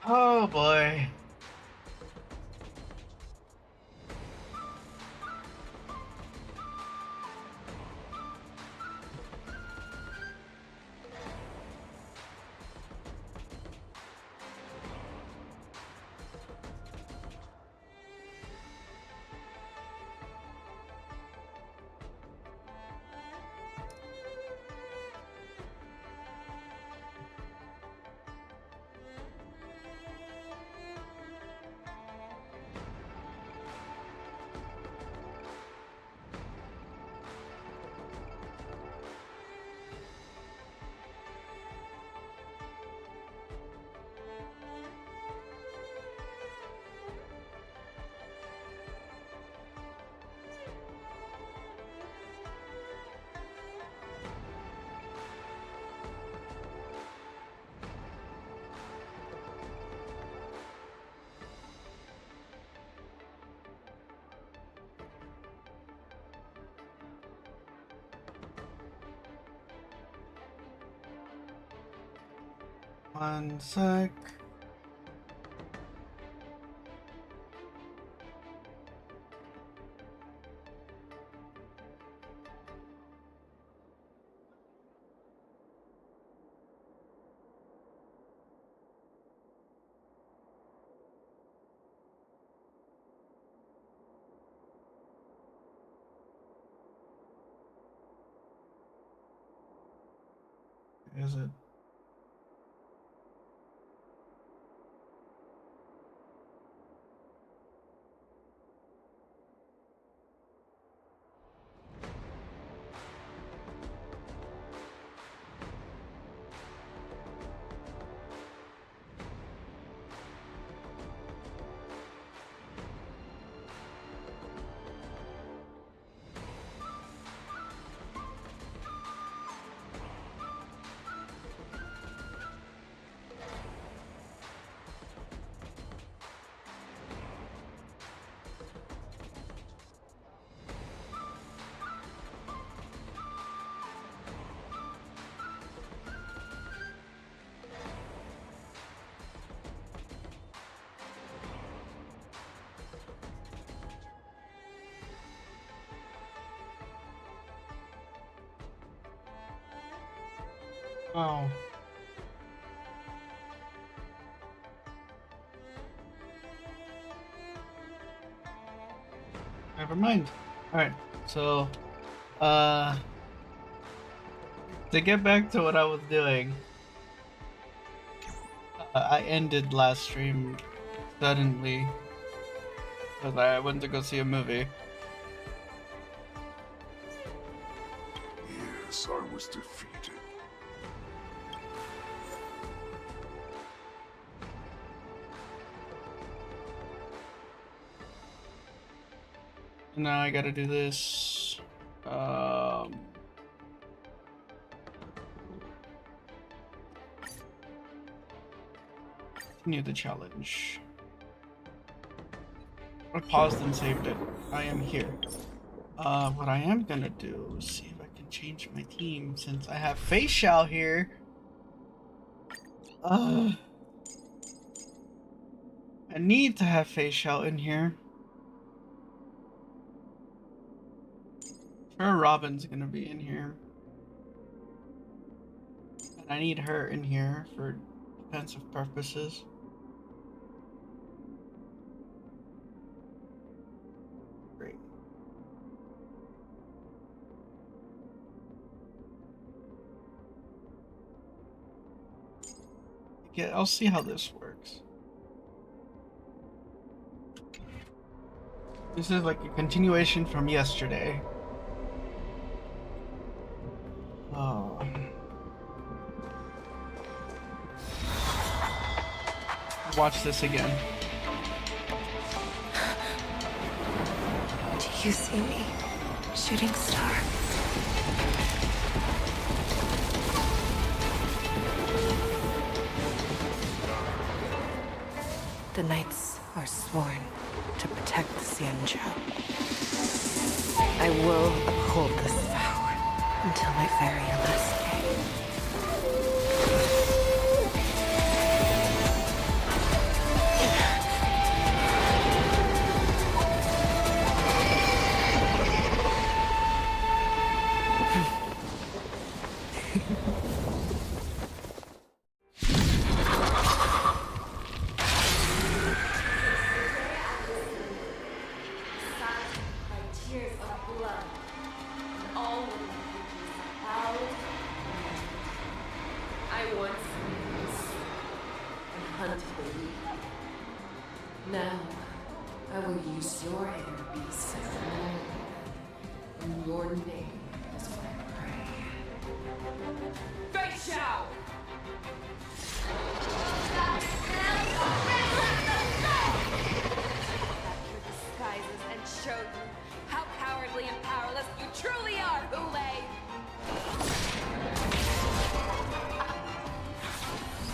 Oh boy. One sec. Is it? Oh. Never mind. Alright, so, uh, to get back to what I was doing, I ended last stream suddenly because I went to go see a movie. Yes, I was defeated. Now I gotta do this. Continue the challenge. I paused and saved it. I am here. What I am gonna do is see if I can change my team since I have Facial here. I need to have Facial in here. Sure, Robin's gonna be in here. And I need her in here for defensive purposes. Great. Yeah, I'll see how this works. This is like a continuation from yesterday. Oh. Watch this again. Do you see me, shooting star? The knights are sworn to protect the Xianzhou. I will uphold this vow until my very last day. By tears of blood, and all would be loud. I once used and hunted the weak. Now, I will use your inner beast as a man. In your name is what I pray. Fei Xiao! Your disguises and show you how cowardly and powerless you truly are, Hule!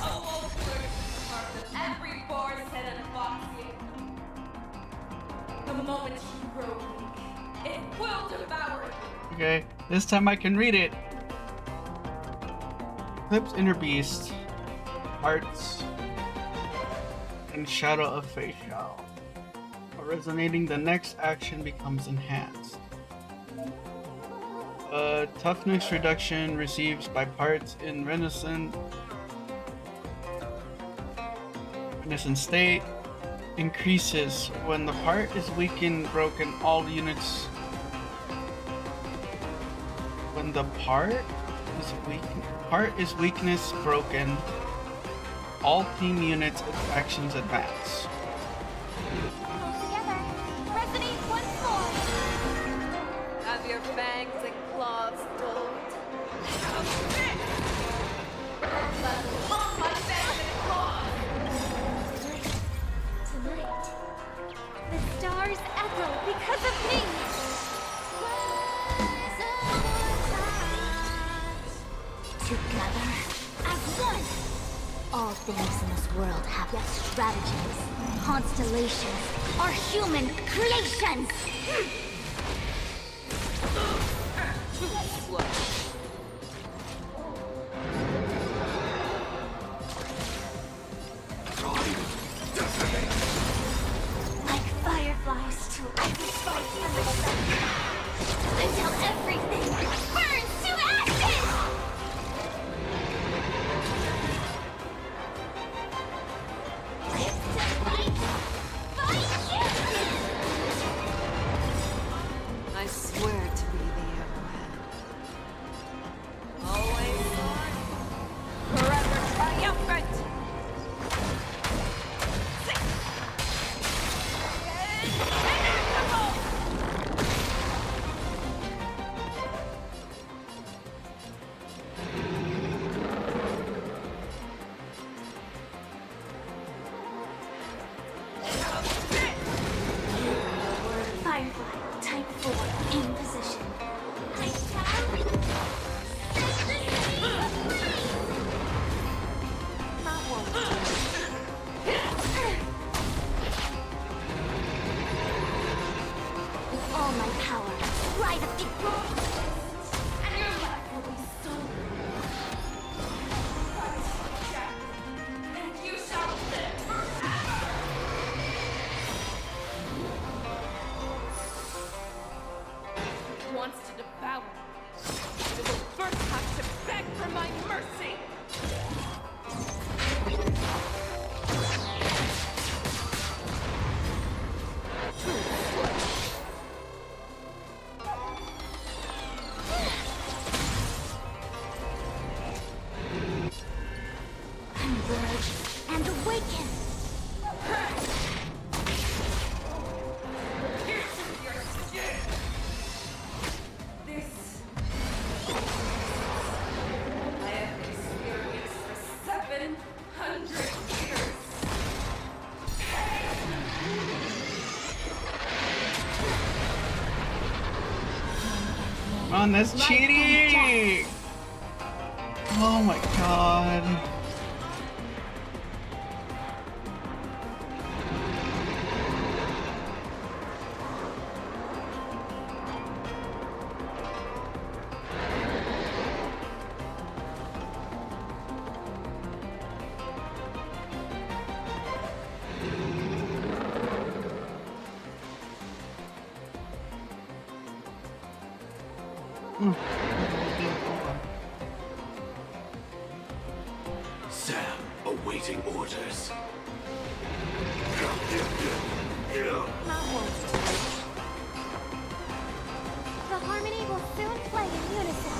Oh, old part of every boar's head and foxy. The moment you grow weak, it will devour you. Okay, this time I can read it. Eclipse Inner Beast, Hearts, and Shadow of Facial. Resonating, the next action becomes enhanced. Toughness reduction receives by parts in Renaissance state increases when the part is weakened, broken. All units. When the part is weakness broken, all team units actions advance. Together, resonate once more. Have your fangs and claws dulled. Let off my fangs and claws! Tonight, the stars echo because of me. Together, as one. All things in this world have their strategies. Constellations are human creations. Like fireflies to every fight and the sun. Until everything burns to ashes! Live to fight! Fight you! I swear to be the arrowhead. Always on, forever triumphant! Invincible! Firefly, type 4, in position. I shall set the sea free! That won't With all my power, ride up the and your life will be stolen. And you shall live forever! Wants to devour me. It will first have to beg for my mercy! Converge and awaken! Pierces your skin! This I have experienced for 700 years. Man, that's cheating! Oh my god. Sam, awaiting orders. Not once. The harmony will soon play in unison.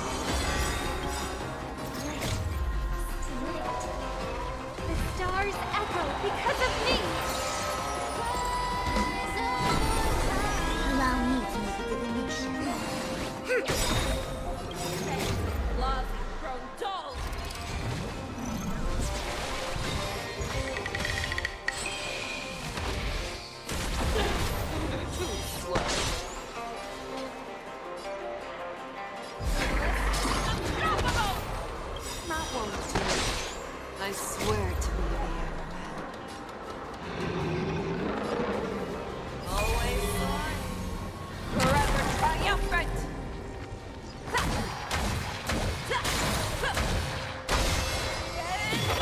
The stars echo because of me. Allow me to make a divination. Love has grown dull. Too slow. Unstoppable! Not one to. I swear to be the arrowhead. Always on. Forever triumphant.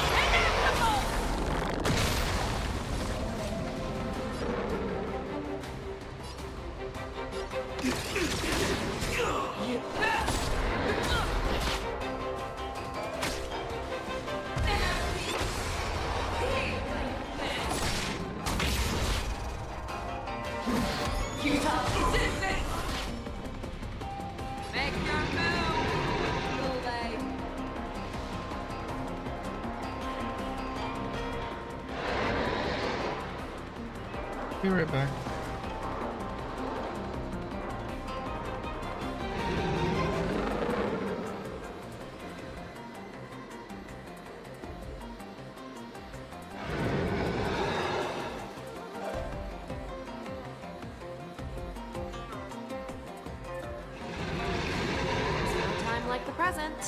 Invincible! You talk resistance! Make your move, Goulet. Be right back. There's no time like the present.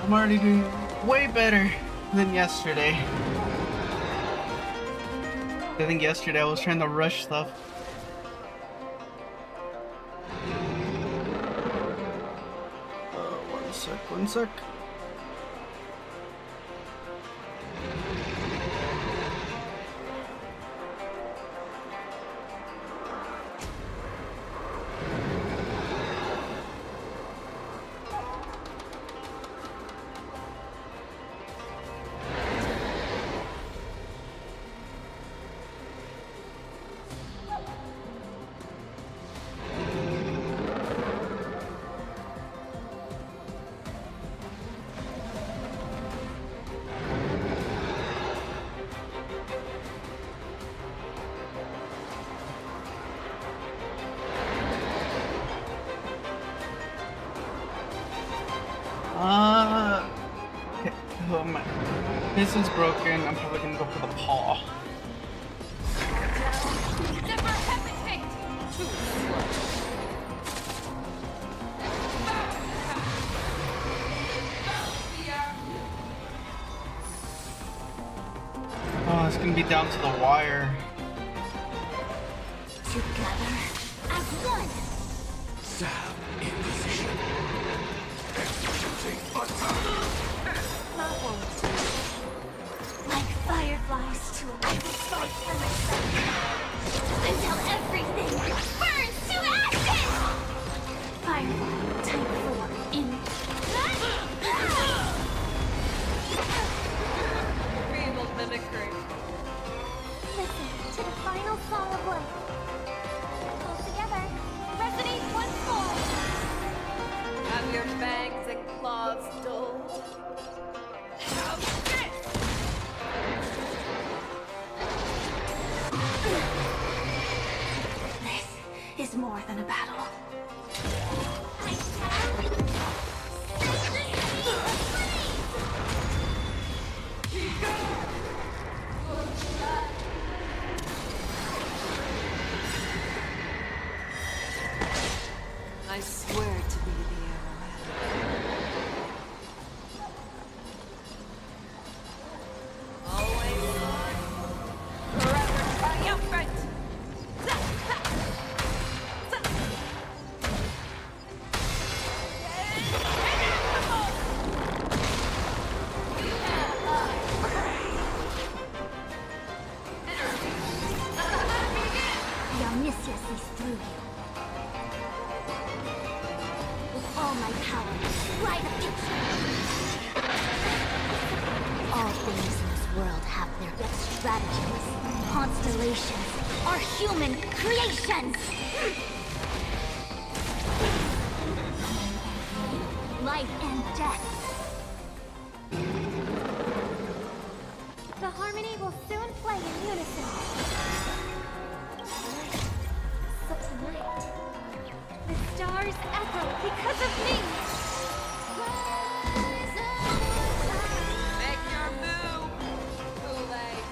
I'm already doing way better than yesterday. I think yesterday I was trying to rush stuff. One sec. Okay, who am I? This is broken. I'm probably gonna go for the paw. Never hesitate! Too slow. Oh, it's gonna be down to the wire. Together as one. Stab in position. Executing attack. Not one. Like fireflies to a fight for myself. Until everything burns to ashes! Firefly type 4 in. Feeble mimicry. Listen to the final song of life. All together, resonate once more. Have your fangs and claws dulled. How's this? This is more than a battle. I swear to be the arrowhead. Always on. Forever triumphant! The omniscience is through you. With all my power, fly the future. All things in this world have their best strategies. Constellations are human creations! Life and death. The harmony will soon play in unison. So tonight, the stars echo because of me! Make your move, Kool-Aid.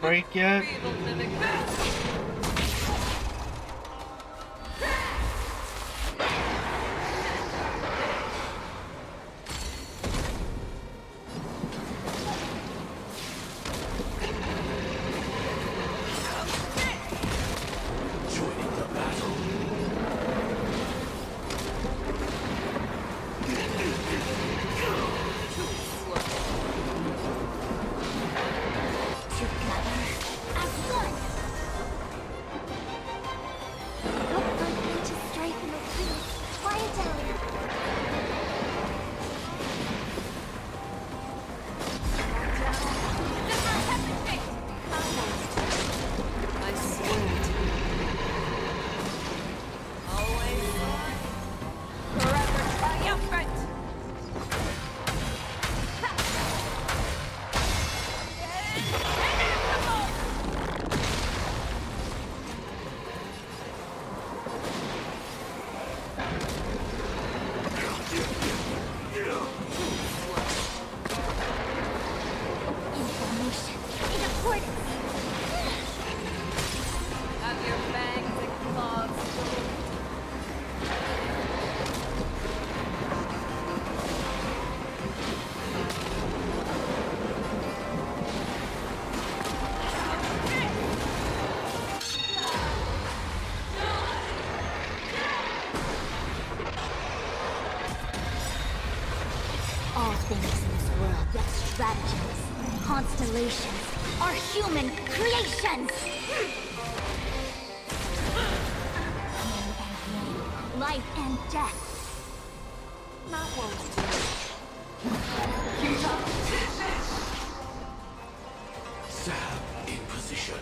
Break yet? Feeble mimicry. Joining the battle. Together as one! Don't fight me to strife in the trees. Quiet down. Never hesitate! I swear to you. Always on. Forever triumphant! Information in accordance. Have your fangs and claws dulled. All things in this world get strategies. Constellations are human creations! Life and death. Not what we do. Stab in position.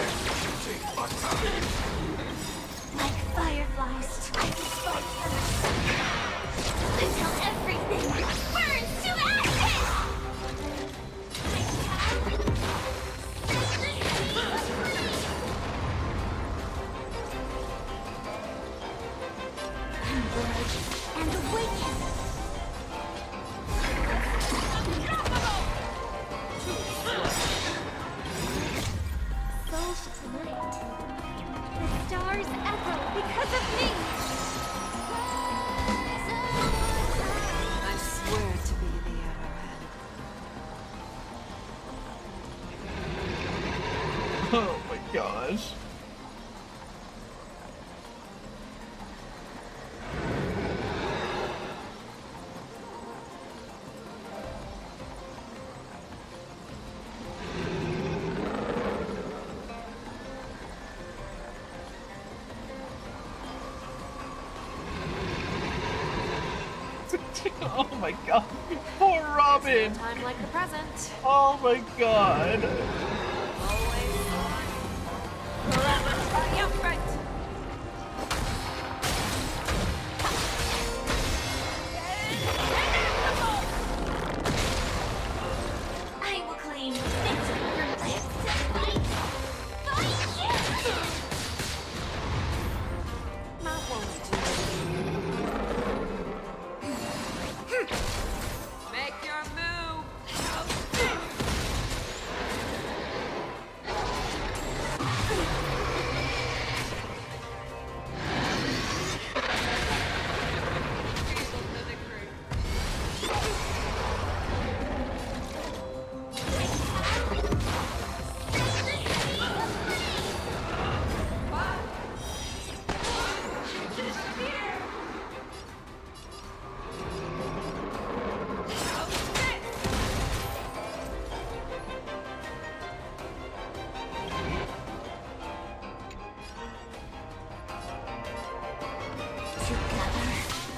Executing attack. Like fireflies, I fight them until everything burns to ashes! Converge and awaken! Souls tonight. The stars echo because of me! I swear to be the arrowhead. Oh my gosh. Oh my god. Poor Robin. Time like the present. Oh my god. Always on. Forever triumphant. I will claim victory from this to fight! Fight you! Not what we do. Make your move. Feeble mimicry. Together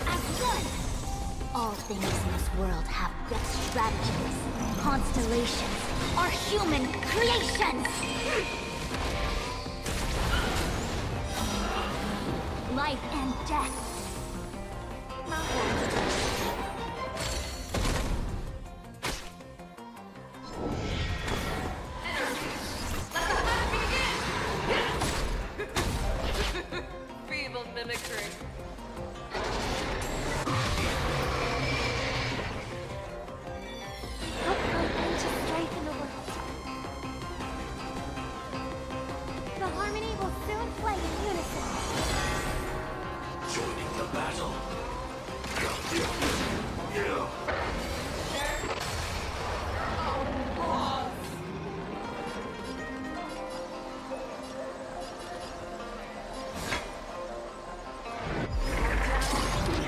as one! All things in this world have their strategies. Constellations are human creations! Life and death. Not what we do. Feeble mimicry. Hope will bring to strife in the world. The harmony will soon play in unison. Joining the battle.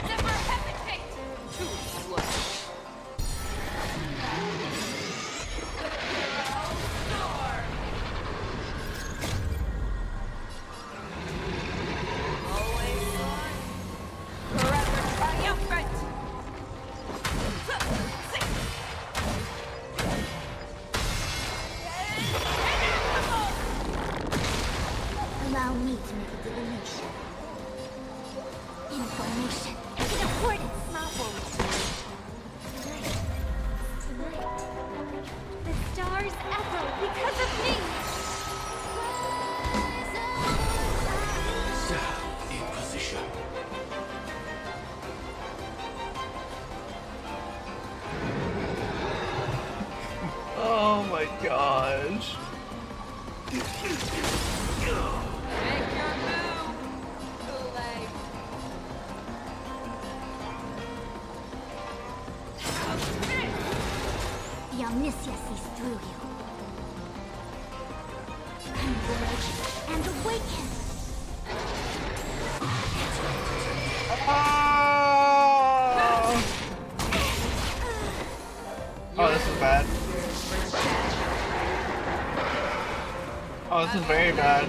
Never hesitate. Too slow. Always on. Forever triumphant. Allow me to make a divination. Information in accordance. Not what we do. Tonight, the stars echo because of me. Stab in position. Oh my gosh. Make your move. Too late. The omniscia sees through you. Converge and awaken. Oh, oh this is bad. Oh, this is very bad.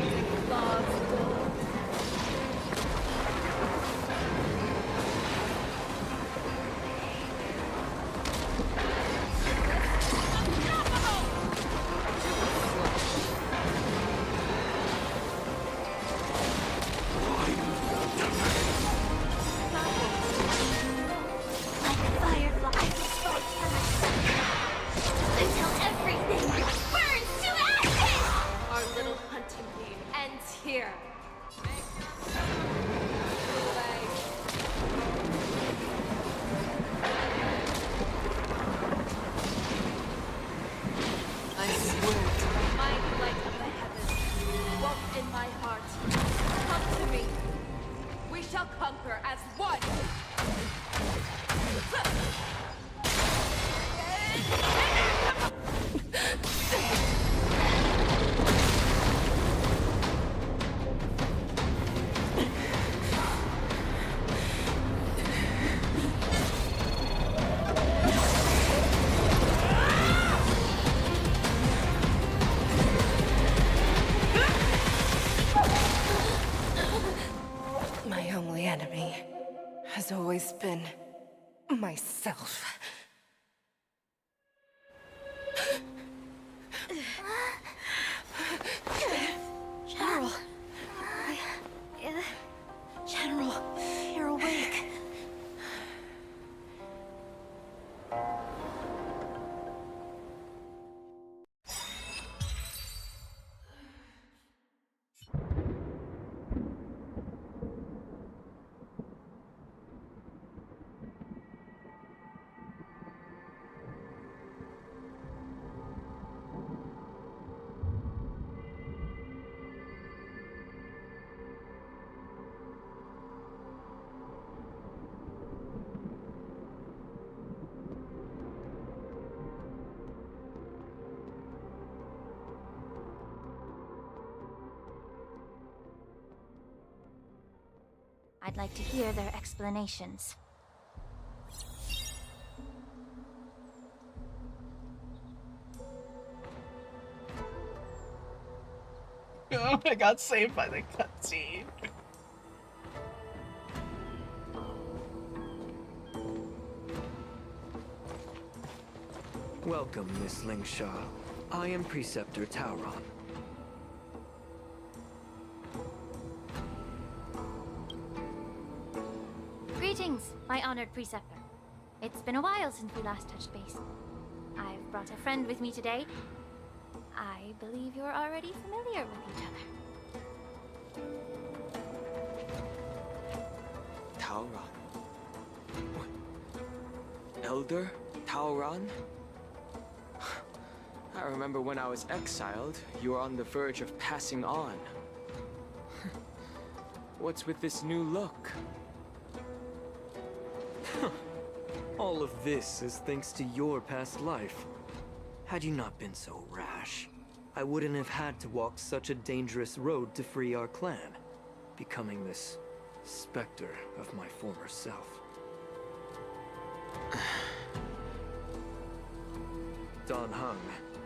shall conquer as one! My only enemy has always been myself. General! General, you're awake. I'd like to hear their explanations. Oh, I got saved by the cutscene. Welcome, Miss Lingshaw. I am Preceptor Tauron. Greetings, my honored preceptor. It's been a while since we last touched base. I've brought a friend with me today. I believe you're already familiar with each other. Tauron? What? Elder Tauron? I remember when I was exiled, you were on the verge of passing on. What's with this new look? All of this is thanks to your past life. Had you not been so rash, I wouldn't have had to walk such a dangerous road to free our clan, becoming this specter of my former self. Don Hung,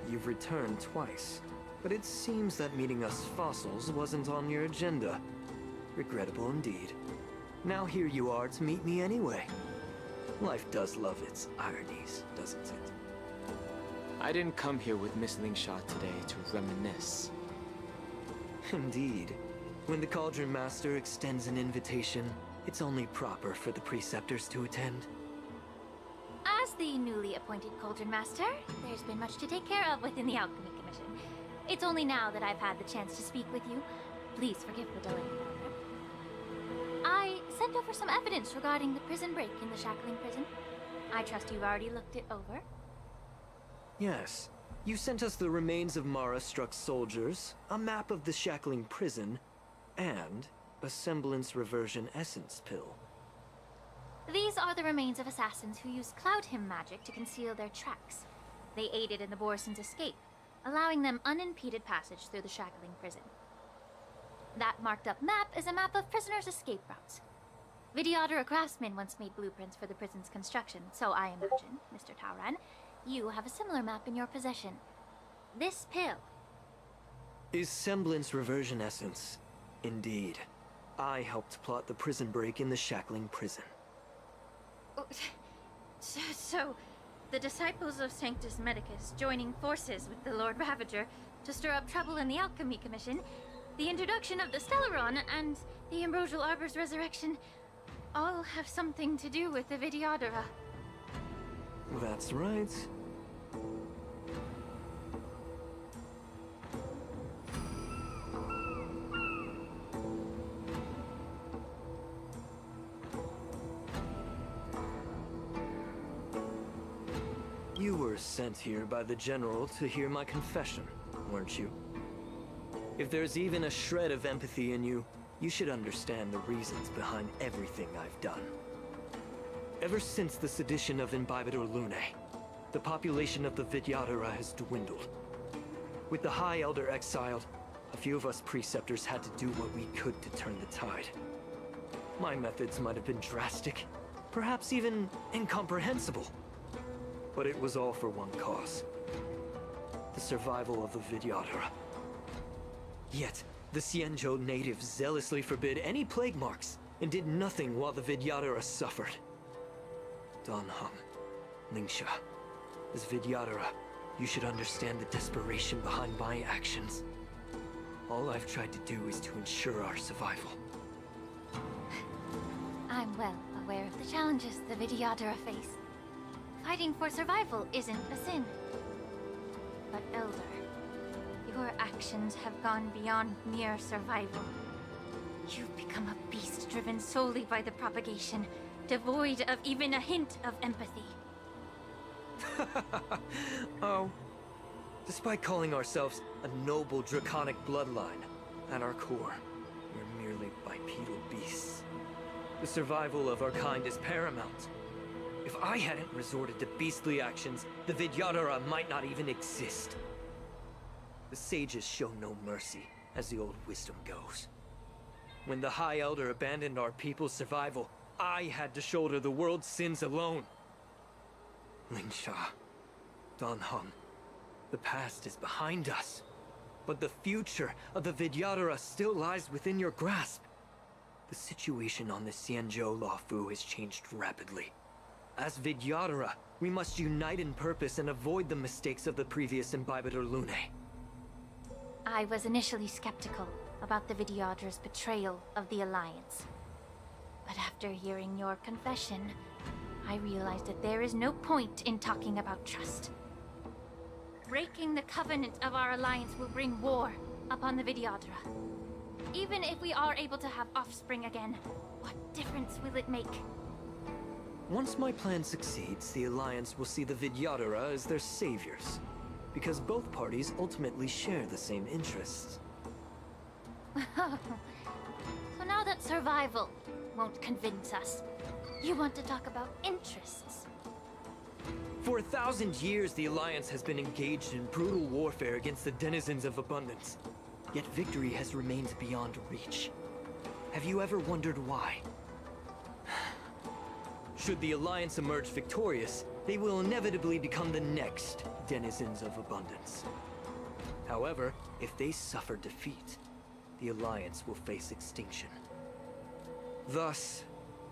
you've returned twice, but it seems that meeting us fossils wasn't on your agenda. Regrettable indeed. Now here you are to meet me anyway. Life does love its ironies, doesn't it? I didn't come here with Miss Lingshaw today to reminisce. Indeed. When the Cauldron Master extends an invitation, it's only proper for the Preceptors to attend. As the newly appointed Cauldron Master, there's been much to take care of within the Alchemy Commission. It's only now that I've had the chance to speak with you. Please forgive the delay, Your Honor. I sent over some evidence regarding the prison break in the Shackling prison. I trust you've already looked it over. Yes. You sent us the remains of Mara-struck soldiers, a map of the Shackling prison, and a semblance reversion essence pill. These are the remains of assassins who used Cloud Hymn magic to conceal their tracks. They aided in the Borison's escape, allowing them unimpeded passage through the Shackling prison. That marked-up map is a map of prisoners' escape routes. Vidyadhara craftsmen once made blueprints for the prison's construction, so I imagine, Mr. Tauron, you have a similar map in your possession. This pill. Is semblance reversion essence. Indeed. I helped plot the prison break in the Shackling prison. So, the disciples of Sanctus Medicus joining forces with the Lord Ravager to stir up trouble in the Alchemy Commission, the introduction of the Stellaron, and the Ambrosial Arbor's resurrection all have something to do with the Vidyadhara. That's right. You were sent here by the General to hear my confession, weren't you? If there's even a shred of empathy in you, you should understand the reasons behind everything I've done. Ever since the sedition of Imbibitor Lunae, the population of the Vidyadhara has dwindled. With the High Elder exiled, a few of us preceptors had to do what we could to turn the tide. My methods might have been drastic, perhaps even incomprehensible. But it was all for one cause. The survival of the Vidyadhara. Yet, the Xianzhou natives zealously forbid any plague marks and did nothing while the Vidyadhara suffered. Dan Heng, Lingsha, as Vidyadhara, you should understand the desperation behind my actions. All I've tried to do is to ensure our survival. I'm well aware of the challenges the Vidyadhara face. Fighting for survival isn't a sin. But Elder, your actions have gone beyond mere survival. You've become a beast driven solely by the propagation, devoid of even a hint of empathy. Oh. Despite calling ourselves a noble draconic bloodline, at our core, we're merely bipedal beasts. The survival of our kind is paramount. If I hadn't resorted to beastly actions, the Vidyadhara might not even exist. The sages show no mercy, as the old wisdom goes. When the High Elder abandoned our people's survival, I had to shoulder the world's sins alone. Lingsha, Dan Heng, the past is behind us, but the future of the Vidyadhara still lies within your grasp. The situation on the Xianzhou Luofu has changed rapidly. As Vidyadhara, we must unite in purpose and avoid the mistakes of the previous Imbibitor Lunae. I was initially skeptical about the Vidyadhara's betrayal of the Alliance. But after hearing your confession, I realized that there is no point in talking about trust. Breaking the covenant of our alliance will bring war upon the Vidyadhara. Even if we are able to have offspring again, what difference will it make? Once my plan succeeds, the Alliance will see the Vidyadhara as their saviors, because both parties ultimately share the same interests. So now that survival won't convince us, you want to talk about interests? For 1,000 years, the Alliance has been engaged in brutal warfare against the denizens of abundance. Yet victory has remained beyond reach. Have you ever wondered why? Should the Alliance emerge victorious, they will inevitably become the next denizens of abundance. However, if they suffer defeat, the Alliance will face extinction. Thus,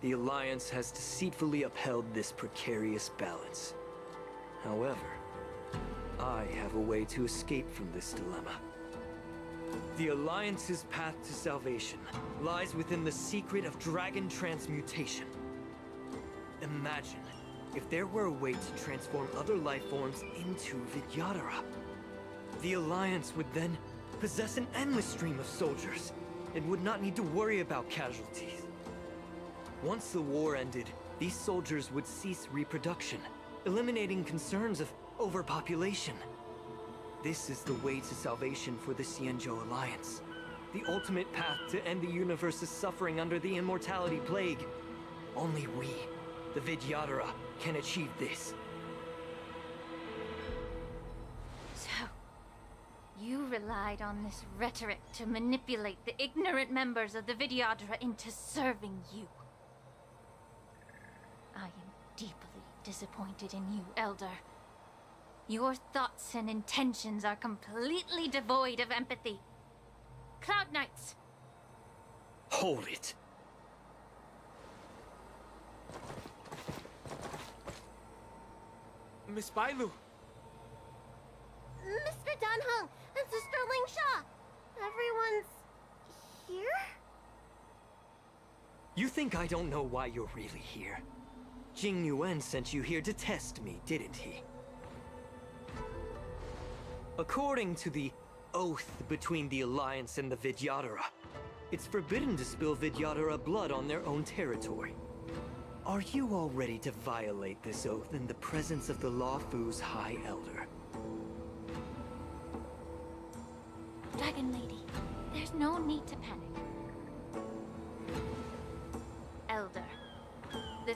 the Alliance has deceitfully upheld this precarious balance. However, I have a way to escape from this dilemma. The Alliance's path to salvation lies within the secret of dragon transmutation. Imagine if there were a way to transform other life forms into Vidyadhara. The Alliance would then possess an endless stream of soldiers and would not need to worry about casualties. Once the war ended, these soldiers would cease reproduction, eliminating concerns of overpopulation. This is the way to salvation for the Xianzhou Alliance. The ultimate path to end the universe's suffering under the Immortality Plague. Only we, the Vidyadhara, can achieve this. So, you relied on this rhetoric to manipulate the ignorant members of the Vidyadhara into serving you. I am deeply disappointed in you, Elder. Your thoughts and intentions are completely devoid of empathy. Cloud Knights! Hold it. Miss Bailu! Mr. Danheng and Sister Lingsha! Everyone's here? You think I don't know why you're really here? Jing Yuan sent you here to test me, didn't he? According to the oath between the Alliance and the Vidyadhara, it's forbidden to spill Vidyadhara blood on their own territory. Are you all ready to violate this oath in the presence of the Luofu's High Elder? Dragon Lady, there's no need to panic.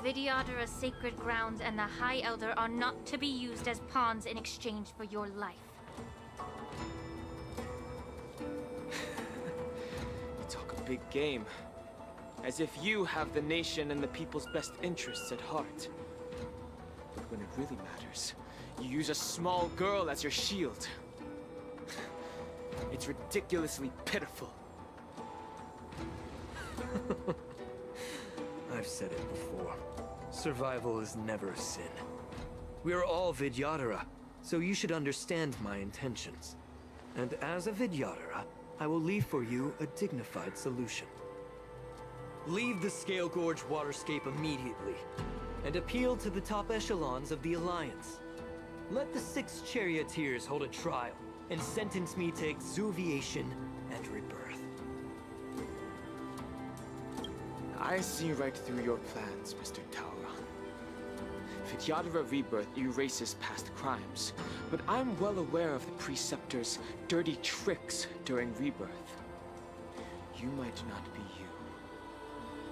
Vidyadhara's sacred grounds and the High Elder are not to be used as pawns in exchange for your life. You talk a big game. As if you have the nation and the people's best interests at heart. But when it really matters, you use a small girl as your shield. It's ridiculously pitiful. I've said it before. Survival is never a sin. We are all Vidyadhara, so you should understand my intentions. And as a Vidyadhara, I will leave for you a dignified solution. Leave the Scale Gorge waterscape immediately, and appeal to the top echelons of the Alliance. Let the 6 charioteers hold a trial, and sentence me to exuviation and rebirth. I see right through your plans, Mr. Tauron. Vidyadhara Rebirth erases past crimes, but I'm well aware of the Preceptor's dirty tricks during Rebirth. You might not be you,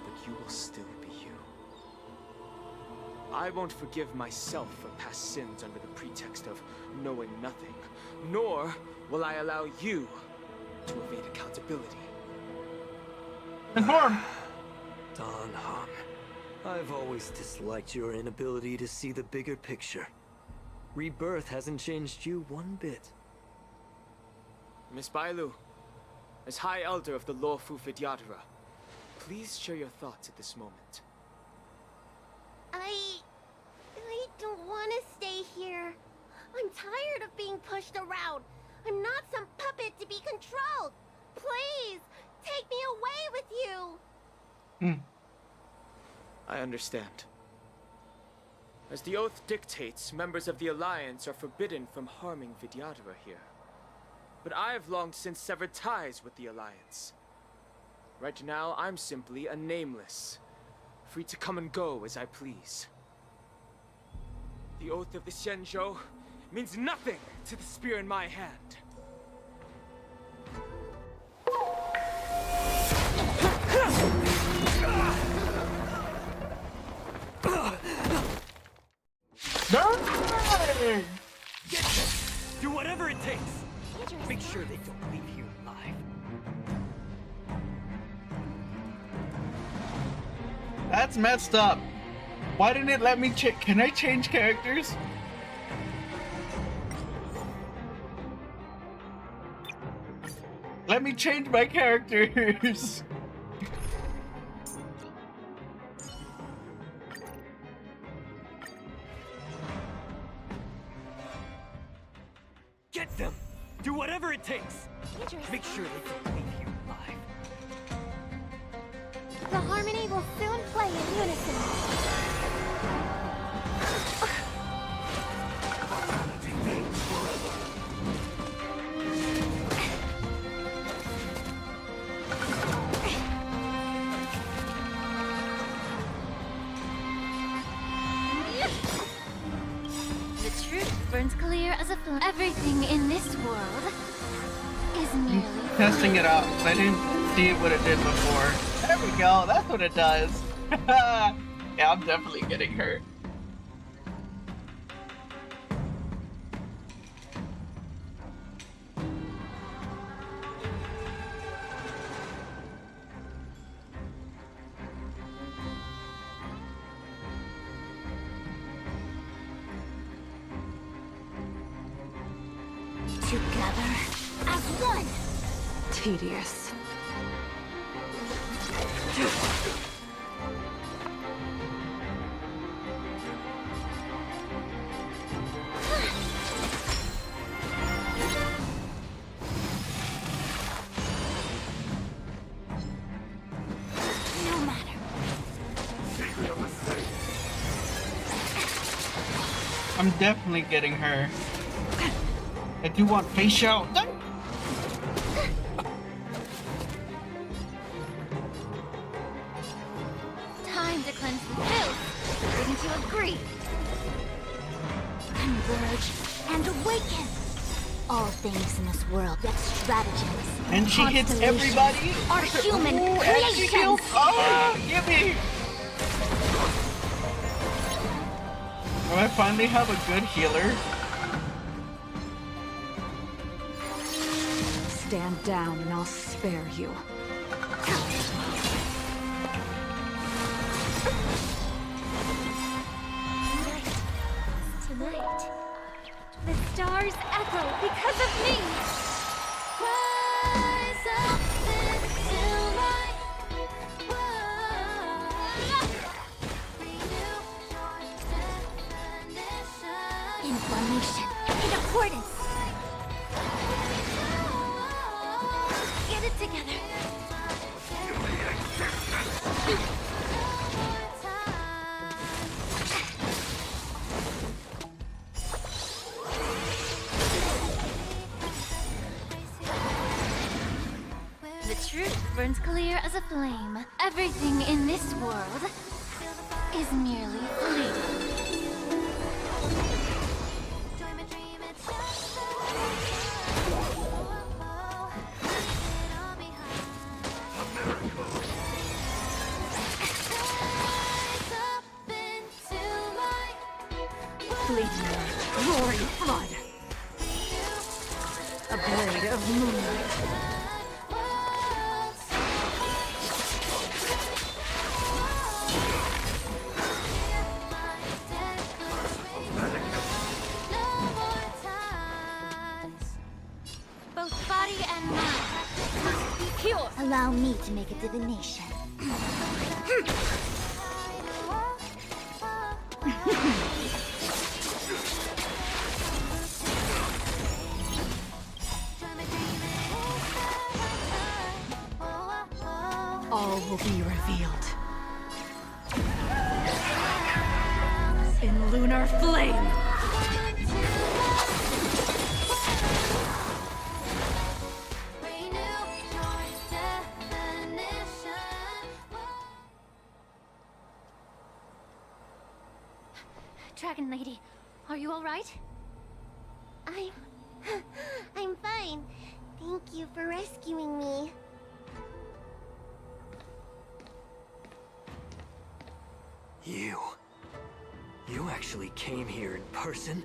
but you will still be you. I won't forgive myself for past sins under the pretext of knowing nothing, nor will I allow you to evade accountability. Inform. Dan Heng, I've always disliked your inability to see the bigger picture. Rebirth hasn't changed you one bit. Miss Bailu, as High Elder of the Lawfu Vidyadhara, please share your thoughts at this moment. I don't want to stay here. I'm tired of being pushed around. I'm not some puppet to be controlled. Please, take me away with you. I understand. As the oath dictates, members of the Alliance are forbidden from harming Vidyadhara here. But I've long since severed ties with the Alliance. Right now, I'm simply a nameless, free to come and go as I please. The oath of the Xianzhou means nothing to the spear in my hand. Dang! Get them! Do whatever it takes! Make sure they don't leave here alive. That's messed up. Why didn't it let me can I change characters? Let me change my characters. Get them! Do whatever it takes! Make sure they don't leave here alive. The harmony will soon play in unison. The truth burns clear as a flame. Everything in this world is merely Testing it out. I didn't see what it did before. There we go. That's what it does. Yeah, I'm definitely getting hurt. Together as one. Tedious. No matter. I'm definitely getting her. I do want facial. time to cleanse the filth. Wouldn't you agree? Converge and awaken. All things in this world get stratagems. And she hits everybody. Are human Ooh, and she creations. kills. Oh, give me. When I finally have a good healer. Stand down and I'll spare you. Tonight, the stars echo because of me. Rise up into my world. Information in accordance. Get it together. The truth burns clear as a flame. Everything in this world is merely fleeting. Fleeting roaring flood. A blade of moonlight. Both body and mind must be pure. Allow me to make a divination. All will be revealed. In lunar flame! Dragon Lady, are you all right? I'm fine. Thank you for rescuing me. You actually came here in person?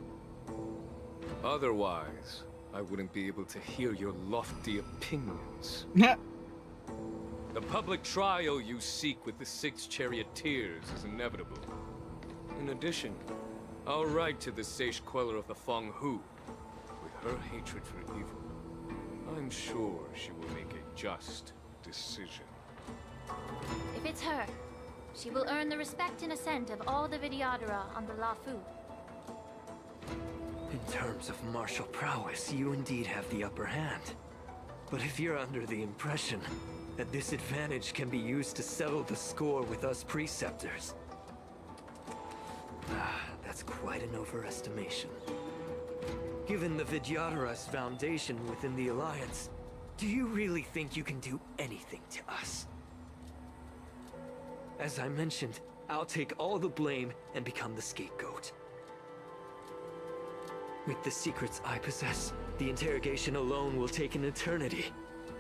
Otherwise, I wouldn't be able to hear your lofty opinions. Yeah. The public trial you seek with the 6 charioteers is inevitable. In addition, I'll write to the Sage Queller of the Feng Hu. With her hatred for evil, I'm sure she will make a just decision. If it's her, she will earn the respect and assent of all the Vidyadhara on the Lafu. In terms of martial prowess, you indeed have the upper hand. But if you're under the impression that this advantage can be used to settle the score with us preceptors, that's quite an overestimation. Given the Vidyadhara's foundation within the Alliance, do you really think you can do anything to us? As I mentioned, I'll take all the blame and become the scapegoat. With the secrets I possess, the interrogation alone will take an eternity.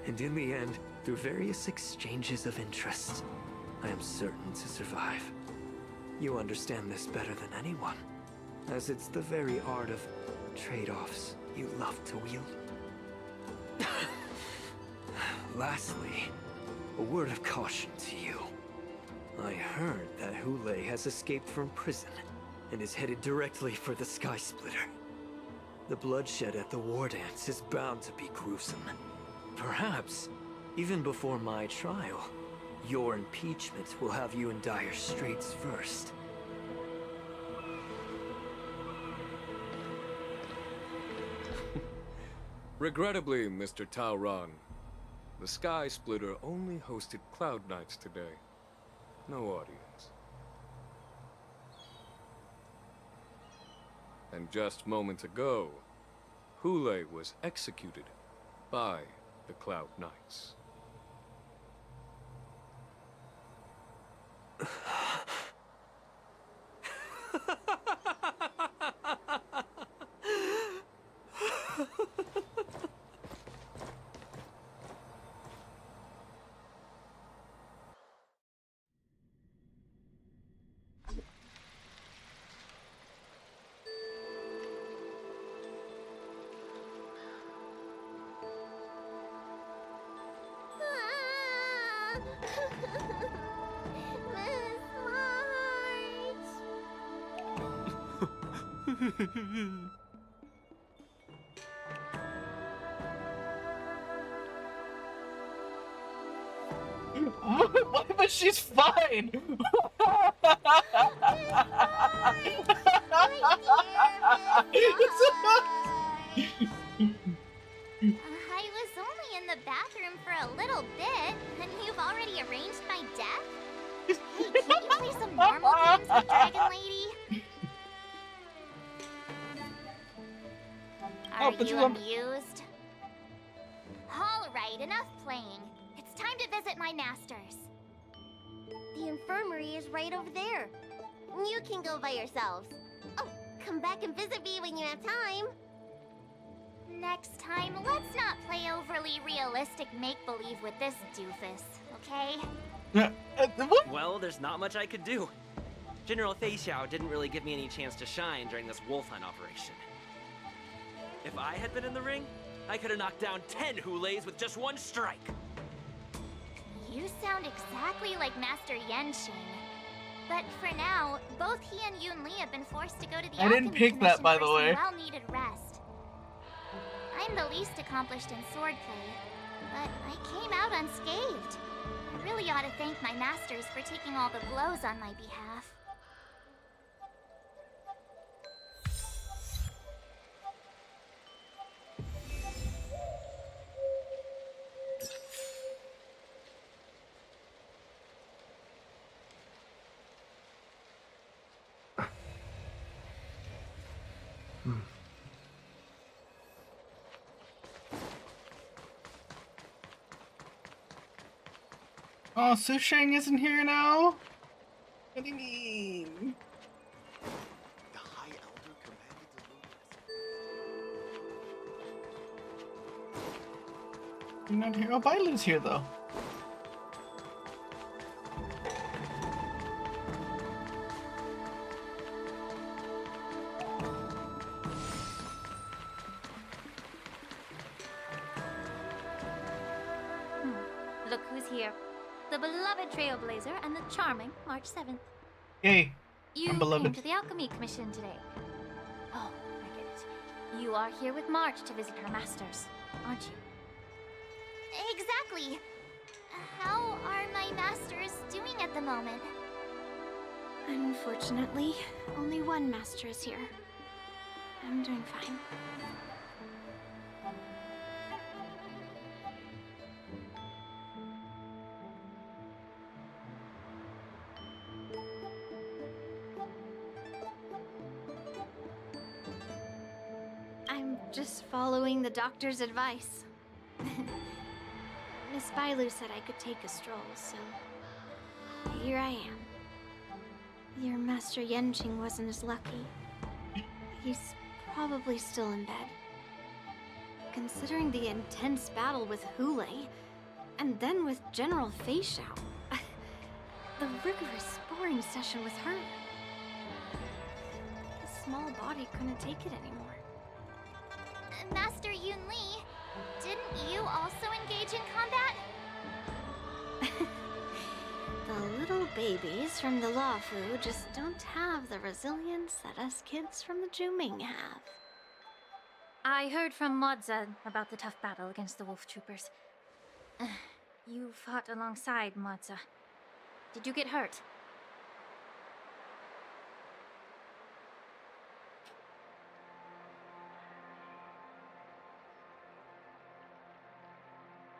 And in the end, through various exchanges of interest, I am certain to survive. You understand this better than anyone, as it's the very art of trade-offs you love to wield. Lastly, a word of caution to you. I heard that Hule has escaped from prison and is headed directly for the Sky Splitter. The bloodshed at the War Dance is bound to be gruesome. Perhaps, even before my trial, your impeachment will have you in dire straits first. Regrettably, Mr. Taoran, the Sky Splitter only hosted Cloud Knights today. No audience. And just moments ago, Hule was executed by the Cloud Knights. Miss March. What? But she's fine. I was only in the bathroom for a little bit, and you've already arranged my death? Hey, can't you play some normal games with Dragon Lady? Are but you you amused? Alright, enough playing. It's time to visit my masters. The infirmary is right over there. You can go by yourselves. Oh, come back and visit me when you have time. Next time, let's not play overly realistic make-believe with this doofus, okay? What? Well, there's not much I could do. General Fei Xiao didn't really give me any chance to shine during this wolf hunt operation. If I had been in the ring, I could have knocked down 10 Hulays with just one strike. You sound exactly like Master Genshin. But for now, both he and Yun Li have been forced to go to the I didn't Alchemy pick that, Commission by for the some way. well-needed rest. I'm the least accomplished in swordplay, but I came out unscathed. I really ought to thank my masters for taking all the blows on my behalf. Oh, Sushang isn't here now? What do you mean? The High Elder commanded the You're not here. Oh, Bailu's here though. Look who's here. The beloved Trailblazer and the charming March 7th. Yay. You I'm came beloved. to the Alchemy Commission today. Oh, I get it. You are here with March to visit her masters, aren't you? Exactly. How are my masters doing at the moment? Unfortunately, only one master is here. I'm doing fine. I'm just following the doctor's advice. Miss Bailu said I could take a stroll, so here I am. Your Master Yenching wasn't as lucky. He's probably still in bed. Considering the intense battle with Hulei, and then with General Fei Xiao, the rigorous sparring session with her, his small body couldn't take it anymore. Master Yun Li, didn't you also engage in combat? The little babies from the Luofu just don't have the resilience that us kids from the Juming have. I heard from Modza about the tough battle against the wolf troopers. You fought alongside Modza. Did you get hurt?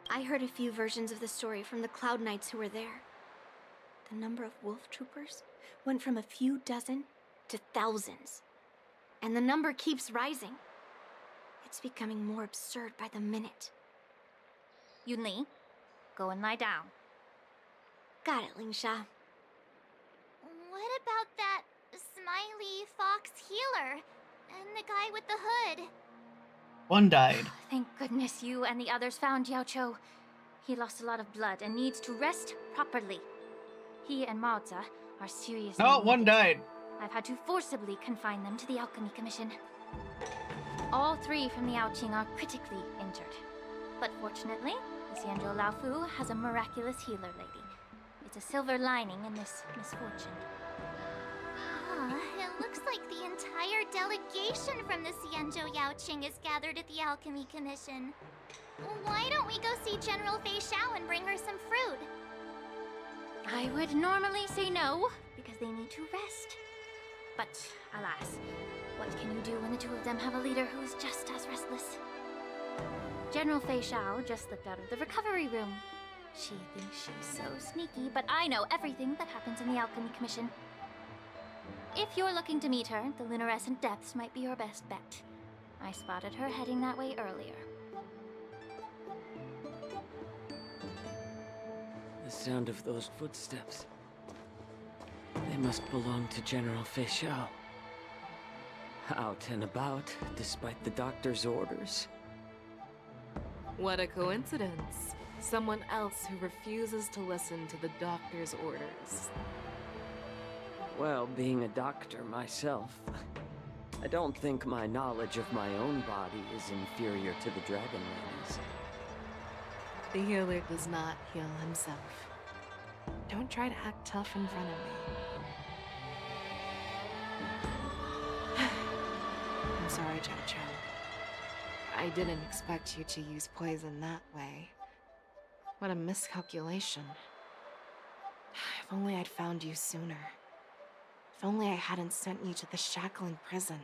I heard a few versions of the story from the Cloud Knights who were there. The number of wolf troopers went from a few dozen to thousands. And the number keeps rising. It's becoming more absurd by the minute. Yun Li, go and lie down. Got it, Lingsha. What about that smiley fox healer and the guy with the hood? One died. Thank goodness you and the others found Yao Cho. He lost a lot of blood and needs to rest properly. He and Maoza are seriously Oh, one wounded. died. I've had to forcibly confine them to the Alchemy Commission. All three from the Yaoqing are critically injured. But fortunately, the Xianzhou Laofu has a miraculous healer lady. It's a silver lining in this misfortune. Ah, it looks like the entire delegation from the Xianzhou Yaoqing is gathered at the Alchemy Commission. Why don't we go see General Fei Xiao and bring her some fruit? I would normally say no, because they need to rest. But alas, what can you do when the two of them have a leader who is just as restless? General Fei Xiao just slipped out of the recovery room. She thinks she's so sneaky, but I know everything that happens in the Alchemy Commission. If you're looking to meet her, the luminescent depths might be your best bet. I spotted her heading that way earlier. The sound of those footsteps. They must belong to General Fei Xiao. Out and about, despite the doctor's orders. What a coincidence. Someone else who refuses to listen to the doctor's orders. Well, being a doctor myself, I don't think my knowledge of my own body is inferior to the Dragon Lady's. The healer does not heal himself. Don't try to act tough in front of me. I'm sorry, Zhao Chou. I didn't expect you to use poison that way. What a miscalculation. If only I'd found you sooner. If only I hadn't sent you to the shackling prison.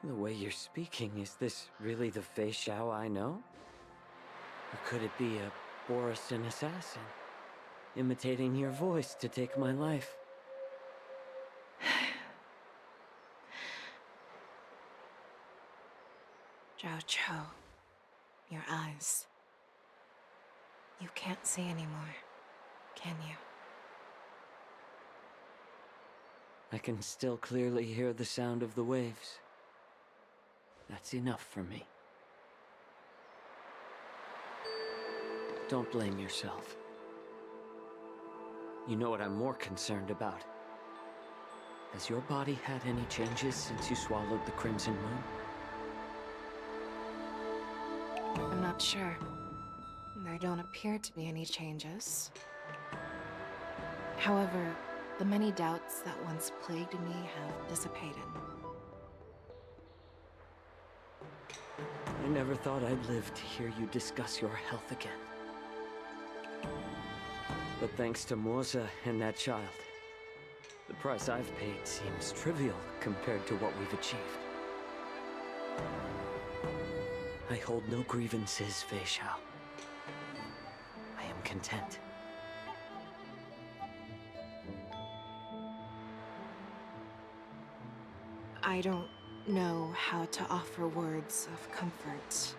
The way you're speaking, is this really the Fei Xiao I know? Or could it be a Borisin assassin, imitating your voice to take my life? Zhao Chou, your eyes. You can't see anymore, can you? I can still clearly hear the sound of the waves. That's enough for me. Don't blame yourself. You know what I'm more concerned about? Has your body had any changes since you swallowed the Crimson Moon? I'm not sure. There don't appear to be any changes. However, the many doubts that once plagued me have dissipated. I never thought I'd live to hear you discuss your health again. But thanks to Moza and that child, the price I've paid seems trivial compared to what we've achieved. I hold no grievances, Fei Xiao. I am content. I don't know how to offer words of comfort,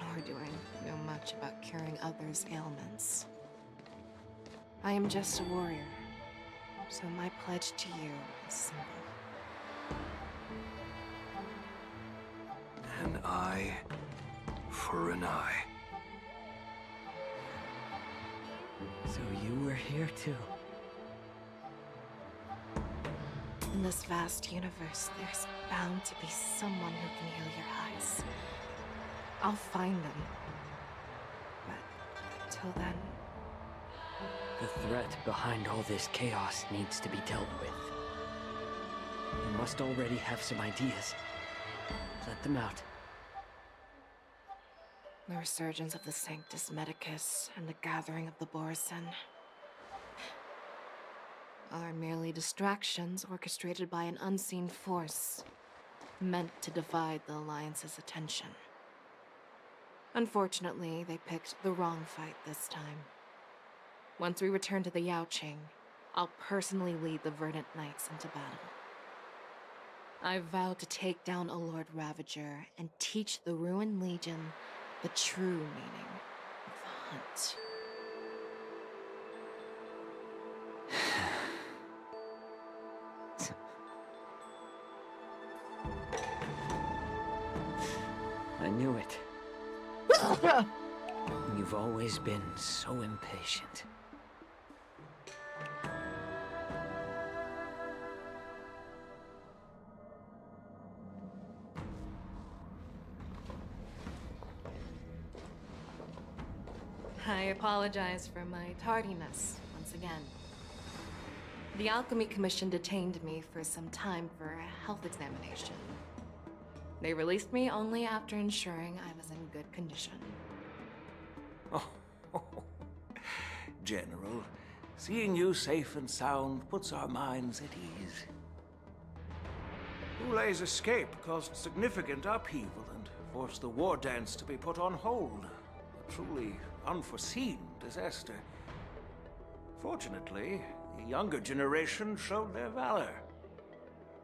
nor do I know much about curing others' ailments. I am just a warrior, so my pledge to you is simple. An eye for an eye. So you were here too. In this vast universe, there's bound to be someone who can heal your eyes. I'll find them. But until then... The threat behind all this chaos needs to be dealt with. You must already have some ideas. Let them out. The resurgence of the Sanctus Medicus and the gathering of the Borisin are merely distractions orchestrated by an unseen force, meant to divide the Alliance's attention. Unfortunately, they picked the wrong fight this time. Once we return to the Yaoqing, I'll personally lead the Verdant Knights into battle. I vow to take down a Lord Ravager and teach the Ruined Legion the true meaning of the hunt. I knew it. You've always been so impatient. I apologize for my tardiness once again. The Alchemy Commission detained me for some time for a health examination. They released me only after ensuring I was in good condition. Oh, General, seeing you safe and sound puts our minds at ease. Ulay's escape caused significant upheaval and forced the war dance to be put on hold. A truly unforeseen disaster. Fortunately, the younger generation showed their valor.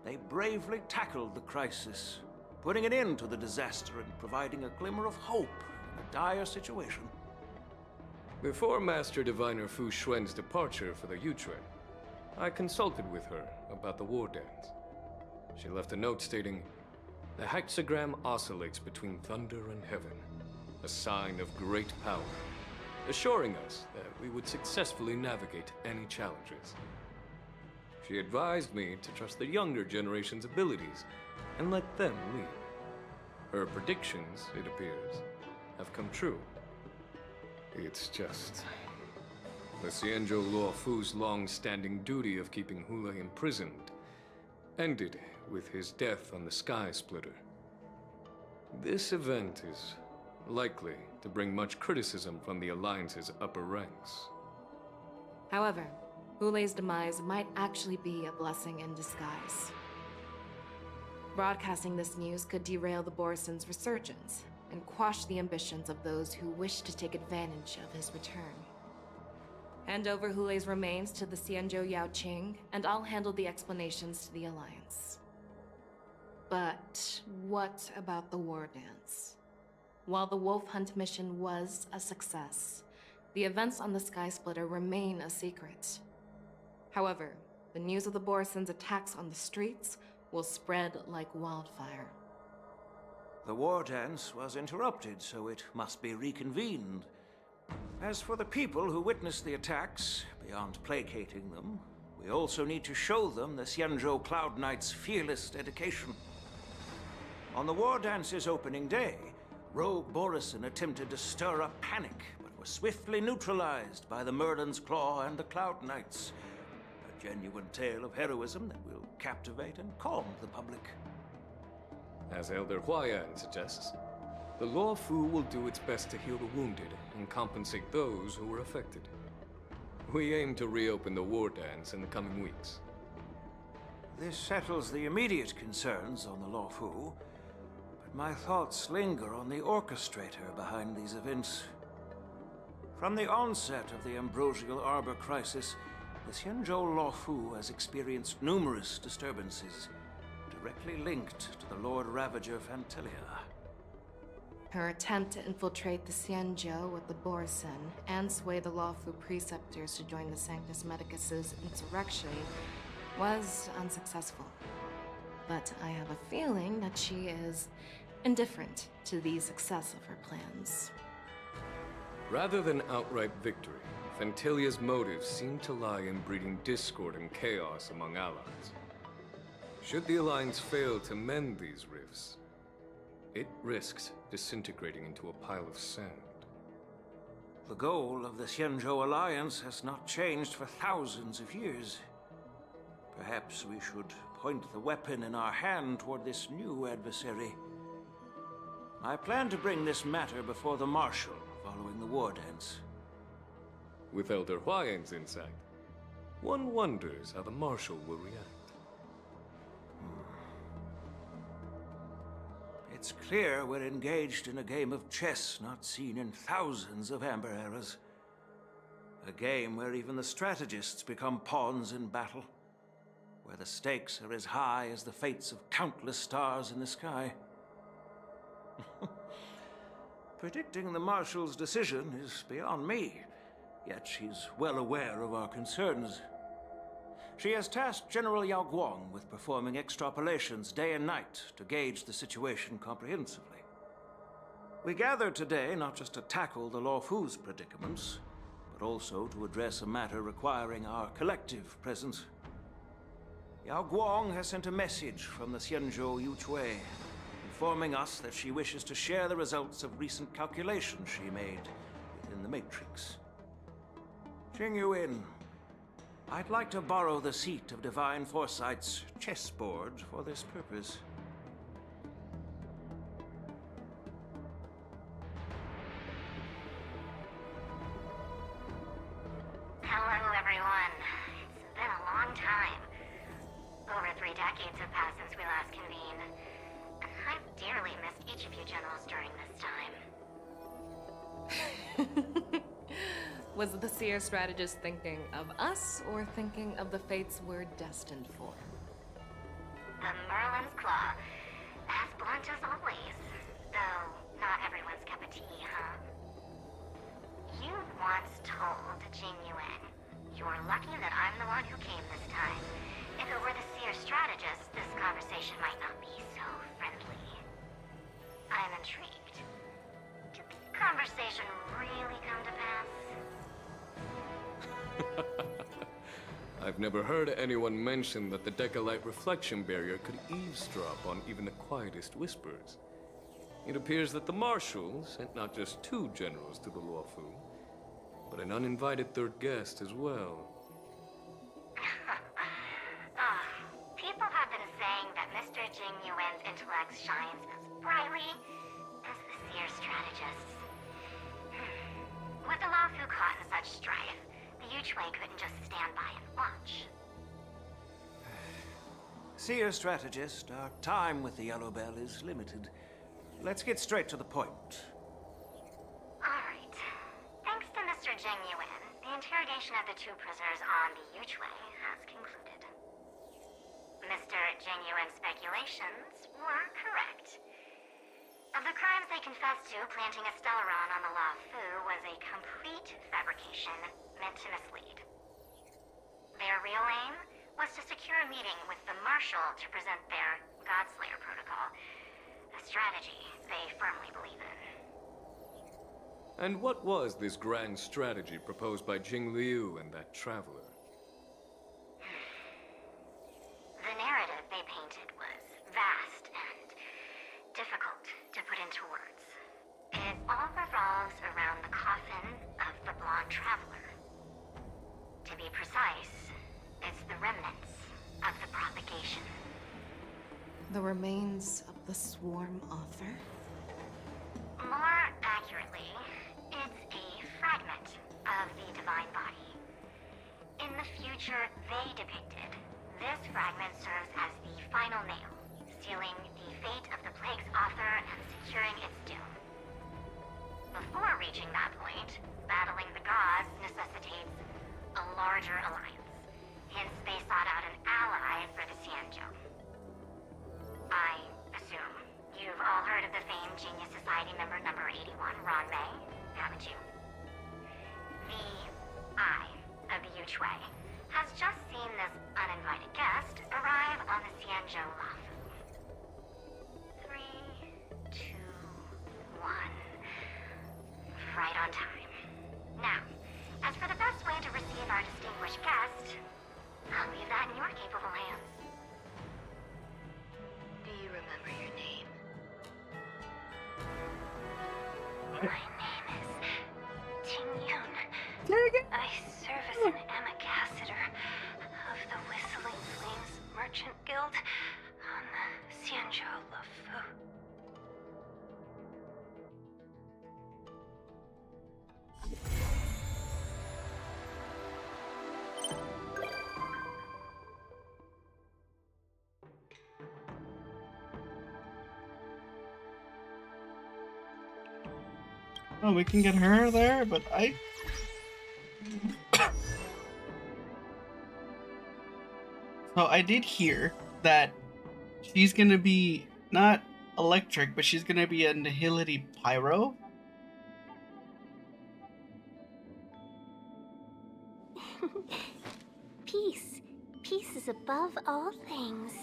They bravely tackled the crisis, putting an end to the disaster and providing a glimmer of hope in a dire situation. Before Master Diviner Fu Xuan's departure for the Yuchuan, I consulted with her about the war dance. She left a note stating, "The hexagram oscillates between thunder and heaven, a sign of great power, assuring us that we would successfully navigate any challenges." She advised me to trust the younger generation's abilities and let them lead. Her predictions, it appears, have come true. It's just... the Xianzhou Luofu's long-standing duty of keeping Hula imprisoned ended with his death on the Sky Splitter. This event is likely to bring much criticism from the Alliance's upper ranks. However, Hule's demise might actually be a blessing in disguise. Broadcasting this news could derail the Borison's resurgence and quash the ambitions of those who wish to take advantage of his return. Hand over Hule's remains to the Xianzhou Yaoqing, and I'll handle the explanations to the Alliance. But what about the war dance? While the Wolf Hunt mission was a success, the events on the Sky Splitter remain a secret. However, the news of the Borison's attacks on the streets will spread like wildfire. The war dance was interrupted, so it must be reconvened. As for the people who witnessed the attacks, beyond placating them, we also need to show them the Xianzhou Cloud Knight's fearless dedication. On the war dance's opening day, Rogue Borison attempted to stir up panic, but was swiftly neutralized by the Merlin's Claw and the Cloud Knights. A genuine tale of heroism that will captivate and calm the public. As Elder Huayan suggests, the Luofu will do its best to heal the wounded and compensate those who were affected. We aim to reopen the war dance in the coming weeks. This settles the immediate concerns on the Luofu, but my thoughts linger on the orchestrator behind these events. From the onset of the Ambrosial Arbor crisis, the Xianzhou Luofu has experienced numerous disturbances, directly linked to the Lord Ravager Fantilia. Her attempt to infiltrate the Xianzhou with the Borison and sway the Luofu preceptors to join the Sanctus Medicus's insurrection was unsuccessful. But I have a feeling that she is indifferent to the success of her plans. Rather than outright victory, Fantilia's motives seem to lie in breeding discord and chaos among allies. Should the Alliance fail to mend these rifts, it risks disintegrating into a pile of sand. The goal of the Xianzhou Alliance has not changed for thousands of years. Perhaps we should point the weapon in our hand toward this new adversary. I plan to bring this matter before the Marshal following the war dance. With Elder Huayan's insight, one wonders how the Marshal will react. It's clear we're engaged in a game of chess not seen in thousands of Amber eras. A game where even the strategists become pawns in battle, where the stakes are as high as the fates of countless stars in the sky. Predicting the Marshal's decision is beyond me, yet she's well aware of our concerns. She has tasked General Yao Guang with performing extrapolations day and night to gauge the situation comprehensively. We gathered today not just to tackle the Luofu's predicaments, but also to address a matter requiring our collective presence. Yao Guang has sent a message from the Xianzhou Yuchui, informing us that she wishes to share the results of recent calculations she made within in the Matrix. Jingyuin, I'd like to borrow the seat of Divine Foresight's chessboard for this purpose. Hello, everyone. It's been a long time. Over 3 decades have passed since we last convened. I've dearly missed each of you generals during this time. Was the seer strategist thinking of us or thinking of the fates we're destined for? The Merlin's Claw. As blunt as always. Though, not everyone's cup of tea, huh? You once told Jingyuan, "You're lucky that I'm the one who came this time. If it were the seer strategist, this conversation might not be so friendly." I'm intrigued. Did the conversation really come to pass? I've never heard anyone mention that the Decalite reflection barrier could eavesdrop on even the quietest whispers. It appears that the Marshal sent not just 2 generals to the Luofu, but an uninvited 3rd guest as well. People have been saying that Mr. Jingyuan's intellect shines as brightly as the seer strategist's. With the Luofu caught in such strife, the Yuchui couldn't just stand by and watch. Seer strategist, our time with the Yellow Bell is limited. Let's get straight to the point. Alright. Thanks to Mr. Jingyuan, the interrogation of the 2 prisoners on the Yuchui has concluded. Mr. Jingyuan's speculations were correct. Of the crimes they confessed to, planting a Stellaron on the Luofu was a complete fabrication meant to mislead. Their real aim was to secure a meeting with the Marshal to present their Godslayer protocol, a strategy they firmly believe in. And what was this grand strategy proposed by Jing Liu and that traveler? The narrative they painted was vast and difficult to put into words. It all revolves around the coffin of the blonde traveler. To be precise, it's the remnants of the propagation. The remains of the swarm author? More accurately, it's a fragment of the divine body. In the future they depicted, this fragment serves as the final nail, sealing the fate of the plague's author and securing its doom. Before reaching that point, battling the gods necessitates a larger alliance. Hence, they sought out an ally for the Xianzhou. I assume you've all heard of the famed Genius Society member number 81, Ron Mei, haven't you? The Eye of the Yuchui has just seen this uninvited guest arrive on the Xianzhou Luofu. 3, 2, 1. Right on time. Now, as for the best way to receive our distinguished guest, I'll leave that in your capable hands. Do you remember your name? My name is Ting Yun. I serve as an ambassador of the Whistling Flames Merchant Guild on the Xianzhou Luofu. Oh, we can get her there, but I... So I did hear that she's gonna be not electric, but she's gonna be a Nihility Pyro. Peace. Peace is above all things.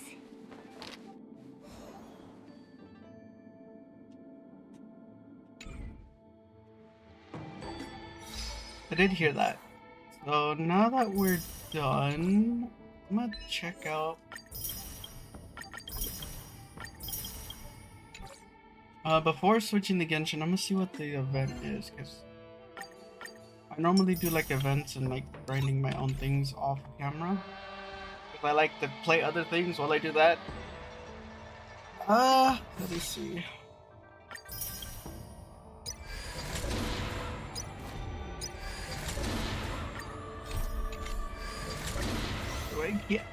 I did hear that. So now that we're done, I'm gonna check out. Before switching to Genshin, I'm gonna see what the event is, because I normally do like events and like grinding my own things off camera. If I like to play other things while I do that. Let me see. Do I get?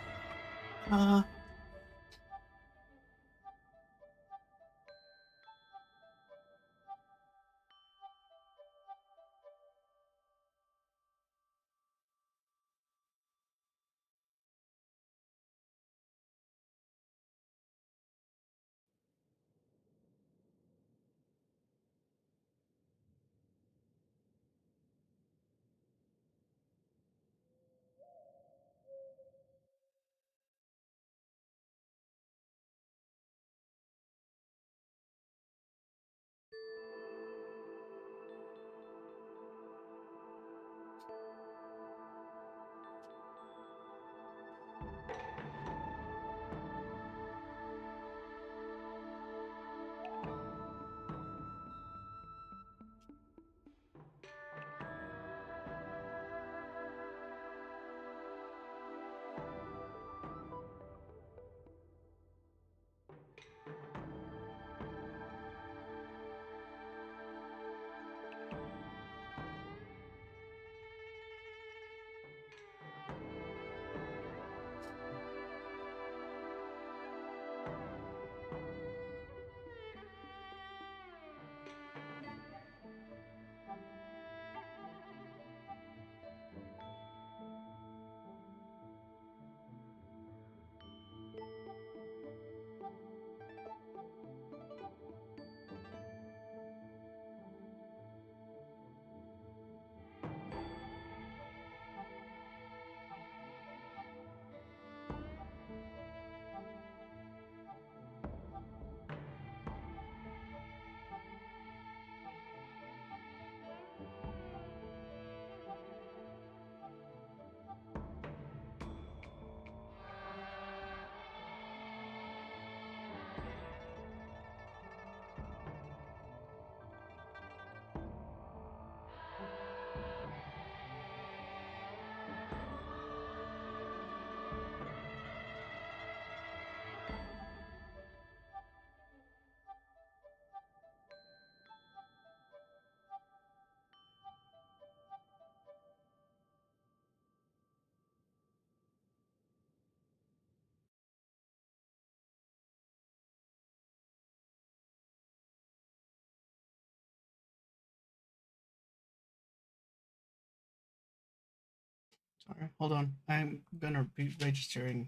Sorry, hold on. I'm gonna be registering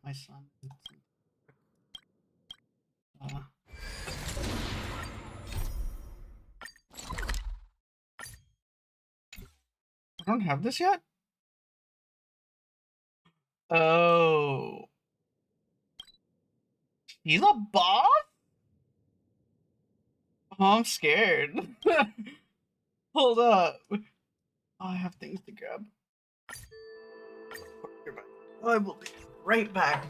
my son. Uh, I don't have this yet? Oh. He's a boss? Oh, I'm scared. Hold up. Oh, I have things to grab. I will be right back.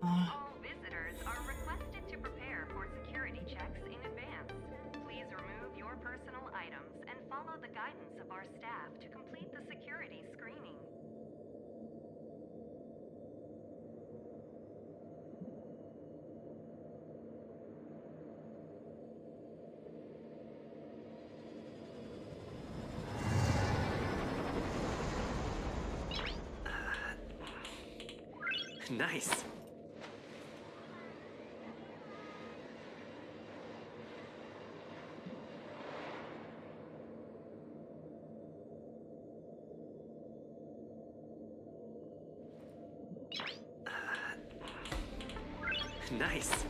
All visitors are requested to prepare for security checks in advance. Please remove your personal items and follow the guidance of our staff to complete the security screening. Nice. Nice.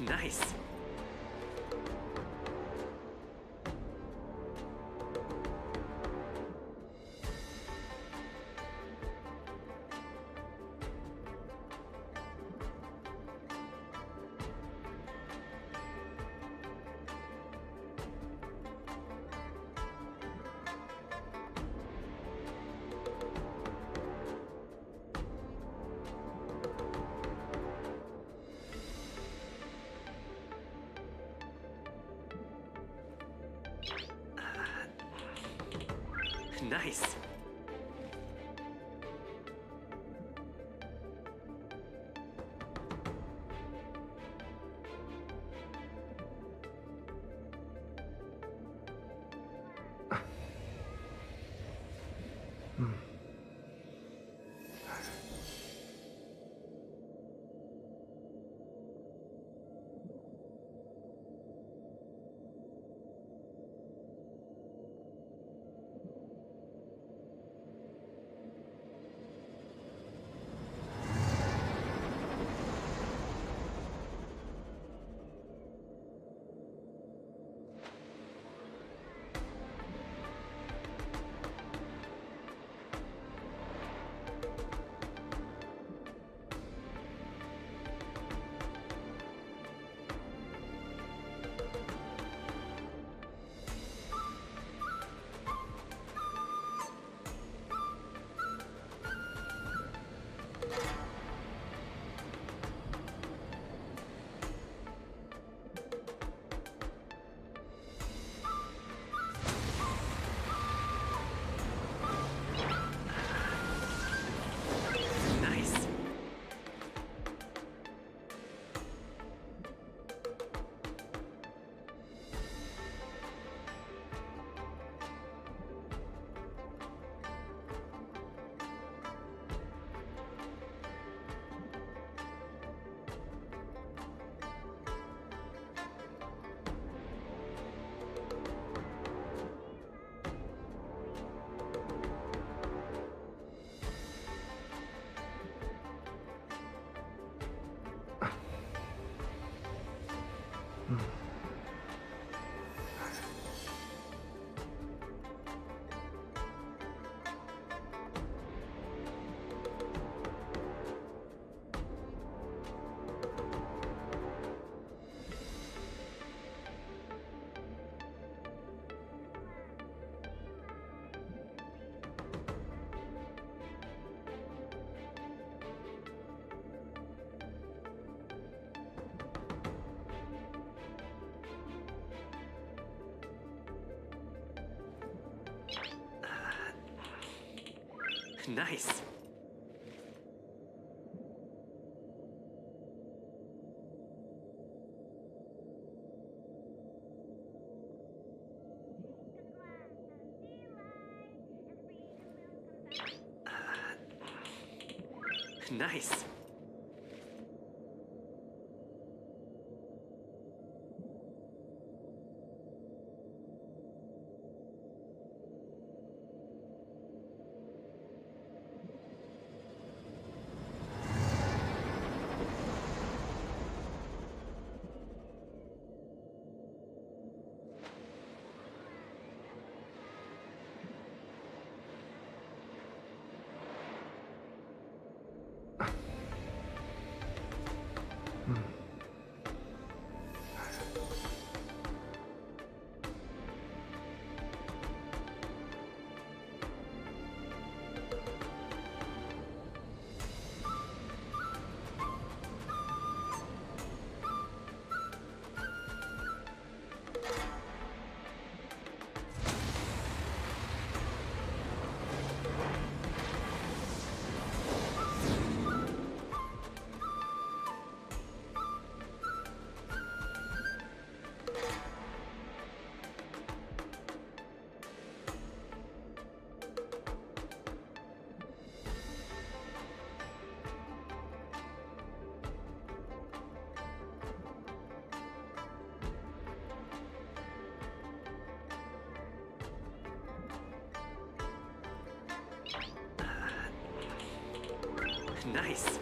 Nice. Nice. Nice. Nice. Nice. Nice.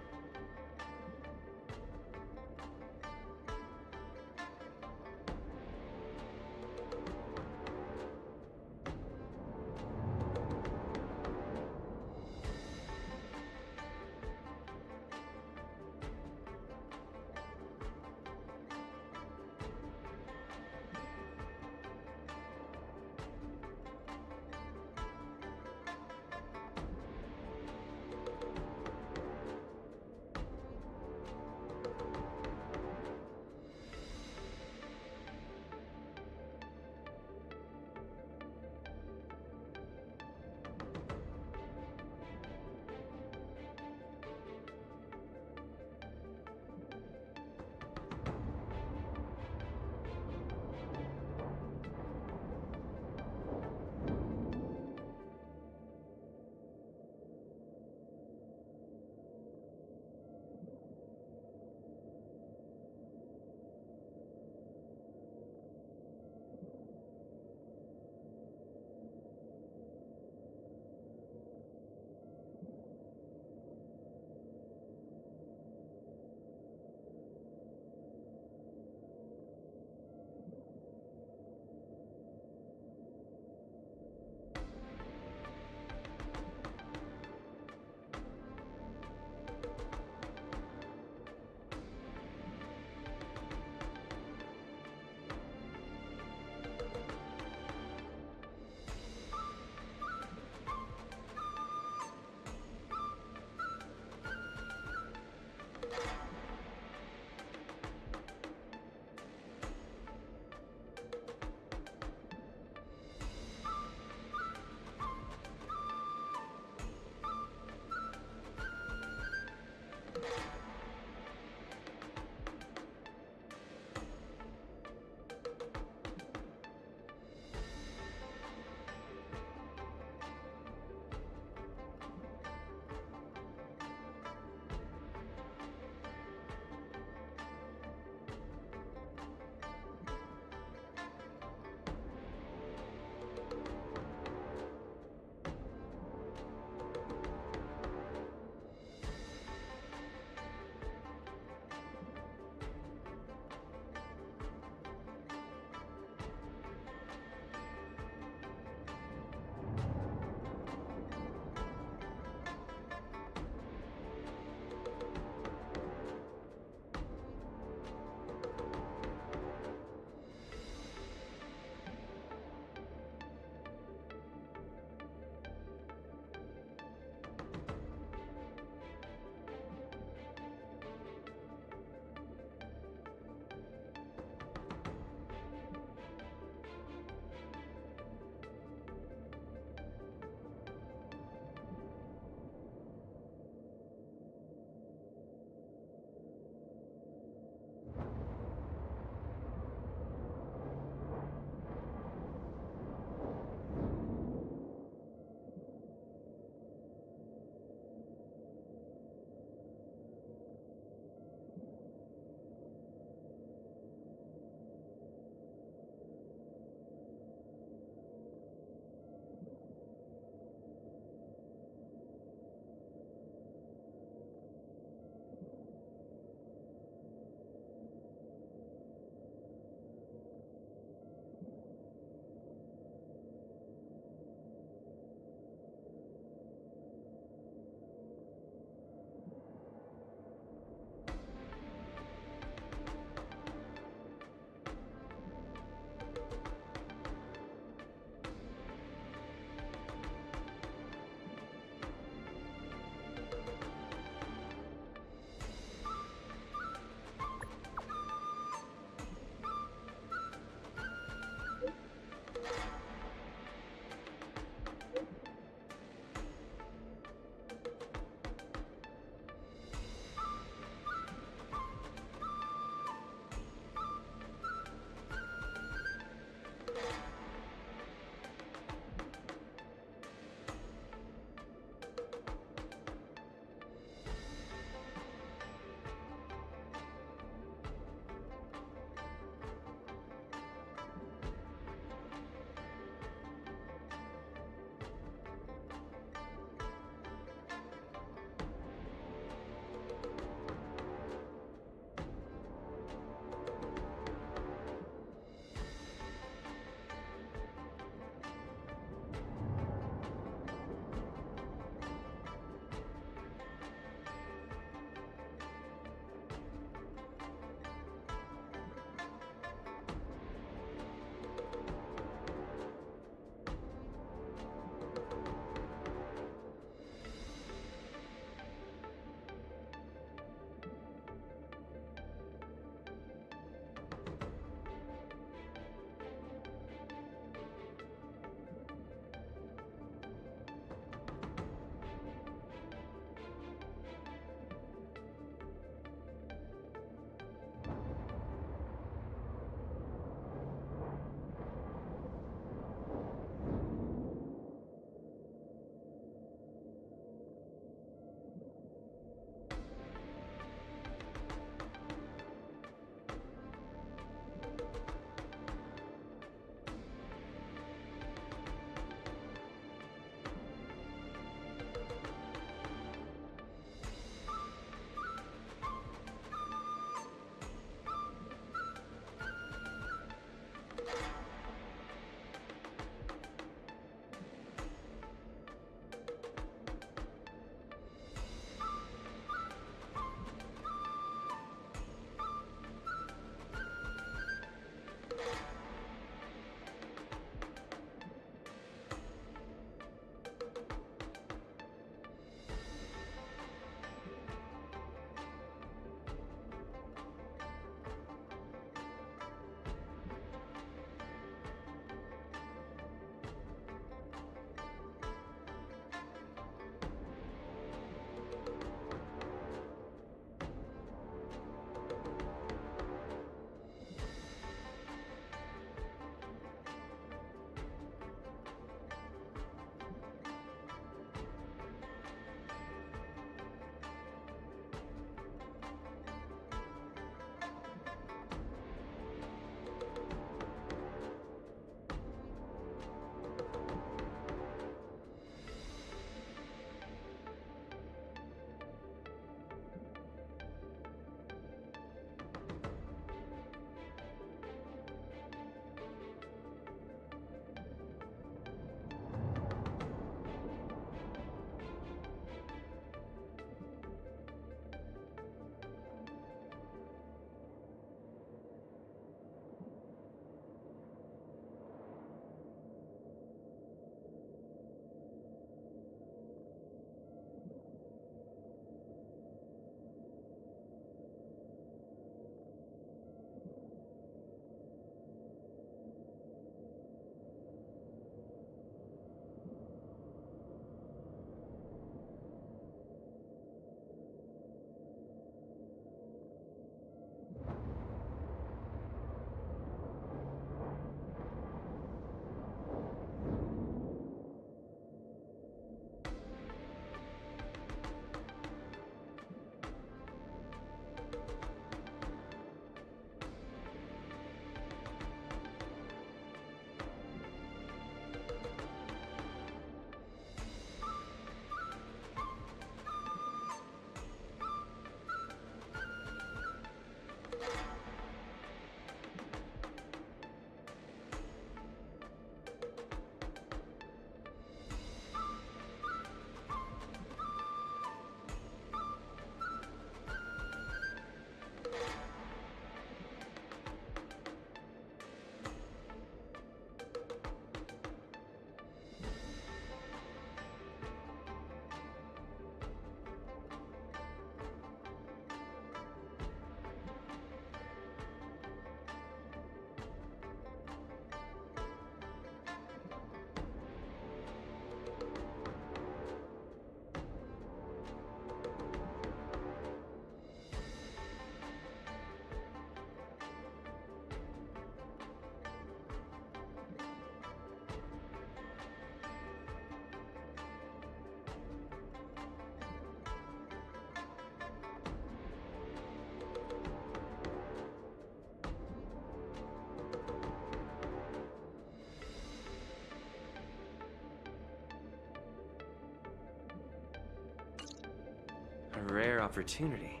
A rare opportunity.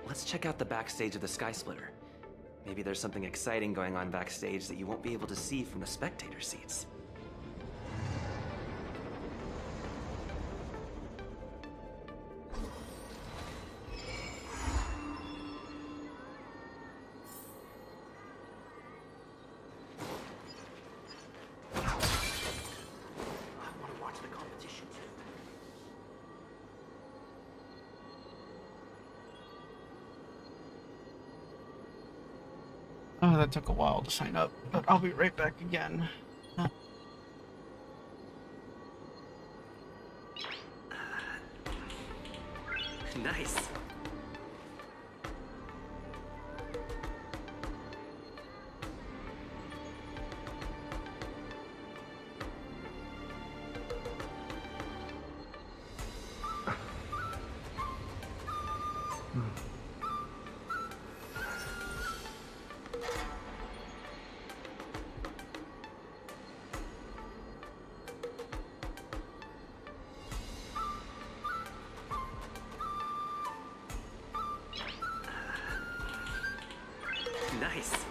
Let's check out the backstage of the Sky Splitter. Maybe there's something exciting going on backstage that you won't be able to see from the spectator seats. Oh, that took a while to sign up, but I'll be right back again. Nice. Nice.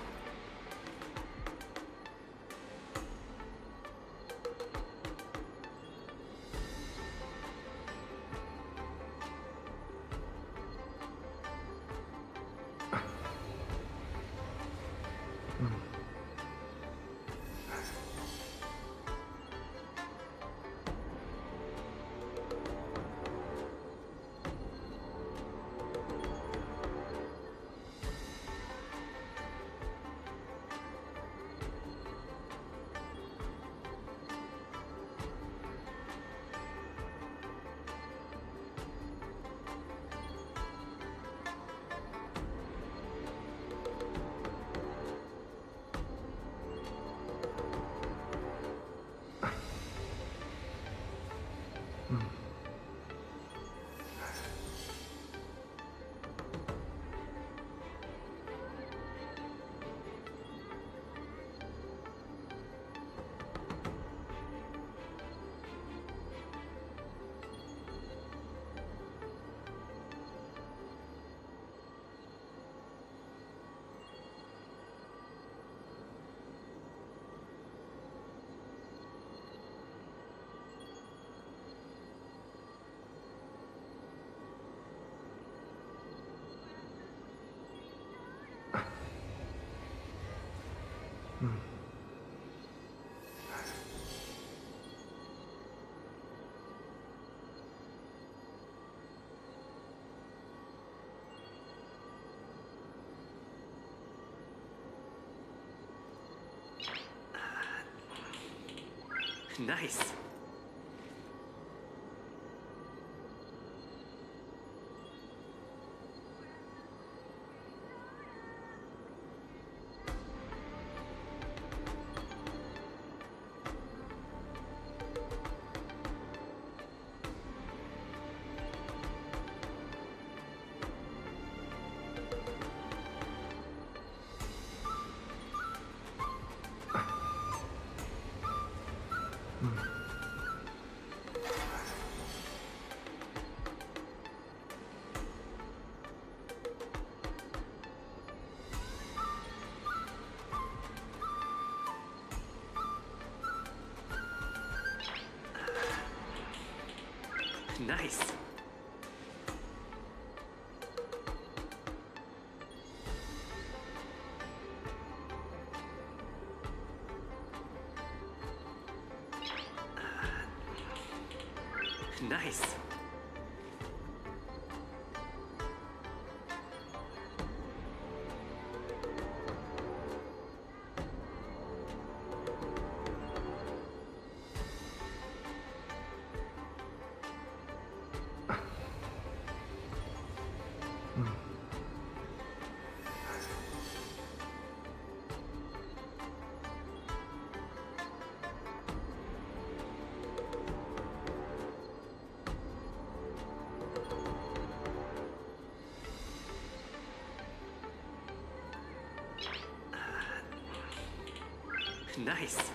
Nice. Nice. Nice. Nice.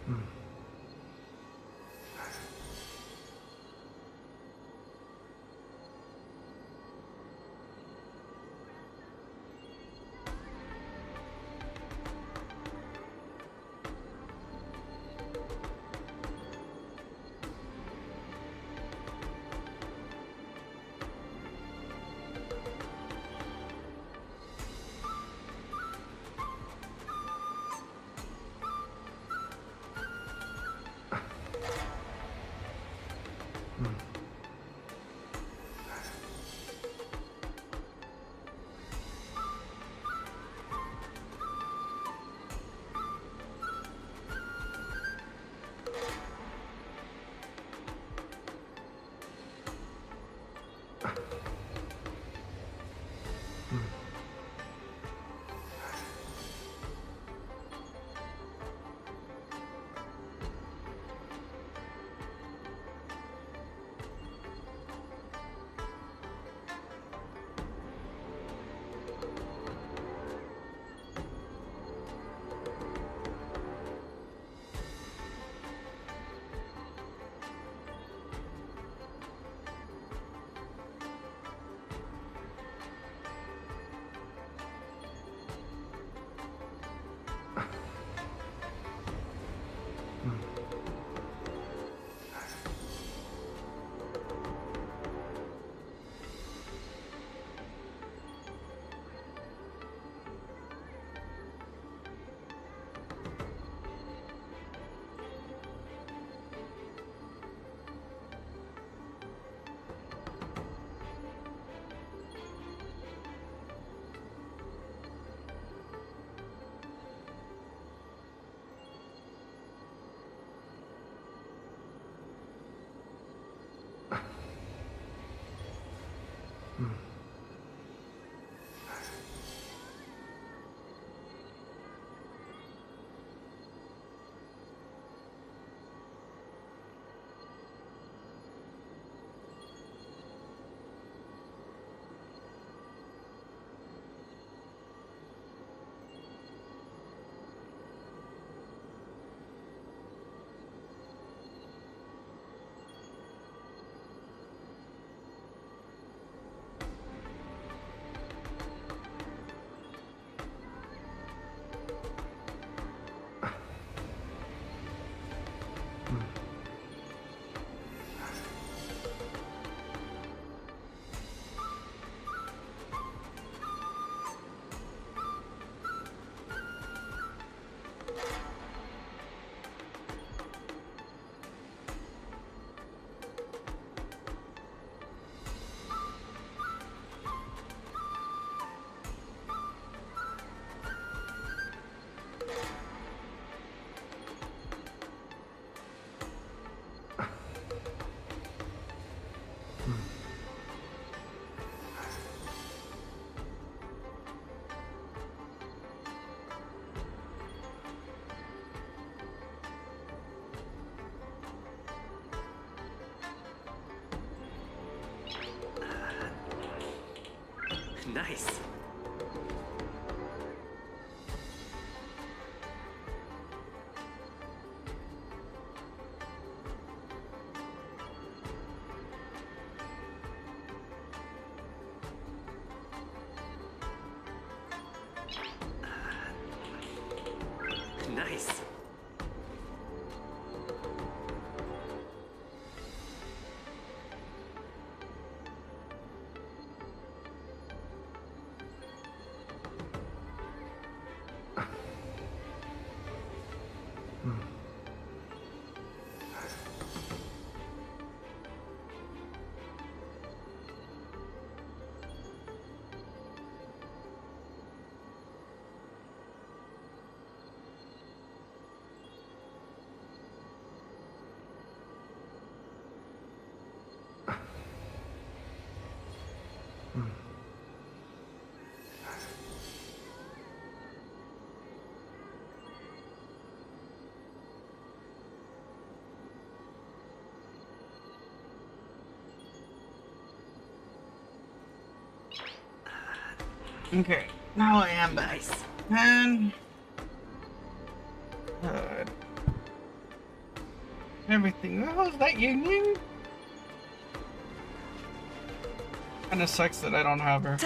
Nice. Nice. Okay, now I am back. Nice. And... God. everything. Oh, is that Ying Ying? Kinda sucks that I don't have her.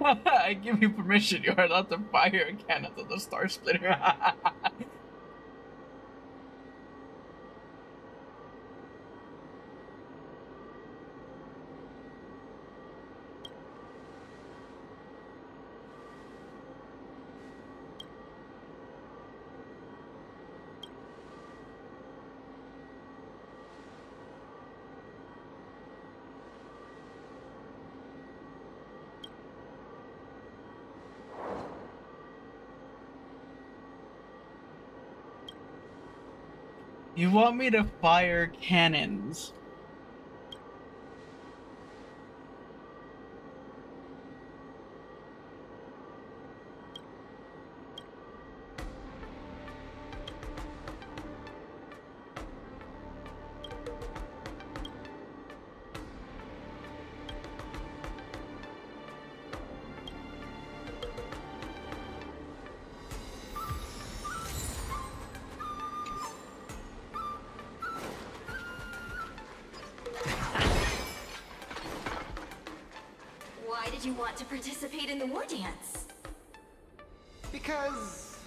I give you permission. You are allowed to fire cannons at the Star Splitter. You want me to fire cannons? Why did you want to participate in the war dance? Because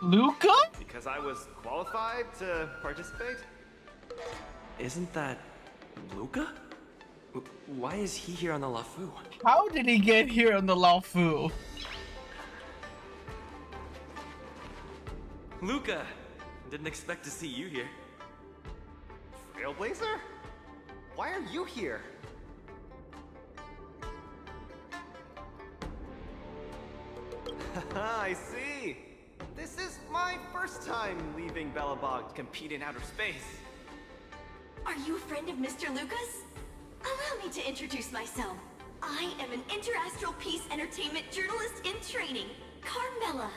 Luca? Because I was qualified to participate? Isn't that Luca? Why is he here on the LaFu? How did he get here on the LaFu? Luca! Didn't expect to see you here. Trailblazer? Why are you here? I see. This is my first time leaving Belobog to compete in outer space. Are you a friend of Mr. Lucas? Allow me to introduce myself. I am an interastral peace entertainment journalist in training, Carmela.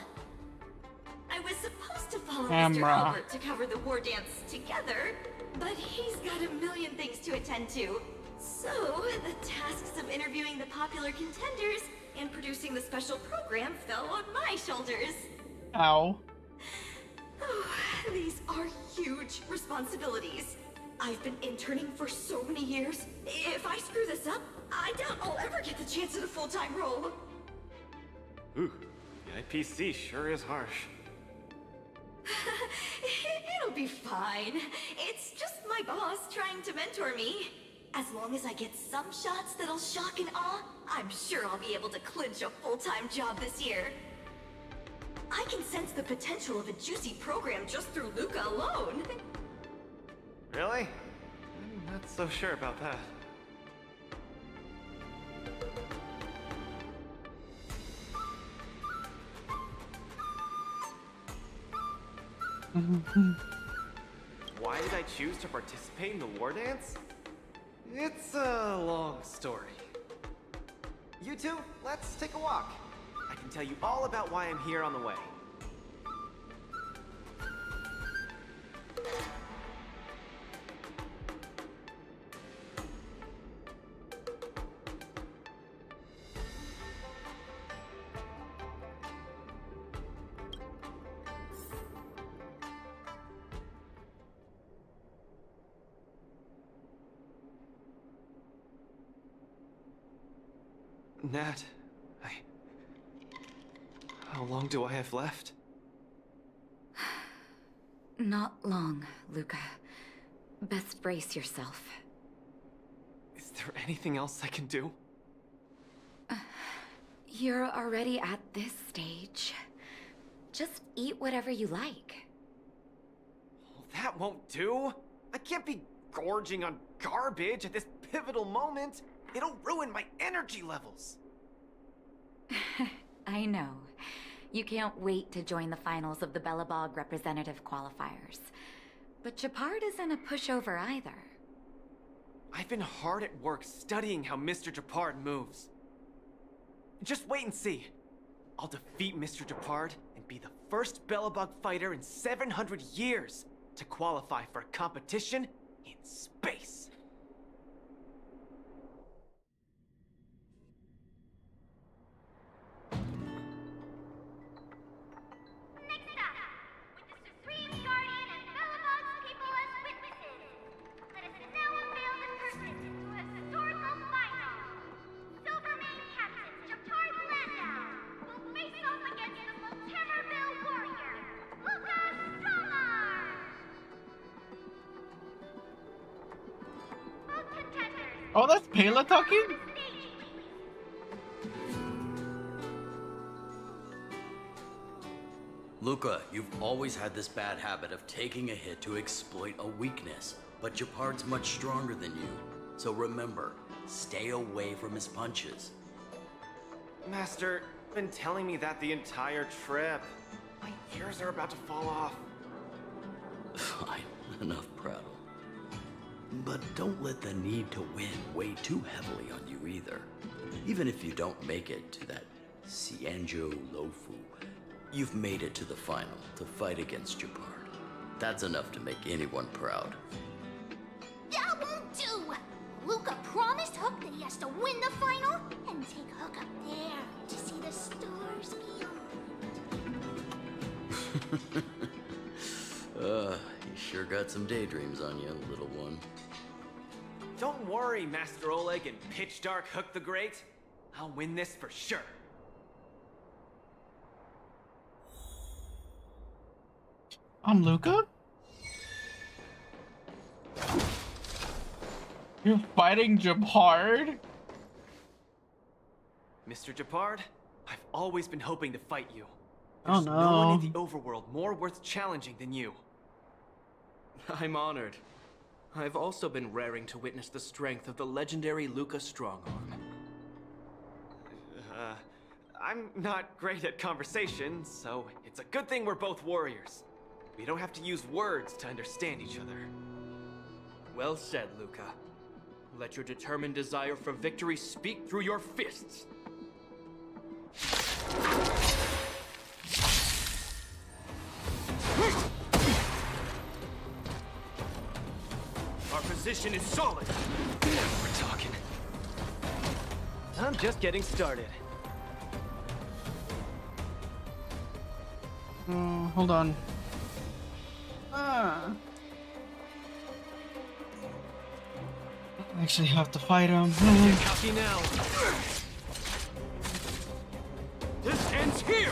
I was supposed to follow Mr. Albert to cover the war dance together, but he's got a million things to attend to. So, the tasks of interviewing the popular contenders and producing the special program fell on my shoulders. Ow. Oh, these are huge responsibilities. I've been interning for so many years. If I screw this up, I doubt I'll ever get the chance at a full-time role. Ooh, the IPC sure is harsh. It'll be fine. It's just my boss trying to mentor me. As long as I get some shots that'll shock and awe, I'm sure I'll be able to clinch a full-time job this year. I can sense the potential of a juicy program just through Luca alone. Really? I'm not so sure about that. Why did I choose to participate in the war dance? It's a long story. You two, let's take a walk. I can tell you all about why I'm here on the way. Nat, how long do I have left? Not long, Luca. Best brace yourself. Is there anything else I can do? You're already at this stage. Just eat whatever you like. That won't do! I can't be gorging on garbage at this pivotal moment! It'll ruin my energy levels! I know. You can't wait to join the finals of the Bellabog representative qualifiers. But Japard isn't a pushover either. I've been hard at work studying how Mr. Japard moves. Just wait and see. I'll defeat Mr. Japard and be the first Bellabog fighter in 700 years to qualify for a competition in space. Next up, with the Supreme Guardian and Bellabog's people as witnesses, let us now unveil the curtain to a historical final. Silvermane Captain Japard Landau will face off against the Multimerville warrior, Luca Strongarm! Both contenders. Oh, that's Pela talking? Luca, you've always had this bad habit of taking a hit to exploit a weakness, but Japard's much stronger than you. So remember, stay away from his punches. Master, you've been telling me that the entire trip. My ears are about to fall off. Fine, enough prattle. But don't let the need to win weigh too heavily on you either. Even if you don't make it to that Cianjo Lofu, you've made it to the final to fight against Japard. That's enough to make anyone proud. That won't do! Luca promised Hook that he has to win the final and take Hook up there to see the stars beyond. You sure got some daydreams on you, little one. Don't worry, Master Oleg and Pitch Dark Hook the Great. I'll win this for sure. I'm Luca? You're fighting Japard? Mr. Japard, I've always been hoping to fight you. Oh There's no one in no. the overworld more worth challenging than you. I'm honored. I've also been raring to witness the strength of the legendary Luca Strongarm. I'm not great at conversation, so it's a good thing we're both warriors. We don't have to use words to understand each other. Well said, Luca. Let your determined desire for victory speak through your fists. Our position is solid. Now we're talking. I'm just getting started. Hold on. I actually have to fight him. Get cocky now. This ends here.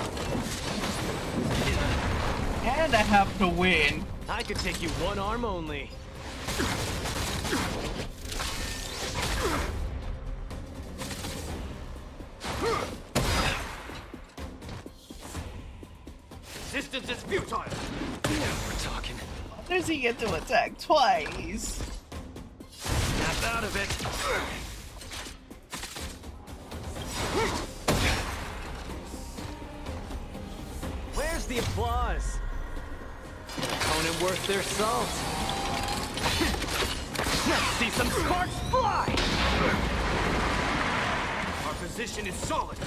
And I have to win. I could take you one arm only. Resistance is futile. Now we're talking. Why does he get to attack twice? Snap out of it. Where's the applause? Opponent worth their salt. Let's see some sparks fly! Our position is solid.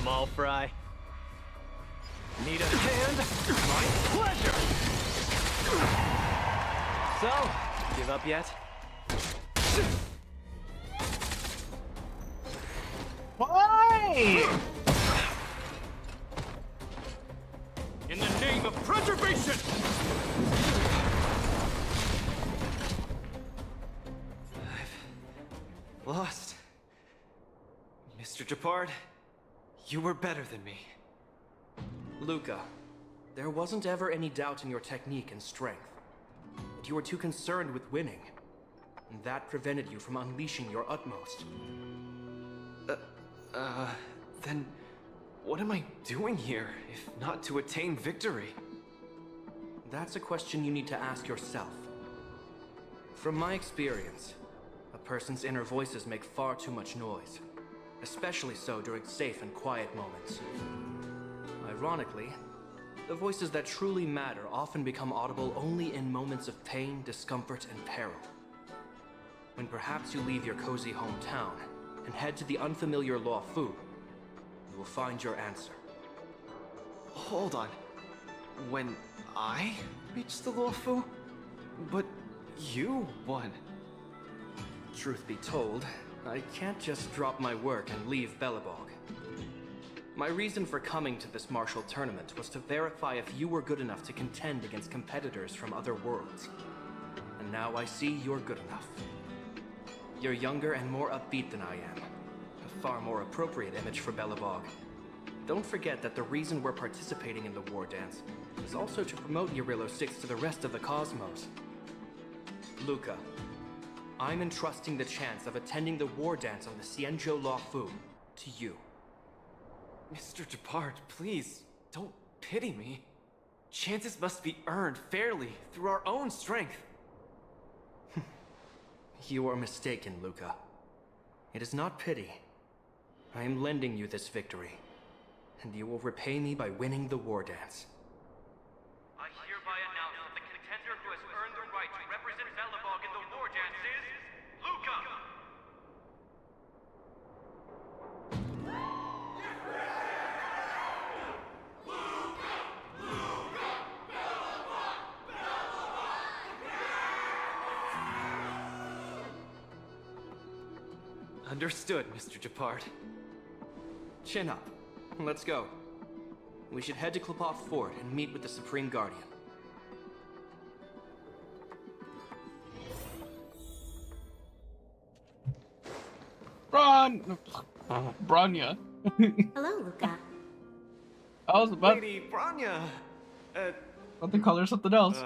Small fry. Need a hand? My pleasure! So, give up yet? Why? In the name of preservation! Mr. Japard, you were better than me. Luca, there wasn't ever any doubt in your technique and strength. But you were too concerned with winning. And that prevented you from unleashing your utmost. Then what am I doing here, if not to attain victory? That's a question you need to ask yourself. From my experience, a person's inner voices make far too much noise, especially so during safe and quiet moments. Ironically, the voices that truly matter often become audible only in moments of pain, discomfort, and peril. When perhaps you leave your cozy hometown and head to the unfamiliar Law Fu, you will find your answer. Hold on. When I reached the Law Fu? But you won. Truth be told, I can't just drop my work and leave Belobog. My reason for coming to this martial tournament was to verify if you were good enough to contend against competitors from other worlds. And now I see you're good enough. You're younger and more upbeat than I am. A far more appropriate image for Belobog. Don't forget that the reason we're participating in the war dance is also to promote Eurillo 6 to the rest of the cosmos. Luca, I'm entrusting the chance of attending the war dance on the Xianzhou Law Fu to you. Mr. Japard, please, don't pity me. Chances must be earned fairly through our own strength. You are mistaken, Luca. It is not pity. I am lending you this victory, and you will repay me by winning the war dance. I hereby announce that the contender who has earned the right to represent Belobog in the war dance is Luca! Understood, Mr. Japard. Chin up. Let's go. We should head to Klopov Fort and meet with the Supreme Guardian. Branya. Hello, Luca. I was about Lady Branya! to call her something else.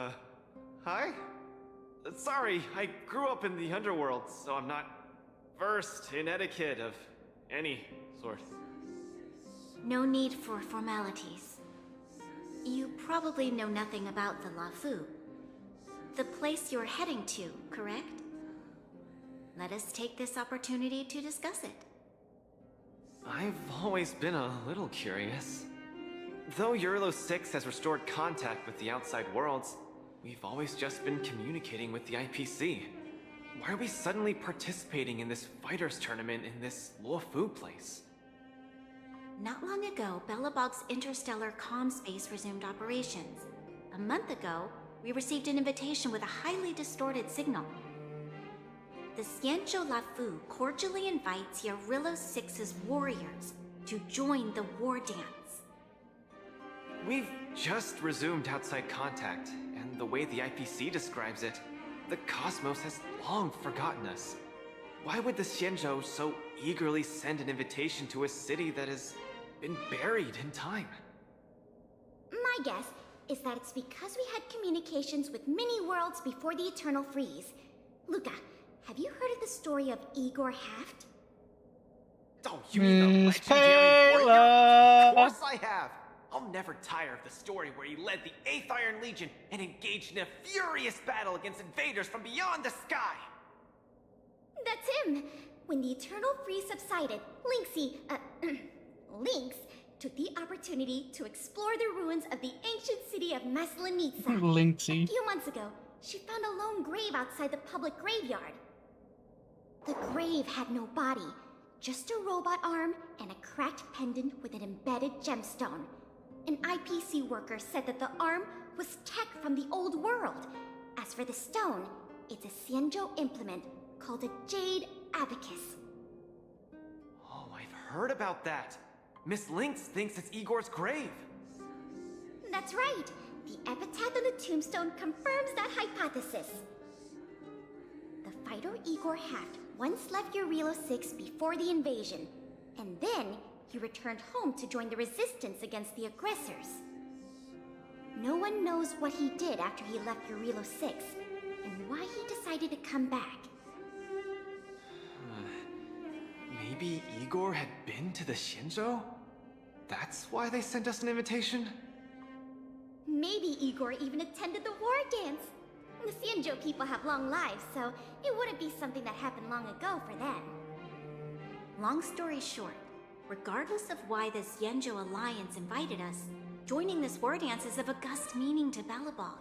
Hi? Sorry, I grew up in the underworld, so I'm not versed in etiquette of any sort. No need for formalities. You probably know nothing about the La Fu. The place you're heading to, correct? Let us take this opportunity to discuss it. I've always been a little curious. Though Eurillo 6 has restored contact with the outside worlds, we've always just been communicating with the IPC. Why are we suddenly participating in this fighters tournament in this Luofu place? Not long ago, Belobog's interstellar comm space resumed operations. A month ago, we received an invitation with a highly distorted signal. The Xianzhou La Fu cordially invites Eurillo 6's warriors to join the war dance. We've just resumed outside contact, and the way the IPC describes it, the cosmos has long forgotten us. Why would the Xianzhou so eagerly send an invitation to a city that has been buried in time? My guess is that it's because we had communications with many worlds before the Eternal Freeze. Luca, have you heard of the story of Igor Haft? Oh, you mean the legendary warrior? Of course I have! I'll never tire of the story where he led the 8th Iron Legion and engaged in a furious battle against invaders from beyond the sky! That's him! When the Eternal Freeze subsided, Lynx took the opportunity to explore the ruins of the ancient city of Maslenitsa. Lynxy. A few months ago, she found a lone grave outside the public graveyard. The grave had no body, just a robot arm and a cracked pendant with an embedded gemstone. An IPC worker said that the arm was tech from the old world. As for the stone, it's a Xianzhou implement called a Jade Abacus. Oh, I've heard about that. Miss Lynx thinks it's Igor's grave. That's right. The epitaph on the tombstone confirms that hypothesis. The fighter Igor Haft once left Eurillo 6 before the invasion. And then he returned home to join the resistance against the aggressors. No one knows what he did after he left Urilo 6, and why he decided to come back. Maybe Igor had been to the Shinjo? That's why they sent us an invitation? Maybe Igor even attended the war dance. The Xianzhou people have long lives, so it wouldn't be something that happened long ago for them. Long story short, regardless of why the Xianzhou Alliance invited us, joining this war dance is of august meaning to Belobog.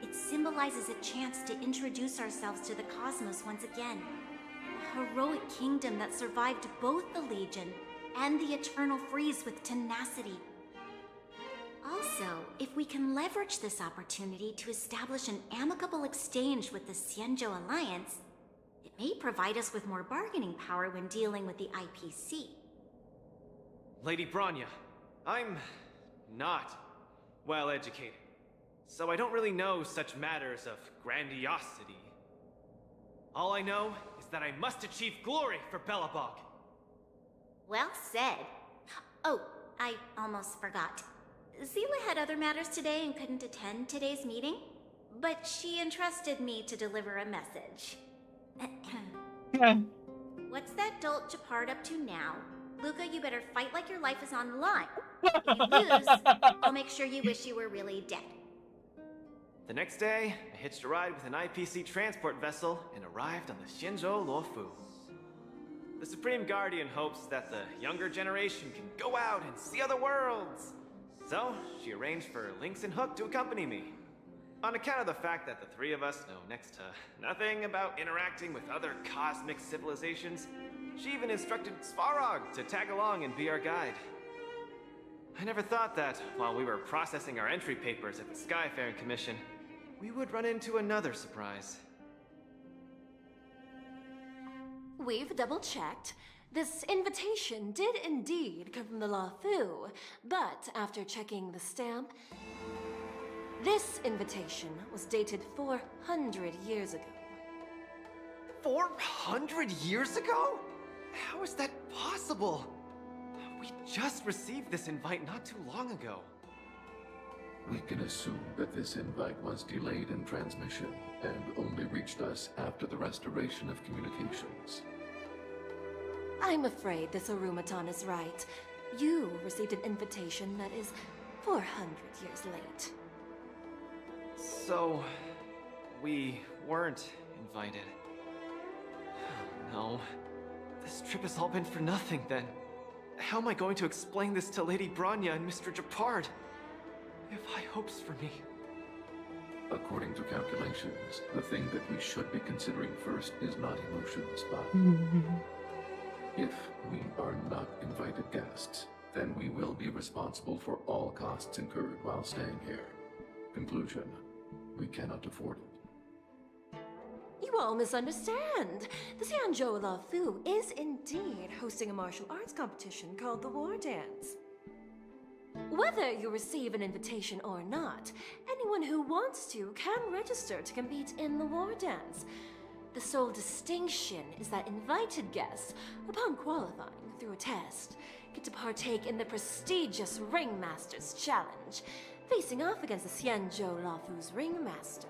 It symbolizes a chance to introduce ourselves to the cosmos once again. A heroic kingdom that survived both the Legion and the Eternal Freeze with tenacity. Also, if we can leverage this opportunity to establish an amicable exchange with the Xianzhou Alliance, it may provide us with more bargaining power when dealing with the IPC. Lady Bronya, I'm not well educated, so I don't really know such matters of grandiosity. All I know is that I must achieve glory for Belobog. Well said. Oh, I almost forgot. Seela had other matters today and couldn't attend today's meeting, but she entrusted me to deliver a message. What's that dolt Japard up to now? Luca, you better fight like your life is on the line. If you lose, I'll make sure you wish you were really dead. The next day, I hitched a ride with an IPC transport vessel and arrived on the Shinjo Luofu. The Supreme Guardian hopes that the younger generation can go out and see other worlds. So, she arranged for Lynx and Hook to accompany me. On account of the fact that the three of us know next to nothing about interacting with other cosmic civilizations, she even instructed Svarog to tag along and be our guide. I never thought that, while we were processing our entry papers at the Skyfaring Commission, we would run into another surprise. We've double-checked. This invitation did indeed come from the Luofu, but after checking the stamp, this invitation was dated 400 years ago. 400 years ago? How is that possible? We just received this invite not too long ago. We can assume that this invite was delayed in transmission and only reached us after the restoration of communications. I'm afraid this Arumaton is right. You received an invitation that is 400 years late. So, we weren't invited. No. This trip has all been for nothing, then. How am I going to explain this to Lady Bronya and Mr. Japard? They have high hopes for me. According to calculations, the thing that we should be considering first is not emotions, but... If we are not invited guests, then we will be responsible for all costs incurred while staying here. Conclusion, we cannot afford it. You all misunderstand. The Xianzhou Luofu is indeed hosting a martial arts competition called the War Dance. Whether you receive an invitation or not, anyone who wants to can register to compete in the War Dance. The sole distinction is that invited guests, upon qualifying through a test, get to partake in the prestigious Ringmaster's Challenge, facing off against the Xianzhou Luofu's Ringmaster.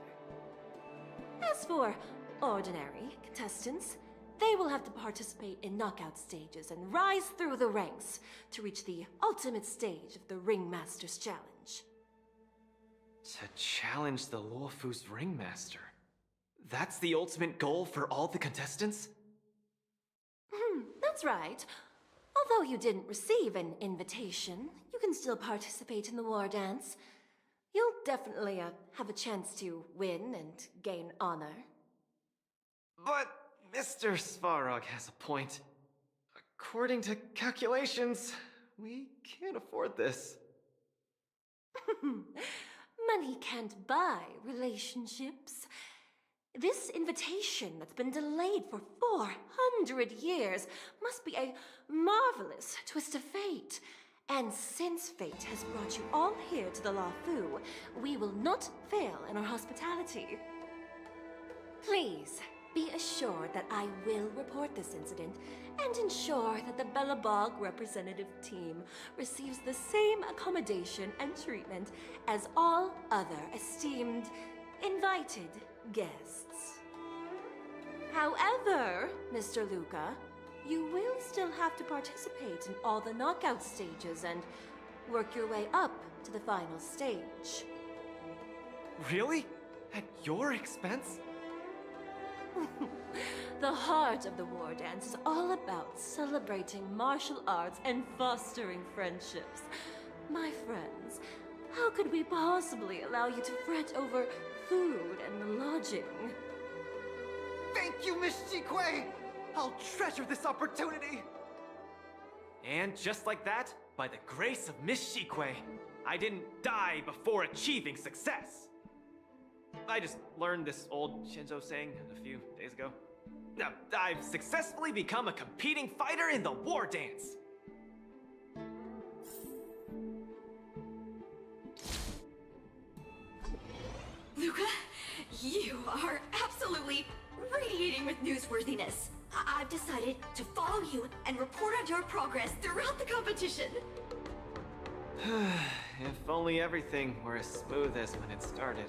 As for ordinary contestants, they will have to participate in knockout stages and rise through the ranks to reach the ultimate stage of the Ringmaster's Challenge. To challenge the Luofu's Ringmaster? That's the ultimate goal for all the contestants? That's right. Although you didn't receive an invitation, you can still participate in the War Dance. You'll definitely have a chance to win and gain honor. But Mr. Svarog has a point. According to calculations, we can't afford this. Money can't buy relationships. This invitation that's been delayed for 400 years must be a marvelous twist of fate. And since fate has brought you all here to the Luofu, we will not fail in our hospitality. Please, Be assured that I will report this incident and ensure that the Belobog representative team receives the same accommodation and treatment as all other esteemed, invited guests. However, Mr. Luca, you will still have to participate in all the knockout stages and work your way up to the final stage. Really? At your expense? The heart of the war dance is all about celebrating martial arts and fostering friendships. My friends, how could we possibly allow you to fret over food and lodging? Thank you, Miss Shikwe! I'll treasure this opportunity! And just like that, by the grace of Miss Shikwe, I didn't die before achieving success! I just learned this old Shinzo saying a few days ago. Now, I've successfully become a competing fighter in the war dance! Luca, you are absolutely radiating with newsworthiness. I've decided to follow you and report on your progress throughout the competition. If only everything were as smooth as when it started.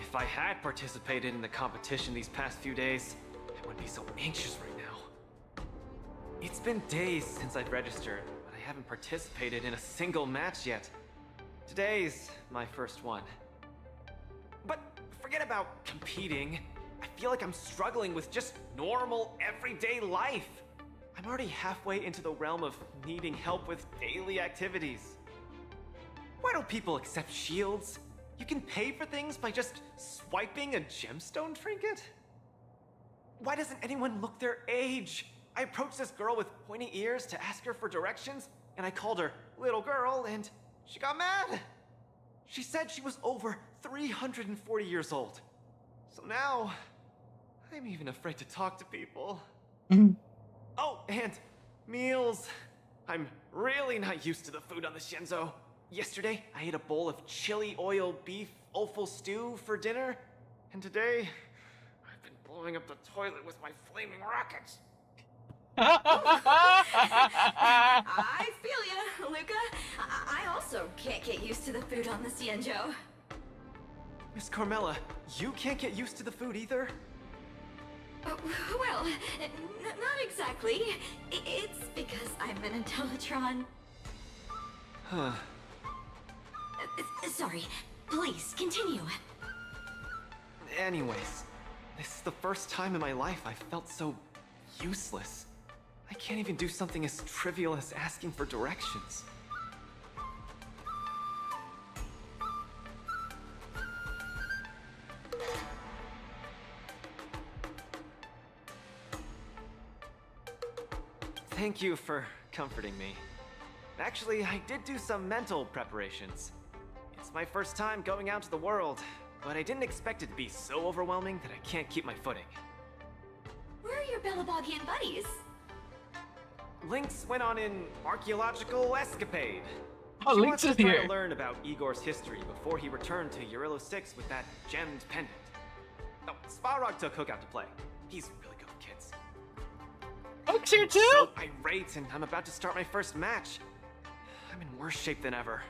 If I had participated in the competition these past few days, I wouldn't be so anxious right now. It's been days since I've registered, but I haven't participated in a single match yet. Today's my first one. But forget about competing. I feel like I'm struggling with just normal, everyday life. I'm already halfway into the realm of needing help with daily activities. Why don't people accept shields? You can pay for things by just swiping a gemstone trinket? Why doesn't anyone look their age? I approached this girl with pointy ears to ask her for directions, and I called her little girl, and she got mad. She said she was over 340 years old. So now, I'm even afraid to talk to people. Oh, and meals. I'm really not used to the food on the Shinzo. Yesterday, I ate a bowl of chili oil beef offal stew for dinner, and today, I've been blowing up the toilet with my flaming rockets. I feel ya, Luca. I also can't get used to the food on the Xianzhou. Miss Carmela, you can't get used to the food either? Well, not exactly. It's because I'm an Intellitron. Huh. Sorry. Please, continue. Anyways, this is the first time in my life I felt so useless. I can't even do something as trivial as asking for directions. Thank you for comforting me. Actually, I did do some mental preparations. It's my first time going out to the world, but I didn't expect it to be so overwhelming that I can't keep my footing. Where are your Belabogian buddies? Lynx went on an archaeological escapade. Oh, She Lynx wants is to try here. to learn about Igor's history before he returned to Eurylo 6 with that gemmed pendant. Oh, Sparog took Hook out to play. He's really good with kids. Hook's here too? So irate, and I'm about to start my first match. I'm in worse shape than ever.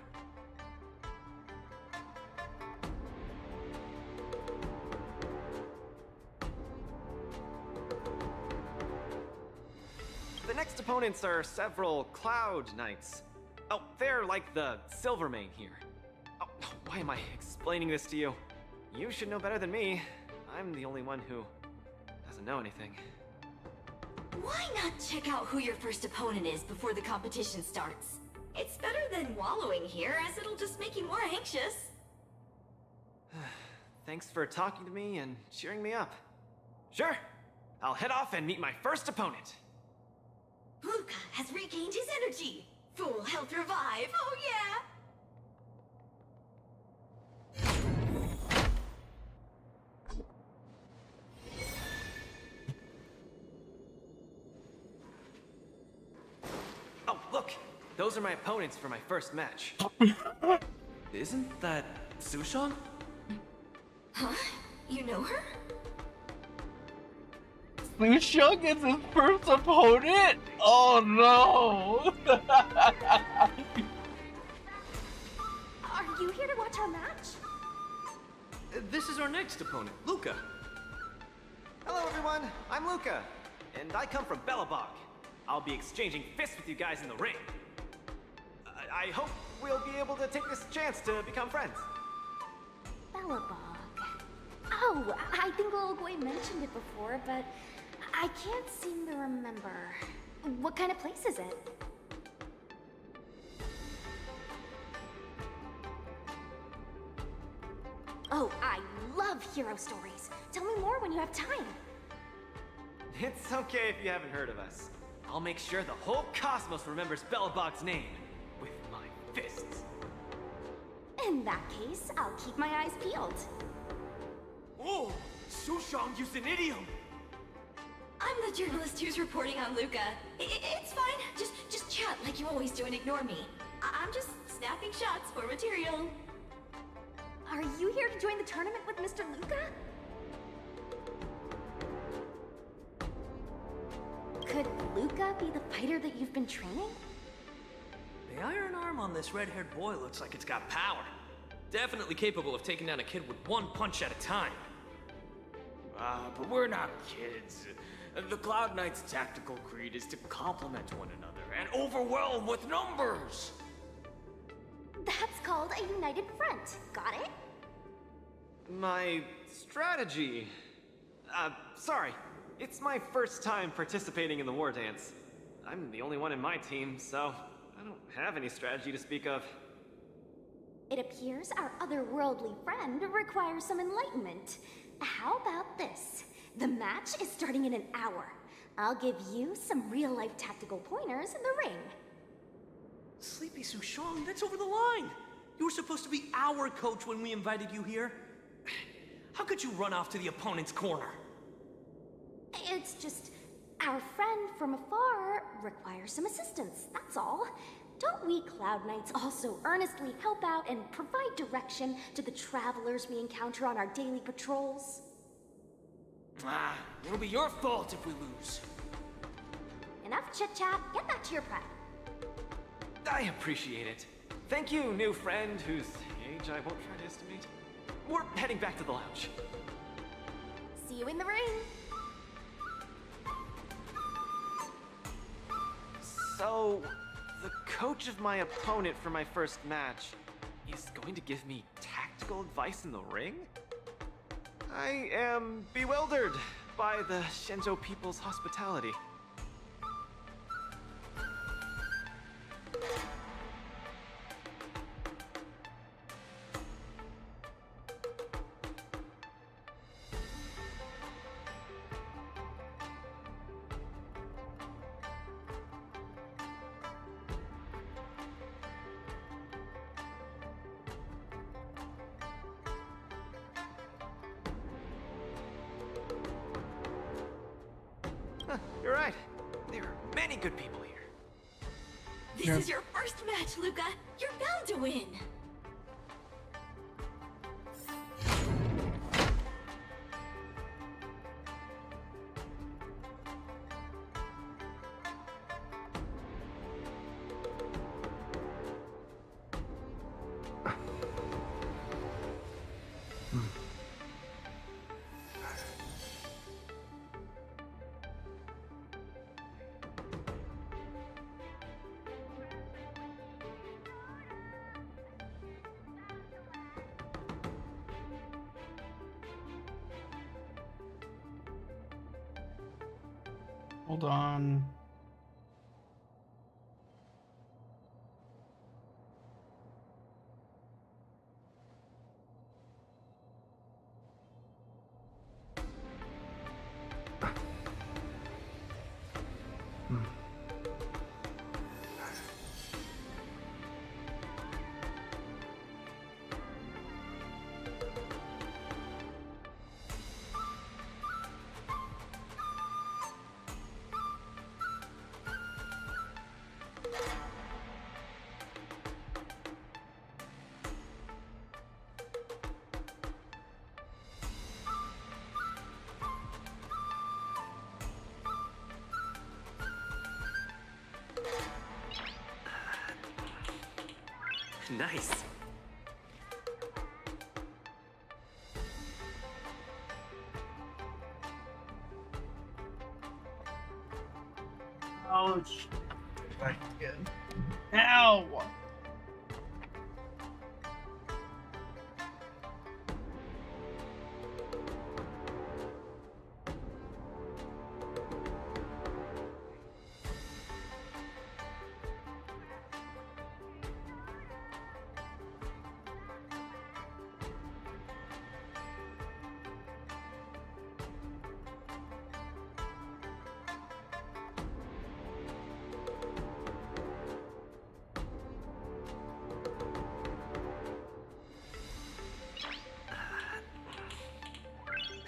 The next opponents are several Cloud Knights. Oh, they're like the Silvermane here. Oh, why am I explaining this to you? You should know better than me. I'm the only one who doesn't know anything. Why not check out who your first opponent is before the competition starts? It's better than wallowing here, as it'll just make you more anxious. Thanks for talking to me and cheering me up. Sure, I'll head off and meet my first opponent. Luca has regained his energy. Full health revive, oh yeah! those are my opponents for my first match. Isn't that Sushang? Huh? You know her? Lushung is his first opponent? Oh no! Are you here to watch our match? This is our next opponent, Luca. Hello everyone, I'm Luca, and I come from Belobog. I'll be exchanging fists with you guys in the ring. I hope we'll be able to take this chance to become friends. Belobog. Oh, I think Olgoi mentioned it before, but I can't seem to remember. What kind of place is it? Oh, I love hero stories. Tell me more when you have time. It's okay if you haven't heard of us. I'll make sure the whole cosmos remembers Belobog's name with my fists. In that case, I'll keep my eyes peeled. Oh, Sushang used an idiom. I'm the journalist who's reporting on Luca. It's fine. Just chat like you always do and ignore me. I'm just snapping shots for material. Are you here to join the tournament with Mr. Luca? Could Luca be the fighter that you've been training? The iron arm on this red-haired boy looks like it's got power. Definitely capable of taking down a kid with one punch at a time. But we're not kids. The Cloud Knight's tactical creed is to complement one another and overwhelm with numbers. That's called a united front. Got it? My strategy. Sorry. It's my first time participating in the war dance. I'm the only one in my team, so I don't have any strategy to speak of. It appears our otherworldly friend requires some enlightenment. How about this? The match is starting in an hour. I'll give you some real-life tactical pointers in the ring. Sleepy Sushang, that's over the line. You were supposed to be our coach when we invited you here. How could you run off to the opponent's corner? It's just, our friend from afar requires some assistance, that's all. Don't we Cloud Knights also earnestly help out and provide direction to the travelers we encounter on our daily patrols? It'll be your fault if we lose. Enough chit-chat, get back to your prep. I appreciate it. Thank you, new friend whose age I won't try to estimate. We're heading back to the lounge. See you in the ring. So, the coach of my opponent for my first match is going to give me tactical advice in the ring? I am bewildered by the Shenzhou people's hospitality. You're right. There are many good people here. This is your first match, Luca. You're bound to win. Hold on. Nice. Ouch. Back again. Ow!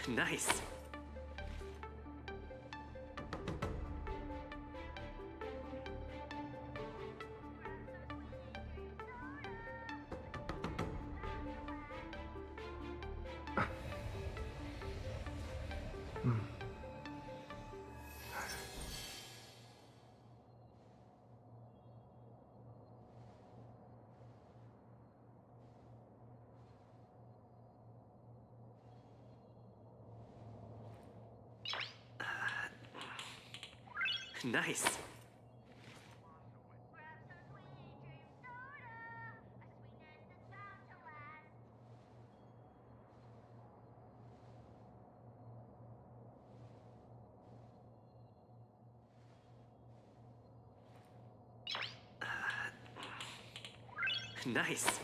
Nice. Nice. Nice.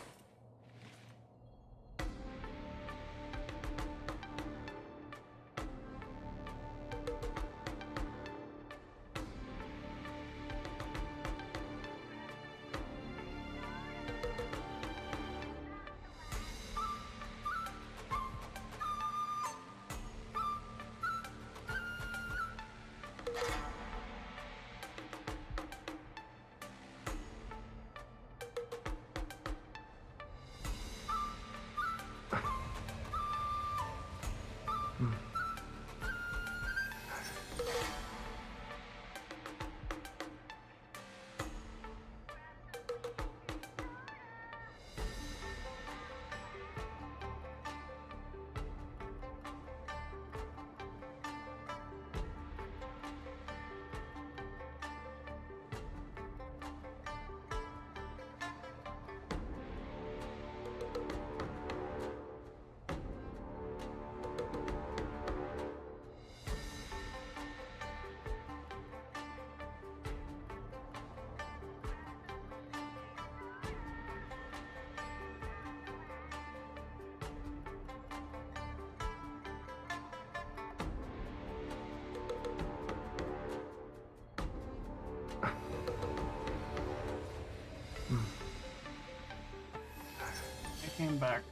Came back.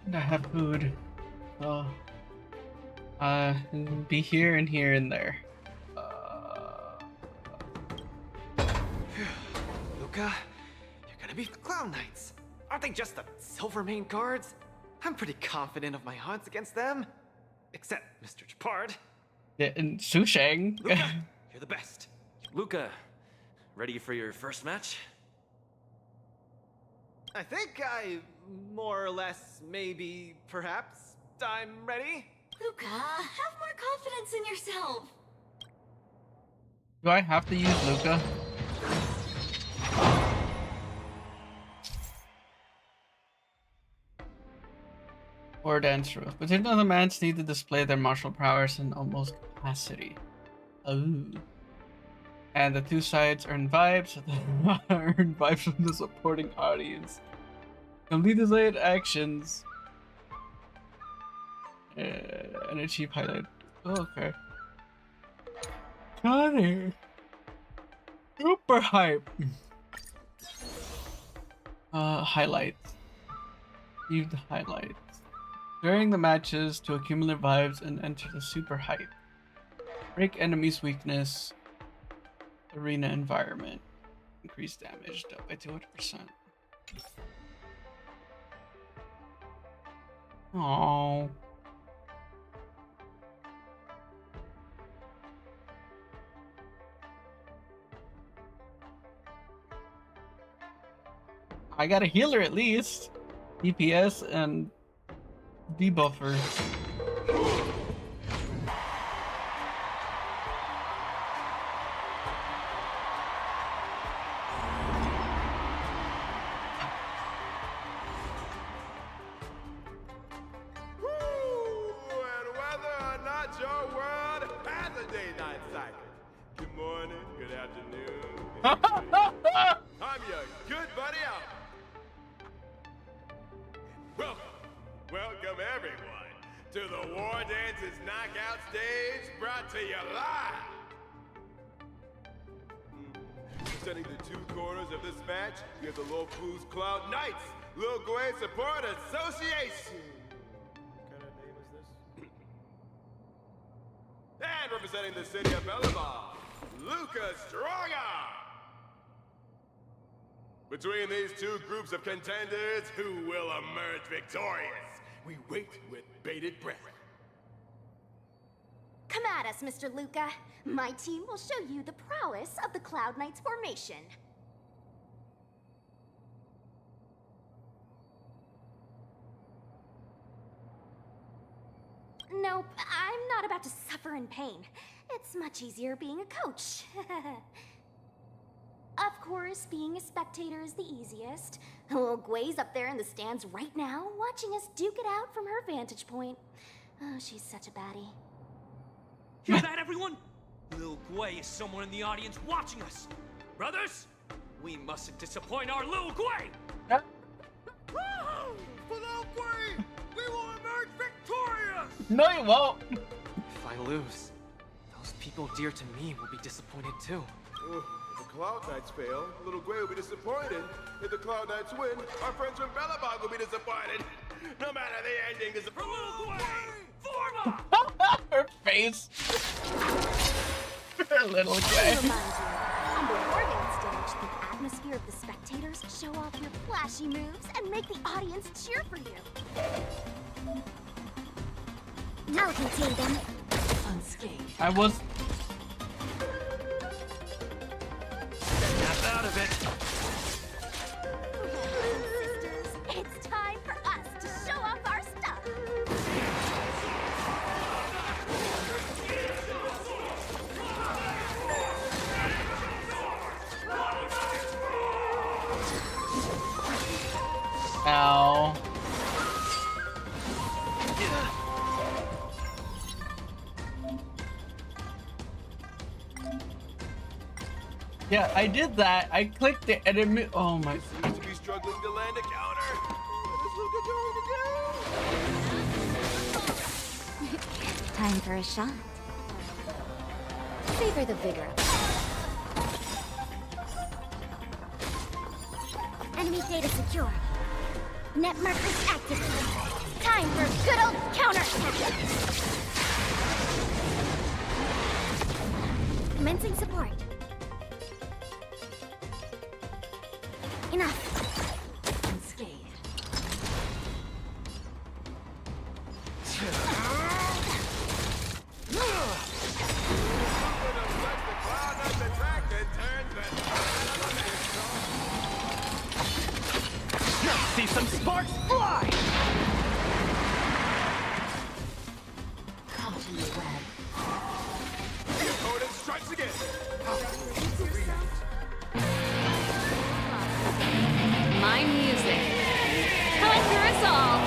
And I have food. So, be here and here and there. Luca, you're gonna be the Clown Knights. Aren't they just the Silvermane guards? I'm pretty confident of my odds against them. Except Mr. Japard. Yeah, and Sushang. Luca, you're the best. Luca, ready for your first match? I think I more or less, maybe, perhaps, I'm ready. Luca, have more confidence in yourself. Do I have to use Luca? Or dance roof. Particular elements need to display their martial prowess in almost capacity. Oh. And the two sides earn vibes, earn vibes from the supporting audience. Complete delayed actions. And achieve highlight. Oh, okay. Connor. Super hype. Highlights. Achieve the highlights. During the matches to accumulate vibes and enter the super hype. Break enemies' weakness. Arena environment. Increase damage by 200%. Oh. I got a healer at least. DPS and debuffer. And whether or not your world has a day-night cycle. Good morning, good afternoon, good evening. I'm your good buddy Al. Welcome everyone to the War Dances Knockout Stage, brought to you live. Presenting the two corners of this match, we have the Lofus Cloud Knights, Lil Gwei Support Association. What kind of name is this? And representing the city of Bellabong, Luca Strongarm. Between these two groups of contenders, who will emerge victorious? We wait with bated breath. Come at us, Mr. Luca. My team will show you the prowess of the Cloud Knights formation. Nope, I'm not about to suffer in pain. It's much easier being a coach. Of course, being a spectator is the easiest. Lil Gwei's up there in the stands right now, watching us duke it out from her vantage point. Oh, she's such a baddie. Hear that, everyone? Lil Gwei is somewhere in the audience watching us. Brothers, we mustn't disappoint our Lil Gwei! Woo-hoo! For Lil Gwei, we will emerge victorious! No, you won't. If I lose, those people dear to me will be disappointed too. If the Cloud Knights fail, Little Gwei will be disappointed. If the Cloud Knights win, our friends from Bellabog will be disappointed. No matter the ending is for Little Gwei! Forma! Her face. Little Gwei. On the War Dance stage, the atmosphere of the spectators show off your flashy moves and make the audience cheer for you. I'll contain them. Unscathed. I was. Snap out of it! Sisters, it's time for us to show off our stuff. Ow. Yeah, I did that. I clicked it and it oh my. Seems to be struggling to land a counter. What is Luca going to do? Time for a shot. Savor the vigor. Enemy data secure. Net markers activated. Time for a good old counterattack. Commencing support. Enough. Unscathed. See some sparks fly! Caught in the web. The opponent strikes again. My music. Coming through us all.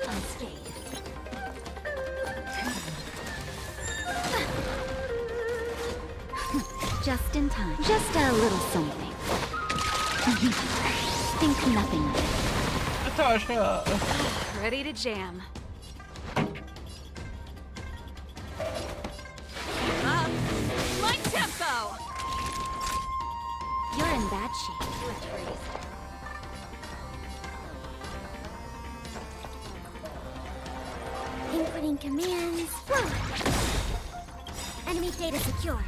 Unscathed. Just in time. Just a little something. Think nothing of it. Natasha. Ready to jam. Up. My tempo. You're in bad shape. Inputting commands. Whoa. Enemy data secure.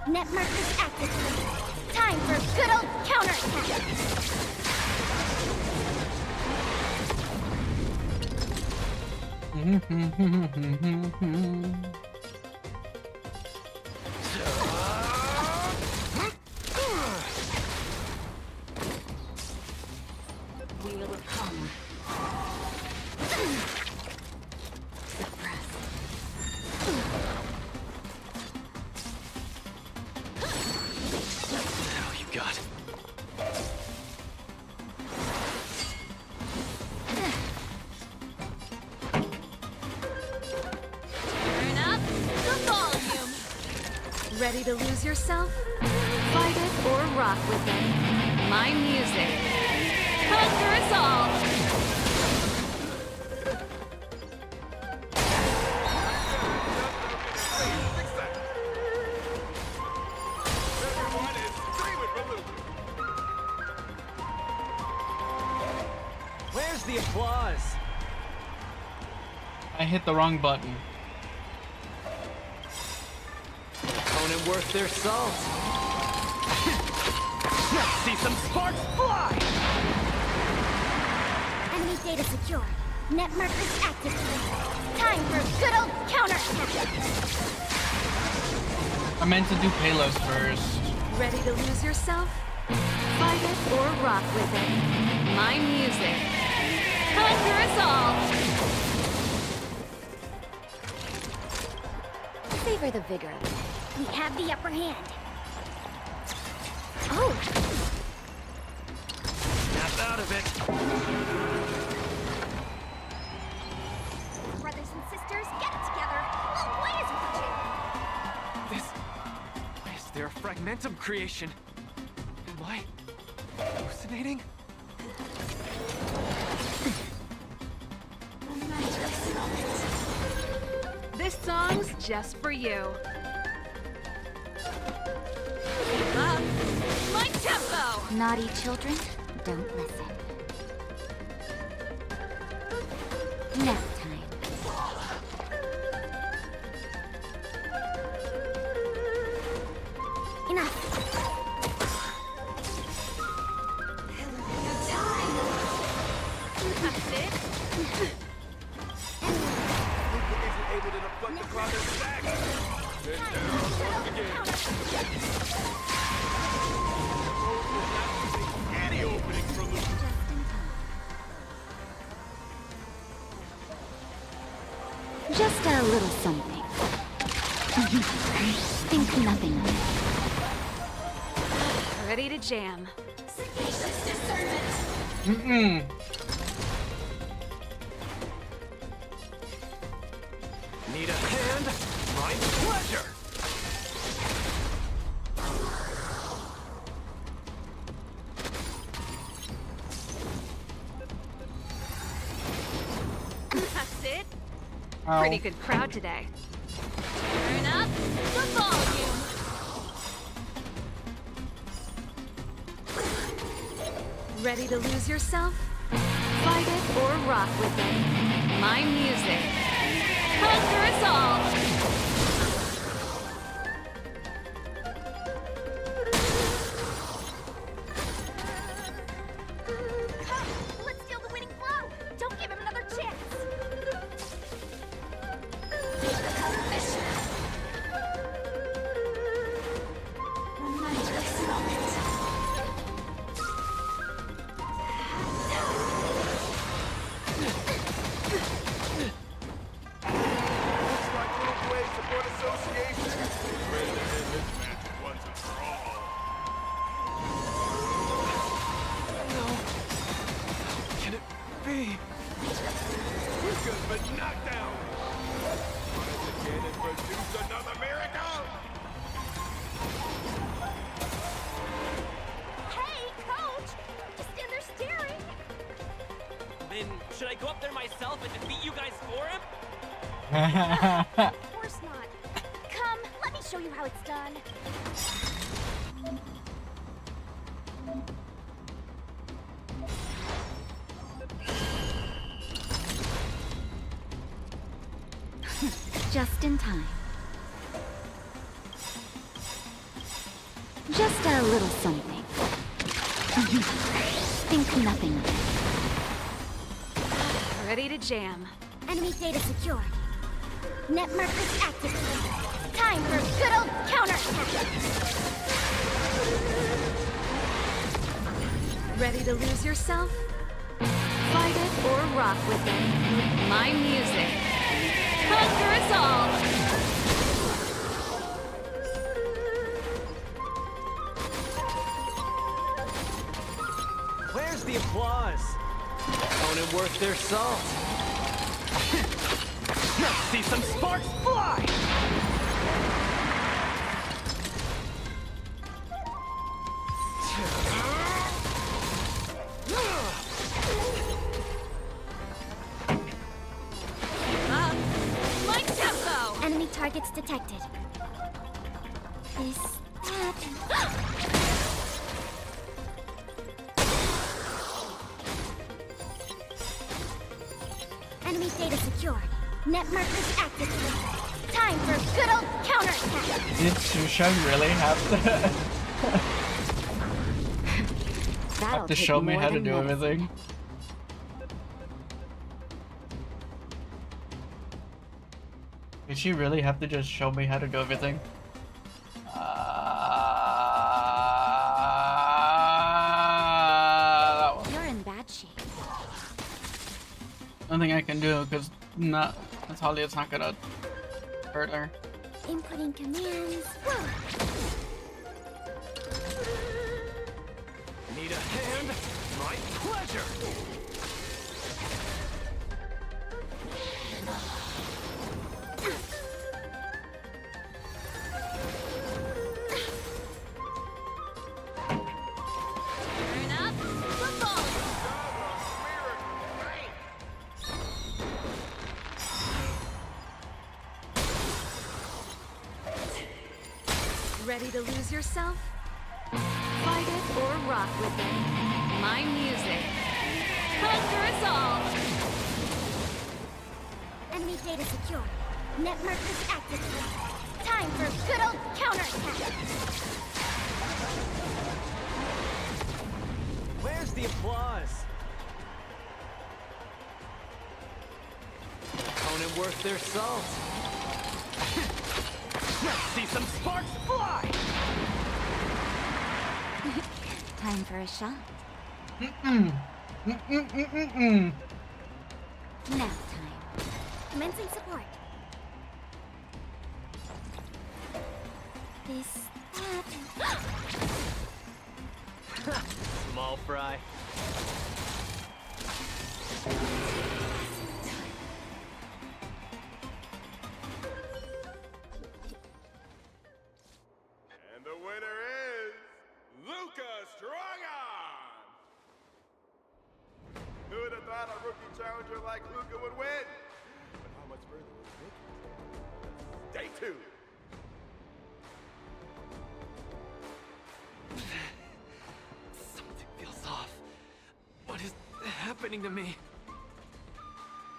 Net markers activated. Time for a good old counterattack. Ready to lose yourself? Fight it or rock with it. My music. Conquer us all! Where's the applause? I hit the wrong button. Opponent worth their salt. Let's see some sparks fly! Enemy data secure. Net markers activated. Time for a good old counterattack. I meant to do payloads first. Ready to lose yourself? Fight it or rock with it. My music. Conquer us all! Savor the vigor. We have the upper hand. Oh! Snap out of it. Brothers and sisters, get it together. All blaze with you. This... Why is there a fragmentum creation? Am I hallucinating? This song's just for you. Keep up. My tempo! Naughty children, don't listen. Nap time. Enough. That's it. Able to deflect the cloud attack. Sit down once again. Any opening for Luke. Just a little something. Think nothing of it. Ready to jam. Sagacious discernment. Mm-mm. Need a hand? My pleasure! That's it. Ow. Pretty good crowd today. Turn up the volume. Ready to lose yourself? Fight it or rock with it. My music. Conquer us all! Come, let's steal the winning blow. Don't give him another chance. Momentous moment. Looks like Little Way Support Association is ready to end this match once and for all. No. How can it be? Luca's been knocked down. Once again and produce another miracle. Hey, coach! Just stand there staring. Then, should I go up there myself and defeat you guys for him? Of course not. Come, let me show you how it's done. Just in time. Just a little something. Think nothing of it. Ready to jam. Enemy data secure. Net markers activated. Time for a good old counterattack. Ready to lose yourself? Fight it or rock with it. My music. Conquer us all! Where's the applause? Opponent worth their salt. Let's see some sparks fly! This, that. Enemy data secured. Net markers activated. Time for good old counterattack. Did Sushan really have to show me how to do everything? Did she really have to just show me how to do everything? You're in bad shape. Nothing I can do because Natalia's not gonna hurt her. Inputting commands. Need a hand? My pleasure! Turn up football. Ready to lose yourself? Fight it or rock with it. My music. Conquer us all! Enemy data secure. Net markers activated. Time for good old counterattack. Where's the applause? Opponent worth their salt. Let's see some sparks fly! Time for a shot. Now time. Commencing support. This, that. Small fry. And the winner is Luca Strongon! Who would have thought a rookie challenger like Luca would win? But how much further will it take? Stay tuned! Something feels off. What is happening to me?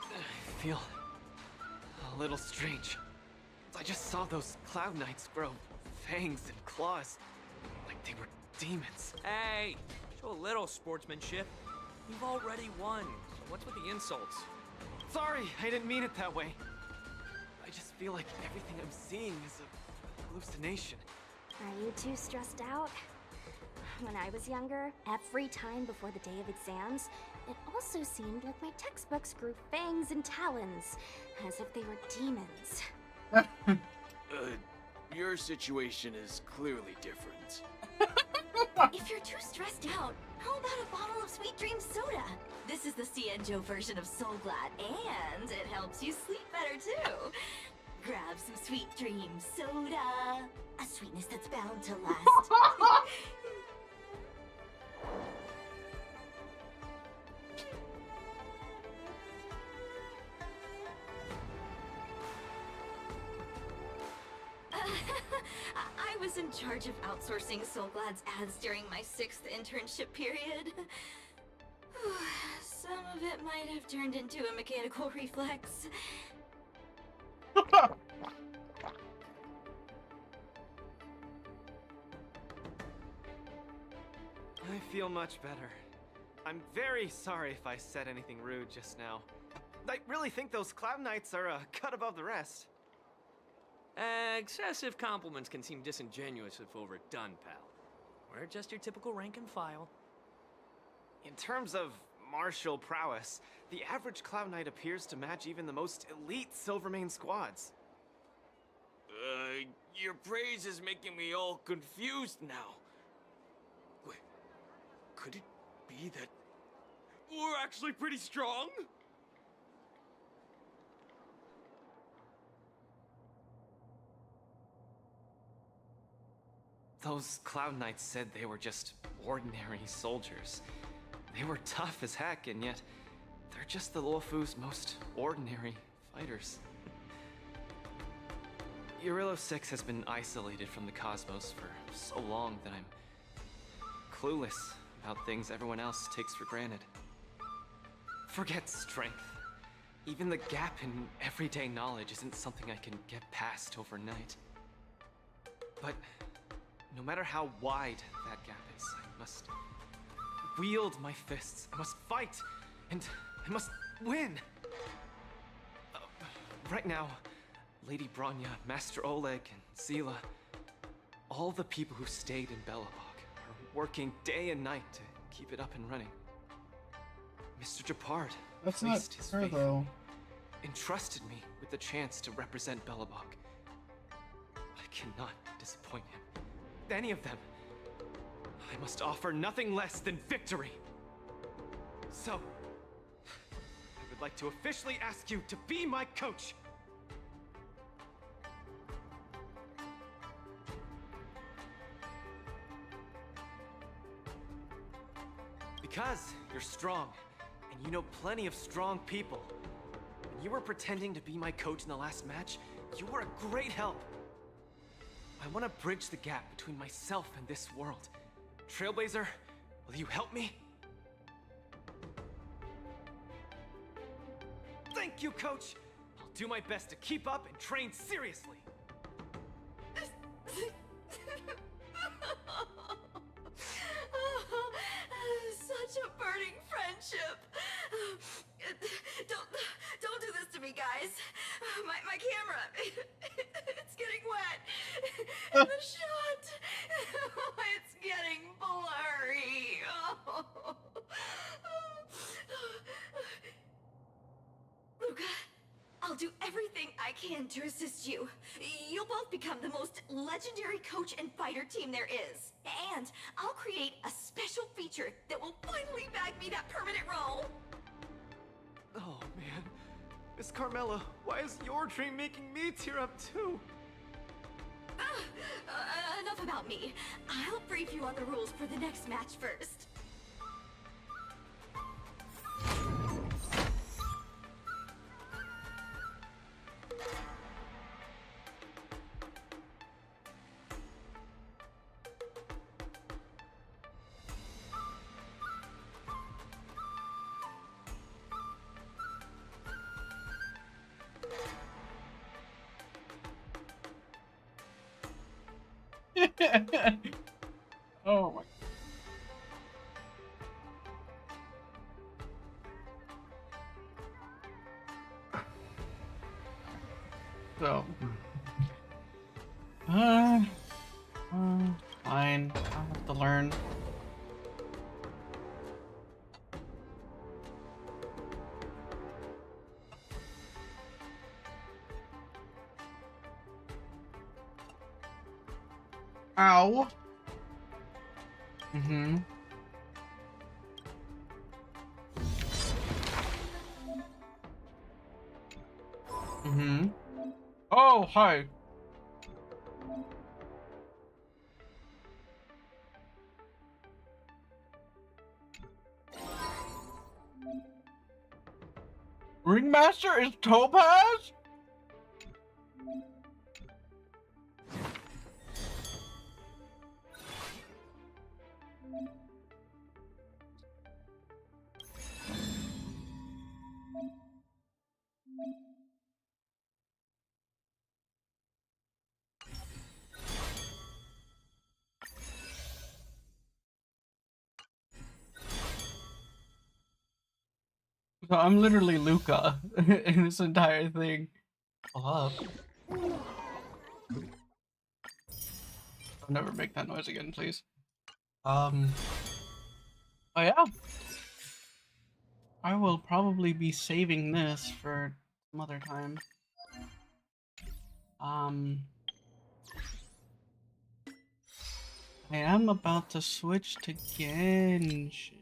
I feel a little strange. I just saw those Cloud Knights grow fangs and claws, like they were demons. Hey, show a little sportsmanship. You've already won, so what's with the insults? Sorry, I didn't mean it that way. I just feel like everything I'm seeing is a hallucination. Are you too stressed out? When I was younger, every time before the day of exams, it also seemed like my textbooks grew fangs and talons, as if they were demons. Your situation is clearly different. If you're too stressed out, how about a bottle of Sweet Dream soda? This is the Cienjo version of Soul Glad, and it helps you sleep better too. Grab some Sweet Dream soda, a sweetness that's bound to last. I was in charge of outsourcing Soul Glad's ads during my 6th internship period. Some of it might have turned into a mechanical reflex. I feel much better. I'm very sorry if I said anything rude just now. I really think those Cloud Knights are a cut above the rest. Excessive compliments can seem disingenuous if overdone, pal. We're just your typical rank and file. In terms of martial prowess, the average Cloud Knight appears to match even the most elite Silvermane squads. Your praise is making me all confused now. Wait, could it be that we're actually pretty strong? Those Cloud Knights said they were just ordinary soldiers. They were tough as heck, and yet they're just the Luofu's most ordinary fighters. Urilo 6 has been isolated from the cosmos for so long that I'm clueless about things everyone else takes for granted. Forget strength. Even the gap in everyday knowledge isn't something I can get past overnight. But no matter how wide that gap is, I must wield my fists. I must fight, and I must win. Right now, Lady Bronya, Master Oleg, and Zila, all the people who stayed in Belobog are working day and night to keep it up and running. Mr. Japard placed his faith, entrusted me with the chance to represent Belobog. I cannot disappoint him. Any of them. I must offer nothing less than victory. So, I would like to officially ask you to be my coach. Because you're strong, and you know plenty of strong people. When you were pretending to be my coach in the last match, you were a great help. I want to bridge the gap between myself and this world. Trailblazer, will you help me? Thank you, Coach! I'll do my best to keep up and train seriously. Such a burning friendship. Don't do this to me, guys. My camera, it's getting wet. And the shot, it's getting blurry. Luca, I'll do everything I can to assist you. You'll both become the most legendary coach and fighter team there is. And I'll create a special feature that will finally bag me that permanent role. Oh, man. Miss Carmela, why is your dream making me tear up too? Enough about me. I'll brief you on the rules for the next match first. Oh my. So, fine. I'll have to learn. Ow. Mm-hmm. Mm-hmm. Oh, hi. Ringmaster is Topaz? So I'm literally Luca in this entire thing. I'll never make that noise again, please. Oh yeah. I will probably be saving this for some other time. I am about to switch to genshin.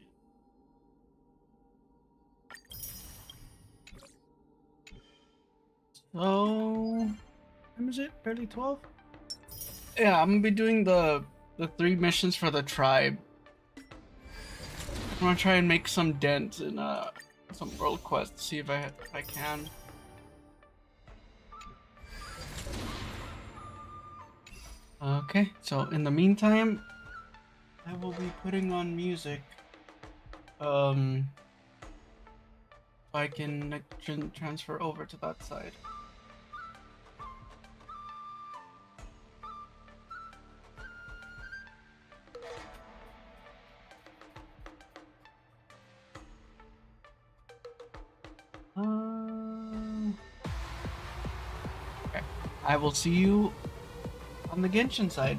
So, when is it? Early 12? Yeah, I'm gonna be doing the 3 missions for the tribe. I'm gonna try and make some dent in some world quests, see if I can. Okay, so in the meantime, I will be putting on music. So I can transfer over to that side. Okay. I will see you on the Genshin side.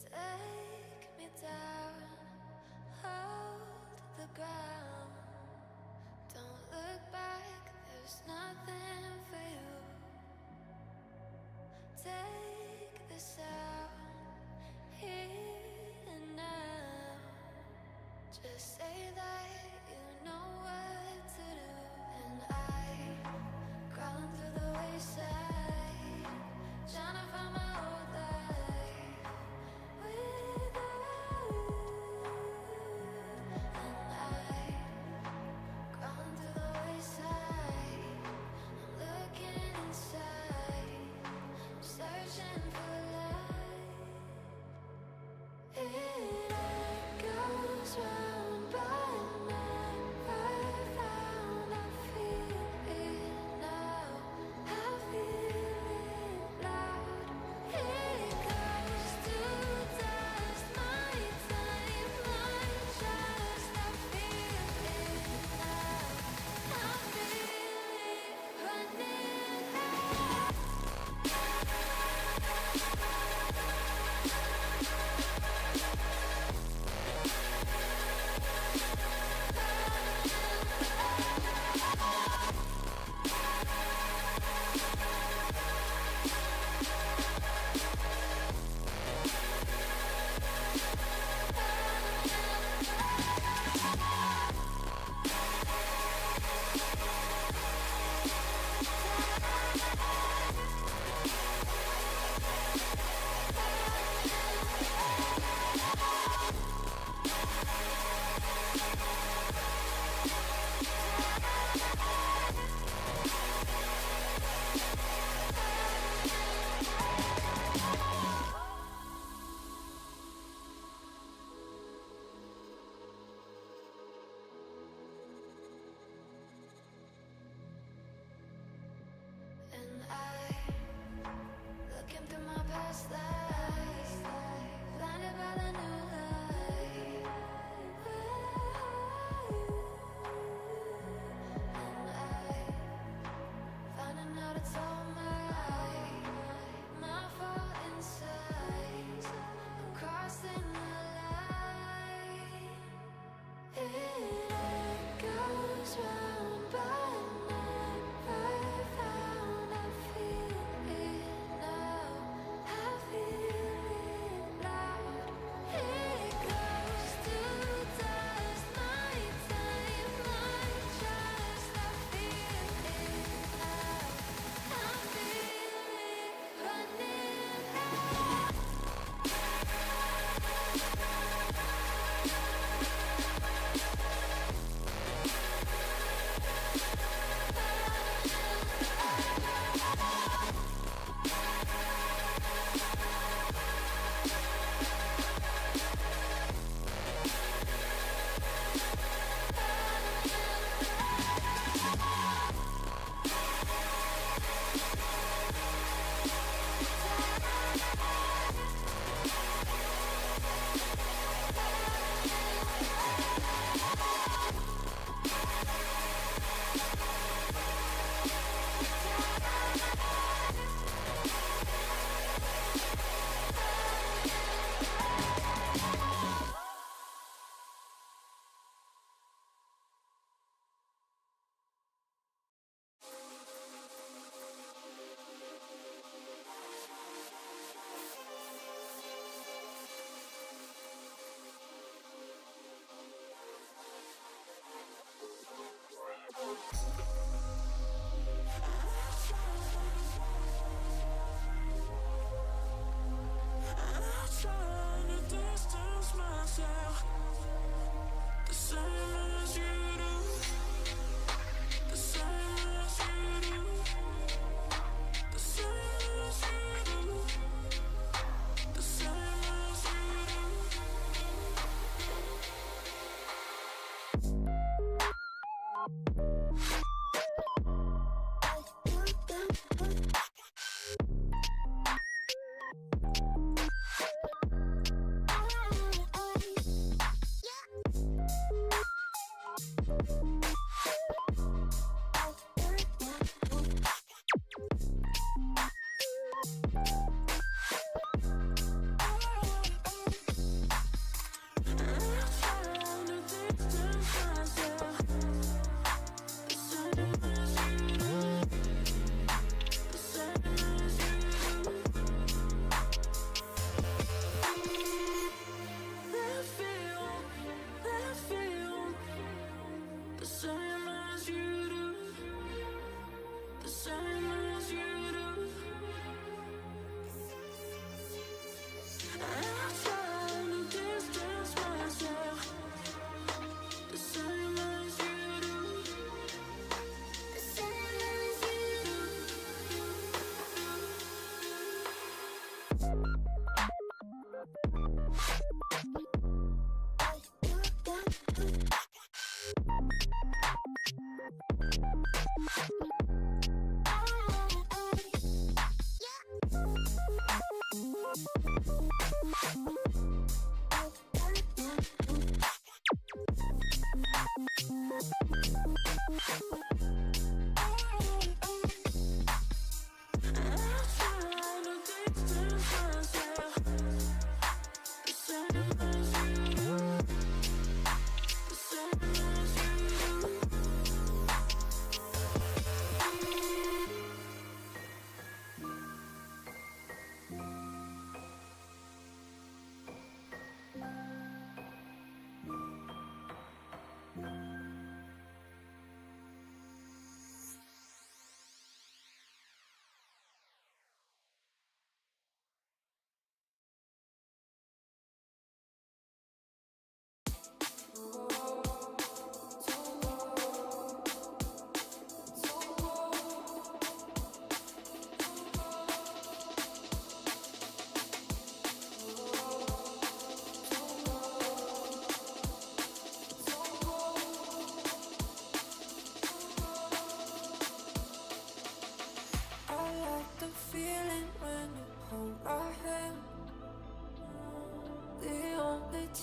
Take me down, hold the ground. Don't look back, there's nothing for you. Take the sound here and now. Just say that you know what to do. And I crawling through the wayside, trying to find my old life without you. And I crawling through the wayside, I'm looking inside, I'm searching for light. It goes round but never found. I feel it now, I feel it loud. It goes to dust, my time, my trust. I feel it now, I feel it running out. And I, looking through my past life, blinded by the new light. And I, finding out it's all my fault inside. I'm crossing the line. It goes round but never found. I feel it now, I feel it loud. It goes to dust, my time, my trust. I feel it now, I feel it running out.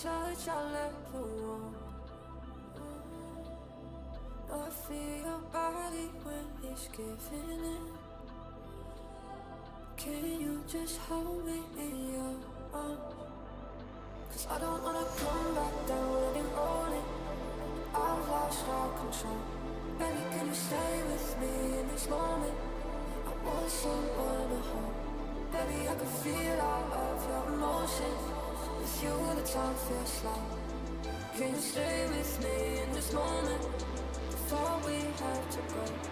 touch I'll ever want. I feel your body when it's giving in. Can you just hold me in your arms? Cause I don't wanna come back down and be rolling. I've lost all control. Baby, can you stay with me in this moment? I want someone to hold. Baby, I can feel all of your emotions. With you the time feels slow. Can you stay with me in this moment before we have to go?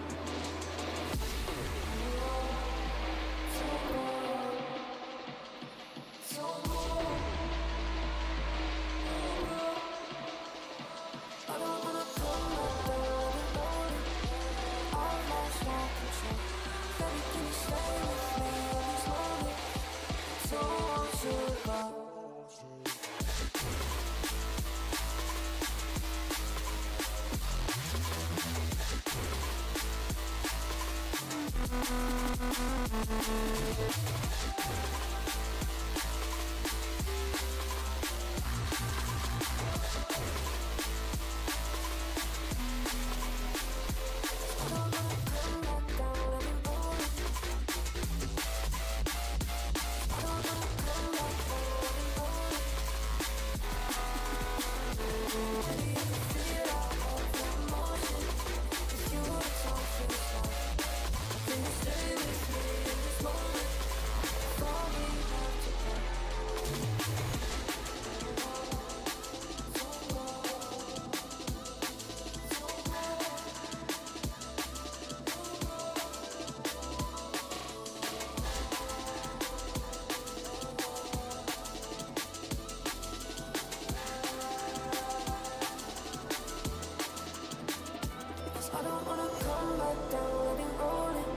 I don't wanna come back down, I've been rolling.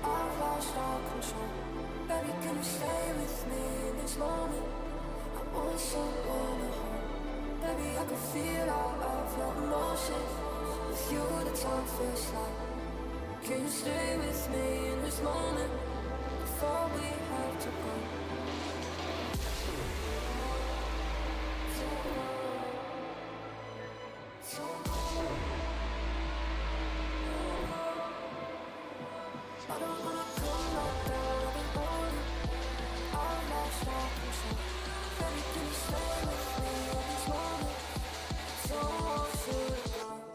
I've lost all control. Baby, can you stay with me in this moment? I want someone to hold. Baby, I can feel all of your emotions. With you the time feels slow. Can you stay with me in this moment before we have to go? I don't wanna come back down, I've been rolling. I've lost all control. Baby, can you stay with me in this moment? Don't want you to go.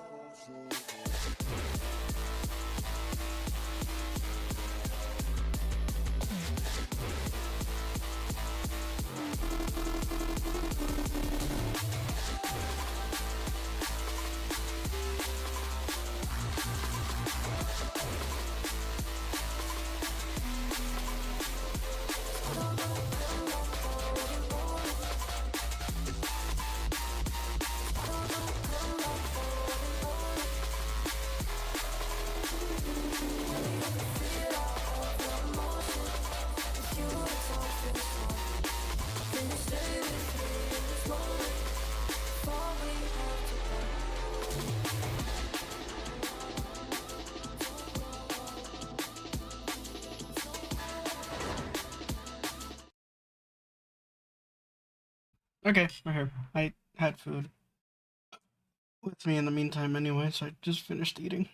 Okay, we're here. I had food with me in the meantime anyway, so I just finished eating.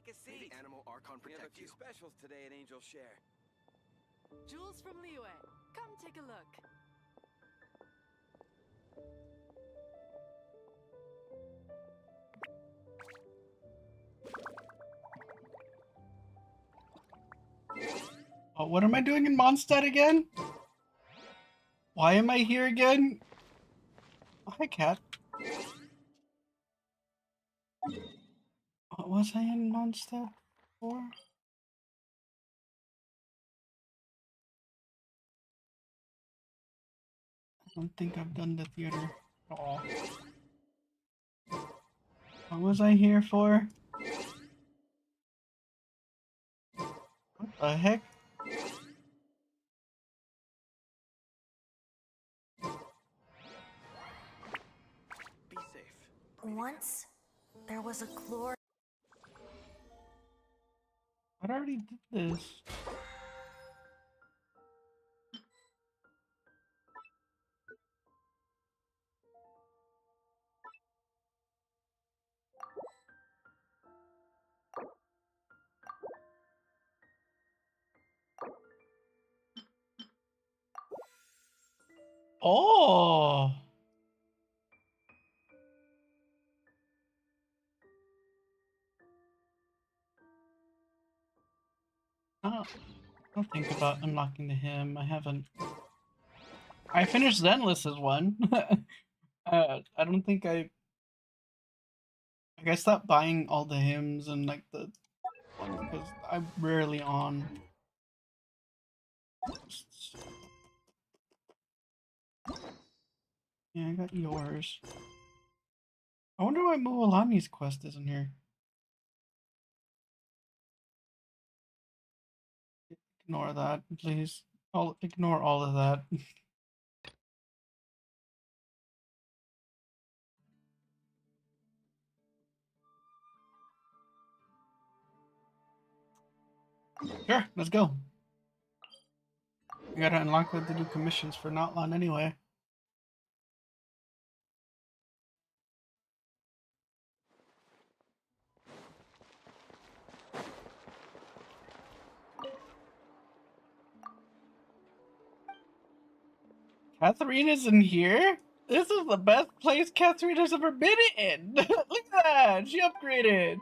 take a seat. May the animal Archon We have a protect few you. specials today at Angel Share. Jewels from Liyue. Come take a look. Oh, what am I doing in Mondstadt again? Why am I here again? Oh, hi, cat. What was I in Mondstadt for? I don't think I've done the theater at all. What was I here for? What the heck? Be safe. Once, there was a chlor. I already did this. Oh! I'll think about unlocking the hymn. I haven't. I finished Zenless's one. I don't think I. Like I stopped buying all the hymns and like the one because I'm rarely on. Yeah, I got yours. I wonder why Mualani's quest isn't here. Ignore that, please. I'll ignore all of that. Sure, let's go. We gotta unlock the new commissions for Notlan anyway. Katharina's in here? This is the best place Katharina's ever been in! Look at that! She upgraded!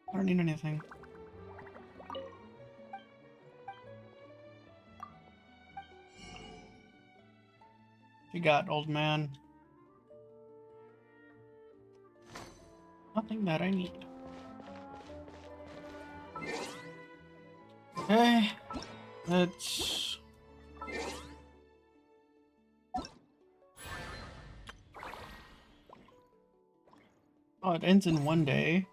I don't need anything. You got, old man. Nothing that I need. Okay, let's... Oh, it ends in one day.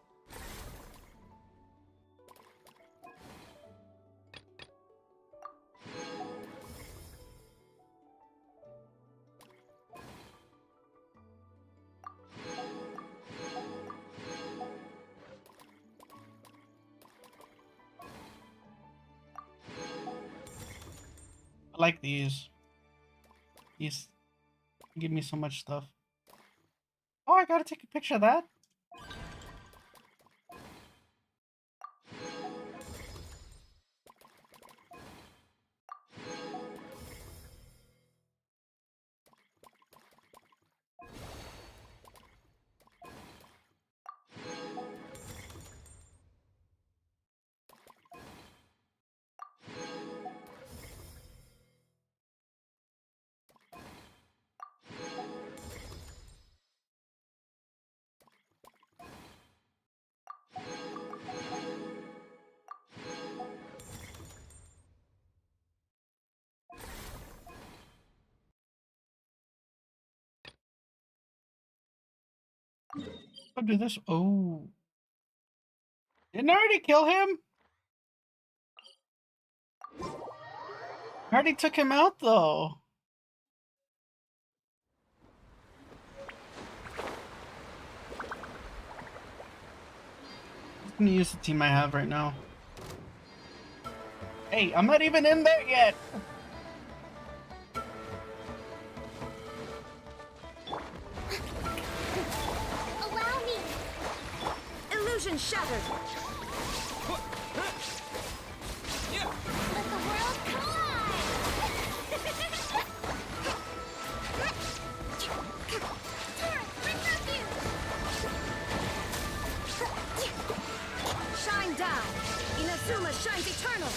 I like these. These give me so much stuff. Oh, I gotta take a picture of that. I'll do this. Oh. Didn't I already kill him? I already took him out, though. I'm gonna use the team I have right now. Hey, I'm not even in there yet! Allow me! Illusion shattered. Let the world collide! Turret, retribution! Shine down. Inazuma shines eternal.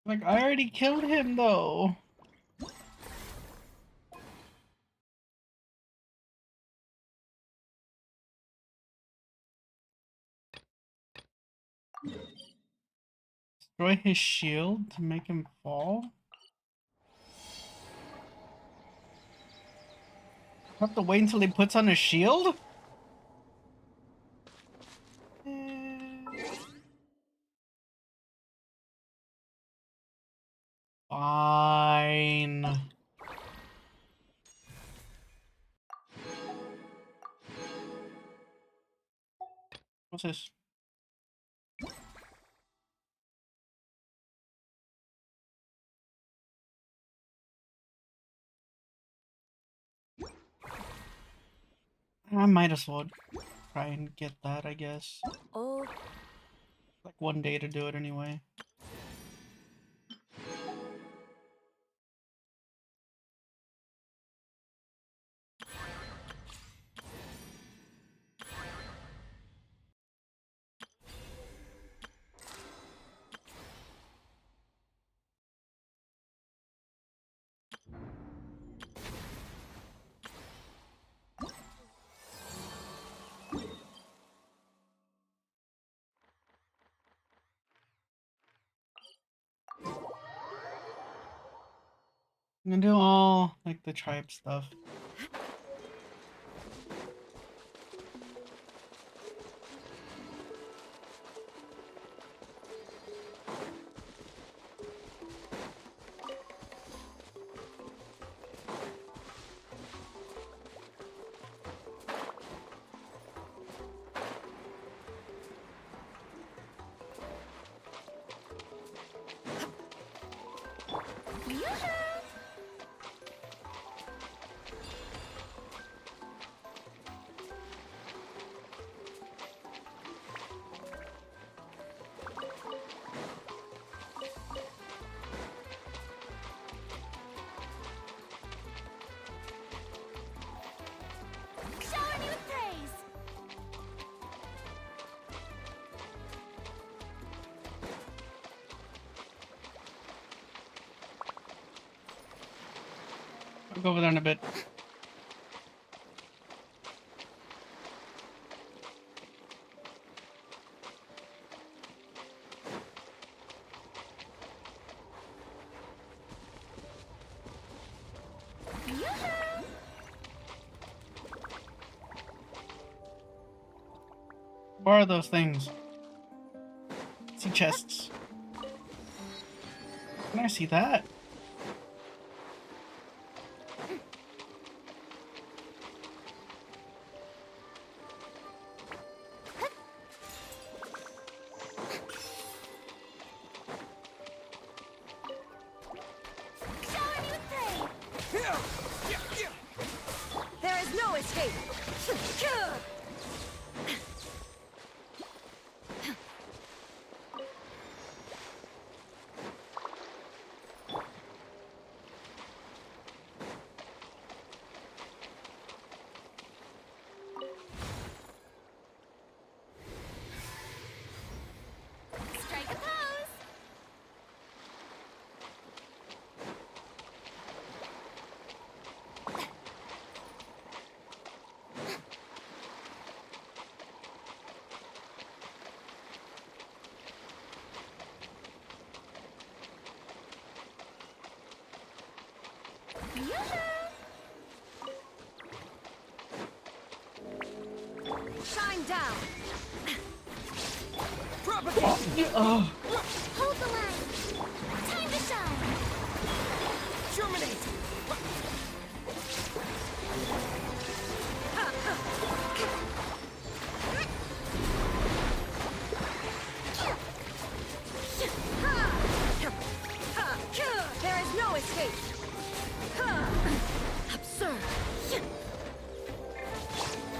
Like, I already killed him though. Destroy his shield to make him fall? I have to wait until he puts on a shield? Fine. What's this? I might as well try and get that, I guess. Oh. Like 1 day to do it anyway. I'm gonna do all like the tribe stuff. Shower me with praise! I'll go over there in a bit. What are those things? See chests. Can I see that? Shower me with praise! There is no escape. Strike a pose! Shine down. Oh. Hold the line! Dominate! There is no escape! Absurd!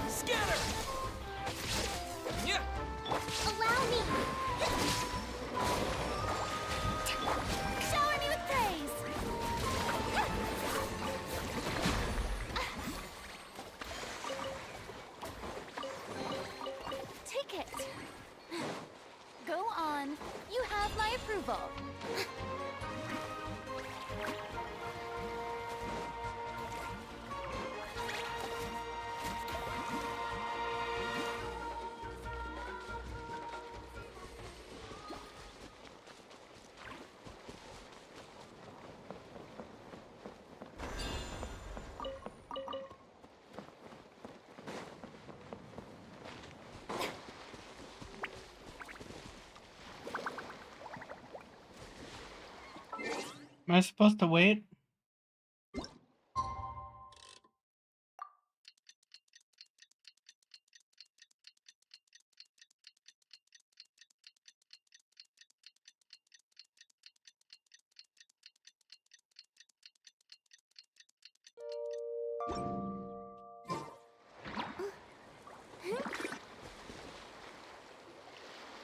Scatter! Yeah. Allow me! Shower me with praise! Take it. Go on. You have my approval. Am I supposed to wait?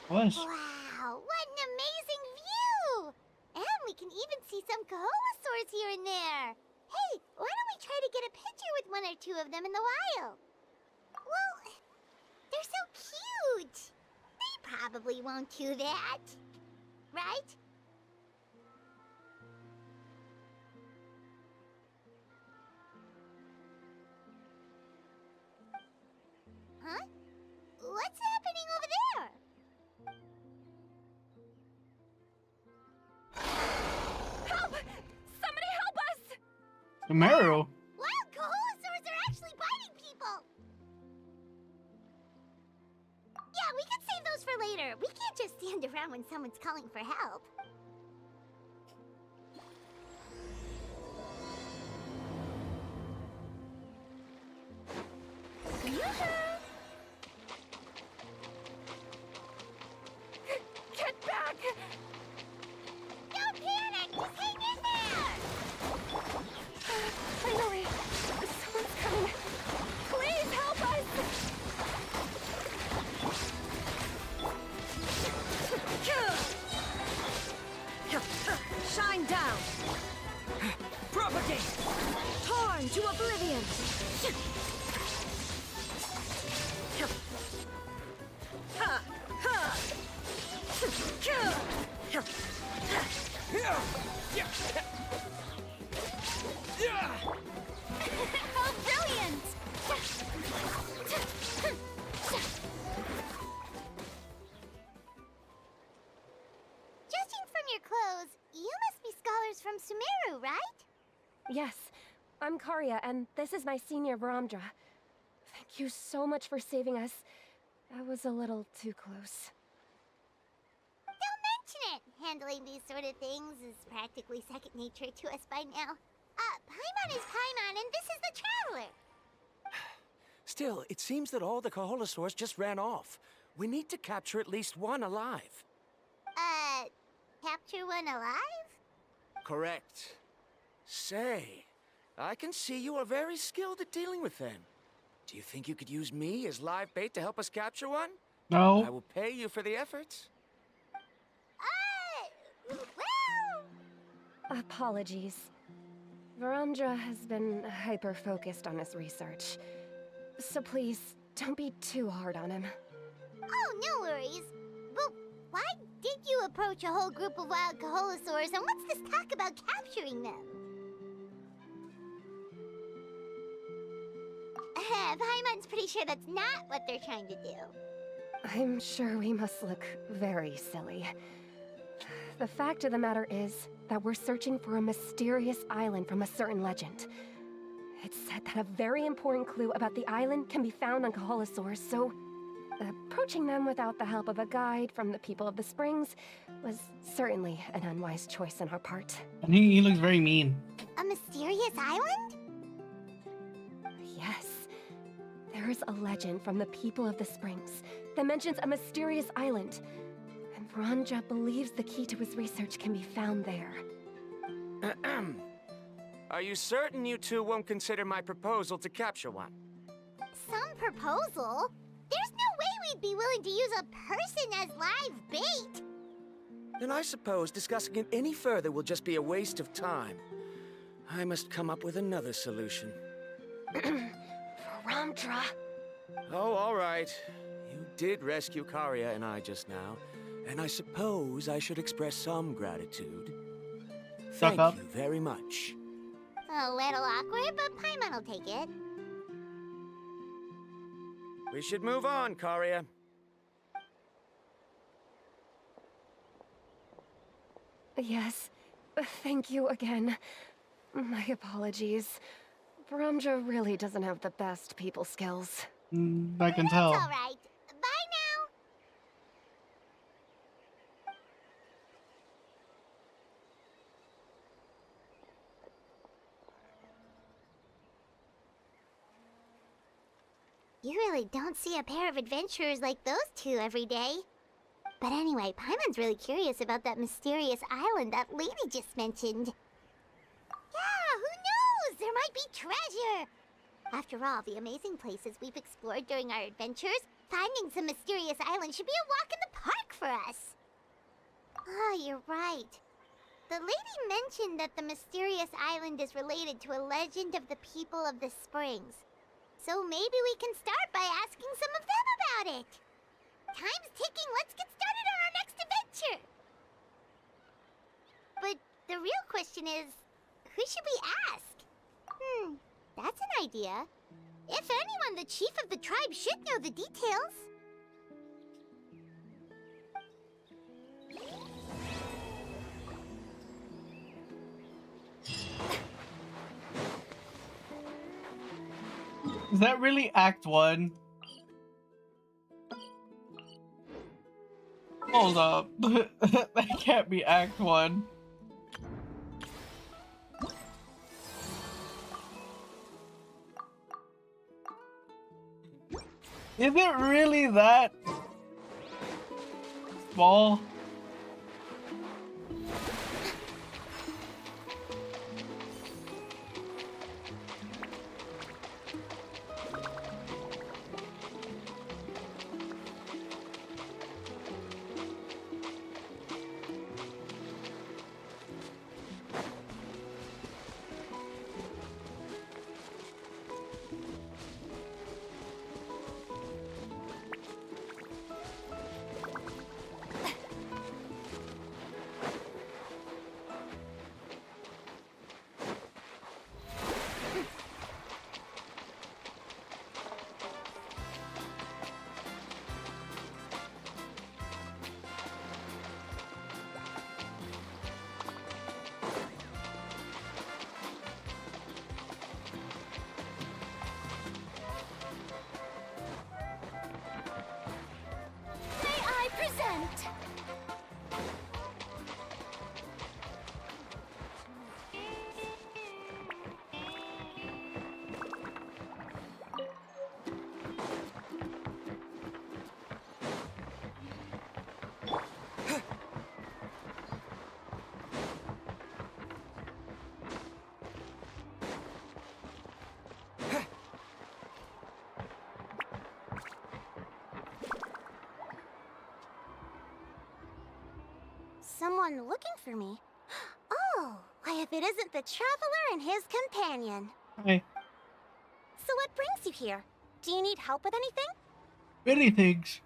Was. Wow, what an amazing view! And we can even see some Kaholosaurs here and there. Hey, why don't we try to get a picture with one or two of them in the wild? Well, they're so cute. They probably won't do that. Right? Huh? What's happening over there? Help! Somebody help us! Sumeru. Wild Kaholosaurs are actually biting people! Yeah, we can save those for later. We can't just stand around when someone's calling for help. Get back! Don't panic! Just hang in there! Finally! Someone's coming! Please help us! Shine down! Propagate! Torn to oblivion! Ha! Ha! How brilliant! Judging from your clothes, you must be scholars from Sumeru, right? Yes, I'm Karya, and this is my senior Varamdra. Thank you so much for saving us. That was a little too close. Don't mention it! Handling these sort of things is practically second nature to us by now. Paimon is Paimon, and this is the Traveler! Still, it seems that all the Kaholosaurs just ran off. We need to capture at least one alive. Capture one alive? Correct. Say, I can see you are very skilled at dealing with them. Do you think you could use me as live bait to help us capture one? No. I will pay you for the efforts. Well... Apologies. Varamdra has been hyper-focused on his research. So please, don't be too hard on him. Oh, no worries. But why did you approach a whole group of wild Kaholosaurs, and what's this talk about capturing them? Paimon's pretty sure that's not what they're trying to do. I'm sure we must look very silly. The fact of the matter is that we're searching for a mysterious island from a certain legend. It's said that a very important clue about the island can be found on Kaholosaurs, so approaching them without the help of a guide from the people of the Springs was certainly an unwise choice on our part. And he looks very mean. A mysterious mysterious island? Yes. There is a legend from the people of the Springs that mentions a mysterious island. And Vranja believes the key to his research can be found there. Are you certain you two won't consider my proposal to capture one? Some proposal? There's no way we'd be willing to use a person as live bait! Then I suppose discussing it any further will just be a waste of time. I must come up with another solution. Vranja. Oh, all right. You did rescue Karia and I just now, and I suppose I should express some gratitude. Thank you very much. A little awkward, but Paimon will take it. We should move on, Karia. Yes. Thank you again. My apologies. Vranja really doesn't have the best people skills. I can tell. That's all right. Bye now. You really don't see a pair of adventurers like those two every day. But anyway, Paimon's really curious about that mysterious island that lady just mentioned. Yeah, who knows? There might be treasure! After all the amazing places we've explored during our adventures, finding some mysterious island should be a walk in the park for us. Oh, you're right. The lady mentioned that the mysterious island is related to a legend of the people of the Springs. So maybe we can start by asking some of them about it. Time's ticking, let's get started on our next adventure! But the real question is, who should we ask? That's an idea. If anyone, the chief of the tribe should know the details. Is that really Act 1? Hold up. That can't be Act 1. Is it really that small? Someone looking for me? Oh, why if it isn't the traveler and his companion. Hey. So what brings you here? Do you need help with anything? Many things.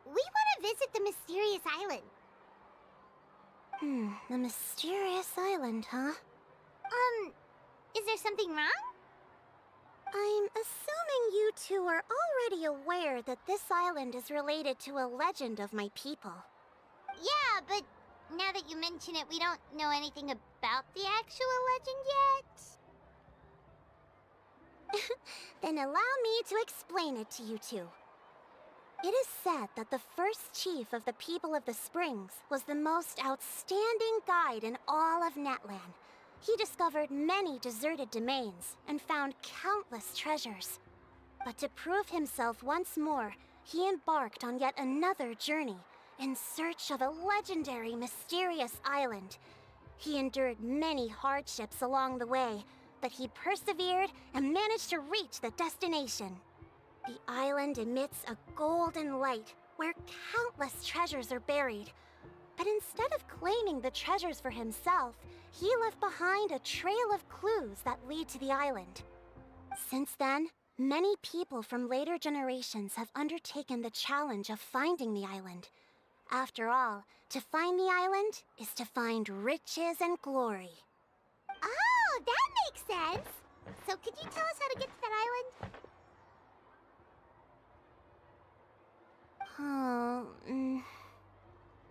We want to visit the mysterious island. The mysterious island, huh? Is there something wrong? I'm assuming you two are already aware that this island is related to a legend of my people. Yeah, but now that you mention it, we don't know anything about the actual legend yet. Then allow me to explain it to you two. It is said that the first chief of the people of the Springs was the most outstanding guide in all of Netland. He discovered many deserted domains and found countless treasures. But to prove himself once more, he embarked on yet another journey in search of a legendary, mysterious island. He endured many hardships along the way, but he persevered and managed to reach the destination. The island emits a golden light where countless treasures are buried. But instead of claiming the treasures for himself, he left behind a trail of clues that lead to the island. Since then, many people from later generations have undertaken the challenge of finding the island. After all, to find the island is to find riches and glory. Oh, that makes sense. So could you tell us how to get to that island? Oh,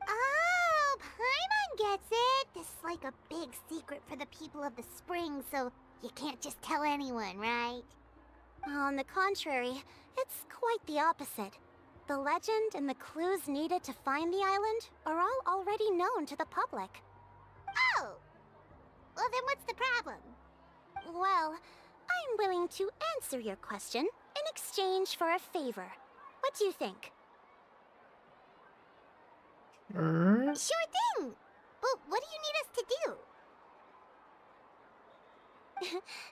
Oh, Paimon gets it. This is like a big secret for the people of the spring, so you can't just tell anyone, right? On the contrary, it's quite the opposite. The legend and the clues needed to find the island are all already known to the public. Oh! Well, then what's the problem? Well, I'm willing to answer your question in exchange for a favor. What do you think? Sure thing! But what do you need us to do?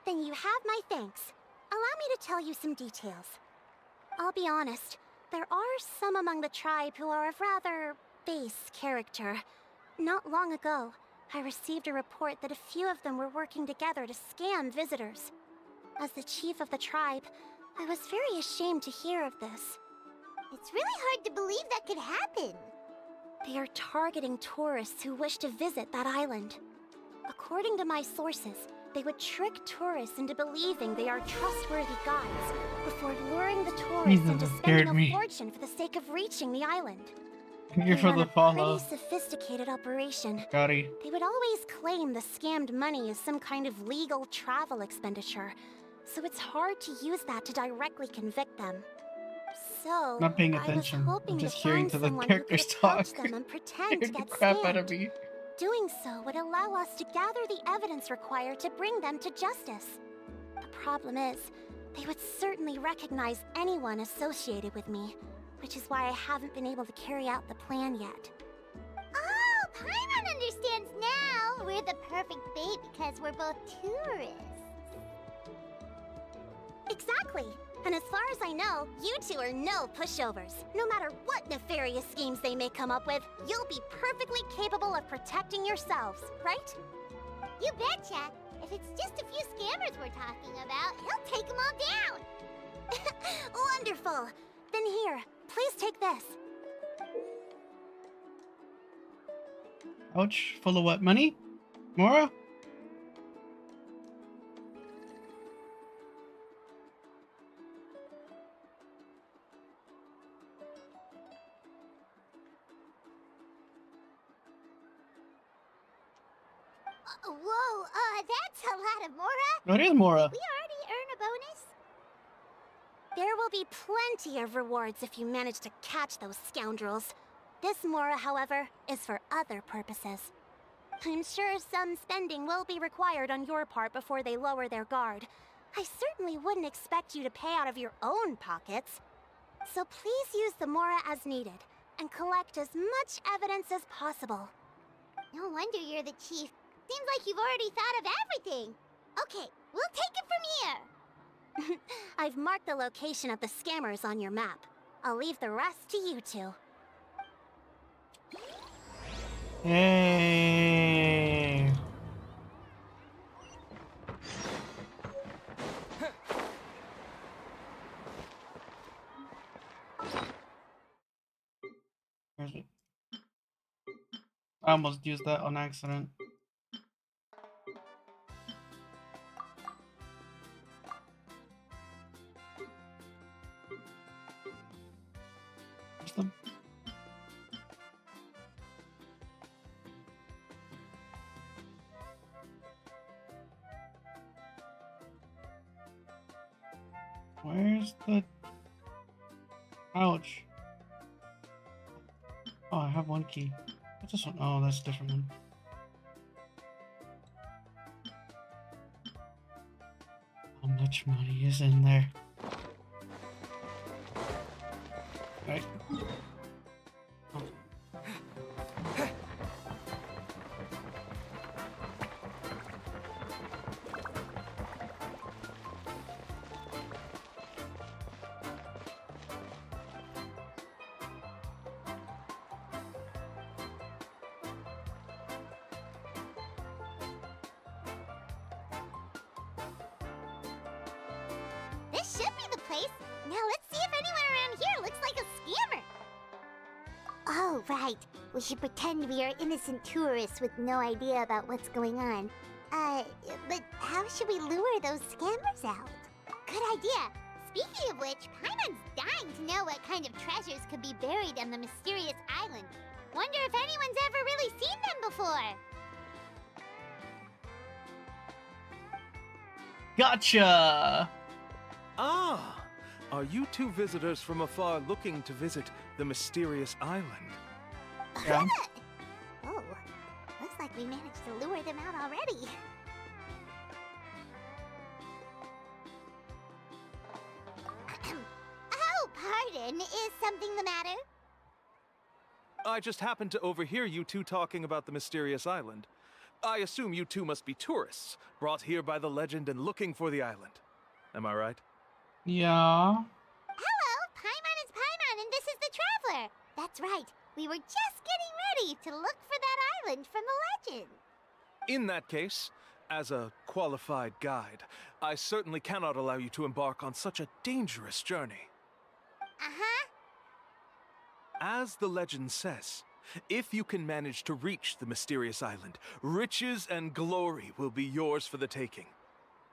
Then you have my thanks. Allow me to tell you some details. I'll be honest, there are some among the tribe who are of rather base character. Not long ago, I received a report that a few of them were working together to scam visitors. As the chief of the tribe, I was very ashamed to hear of this. It's really hard to believe that could happen. They are targeting tourists who wish to visit that island. According to my sources, they would trick tourists into believing they are trustworthy guides before luring the tourists into spending a fortune for the sake of reaching the island. Here for the follow. Pretty sophisticated operation. Gotti. They would always claim the scammed money is some kind of legal travel expenditure, so it's hard to use that to directly convict them. So, Not paying attention. I was hoping I'm just to hearing find to the someone characters who could talk. approach them and pretend to Scared the get crap out of scammed. me. Doing so would allow us to gather the evidence required to bring them to justice. The problem is, they would certainly recognize anyone associated with me, which is why I haven't been able to carry out the plan yet. Oh, Paimon understands now! We're the perfect bait because we're both tourists. Exactly! And as far as I know, you two are no pushovers. No matter what nefarious schemes they may come up with, you'll be perfectly capable of protecting yourselves, right? You betcha! If it's just a few scammers we're talking about, he'll take them all down! Wonderful! Then here, please take this. Ouch. Full of what? Money? Mora? Whoa, that's a lot of Mora! What is Mora? Did we already earn a bonus? There will be plenty of rewards if you manage to catch those scoundrels. This Mora, however, is for other purposes. I'm sure some spending will be required on your part before they lower their guard. I certainly wouldn't expect you to pay out of your own pockets. So please use the Mora as needed, and collect as much evidence as possible. No wonder you're the chief. Seems like you've already thought of everything. Okay, we'll take it from here. I've marked the location of the scammers on your map. I'll leave the rest to you two. Hey. Where is it? I almost used that on accident. Where's the... Where's the... Ouch. Oh, I have one key. What's this one? Oh, that's a different one. How much money is in there? Right. Oh. This should be the place. Now let's see if anyone around here looks like a scammer. Oh, right. We should pretend we are innocent tourists with no idea about what's going on. But how should we lure those scammers out? Good idea. Speaking of which, Paimon's dying to know what kind of treasures could be buried on the mysterious island. Wonder if anyone's ever really seen them before. Gotcha! Ah! Are you two visitors from afar looking to visit the mysterious island? Yeah. Oh, looks like we managed to lure them out already. Oh, pardon. Is something the matter? I just happened to overhear you two talking about the mysterious island. I assume you two must be tourists, brought here by the legend and looking for the island. Am I right? Yeah. Hello, Paimon is Paimon, and this is the Traveler. That's right. We were just getting ready to look for that island from the legend. In that case, as a qualified guide, I certainly cannot allow you to embark on such a dangerous journey. Uh-huh. As the legend says, if you can manage to reach the mysterious island, riches and glory will be yours for the taking.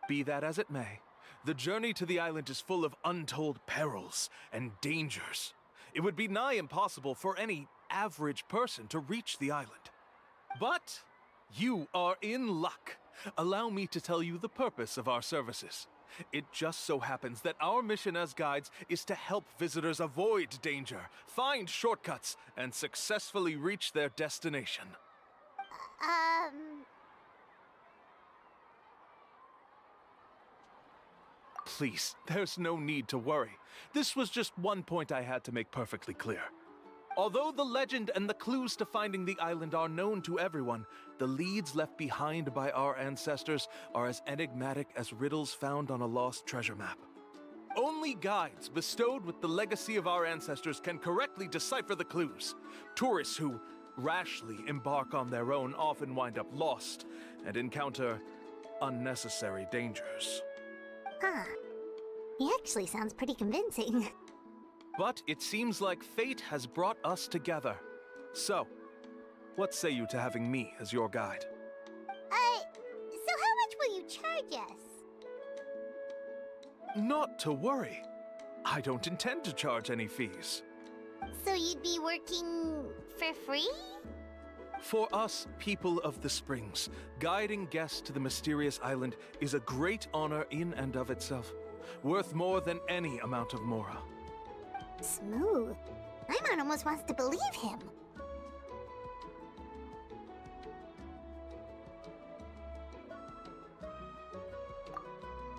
Be that as it may, the journey to the island is full of untold perils and dangers. It would be nigh impossible for any average person to reach the island. But you are in luck. Allow me to tell you the purpose of our services. It just so happens that our mission as guides is to help visitors avoid danger, find shortcuts, and successfully reach their destination. Please, there's no need to worry. This was just one point I had to make perfectly clear. Although the legend and the clues to finding the island are known to everyone, the leads left behind by our ancestors are as enigmatic as riddles found on a lost treasure map. Only guides bestowed with the legacy of our ancestors can correctly decipher the clues. Tourists who rashly embark on their own often wind up lost and encounter unnecessary dangers. Huh. He actually sounds pretty convincing. But it seems like fate has brought us together. So, what say you to having me as your guide? So how much will you charge us? Not to worry. I don't intend to charge any fees. So you'd be working for free? For us, people of the Springs, guiding guests to the mysterious island is a great honor in and of itself, worth more than any amount of mora. Smooth. Paimon almost wants to believe him.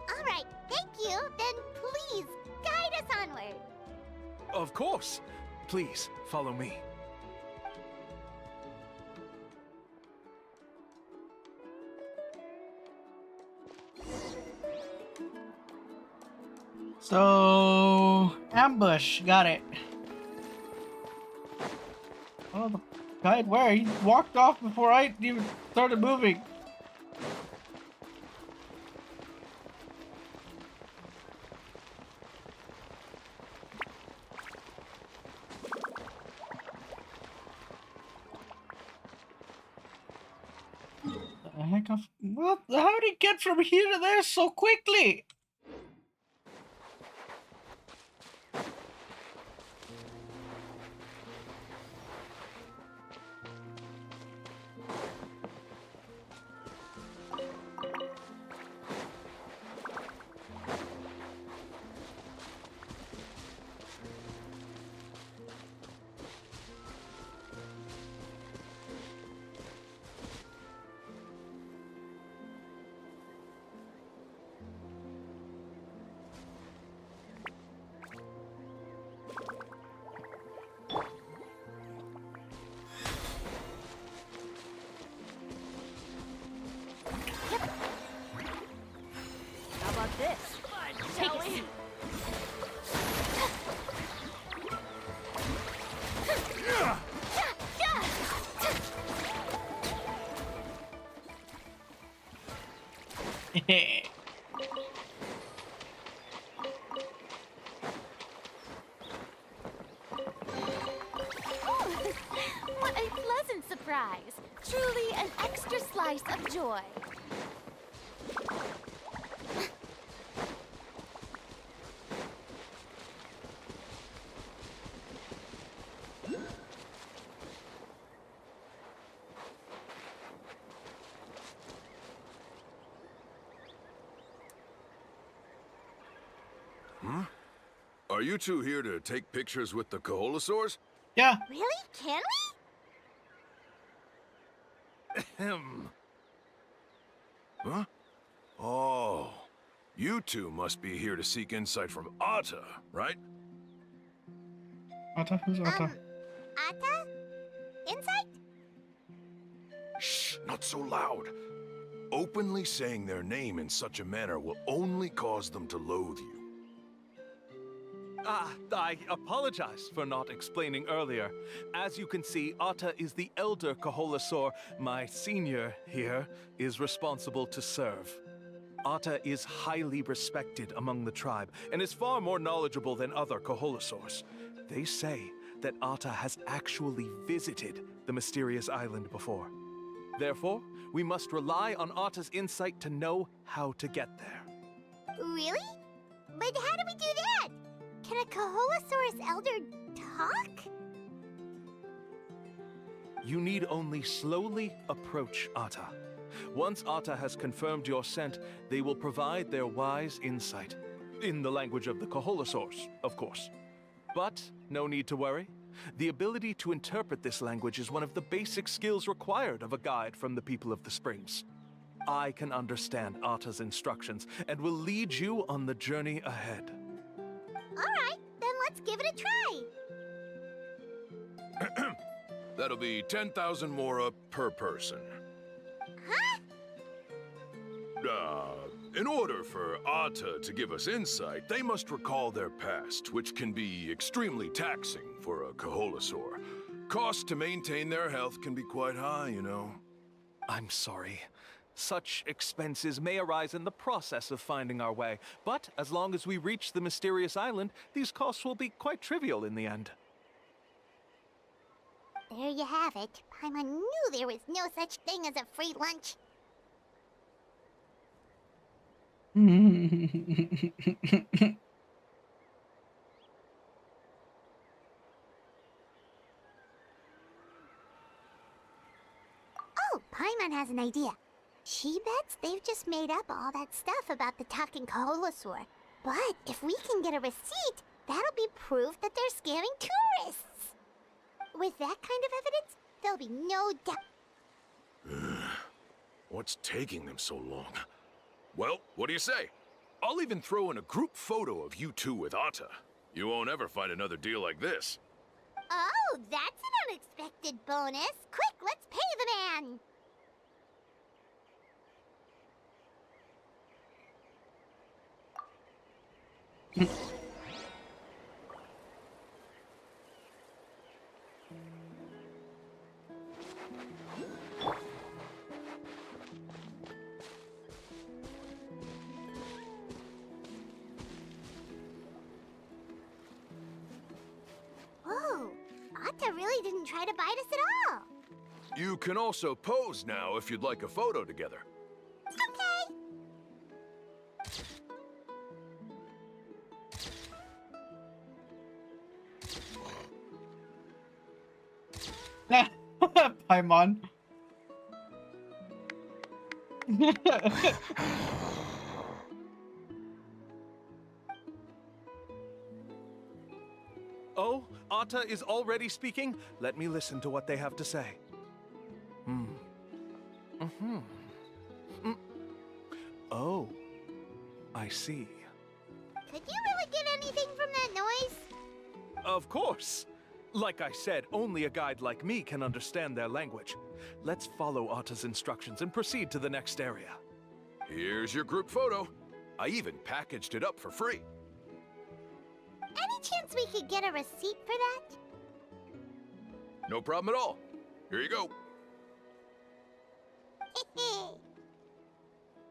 All right, thank you. Then please, guide us onward. Of course. Please, follow me. So, ambush, got it. Oh, the guide where? He walked off before I even started moving. The heck of what? How did he get from here to there so quickly? this. Take a seat. What a pleasant surprise. Truly an extra slice of joy. Are you two here to take pictures with the Koholosaurs? Yeah. Really? Can we? Ahem. Huh? Oh. You two must be here to seek insight from Atta, right? Atta? Who's Atta? Atta? Insight? Shh, not so loud. Openly saying their name in such a manner will only cause them to loathe you. I apologize for not explaining earlier. As you can see, Atta is the elder Koholosaur. My senior here is responsible to serve. Atta is highly respected among the tribe and is far more knowledgeable than other Koholosaurs. They say that Atta has actually visited the mysterious island before. Therefore, we must rely on Atta's insight to know how to get there. Really? But how do we do that? Can a Koholosaurus elder talk? You need only slowly approach Atta. Once Atta has confirmed your scent, they will provide their wise insight. In the language of the Koholosaurs, of course. But no need to worry. The ability to interpret this language is one of the basic skills required of a guide from the people of the Springs. I can understand Atta's instructions and will lead you on the journey ahead. Alright, then let's give it a try. That'll be 10,000 mora per person. Huh? In order for Atta to give us insight, they must recall their past, which can be extremely taxing for a Koholosaur. Costs to maintain their health can be quite high, you know. I'm sorry. Such expenses may arise in the process of finding our way, but as long as we reach the mysterious island, these costs will be quite trivial in the end. There you have it. Paimon knew there was no such thing as a free lunch. Oh, Paimon has an idea. She bets they've just made up all that stuff about the talking Koholosaur. But if we can get a receipt, that'll be proof that they're scamming tourists. With that kind of evidence, there'll be no doubt. What's taking them so long? Well, what do you say? I'll even throw in a group photo of you two with Atta. You won't ever find another deal like this. Oh, that's an unexpected bonus. Quick, let's pay the man. Whoa, Atta really didn't try to bite us at all. You can also pose now if you'd like a photo together. Okay. Paimon. Oh, Atta is already speaking? Let me listen to what they have to say. Oh, I see. Could you really get anything from that noise? Of course. Like I said, only a guide like me can understand their language. Let's follow Atta's instructions and proceed to the next area. Here's your group photo. I even packaged it up for free. Any chance we could get a receipt for that? No problem at all. Here you go.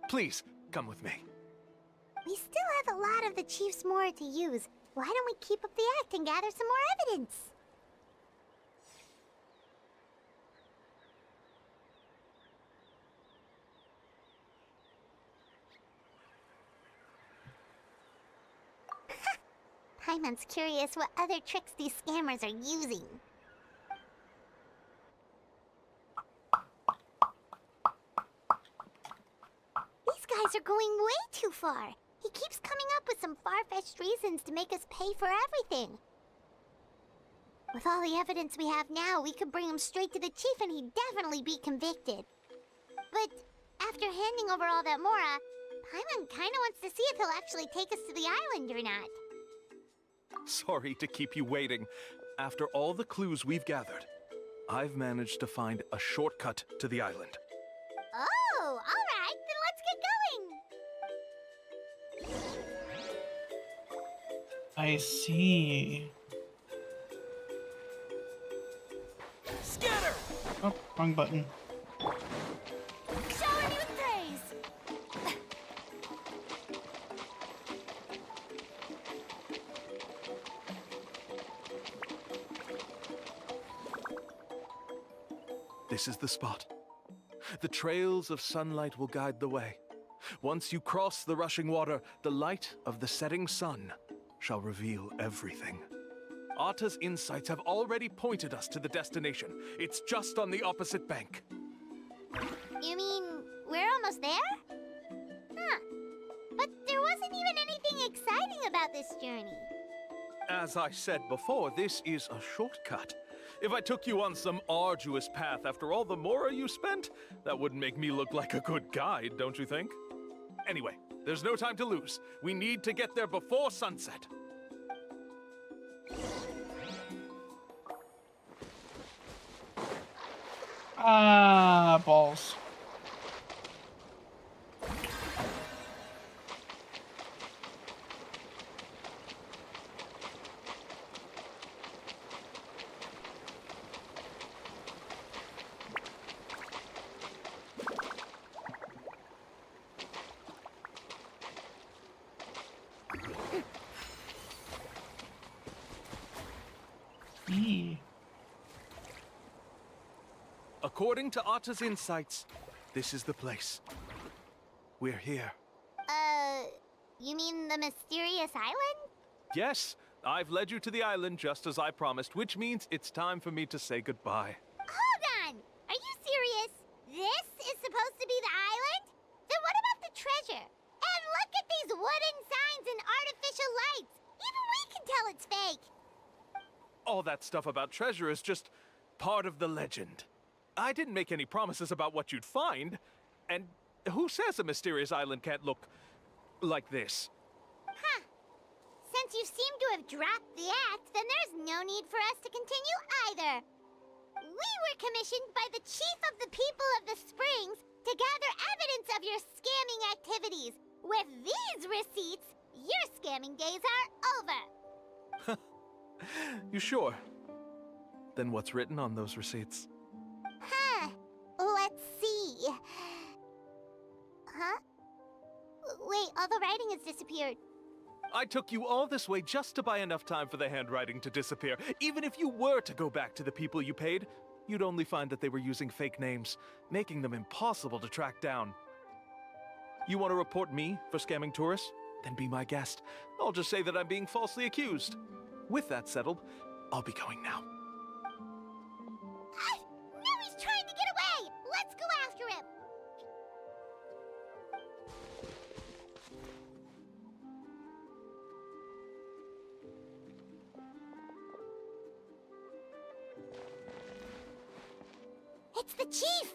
Please, come with me. We still have a lot of the Chief's Mora to use. Why don't we keep up the act and gather some more evidence? Paimon's curious what other tricks these scammers are using. These guys are going way too far. He keeps coming up with some far-fetched reasons to make us pay for everything. With all the evidence we have now, we could bring him straight to the chief and he'd definitely be convicted. But after handing over all that Mora, Paimon kinda wants to see if he'll actually take us to the island or not. Sorry to keep you waiting. After all the clues we've gathered, I've managed to find a shortcut to the island. Oh, alright, then let's get going! I see. Scatter! Oh, wrong button. Shower me with praise! This is the spot. The trails of sunlight will guide the way. Once you cross the rushing water, the light of the setting sun shall reveal everything. Atta's insights have already pointed us to the destination. It's just on the opposite bank. You mean, we're almost there? Huh. But there wasn't even anything exciting about this journey. As I said before, this is a shortcut. If I took you on some arduous path after all the Mora you spent, that wouldn't make me look like a good guide, don't you think? Anyway, there's no time to lose. We need to get there before sunset. Ah, balls. Eee. According to Atta's insights, this is the place. We're here. You mean the mysterious island? Yes, I've led you to the island just as I promised, which means it's time for me to say goodbye. Hold on! Are you serious? This is supposed to be the island? Then what about the treasure? And look at these wooden signs and artificial lights! Even we can tell it's fake! All that stuff about treasure is just part of the legend. I didn't make any promises about what you'd find. And who says a mysterious island can't look like this? Huh. Since you seem to have dropped the act, then there's no need for us to continue either. We were commissioned by the chief of the people of the Springs to gather evidence of your scamming activities. With these receipts, your scamming days are over. You sure? Then what's written on those receipts? Huh. Let's see. Huh? Wait, all the writing has disappeared. I took you all this way just to buy enough time for the handwriting to disappear. Even if you were to go back to the people you paid, you'd only find that they were using fake names, making them impossible to track down. You want to report me for scamming tourists? Then be my guest. I'll just say that I'm being falsely accused. With that settled, I'll be going now. Now he's trying to get away! Let's go after him! It's the chief!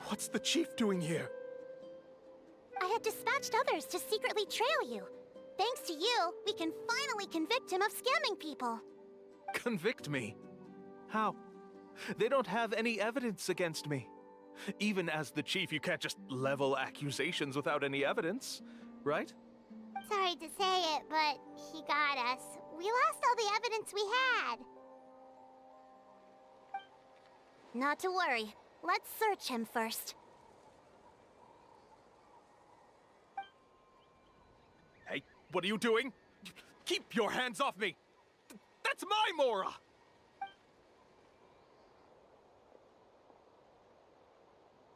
What's the chief doing here? I had dispatched others to secretly trail you. Thanks to you, we can finally convict him of scamming people. Convict me? How? They don't have any evidence against me. Even as the chief, you can't just level accusations without any evidence, right? Sorry to say it, but he got us. We lost all the evidence we had. Not to worry. Let's search him first. Hey, what are you doing? Keep your hands off me! That's my Mora!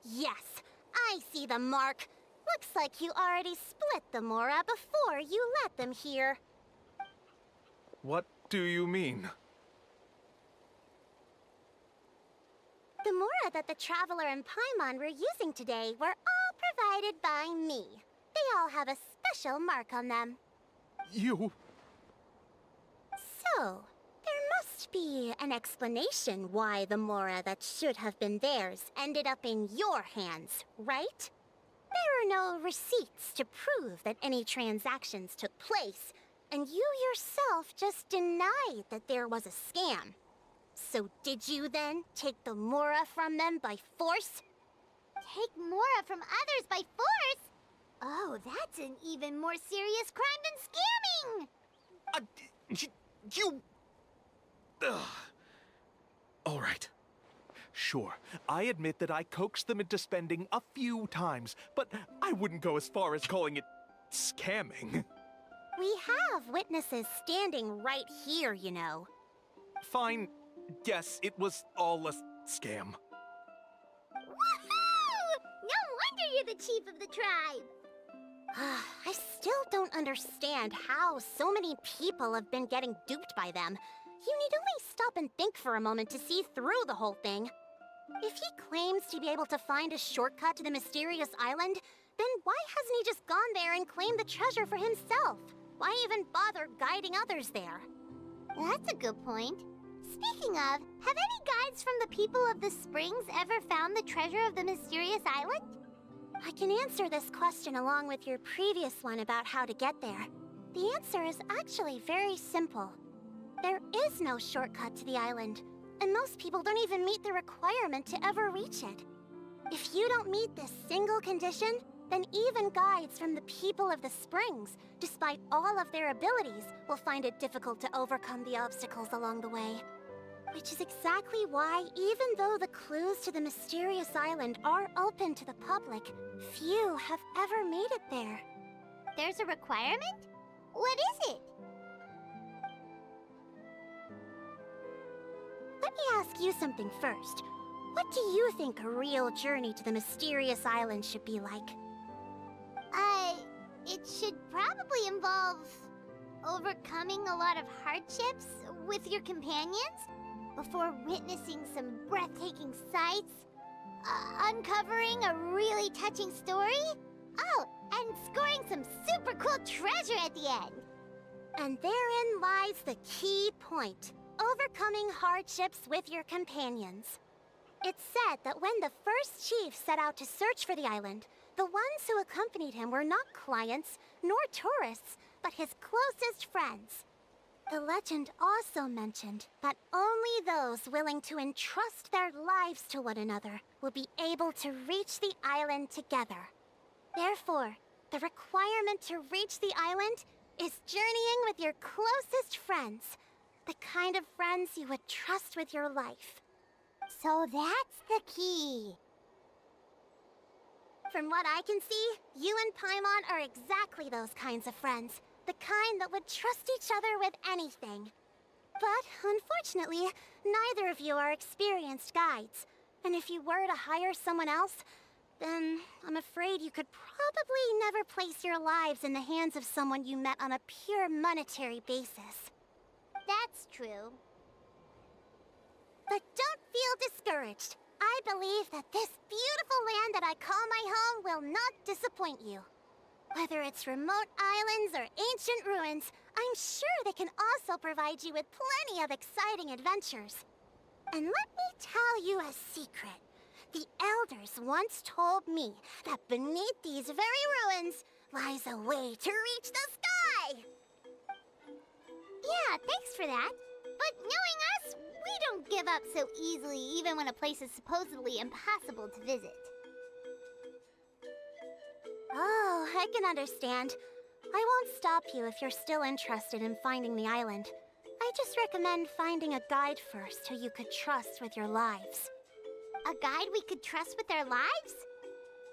Yes, I see the mark. Looks like you already split the Mora before you let them here. What do you mean? The Mora that the Traveler and Paimon were using today were all provided by me. They all have a special mark on them. You... So, there must be an explanation why the Mora that should have been theirs ended up in your hands, right? There are no receipts to prove that any transactions took place, and you yourself just denied that there was a scam. So did you then take the Mora from them by force? Take Mora from others by force? Oh, that's an even more serious crime than scamming! You... Ugh. All right. Sure, I admit that I coaxed them into spending a few times, but I wouldn't go as far as calling it scamming. We have witnesses standing right here, you know. Fine. Yes, it was all a scam. Woohoo! No wonder you're the chief of the tribe! I still don't understand how so many people have been getting duped by them. You need only stop and think for a moment to see through the whole thing. If he claims to be able to find a shortcut to the mysterious island, then why hasn't he just gone there and claimed the treasure for himself? Why even bother guiding others there? That's a good point. Speaking of, have any guides from the people of the Springs ever found the treasure of the mysterious island? I can answer this question along with your previous one about how to get there. The answer is actually very simple. There is no shortcut to the island, and most people don't even meet the requirement to ever reach it. If you don't meet this single condition, then even guides from the people of the Springs, despite all of their abilities, will find it difficult to overcome the obstacles along the way. Which is exactly why, even though the clues to the mysterious island are open to the public, few have ever made it there. There's a requirement? What is it? Let me ask you something first. What do you think a real journey to the mysterious island should be like? It should probably involve overcoming a lot of hardships with your companions before witnessing some breathtaking sights, uncovering a really touching story, oh, and scoring some super cool treasure at the end. And therein lies the key point. Overcoming hardships with your companions. It's said that when the first chief set out to search for the island, the ones who accompanied him were not clients nor tourists, but his closest friends. The legend also mentioned that only those willing to entrust their lives to one another will be able to reach the island together. Therefore, the requirement to reach the island is journeying with your closest friends. The kind of friends you would trust with your life. So that's the key. From what I can see, you and Paimon are exactly those kinds of friends. The kind that would trust each other with anything. But, unfortunately, neither of you are experienced guides. And if you were to hire someone else, then I'm afraid you could probably never place your lives in the hands of someone you met on a pure monetary basis. That's true. But don't feel discouraged. I believe that this beautiful land that I call my home will not disappoint you. Whether it's remote islands or ancient ruins, I'm sure they can also provide you with plenty of exciting adventures. And let me tell you a secret. The elders once told me that beneath these very ruins lies a way to reach the sky! Yeah, thanks for that. But knowing us, We don't give up so easily, even when a place is supposedly impossible to visit. Oh, I can understand. I won't stop you if you're still interested in finding the island. I just recommend finding a guide first who you could trust with your lives. A guide we could trust with our lives?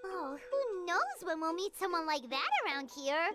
Oh, who knows when we'll meet someone like that around here?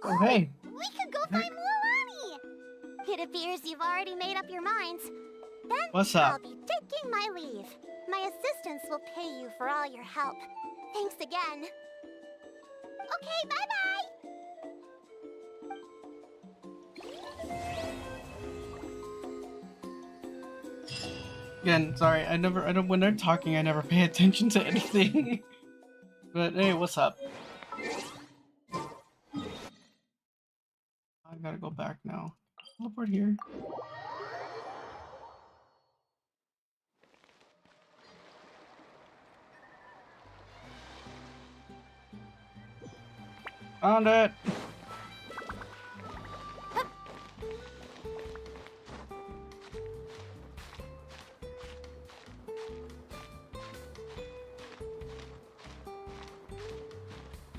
Oh, hey. We could go find Mualani! It appears you've already made up your minds. Then What's up? I'll be taking my leave. My assistants will pay you for all your help. Thanks again. Okay, bye-bye! Again, sorry, I don't, when they're talking, I never pay attention to anything. But hey, what's up? I gotta go back now. Teleport here. Found it!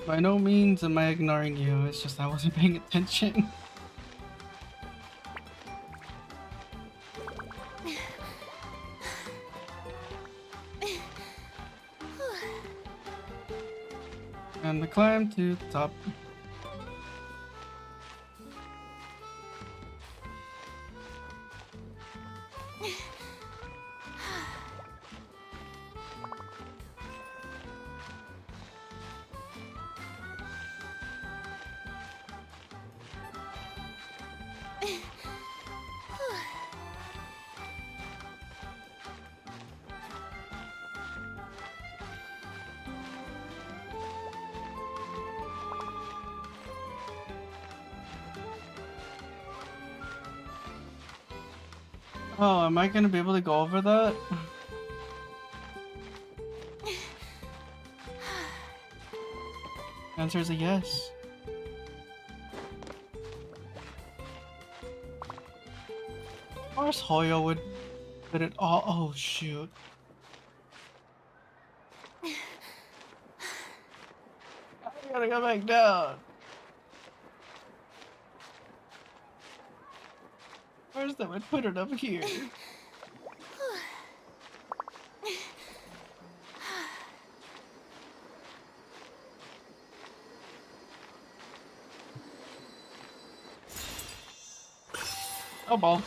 By no means am I ignoring you, it's just I wasn't paying attention. And the climb to the top. Oh, am I gonna be able to go over that? Answer is a yes. Of course Hoyo would fit it all. Oh shoot. I gotta go back down. Where's that? I put it up here. Oh, ball.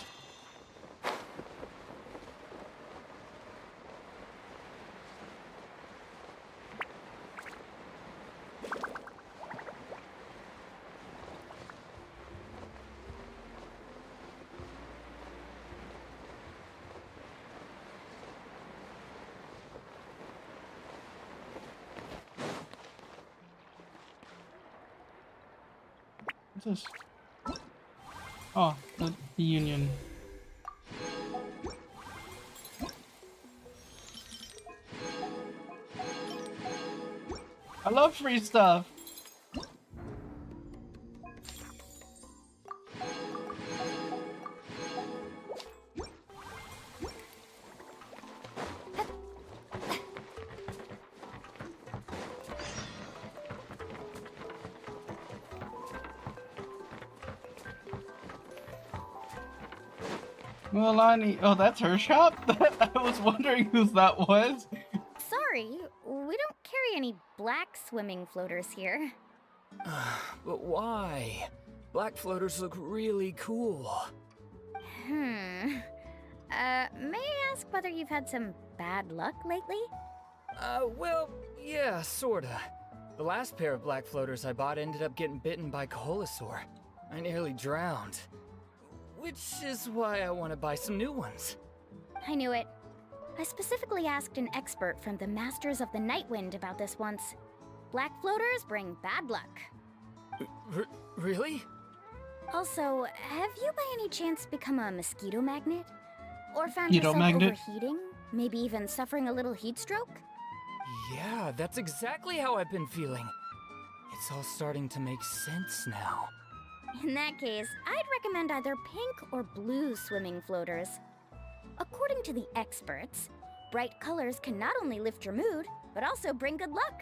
What's this? Oh, the Union. I love free stuff. Mualani, oh, that's her shop? I was wondering who that was. Sorry, we don't carry any black swimming floaters here. But why? Black floaters look really cool. May I ask whether you've had some bad luck lately? Well, yeah, sorta. The last pair of black floaters I bought ended up getting bitten by Kaholasaur. I nearly drowned. Which is why I want to buy some new ones. I knew it. I specifically asked an expert from the Masters of the Nightwind about this once. Black floaters bring bad luck. Really? Also, have you by any chance become a mosquito magnet? Or found Mosquito yourself magnet? overheating? Maybe even suffering a little heat stroke? Yeah, that's exactly how I've been feeling. It's all starting to make sense now. In that case, I'd recommend either pink or blue swimming floaters. According to the experts, bright colors can not only lift your mood, but also bring good luck.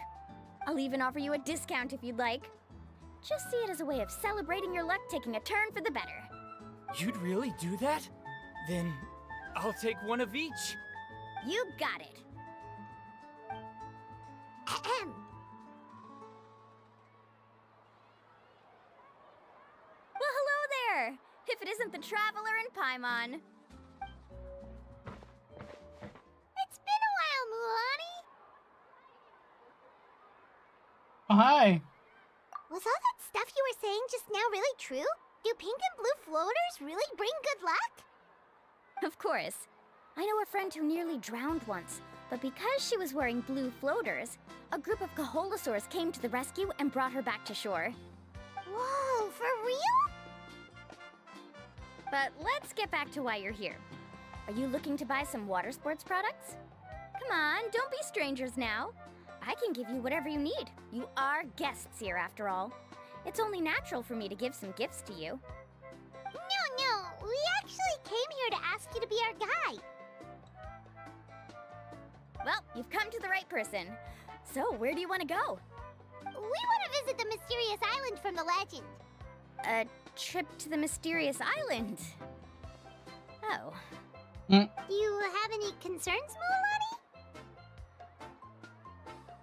I'll even offer you a discount if you'd like. Just see it as a way of celebrating your luck taking a turn for the better. You'd really do that? Then I'll take one of each. You got it. Ahem. Well, hello there! If it isn't the Traveler and Paimon. It's been a while, Mulan. Oh, hi. Was all that stuff you were saying just now really true? Do pink and blue floaters really bring good luck? Of course. I know a friend who nearly drowned once, but because she was wearing blue floaters, a group of Kaholasaurs came to the rescue and brought her back to shore. Whoa, for real? But let's get back to why you're here. Are you looking to buy some water sports products? Come on, don't be strangers now. I can give you whatever you need. You are guests here after all. It's only natural for me to give some gifts to you. No, we actually came here to ask you to be our guide. Well, you've come to the right person. So, where do you want to go? We want to visit the mysterious island from the legend. A trip to the mysterious island? Oh. Do you have any concerns, Mulan?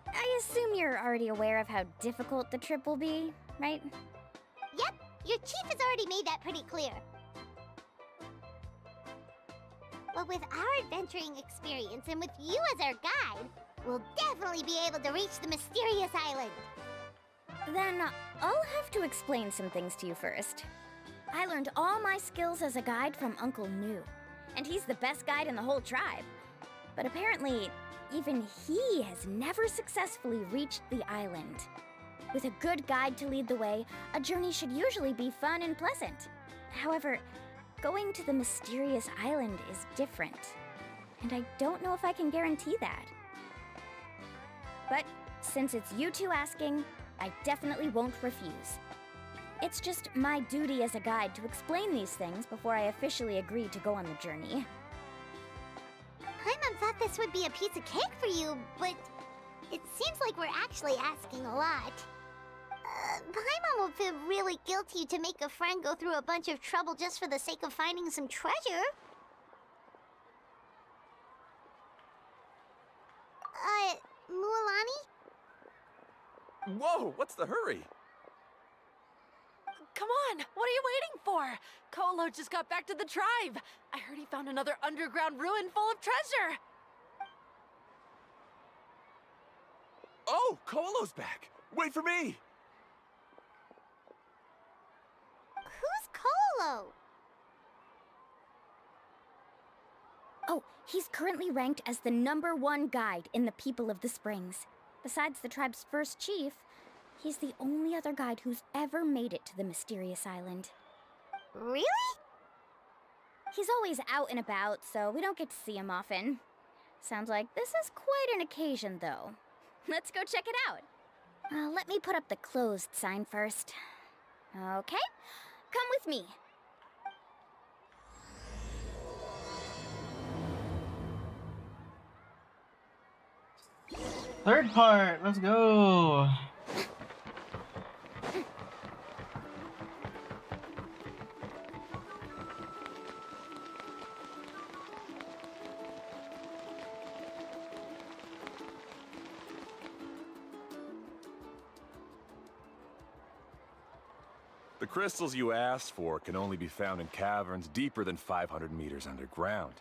I assume you're already aware of how difficult the trip will be, right? Yep, your chief has already made that pretty clear. But with our adventuring experience and with you as our guide, we'll definitely be able to reach the mysterious island. Then I'll have to explain some things to you first. I learned all my skills as a guide from Uncle Nu, and he's the best guide in the whole tribe. But apparently, even he has never successfully reached the island. With a good guide to lead the way, a journey should usually be fun and pleasant. However, going to the mysterious island is different, and I don't know if I can guarantee that. But since it's you two asking, I definitely won't refuse. It's just my duty as a guide to explain these things before I officially agree to go on the journey. Paimon thought this would be a piece of cake for you, but it seems like we're actually asking a lot. Paimon will feel really guilty to make a friend go through a bunch of trouble just for the sake of finding some treasure. Mualani? Whoa, what's the hurry? Come on, what are you waiting for? Kolo just got back to the tribe. I heard he found another underground ruin full of treasure. Oh, Kolo's back. Wait for me. Who's Kolo? Oh, he's currently ranked as the #1 guide in the People of the Springs. Besides the tribe's first chief, he's the only other guide who's ever made it to the mysterious island. Really? He's always out and about, so we don't get to see him often. Sounds like this is quite an occasion, though. Let's go check it out. Let me put up the closed sign first. Okay, come with me. Third part, let's go. The crystals you asked for can only be found in caverns deeper than 500 meters underground.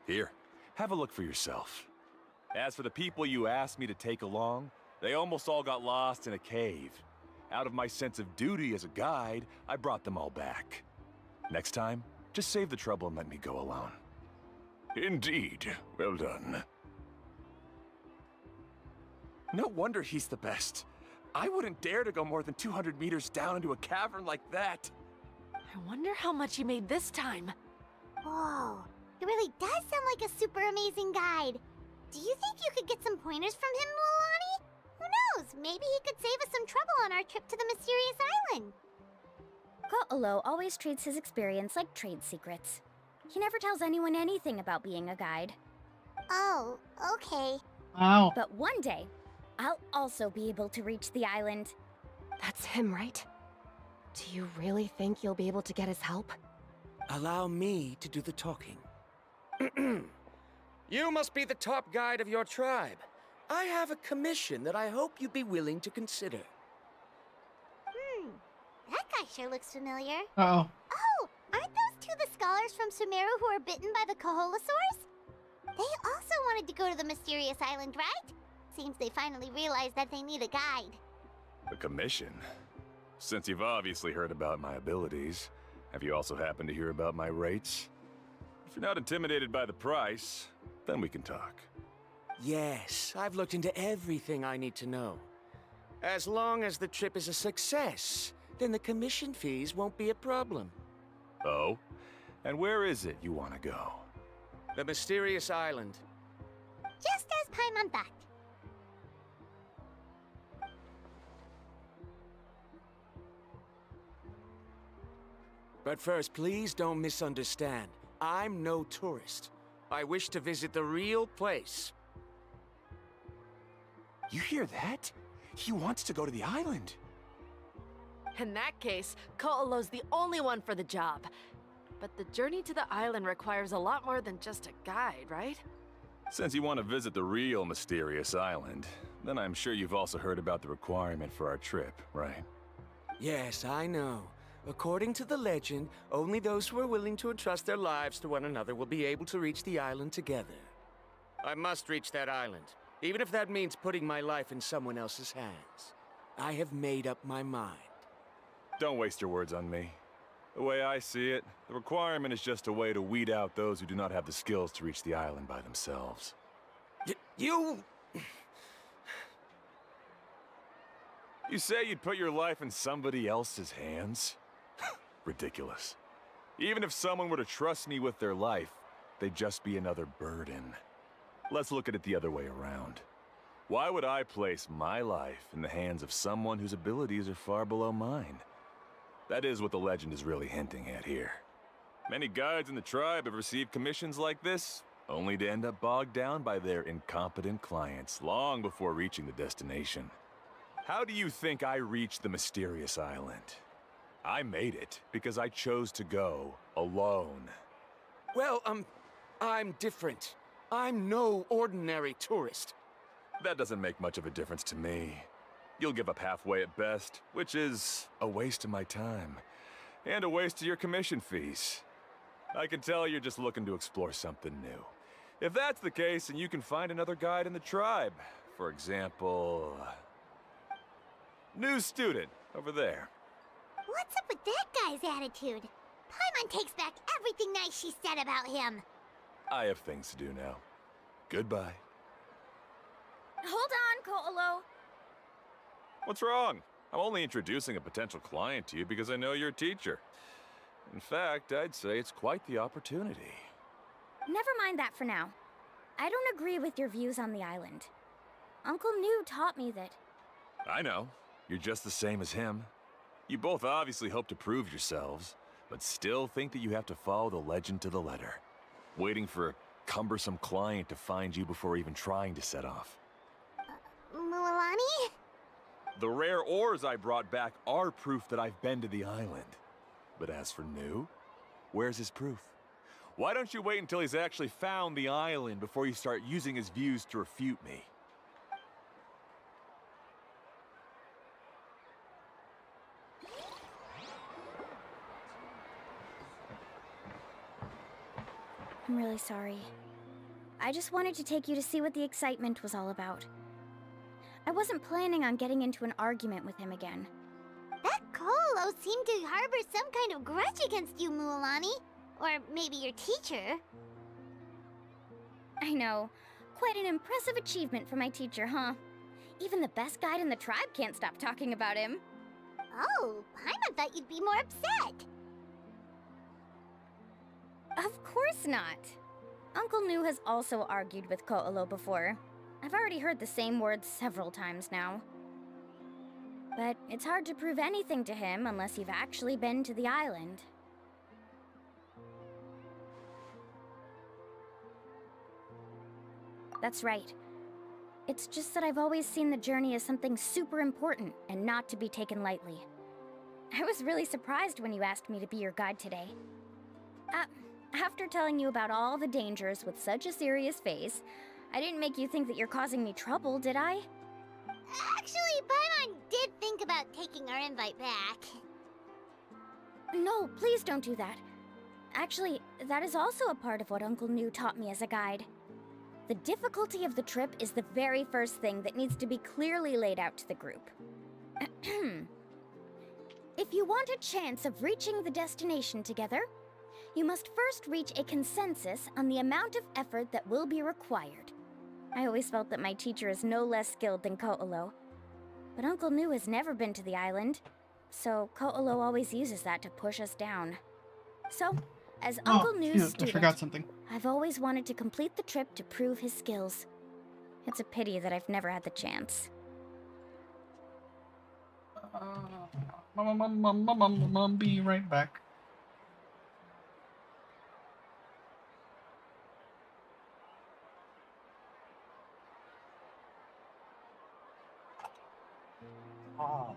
Here, have a look for yourself. As for the people you asked me to take along, they almost all got lost in a cave. Out of my sense of duty as a guide, I brought them all back. Next time, just save the trouble and let me go alone. Indeed. Well done. No wonder he's the best. I wouldn't dare to go more than 200 meters down into a cavern like that. I wonder how much he made this time. Whoa, it really does sound like a super amazing guide. Do you think you could get some pointers from him, Mualani? Who knows? Maybe he could save us some trouble on our trip to the mysterious island. Ko'olo always treats his experience like trade secrets. He never tells anyone anything about being a guide. Oh, okay. Ow. But one day, I'll also be able to reach the island. That's him, right? Do you really think you'll be able to get his help? Allow me to do the talking. You must be the top guide of your tribe. I have a commission that I hope you'd be willing to consider. That guy sure looks familiar. Uh-oh. Oh, aren't those two the scholars from Sumeru who were bitten by the Kaholasaurs? They also wanted to go to the mysterious island, right? Seems they finally realized that they need a guide. A commission? Since you've obviously heard about my abilities, have you also happened to hear about my rates? If you're not intimidated by the price, then we can talk. Yes, I've looked into everything I need to know. As long as the trip is a success, then the commission fees won't be a problem. Oh? And where is it you want to go? The mysterious island. Just as Paimon thought. But first, please don't misunderstand. I'm no tourist. I wish to visit the real place. You hear that? He wants to go to the island. In that case, Ko'olo's the only one for the job. But the journey to the island requires a lot more than just a guide, right? Since you want to visit the real mysterious island, then I'm sure you've also heard about the requirement for our trip, right? Yes, I know. According to the legend, only those who are willing to entrust their lives to one another will be able to reach the island together. I must reach that island, even if that means putting my life in someone else's hands. I have made up my mind. Don't waste your words on me. The way I see it, the requirement is just a way to weed out those who do not have the skills to reach the island by themselves. You... You say you'd put your life in somebody else's hands? Ridiculous. Even if someone were to trust me with their life, they'd just be another burden. Let's look at it the other way around. Why would I place my life in the hands of someone whose abilities are far below mine? That is what the legend is really hinting at here. Many guides in the tribe have received commissions like this, only to end up bogged down by their incompetent clients long before reaching the destination. How do you think I reached the mysterious island? I made it because I chose to go alone. Well, I'm different. I'm no ordinary tourist. That doesn't make much of a difference to me. You'll give up halfway at best, which is a waste of my time. And a waste of your commission fees. I can tell you're just looking to explore something new. If that's the case, then you can find another guide in the tribe. For example... new student, over there. What's up with that guy's attitude? Paimon takes back everything nice she said about him. I have things to do now. Goodbye. Hold on, Ko'olo. What's wrong? I'm only introducing a potential client to you because I know you're a teacher. In fact, I'd say it's quite the opportunity. Never mind that for now. I don't agree with your views on the island. Uncle New taught me that... I know. You're just the same as him. You both obviously hope to prove yourselves, but still think that you have to follow the legend to the letter. Waiting for a cumbersome client to find you before even trying to set off. Mualani? The rare ores I brought back are proof that I've been to the island. But as for New, where's his proof? Why don't you wait until he's actually found the island before you start using his views to refute me? I'm really sorry. I just wanted to take you to see what the excitement was all about. I wasn't planning on getting into an argument with him again. That Ko'olo seemed to harbor some kind of grudge against you, Mualani. Or maybe your teacher. I know. Quite an impressive achievement for my teacher, huh? Even the best guide in the tribe can't stop talking about him. Oh, Paimon thought you'd be more upset. Of course not. Uncle Nu has also argued with Ko'olo before. I've already heard the same words several times now. But it's hard to prove anything to him unless you've actually been to the island. That's right. It's just that I've always seen the journey as something super important and not to be taken lightly. I was really surprised when you asked me to be your guide today. After telling you about all the dangers with such a serious face, I didn't make you think that you're causing me trouble, did I? Actually, Paimon did think about taking our invite back. No, please don't do that. Actually, that is also a part of what Uncle Nu taught me as a guide. The difficulty of the trip is the very first thing that needs to be clearly laid out to the group. If you want a chance of reaching the destination together, you must first reach a consensus on the amount of effort that will be required. I always felt that my teacher is no less skilled than Ko'olo. But Uncle Nu has never been to the island, so Ko'olo always uses that to push us down. So, as Uncle Nu's student, I forgot something. I've always wanted to complete the trip to prove his skills. It's a pity that I've never had the chance. Be right back. Oh.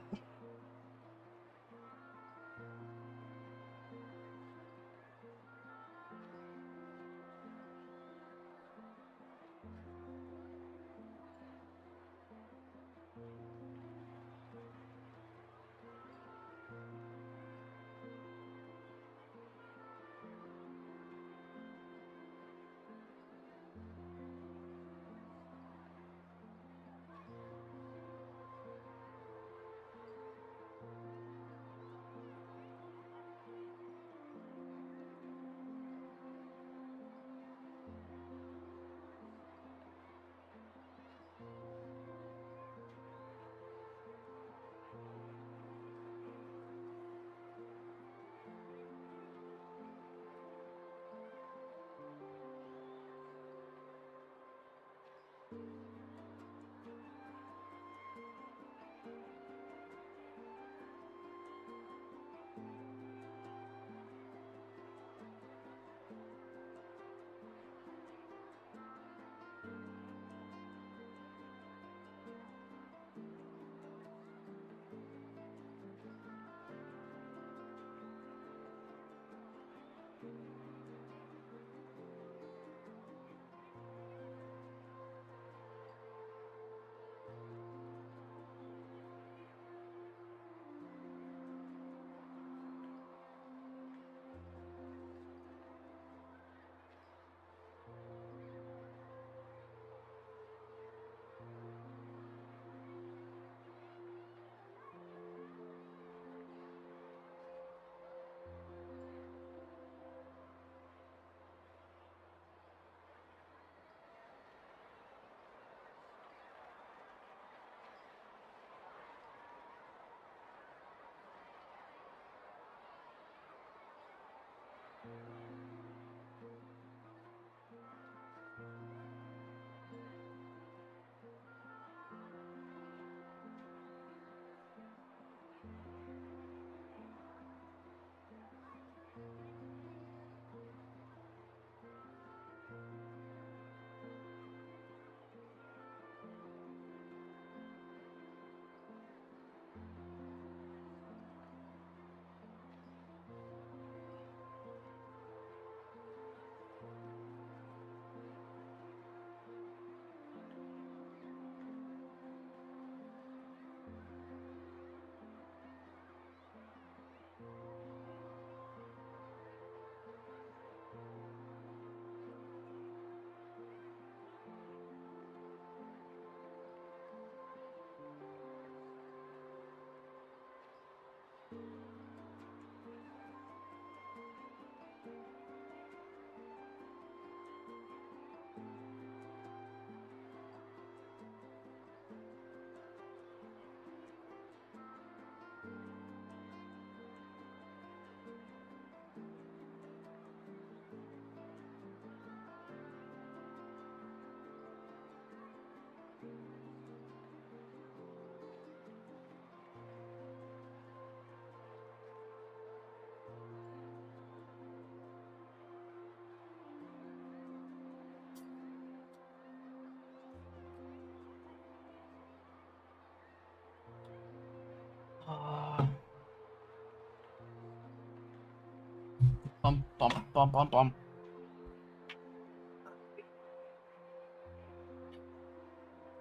Bum bum bum bum bum.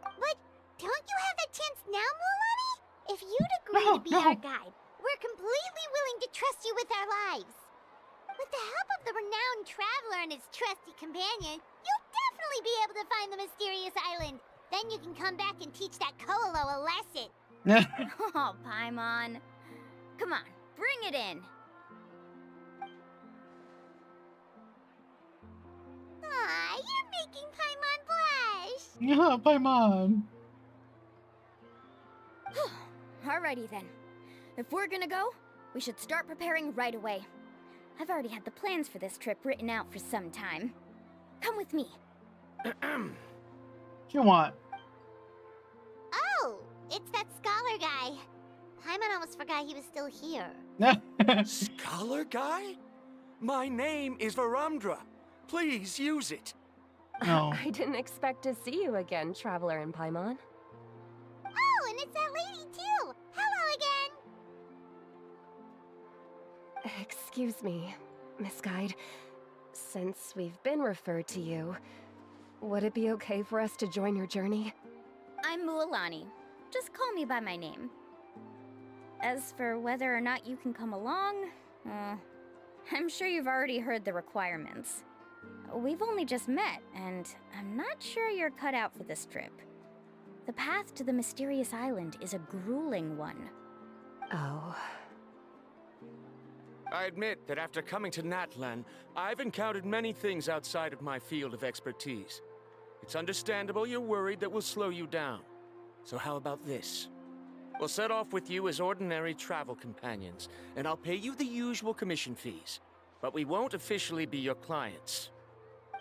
But don't you have that chance now, Mualani? If you'd agree to be our guide, we're completely willing to trust you with our lives. With the help of the renowned traveler and his trusty companion, you'll definitely be able to find the mysterious island. Then you can come back and teach that Koalo a lesson. Oh, Paimon. Come on, bring it in. Aw, you're making Paimon blush. Yeah, Paimon. Alrighty then. If we're gonna go, we should start preparing right away. I've already had the plans for this trip written out for some time. Come with me. You want? Oh, it's that scholar guy. Paimon almost forgot he was still here. Scholar guy? My name is Varamdra. Please use it. No. I didn't expect to see you again, Traveler and Paimon. Oh, and it's that lady too. Hello again. Excuse me, Miss Guide. Since we've been referred to you, would it be okay for us to join your journey? I'm Mualani. Just call me by my name. As for whether or not you can come along, I'm sure you've already heard the requirements. We've only just met, and I'm not sure you're cut out for this trip. The path to the mysterious island is a grueling one. Oh. I admit that after coming to Natlan, I've encountered many things outside of my field of expertise. It's understandable you're worried that we'll slow you down. So how about this? We'll set off with you as ordinary travel companions, and I'll pay you the usual commission fees. But we won't officially be your clients.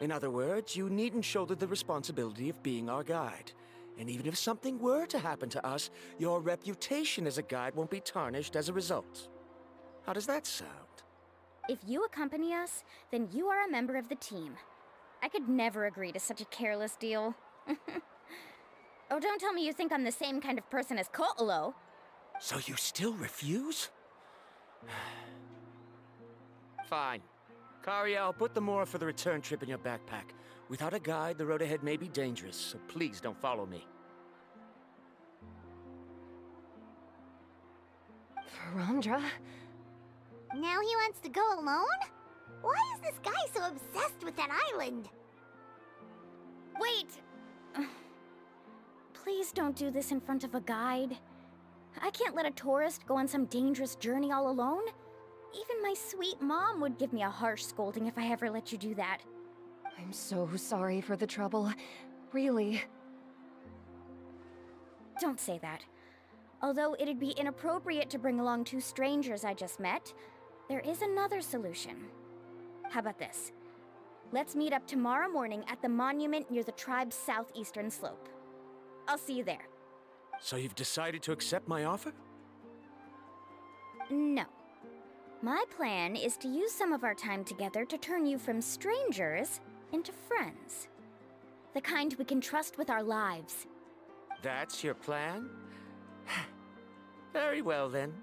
In other words, you needn't shoulder the responsibility of being our guide. And even if something were to happen to us, your reputation as a guide won't be tarnished as a result. How does that sound? If you accompany us, then you are a member of the team. I could never agree to such a careless deal. Oh, don't tell me you think I'm the same kind of person as Ko'olo. So you still refuse? Fine. Kariel, put the more for the return trip in your backpack. Without a guide, the road ahead may be dangerous, so please don't follow me. Varamdra? Now he wants to go alone? Why is this guy so obsessed with that island? Wait! Please don't do this in front of a guide. I can't let a tourist go on some dangerous journey all alone. Even my sweet mom would give me a harsh scolding if I ever let you do that. I'm so sorry for the trouble. Really. Don't say that. Although it'd be inappropriate to bring along two strangers I just met, there is another solution. How about this? Let's meet up tomorrow morning at the monument near the tribe's southeastern slope. I'll see you there. So you've decided to accept my offer? No. My plan is to use some of our time together to turn you from strangers into friends. The kind we can trust with our lives. That's your plan? Very well, then.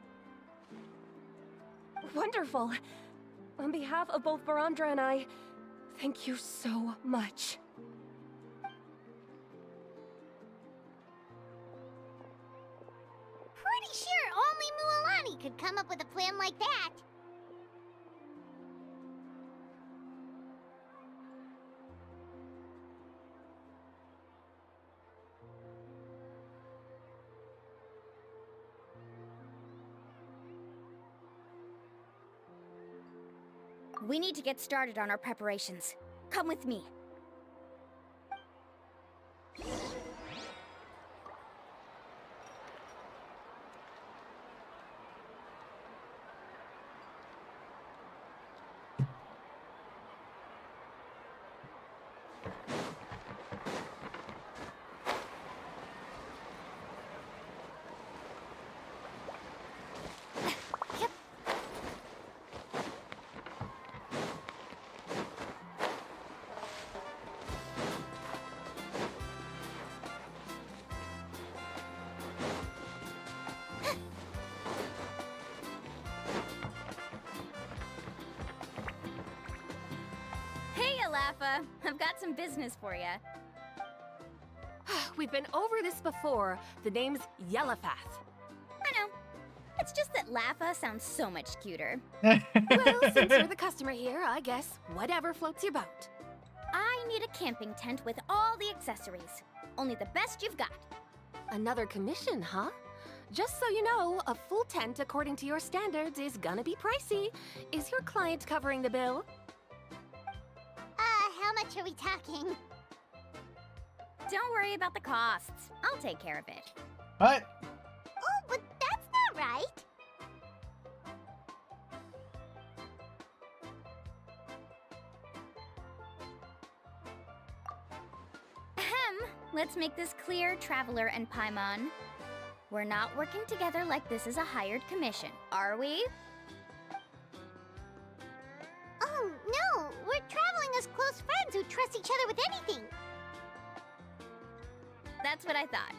Wonderful. On behalf of both Varamdra and I, thank you so much. Pretty sure only Mualani could come up with a plan like that. We need to get started on our preparations. Come with me. Lafa. I've got some business for you. We've been over this before. The name's Yellowfath. I know. It's just that Lafa sounds so much cuter. Well, since you're the customer here, I guess whatever floats your boat. I need a camping tent with all the accessories. Only the best you've got. Another commission, huh? Just so you know, a full tent according to your standards is gonna be pricey. Is your client covering the bill? How much are we talking? Don't worry about the costs. I'll take care of it. What? Oh, but that's not right. Ahem. Let's make this clear, Traveler and Paimon. We're not working together like this is a hired commission, are we? Oh, no! We're traveling as close friends who trust each other with anything. That's what I thought.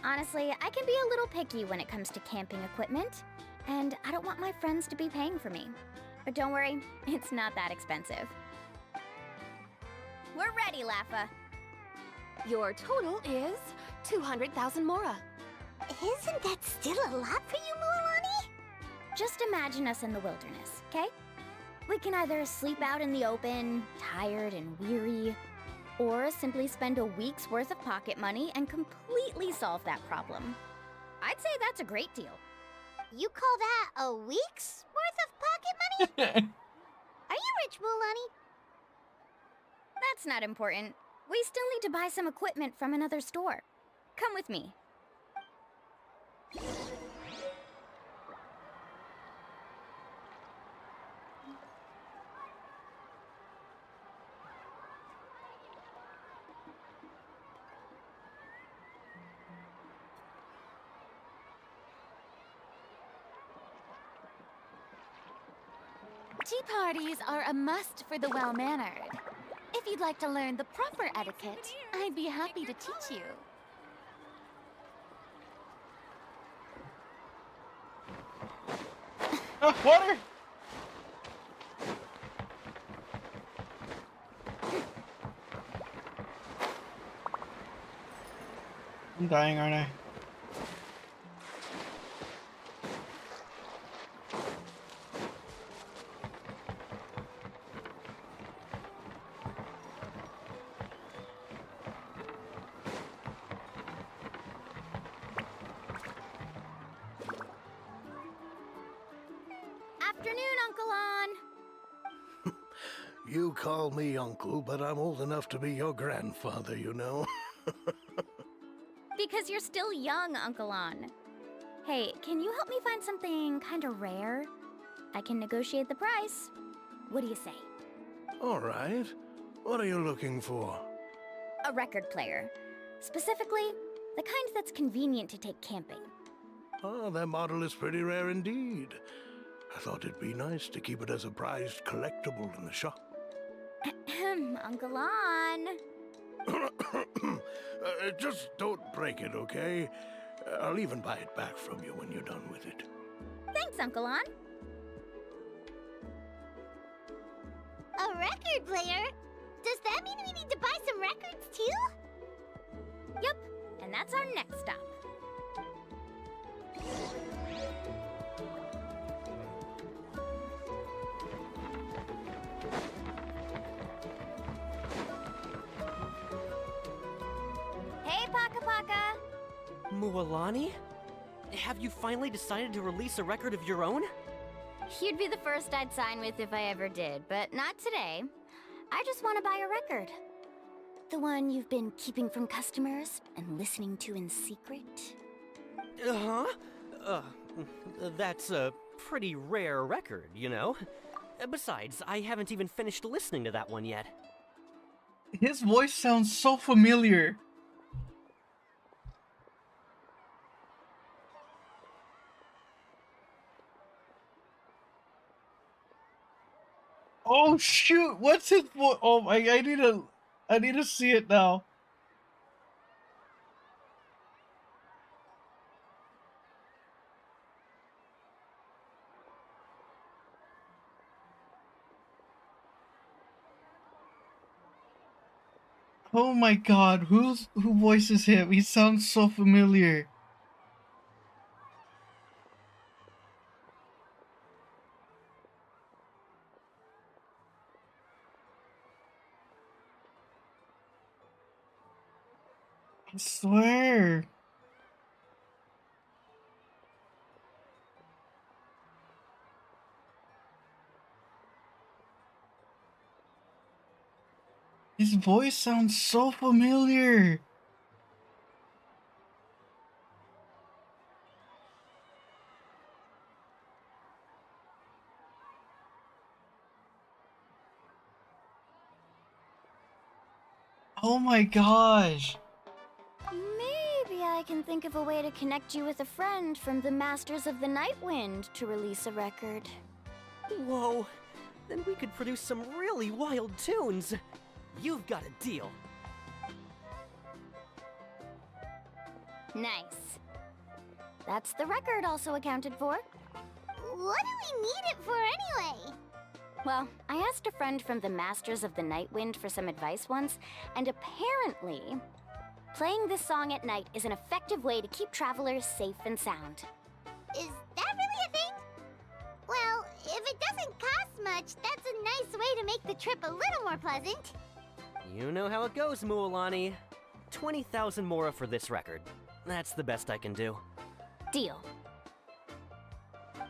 Honestly, I can be a little picky when it comes to camping equipment, and I don't want my friends to be paying for me. But don't worry, it's not that expensive. We're ready, Lafa. Your total is 200,000 mora. Isn't that still a lot for you, Mualani? Just imagine us in the wilderness, okay? We can either sleep out in the open, tired and weary, or simply spend a week's worth of pocket money and completely solve that problem. I'd say that's a great deal. You call that a week's worth of pocket money? Are you rich, Mualani? That's not important. We still need to buy some equipment from another store. Come with me. Tea parties are a must for the well-mannered. If you'd like to learn the proper etiquette, I'd be happy to teach you. Water! I'm dying, aren't I? Afternoon, Uncle On. You call me uncle, but I'm old enough to be your grandfather, you know. Because you're still young, Uncle On. Hey, can you help me find something kinda rare? I can negotiate the price. What do you say? All right. What are you looking for? A record player. Specifically, the kind that's convenient to take camping. Oh, that model is pretty rare indeed. I thought it'd be nice to keep it as a prized collectible in the shop. Uncle On. Just don't break it, okay? I'll even buy it back from you when you're done with it. Thanks, Uncle On. A record player? Does that mean we need to buy some records too? Yep, and that's our next stop. Hey, Paka Paka! Mualani? Have you finally decided to release a record of your own? You'd be the first I'd sign with if I ever did, but not today. I just want to buy a record. The one you've been keeping from customers and listening to in secret. Uh-huh. That's a pretty rare record, you know? Besides, I haven't even finished listening to that one yet. His voice sounds so familiar. Oh shoot! What's his voice? Oh my! I need to see it now. Oh my god, who voices him? He sounds so familiar. I swear. His voice sounds so familiar. Oh my gosh. Maybe I can think of a way to connect you with a friend from the Masters of the Nightwind to release a record. Whoa, then we could produce some really wild tunes. You've got a deal. Nice. That's the record also accounted for. What do we need it for anyway? Well, I asked a friend from the Masters of the Nightwind for some advice once, and apparently, playing this song at night is an effective way to keep travelers safe and sound. Is that really a thing? Well, if it doesn't cost much, that's a nice way to make the trip a little more pleasant. You know how it goes, Mualani. 20,000 mora for this record. That's the best I can do. Deal.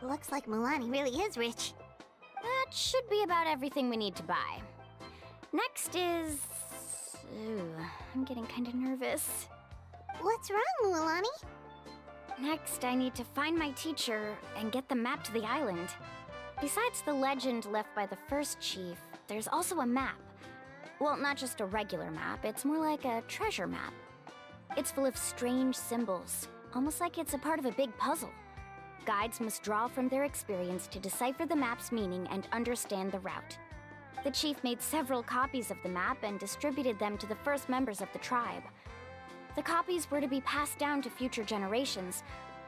Looks like Milani really is rich. That should be about everything we need to buy. Next is... Ooh, I'm getting kind of nervous. What's wrong, Mualani? Next, I need to find my teacher and get the map to the island. Besides the legend left by the first chief, there's also a map. Well, not just a regular map, it's more like a treasure map. It's full of strange symbols, almost like it's a part of a big puzzle. Guides must draw from their experience to decipher the map's meaning and understand the route. The chief made several copies of the map and distributed them to the first members of the tribe. The copies were to be passed down to future generations,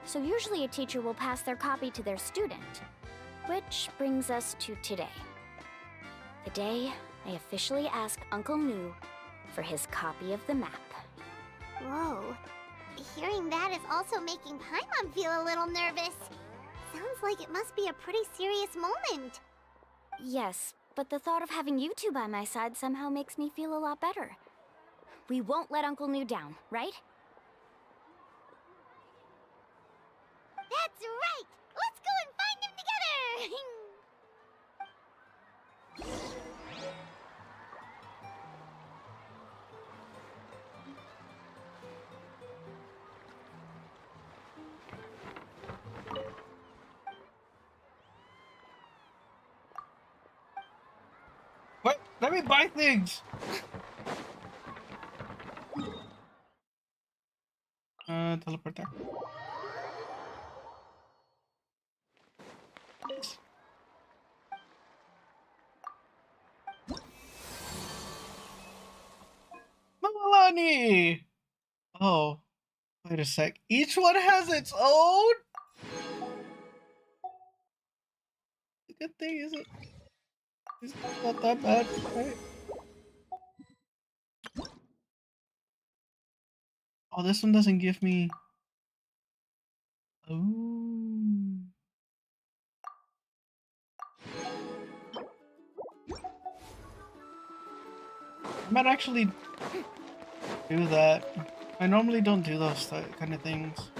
so usually a teacher will pass their copy to their student. Which brings us to today. The day I officially ask Uncle Nu for his copy of the map. Whoa. Hearing that is also making Paimon feel a little nervous. Sounds like it must be a pretty serious moment. Yes, but the thought of having you two by my side somehow makes me feel a lot better. We won't let Uncle Nu down, right? That's right! Let's go and find him together! What? Let me buy things! Teleport there. Milani! Oh, wait a sec. Each one has its own? The good thing is it's not that bad, right? Oh, this one doesn't give me... Ooh. I might actually do that. I normally don't do those kind of things.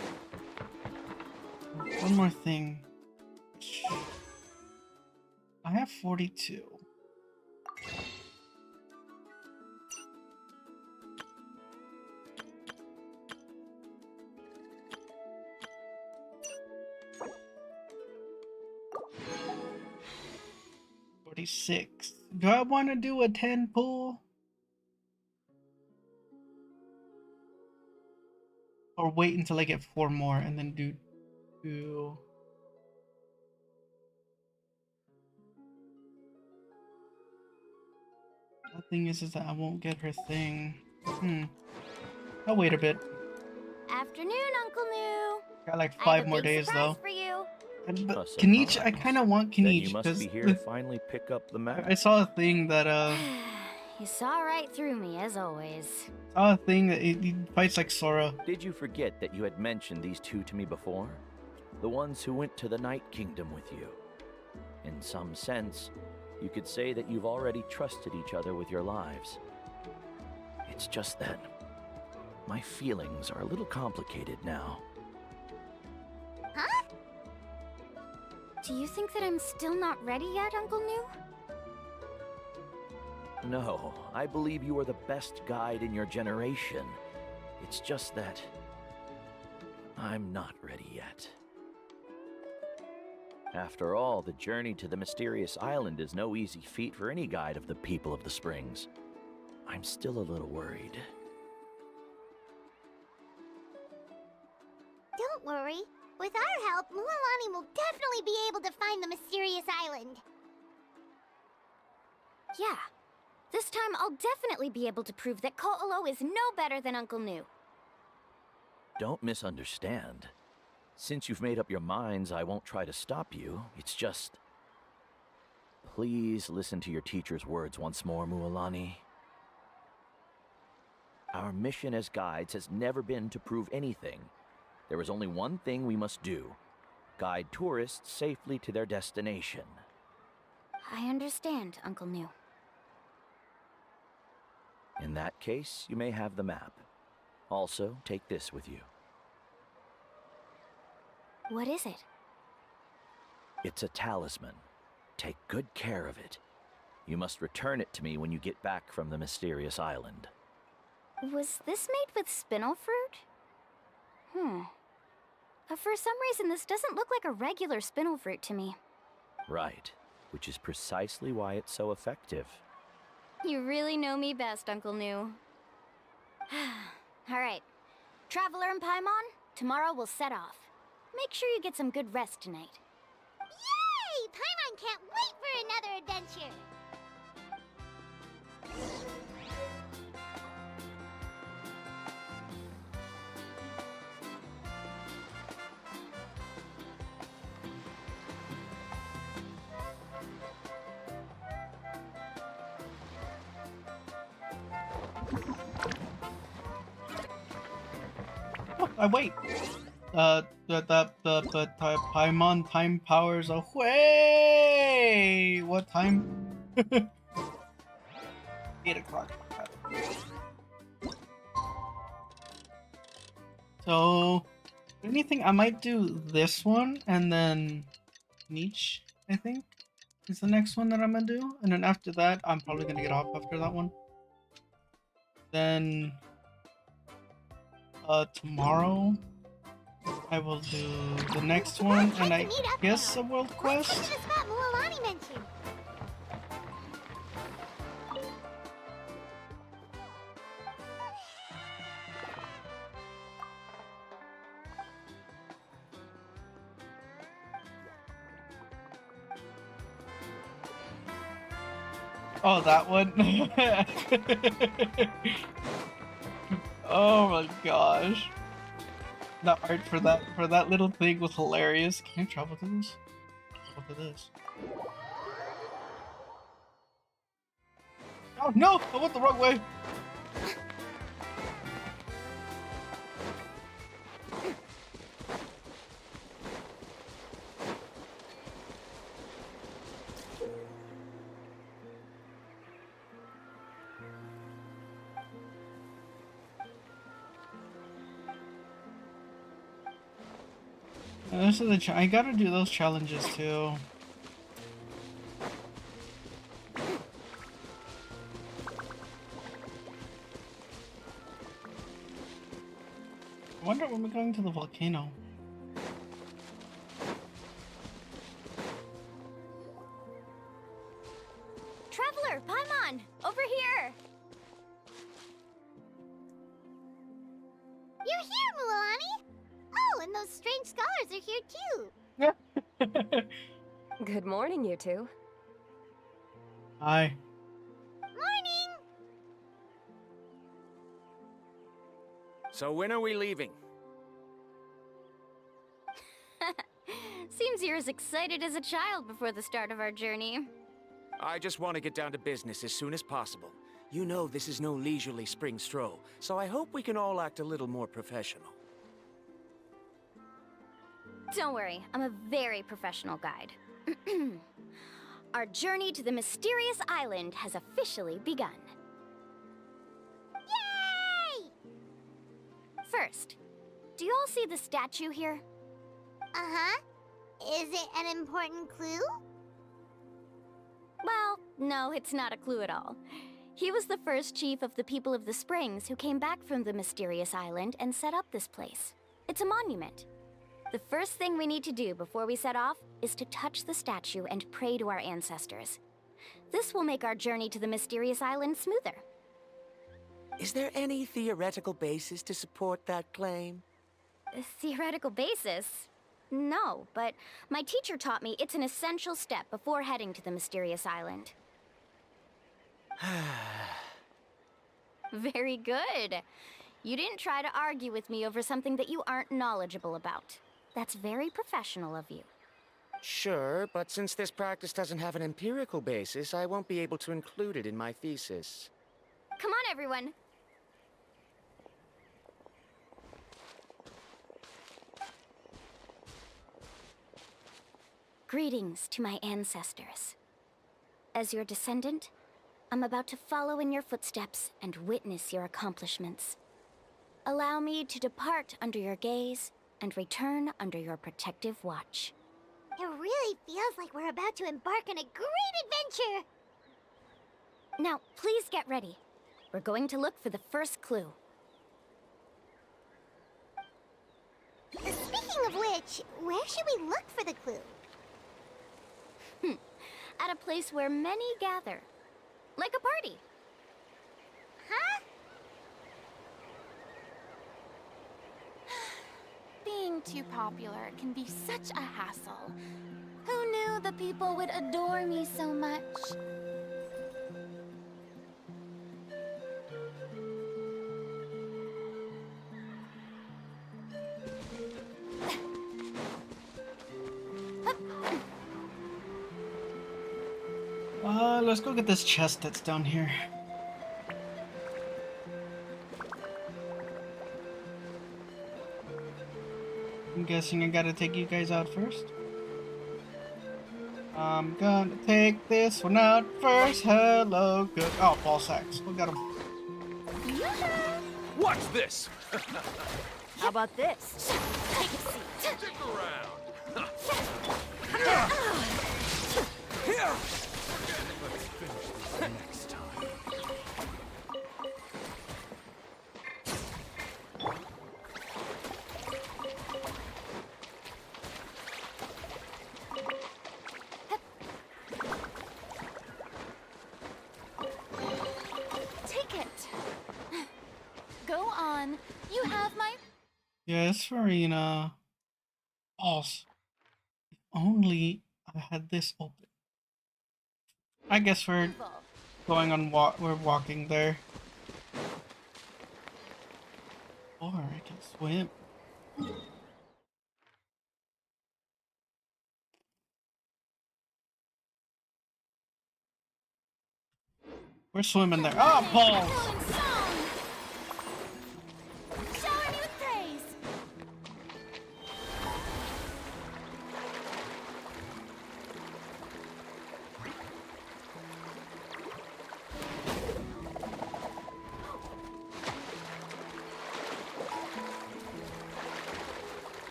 One more thing. I have 42. $46. Do I want to do a 10 pull? Or wait until I get 4 more and then do 2. The thing is that I won't get her thing. I'll wait a bit. Afternoon, Uncle Nu. Got like 5 more days though. For you. But Kenichi, I kind of want Kenichi You must be here to finally pick up the map. I saw a thing that You saw right through me, as always. Saw a thing that he fights like Sora. Did you forget that you had mentioned these two to me before? The ones who went to the Night Kingdom with you. In some sense, you could say that you've already trusted each other with your lives. It's just that my feelings are a little complicated now. Huh? Do you think that I'm still not ready yet, Uncle New? No, I believe you are the best guide in your generation. It's just that I'm not ready yet. After all, the journey to the mysterious island is no easy feat for any guide of the people of the Springs. I'm still a little worried. Don't worry. With our help, Mualani will definitely be able to find the mysterious island. Yeah. This time I'll definitely be able to prove that Ko'olo is no better than Uncle New. Don't misunderstand. Since you've made up your minds, I won't try to stop you. It's just... Please listen to your teacher's words once more, Mualani. Our mission as guides has never been to prove anything. There is only one thing we must do. Guide tourists safely to their destination. I understand, Uncle New. In that case, you may have the map. Also, take this with you. What is it? It's a talisman. Take good care of it. You must return it to me when you get back from the mysterious island. Was this made with spinel fruit? For some reason, this doesn't look like a regular spinel fruit to me. Right, which is precisely why it's so effective. You really know me best, Uncle New. Alright. Traveler and Paimon, tomorrow we'll set off. Make sure you get some good rest tonight. Yay! Paimon can't wait for another adventure! Wait. The Paimon time powers away. What time? 8 o'clock. So, anything? I might do this one and then Niche, I think, is the next one that I'm gonna do. And then after that, I'm probably gonna get off after that one. Then, tomorrow, I will do the next one, and I guess a world quest. Let's head to the spot Mualani mentioned. Oh, that one. Oh my gosh. The art for that little thing was hilarious. Can you travel to this? Travel to this. Oh no! I went the wrong way! This is the I gotta do those challenges too. I wonder when we're going to the volcano. Traveler, Paimon, over here! You're here, Mualani! Oh, and those strange scholars are here too! Good morning, you two. Hi. Morning! So when are we leaving? Seems you're as excited as a child before the start of our journey. I just want to get down to business as soon as possible. You know this is no leisurely spring stroll, so I hope we can all act a little more professional. Don't worry, I'm a very professional guide. Our journey to the mysterious island has officially begun. Yay! First, do you all see the statue here? Uh-huh. Is it an important clue? Well, no, it's not a clue at all. He was the first chief of the people of the Springs who came back from the mysterious island and set up this place. It's a monument. The first thing we need to do before we set off is to touch the statue and pray to our ancestors. This will make our journey to the mysterious island smoother. Is there any theoretical basis to support that claim? A theoretical basis? No, but my teacher taught me it's an essential step before heading to the mysterious island. Very good. You didn't try to argue with me over something that you aren't knowledgeable about. That's very professional of you. Sure, but since this practice doesn't have an empirical basis, I won't be able to include it in my thesis. Come on, everyone. Greetings to my ancestors. As your descendant, I'm about to follow in your footsteps and witness your accomplishments. Allow me to depart under your gaze and return under your protective watch. It really feels like we're about to embark on a great adventure! Now, please get ready. We're going to look for the first clue. Speaking of which, where should we look for the clue? At a place where many gather. Like a party. Huh? Being too popular can be such a hassle. Who knew the people would adore me so much? Let's go get this chest that's down here. I'm guessing I gotta take you guys out first. I'm gonna take this one out first. Hello, good. Oh, ball sacks. We got him. Watch this! How about this? Take a seat. Stick around. Let's finish this next time. Take it. Go on. You have my... Yes, Farina. Balls. If only I had this open. I guess we're going on we're walking there. Or I can swim. We're swimming there. Oh, balls! Shower me with praise.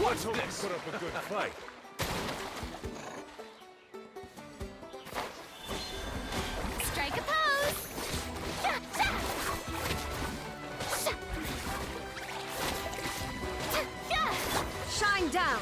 Let's hope you put up a good fight. Strike a pose. Shine down!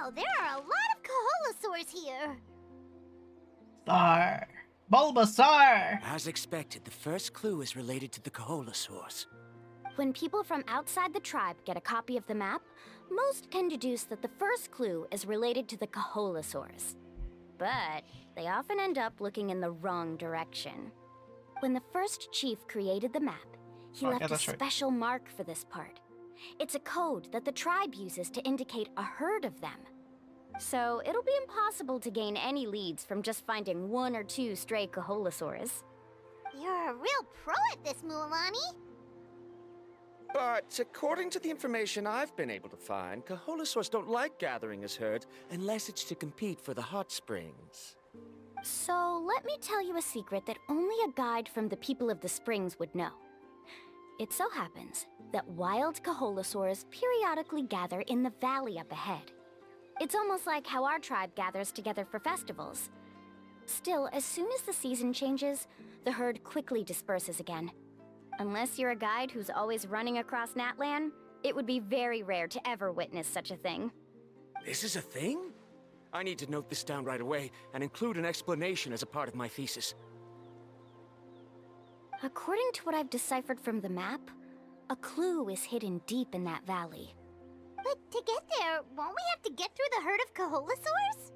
Wow, there are a lot of Kaholosaurs here. Star. Bulbasaur! As expected, the first clue is related to the Kaholosaurs. When people from outside the tribe get a copy of the map, most can deduce that the first clue is related to the Kaholosaurs. But they often end up looking in the wrong direction. When the first chief created the map, he left a special mark for this part. It's a code that the tribe uses to indicate a herd of them. So it'll be impossible to gain any leads from just finding 1 or 2 stray Kaholosaurs. You're a real pro at this, Mualani. But according to the information I've been able to find, Kaholosaurs don't like gathering as herd unless it's to compete for the hot springs. So let me tell you a secret that only a guide from the people of the springs would know. It so happens that wild Kaholosaurs periodically gather in the valley up ahead. It's almost like how our tribe gathers together for festivals. Still, as soon as the season changes, the herd quickly disperses again. Unless you're a guide who's always running across Natlan, it would be very rare to ever witness such a thing. This is a thing? I need to note this down right away and include an explanation as a part of my thesis. According to what I've deciphered from the map, a clue is hidden deep in that valley. But to get there, won't we have to get through the herd of Kaholosaurs?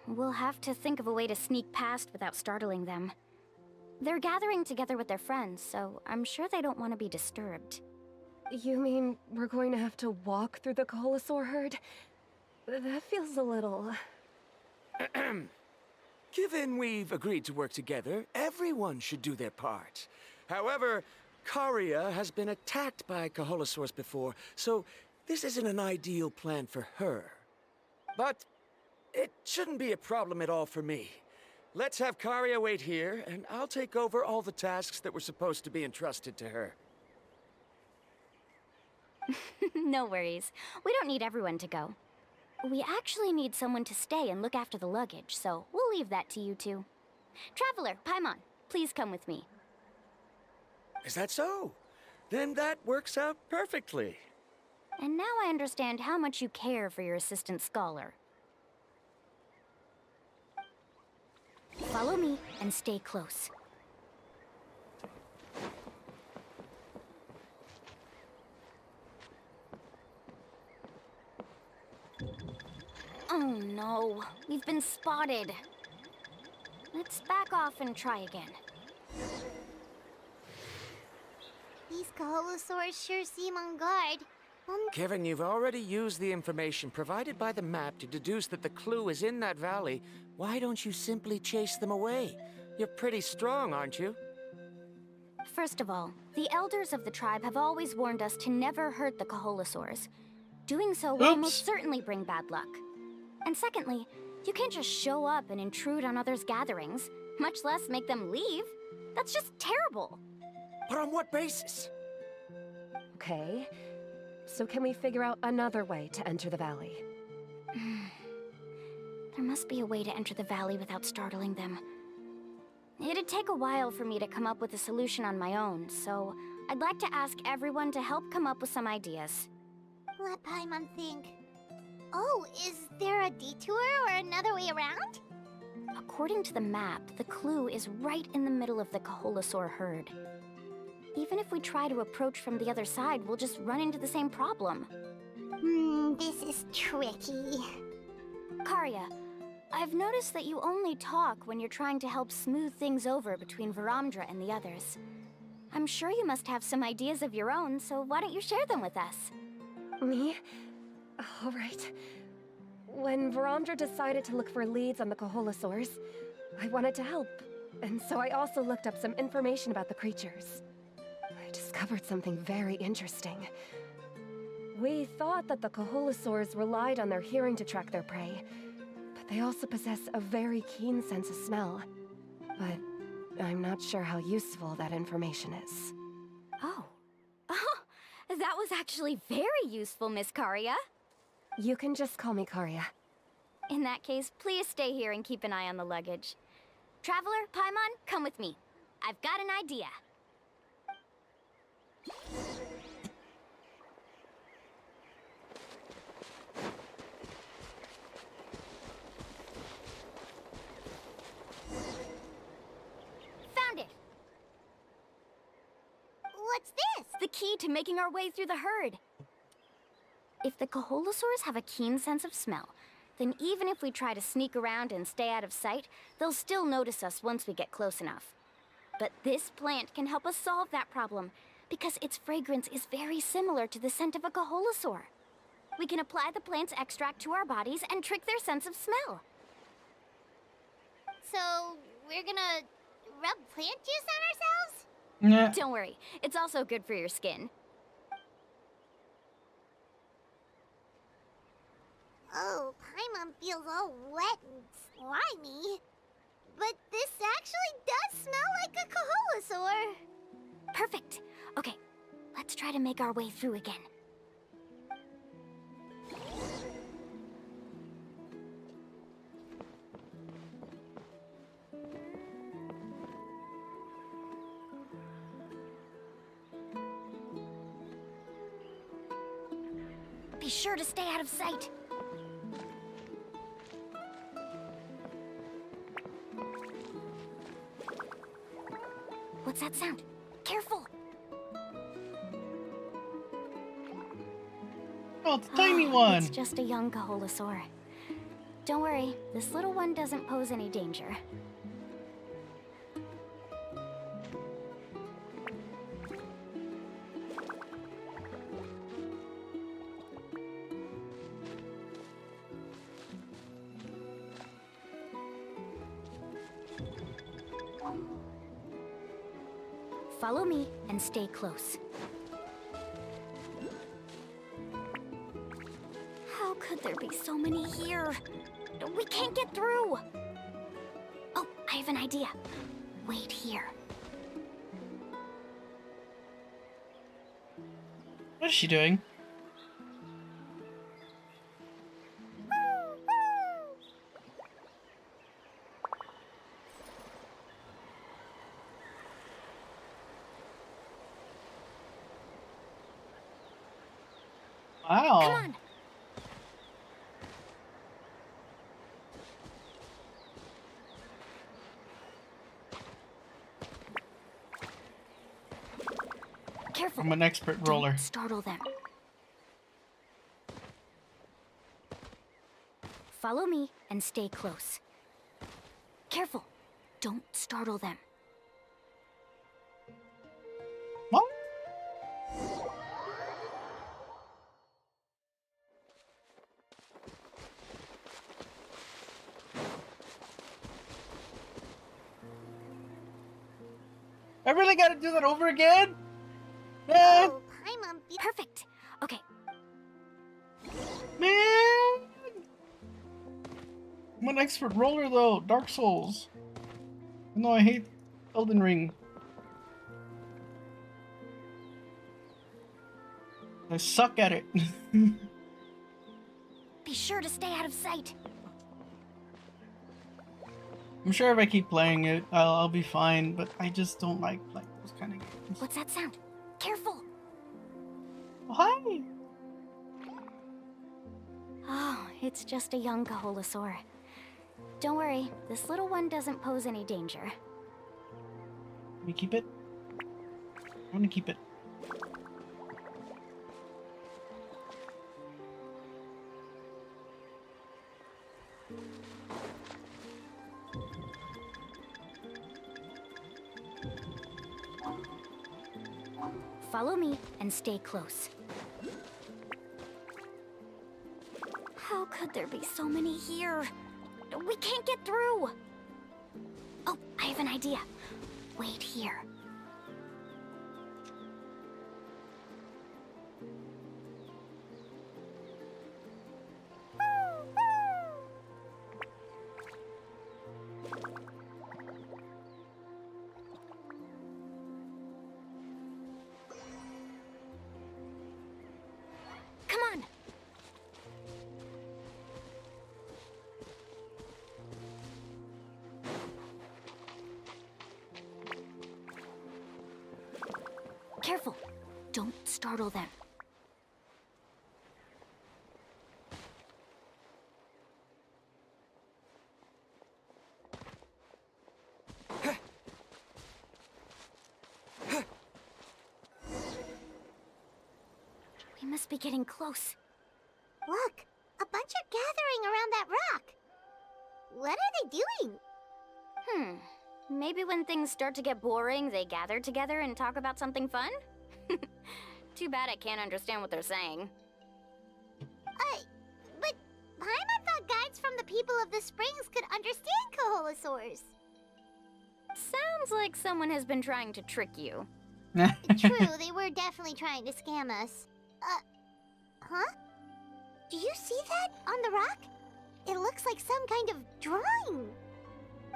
We'll have to think of a way to sneak past without startling them. They're gathering together with their friends, so I'm sure they don't want to be disturbed. You mean we're going to have to walk through the Kaholosaur herd? That feels a little... Given we've agreed to work together, everyone should do their part. However, Karia has been attacked by Kaholosaurs before, so this isn't an ideal plan for her. But it shouldn't be a problem at all for me. Let's have Karia wait here, and I'll take over all the tasks that were supposed to be entrusted to her. No worries. We don't need everyone to go. We actually need someone to stay and look after the luggage, so we'll leave that to you two. Traveler, Paimon, please come with me. Is that so? Then that works out perfectly. And now I understand how much you care for your assistant scholar. Follow me and stay close. Oh no, we've been spotted. Let's back off and try again. These Kaholosaurs sure seem on guard. Given you've already used the information provided by the map to deduce that the clue is in that valley, why don't you simply chase them away? You're pretty strong, aren't you? First of all, the elders of the tribe have always warned us to never hurt the Kaholosaurs. Doing so will almost certainly bring bad luck. And secondly, you can't just show up and intrude on others' gatherings, much less make them leave. That's just terrible. But on what basis? Okay, so can we figure out another way to enter the valley? There must be a way to enter the valley without startling them. It'd take a while for me to come up with a solution on my own, so I'd like to ask everyone to help come up with some ideas. Let Paimon think. Oh, is there a detour or another way around? According to the map, the clue is right in the middle of the Kaholosaur herd. Even if we try to approach from the other side, we'll just run into the same problem. This is tricky. Karia, I've noticed that you only talk when you're trying to help smooth things over between Varamdra and the others. I'm sure you must have some ideas of your own, so why don't you share them with us? Me? All right. When Varamdra decided to look for leads on the Kaholosaurs, I wanted to help, and so I also looked up some information about the creatures. I discovered something very interesting. We thought that the Kaholosaurs relied on their hearing to track their prey, but they also possess a very keen sense of smell. But I'm not sure how useful that information is. Oh, that was actually very useful, Miss Karia. You can just call me Karia. In that case, please stay here and keep an eye on the luggage. Traveler, Paimon, come with me. I've got an idea. What's this? The key to making our way through the herd. If the Kaholosaurs have a keen sense of smell, then even if we try to sneak around and stay out of sight, they'll still notice us once we get close enough. But this plant can help us solve that problem, because its fragrance is very similar to the scent of a Kaholosaur. We can apply the plant's extract to our bodies and trick their sense of smell. So, we're gonna rub plant juice on ourselves? Yeah. Don't worry, it's also good for your skin. Oh, Paimon feels all wet and slimy. But this actually does smell like a Kaholosaur. Perfect. Okay, let's try to make our way through again. Be sure to stay out of sight. What's that sound? Careful! Oh, it's a tiny one. It's just a young Kaholosaur. Don't worry, this little one doesn't pose any danger. Follow me and stay close. How could there be so many here? We can't get through! Oh, I have an idea. Wait here. What is she doing? Wow. Come on. Careful. I'm an expert roller. Don't startle them. Follow me and stay close. Careful. Don't startle them. What? I really gotta do that over again? Man! Oh, Paimon feels... Perfect. Okay. Man! I'm an expert roller though. Dark Souls. No, I hate Elden Ring. I suck at it. Be sure to stay out of sight. I'm sure if I keep playing it, I'll be fine, but I just don't like those kind of games. What's that sound? Careful. Oh, hi! Oh, it's just a young Kaholosaur. Don't worry, this little one doesn't pose any danger. Can we keep it? I want to keep it. Follow me and stay close. How could there be so many here? We can't get through! Oh, I have an idea. Wait here. Come on! Careful! Don't startle them. We must be getting close. Look, a bunch are gathering around that rock. What are they doing? Maybe when things start to get boring, they gather together and talk about something fun? Too bad I can't understand what they're saying. But Paimon thought guides from the people of the springs could understand Kaholosaurs. Sounds like someone has been trying to trick you. True, they were definitely trying to scam us. Huh? Do you see that on the rock? It looks like some kind of drawing.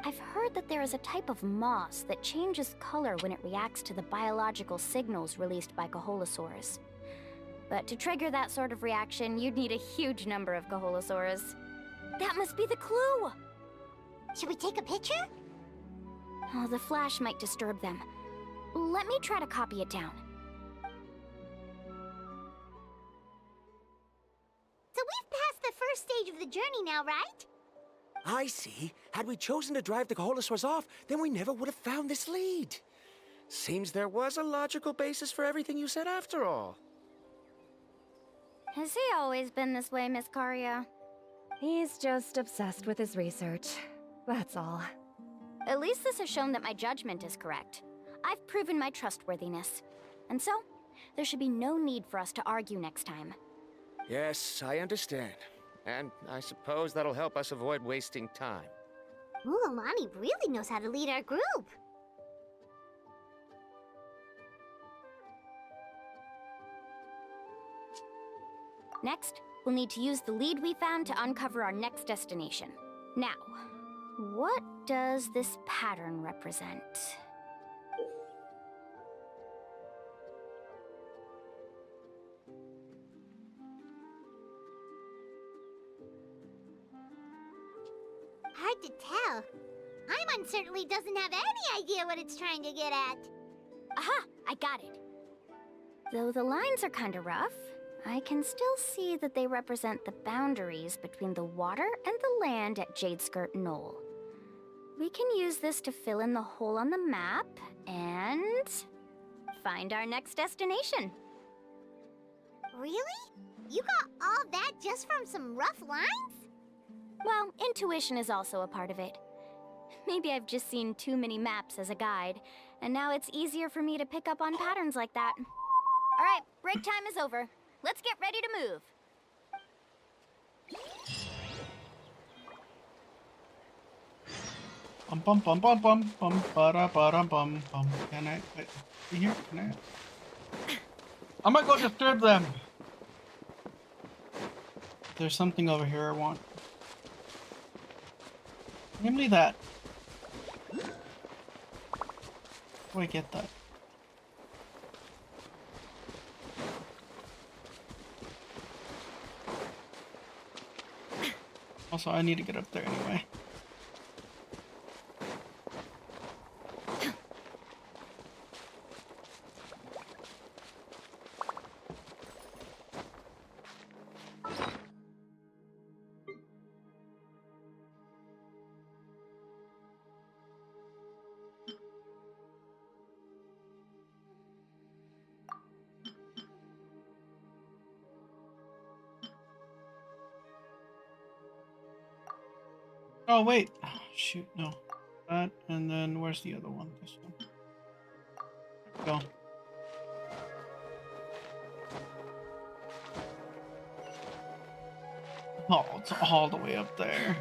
I've heard that there is a type of moss that changes color when it reacts to the biological signals released by Kaholosaurs. But to trigger that sort of reaction, you'd need a huge number of Kaholosaurs. That must be the clue! Should we take a picture? Oh, the flash might disturb them. Let me try to copy it down. So we've passed the first stage of the journey now, right? I see. Had we chosen to drive the Kaholosaurs off, then we never would have found this lead. Seems there was a logical basis for everything you said after all. Has he always been this way, Miss Karia? He's just obsessed with his research. That's all. At least this has shown that my judgment is correct. I've proven my trustworthiness. And so, there should be no need for us to argue next time. Yes, I understand. And I suppose that'll help us avoid wasting time. Ooh, Alani really knows how to lead our group. Next, we'll need to use the lead we found to uncover our next destination. Now, what does this pattern represent? Hard to tell. Paimon certainly doesn't have any idea what it's trying to get at. Aha! I got it. Though the lines are kinda rough, I can still see that they represent the boundaries between the water and the land at Jadeskirt Knoll. We can use this to fill in the hole on the map and find our next destination. Really? You got all that just from some rough lines? Well, intuition is also a part of it. Maybe I've just seen too many maps as a guide, and now it's easier for me to pick up on patterns like that. All right, break time is over. Let's get ready to move. Bum bum bum bum bum bum ba bum bum bum. Can I wait? Be here? Can I? I'm gonna go disturb them. There's something over here I want. Namely that. How do I get that? Also, I need to get up there anyway. Oh wait, oh, shoot, no. That, and then where's the other one? This one. Go. Oh, it's all the way up there.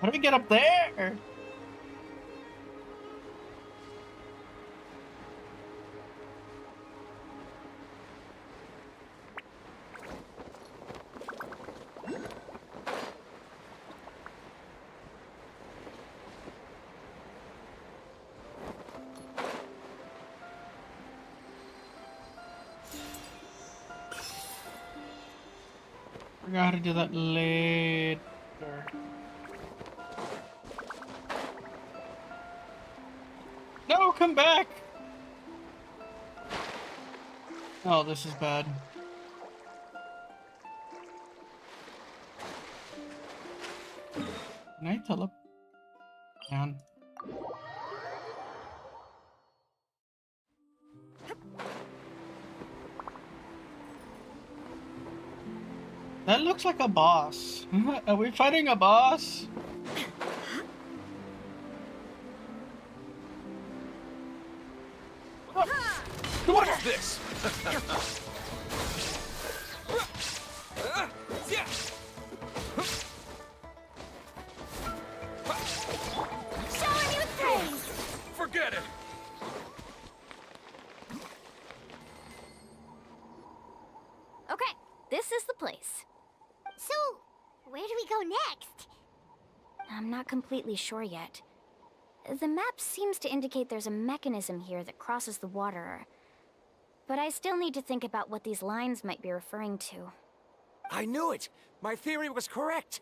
How do we get up there? Figure out how to do that later. No, come back! Oh, this is bad. Can I teleport down? That looks like a boss. Are we fighting a boss? What is this? Showering you with praise! Forget it! Okay, this is the place. So, where do we go next? I'm not completely sure yet. The map seems to indicate there's a mechanism here that crosses the water. But I still need to think about what these lines might be referring to. I knew it! My theory was correct!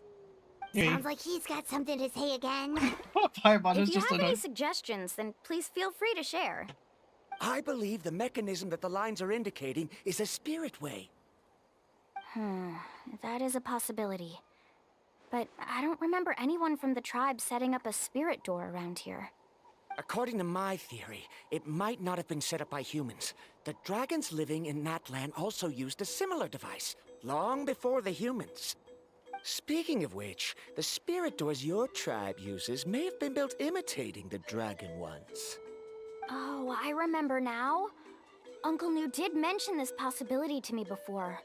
Sounds like he's got something to say again. If you have any suggestions, then please feel free to share. I believe the mechanism that the lines are indicating is a spirit way. That is a possibility. But I don't remember anyone from the tribe setting up a spirit door around here. According to my theory, it might not have been set up by humans. The dragons living in that land also used a similar device, long before the humans. Speaking of which, the spirit doors your tribe uses may have been built imitating the dragon ones. Oh, I remember now. Uncle New did mention this possibility to me before.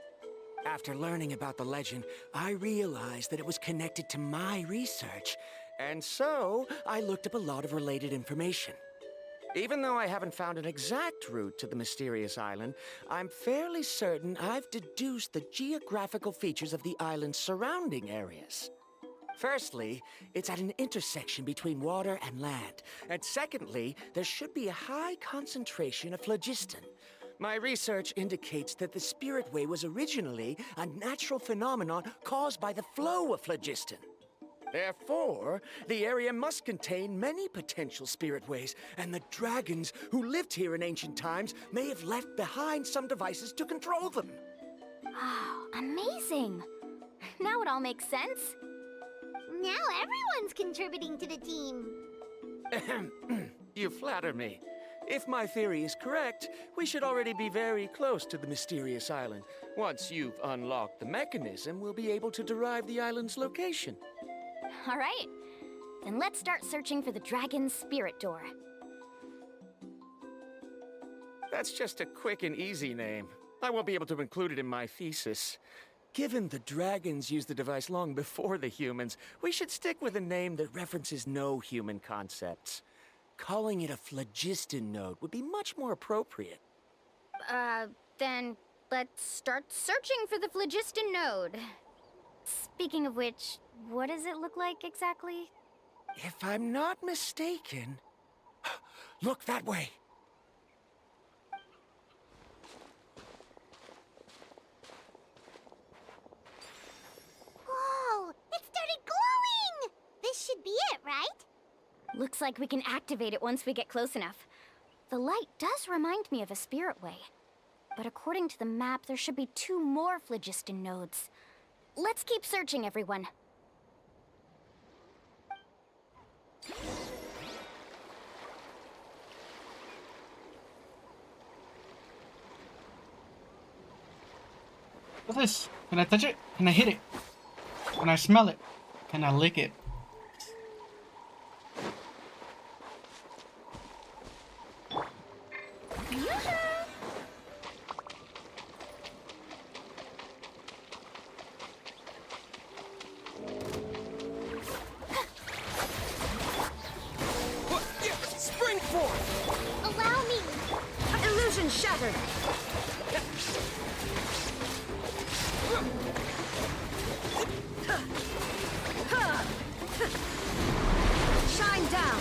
After learning about the legend, I realized that it was connected to my research, and so I looked up a lot of related information. Even though I haven't found an exact route to the mysterious island, I'm fairly certain I've deduced the geographical features of the island's surrounding areas. Firstly, it's at an intersection between water and land, and secondly, there should be a high concentration of phlogiston. My research indicates that the Spirit Way was originally a natural phenomenon caused by the flow of phlogiston. Therefore, the area must contain many potential spirit ways, and the dragons who lived here in ancient times may have left behind some devices to control them. Oh, amazing! Now it all makes sense. Now everyone's contributing to the team. You flatter me. If my theory is correct, we should already be very close to the mysterious island. Once you've unlocked the mechanism, we'll be able to derive the island's location. All right. Then let's start searching for the dragon's spirit door. That's just a quick and easy name. I won't be able to include it in my thesis. Given the dragons used the device long before the humans, we should stick with a name that references no human concepts. Calling it a phlogiston node would be much more appropriate. Then let's start searching for the phlogiston node. Speaking of which, what does it look like exactly? If I'm not mistaken... Look that way! Whoa! It started glowing! This should be it, right? Looks like we can activate it once we get close enough. The light does remind me of a spirit way. But according to the map, there should be 2 more phlogiston nodes. Let's keep searching, everyone. What's this? Can I touch it? Can I hit it? Can I smell it? Can I lick it? Spring forth! Allow me! Illusion shattered! Shine down!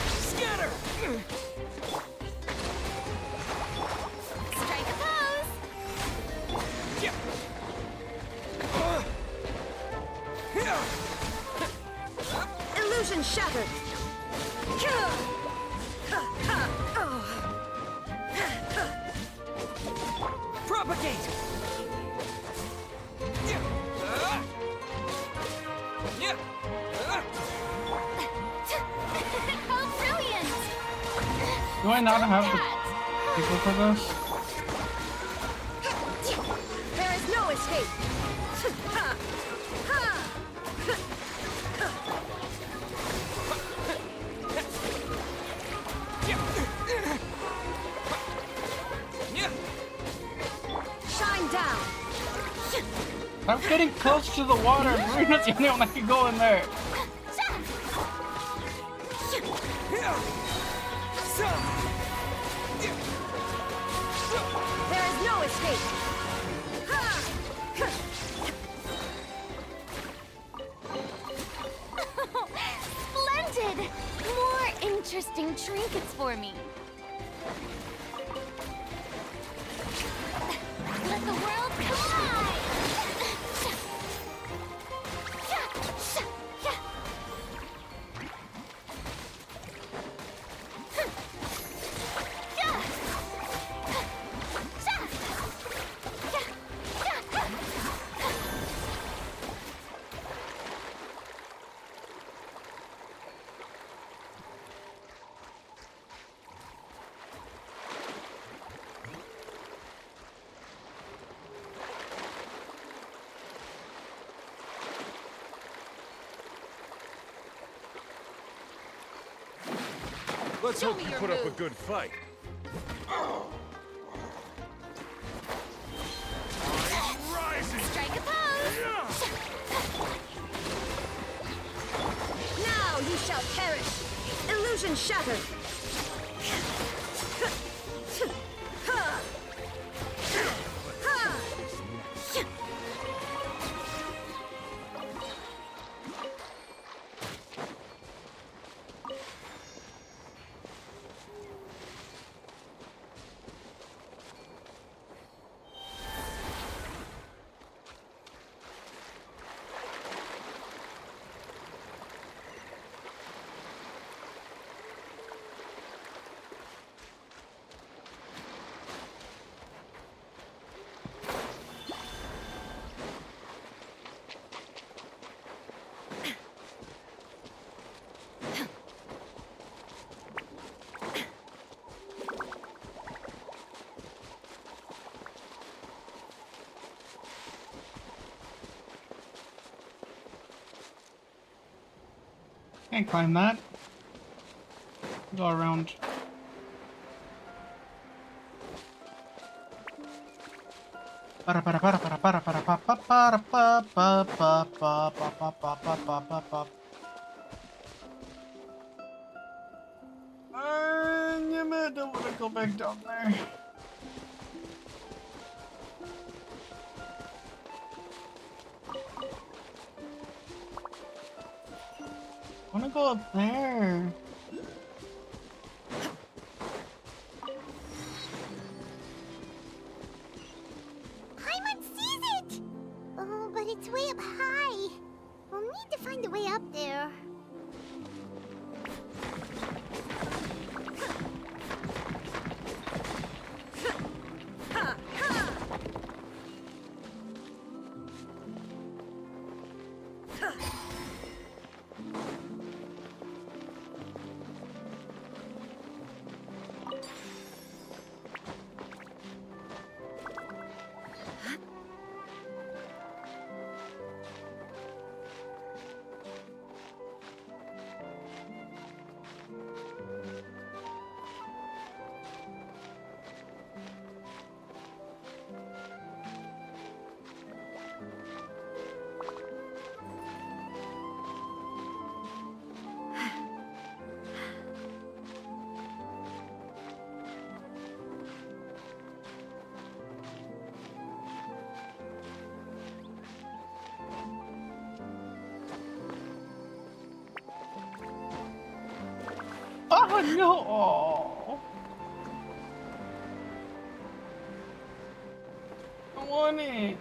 Scatter! shattered! Propagate! How brilliant! Do I not have the people for this? There is no escape! Shine down! I'm getting close to the water. Marina's the only one that can go in there. There is no escape! Splendid! More interesting trinkets for me. Let the world collide! Let's hope you put up a good fight. Strike a pose! Now you shall perish! Illusion shattered! Can't climb that. Go around. Para para para para para para pa pa para pa pa pa pa pa pa pa pa pa pa pa. Damn it, I don't want to go back down there. I wanna go up there. Paimon sees it! Oh, but it's way up high. We'll need to find a way up there. Oh no! Oh. I want it.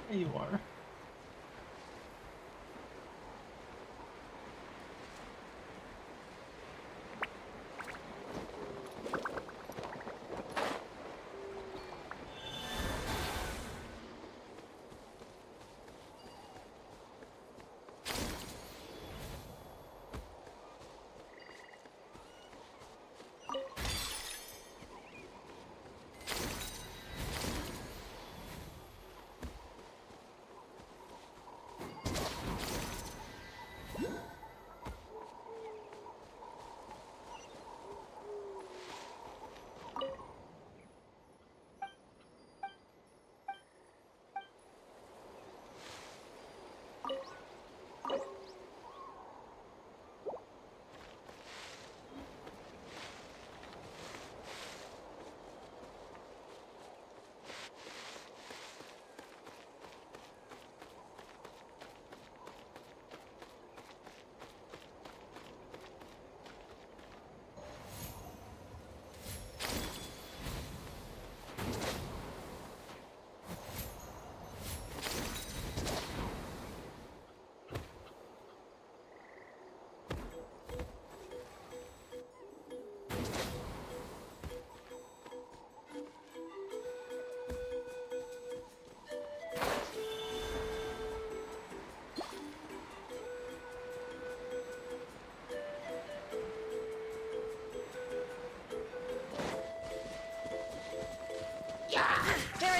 There you are.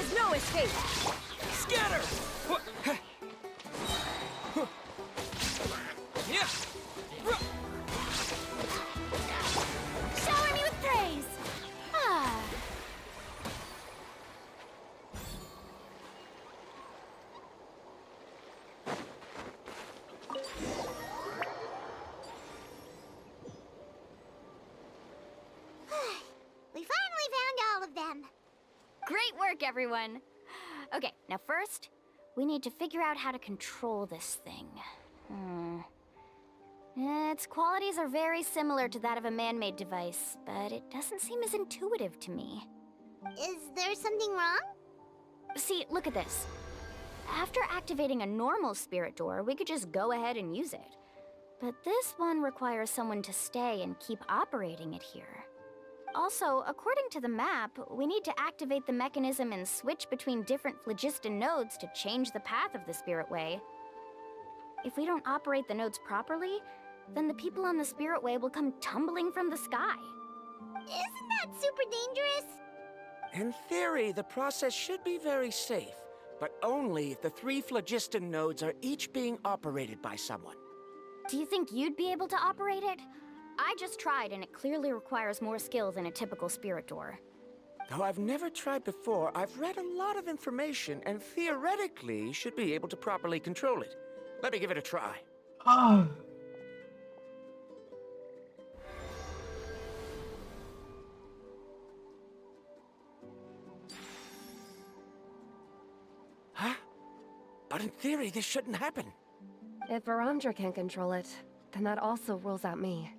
is no escape! Scatter! Shower me with praise! Ah. We finally found all of them. Great work, everyone! Okay, now first, we need to figure out how to control this thing. Its qualities are very similar to that of a man-made device, but it doesn't seem as intuitive to me. Is there something wrong? See, look at this. After activating a normal spirit door, we could just go ahead and use it. But this one requires someone to stay and keep operating it here. Also, according to the map, we need to activate the mechanism and switch between different phlogiston nodes to change the path of the Spirit Way. If we don't operate the nodes properly, then the people on the Spirit Way will come tumbling from the sky. Isn't that super dangerous? In theory, the process should be very safe, but only if the 3 phlogiston nodes are each being operated by someone. Do you think you'd be able to operate it? I just tried, and it clearly requires more skill than a typical spirit door. Though I've never tried before, I've read a lot of information and theoretically should be able to properly control it. Let me give it a try. Oh. Huh? But in theory, this shouldn't happen. If Verandra can control it, then that also rules out me.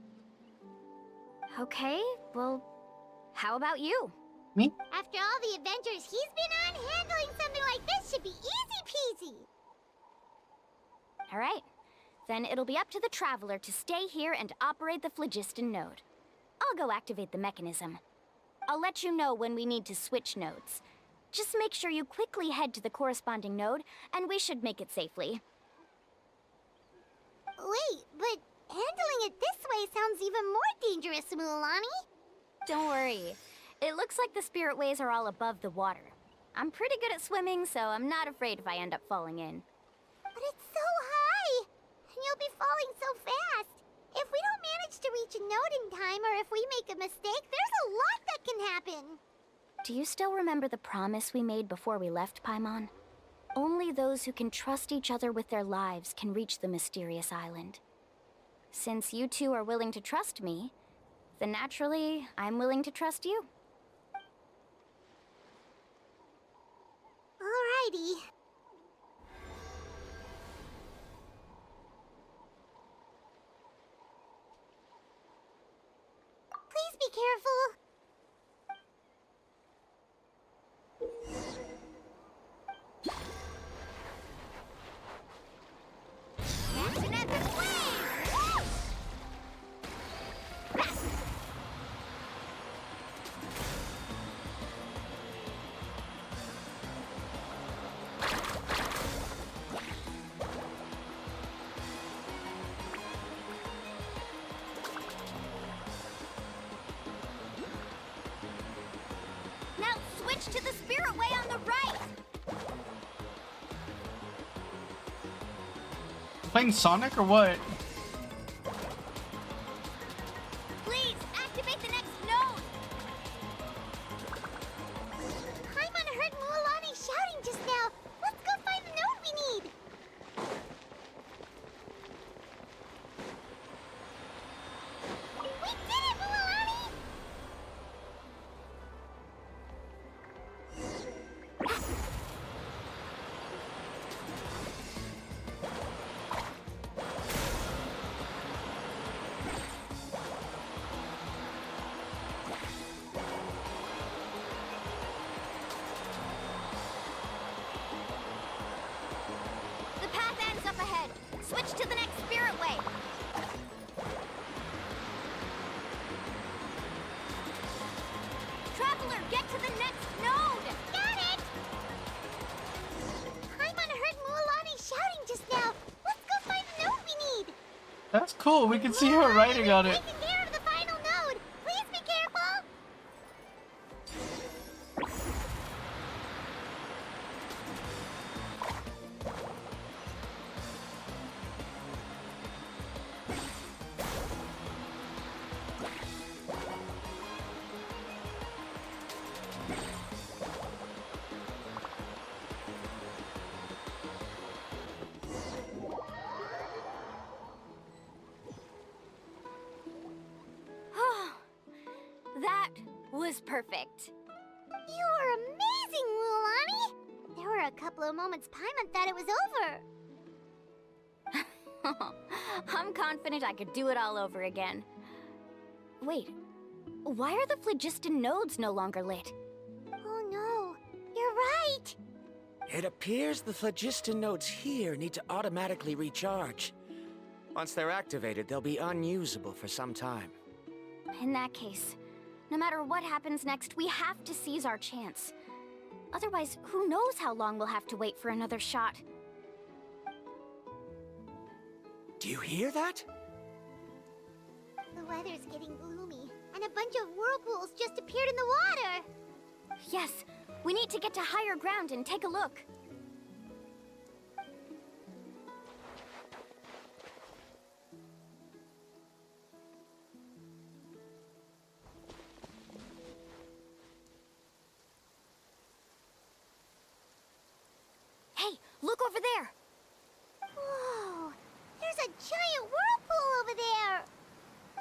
Okay, well, how about you? Me? After all the adventures he's been on, handling something like this should be easy peasy. All right. Then it'll be up to the Traveler to stay here and operate the phlogiston node. I'll go activate the mechanism. I'll let you know when we need to switch nodes. Just make sure you quickly head to the corresponding node, and we should make it safely. Wait, but handling it this way sounds even more dangerous, Mualani. Don't worry. It looks like the spirit ways are all above the water. I'm pretty good at swimming, so I'm not afraid if I end up falling in. But it's so high! And you'll be falling so fast! If we don't manage to reach a node in time, or if we make a mistake, there's a lot that can happen! Do you still remember the promise we made before we left, Paimon? Only those who can trust each other with their lives can reach the mysterious island. Since you two are willing to trust me, then naturally, I'm willing to trust you. Alrighty. Please be careful. That's an epic wave! Woo! Now switch to the spirit way on the right! Playing Sonic or what? Please, activate the next node! Paimon heard Mualani shouting just now. Let's go find the node we need. We did it, Mualani! The path ends up ahead. Switch to the next spirit way. Traveler, get to the next node! Got it! Paimon heard Mualani shouting just now. Let's go find the node we need. That's cool. We can see her writing on it. Taking care of the final node. Please be careful. was perfect. You were amazing, Lulani! There were a couple of moments Paimon thought it was over. I'm confident I could do it all over again. Wait, why are the phlogiston nodes no longer lit? Oh no, you're right! It appears the phlogiston nodes here need to automatically recharge. Once they're activated, they'll be unusable for some time. In that case, no matter what happens next, we have to seize our chance. Otherwise, who knows how long we'll have to wait for another shot. Do you hear that? The weather's getting gloomy, and a bunch of whirlpools just appeared in the water! Yes, we need to get to higher ground and take a look. Hey, look over there! Whoa! There's a giant whirlpool over there!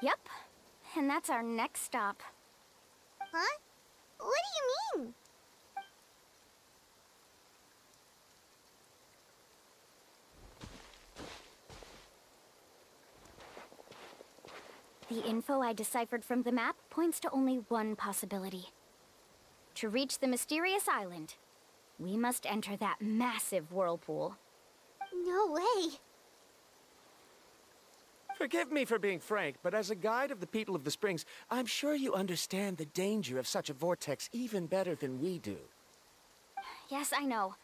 Yep, and that's our next stop. Huh? What do you mean? The info I deciphered from the map points to only one possibility. To reach the mysterious island, we must enter that massive whirlpool. No way! Forgive me for being frank, but as a guide of the people of the Springs, I'm sure you understand the danger of such a vortex even better than we do. Yes, I know.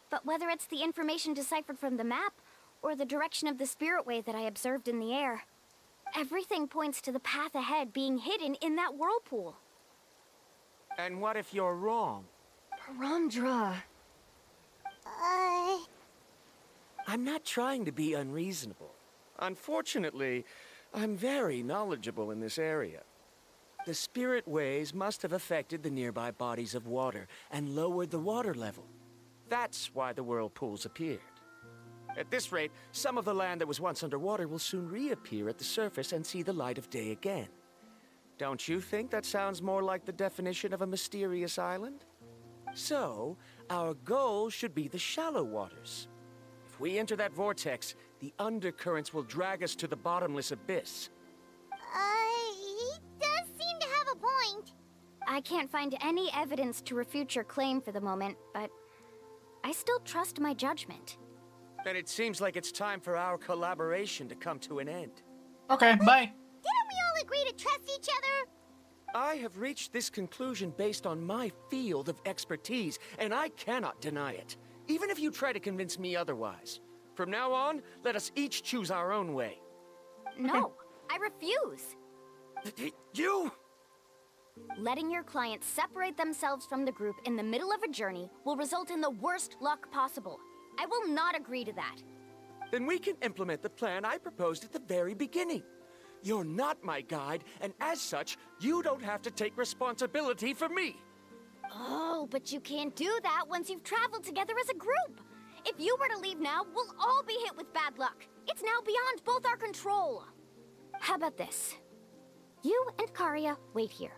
But whether it's the information deciphered from the map, or the direction of the spirit wave that I observed in the air, everything points to the path ahead being hidden in that whirlpool. And what if you're wrong? Paramdra. I'm not trying to be unreasonable. Unfortunately, I'm very knowledgeable in this area. The spirit waves must have affected the nearby bodies of water and lowered the water level. That's why the whirlpools appeared. At this rate, some of the land that was once underwater will soon reappear at the surface and see the light of day again. Don't you think that sounds more like the definition of a mysterious island? So, our goal should be the shallow waters. If we enter that vortex, the undercurrents will drag us to the bottomless abyss. He does seem to have a point. I can't find any evidence to refute your claim for the moment, but I still trust my judgment. Then it seems like it's time for our collaboration to come to an end. Okay, bye. Didn't we all agree to trust each other? I have reached this conclusion based on my field of expertise, and I cannot deny it, even if you try to convince me otherwise. From now on, let us each choose our own way. No, I refuse. You? Letting your clients separate themselves from the group in the middle of a journey will result in the worst luck possible. I will not agree to that. Then we can implement the plan I proposed at the very beginning. You're not my guide, and as such, you don't have to take responsibility for me. Oh, but you can't do that once you've traveled together as a group. If you were to leave now, we'll all be hit with bad luck. It's now beyond both our control. How about this? You and Karia wait here.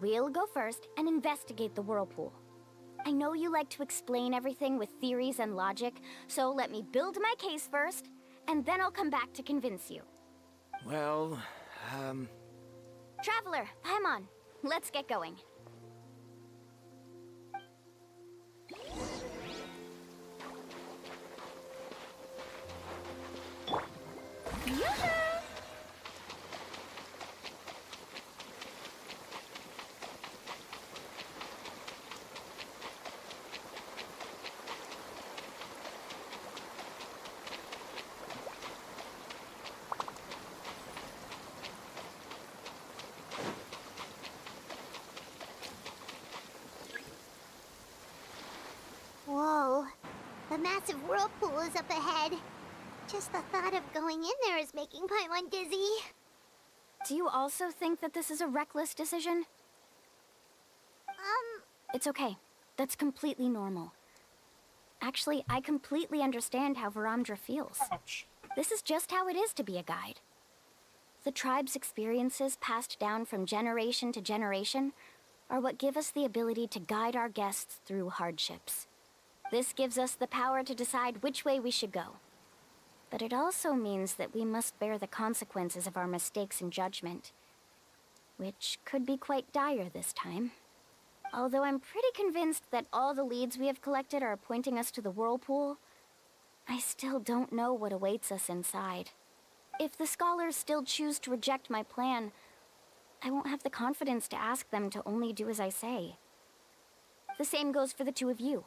We'll go first and investigate the whirlpool. I know you like to explain everything with theories and logic, so let me build my case first, and then I'll come back to convince you. Well, Traveler, Paimon, let's get going. Whoa. The massive whirlpool is up ahead. Just the thought of going in there is making Paimon dizzy. Do you also think that this is a reckless decision? It's okay. That's completely normal. Actually, I completely understand how Varamdra feels. Ouch. This is just how it is to be a guide. The tribe's experiences passed down from generation to generation are what give us the ability to guide our guests through hardships. This gives us the power to decide which way we should go. But it also means that we must bear the consequences of our mistakes and judgment, which could be quite dire this time. Although I'm pretty convinced that all the leads we have collected are pointing us to the whirlpool, I still don't know what awaits us inside. If the scholars still choose to reject my plan, I won't have the confidence to ask them to only do as I say. The same goes for the two of you.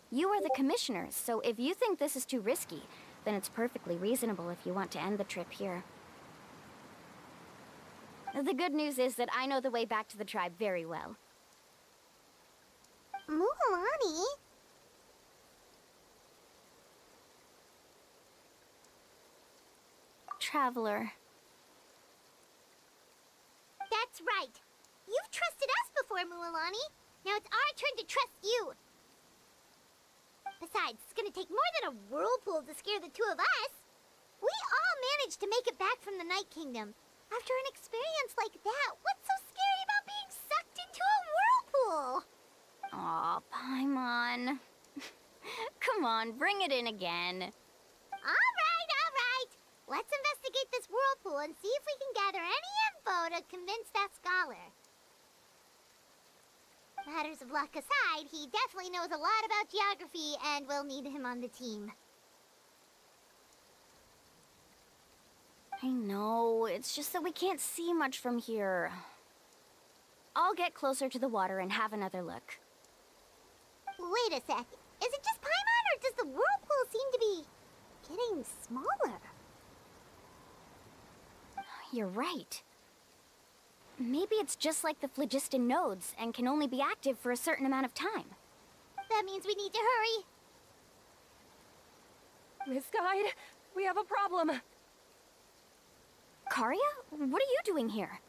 You are the commissioners, so if you think this is too risky, then it's perfectly reasonable if you want to end the trip here. The good news is that I know the way back to the tribe very well. Mualani? Traveler. That's right. You've trusted us before, Mualani. Now it's our turn to trust you. Besides, it's gonna take more than a whirlpool to scare the two of us. We all managed to make it back from the Night Kingdom. After an experience like that, what's so scary about being sucked into a whirlpool? Aw, Paimon. Come on, bring it in again. All right. Let's investigate this whirlpool and see if we can gather any info to convince that scholar. Matters of luck aside, he definitely knows a lot about geography, and we'll need him on the team. I know, it's just that we can't see much from here. I'll get closer to the water and have another look. Wait a sec. Is it just Paimon, or does the whirlpool seem to be getting smaller? You're right. Maybe it's just like the phlogiston nodes and can only be active for a certain amount of time. That means we need to hurry. Miss Guide, we have a problem. Karia? What are you doing here?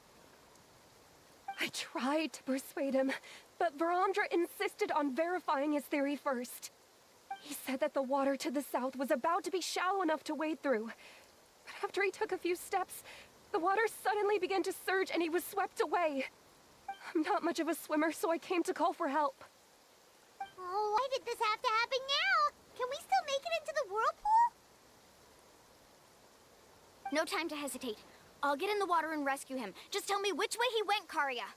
I tried to persuade him, but Varamdra insisted on verifying his theory first. He said that the water to the south was about to be shallow enough to wade through. But after he took a few steps, the water suddenly began to surge and he was swept away. I'm not much of a swimmer, so I came to call for help. Oh, why did this have to happen now? Can we still make it into the whirlpool? No time to hesitate. I'll get in the water and rescue him. Just tell me which way he went, Karia.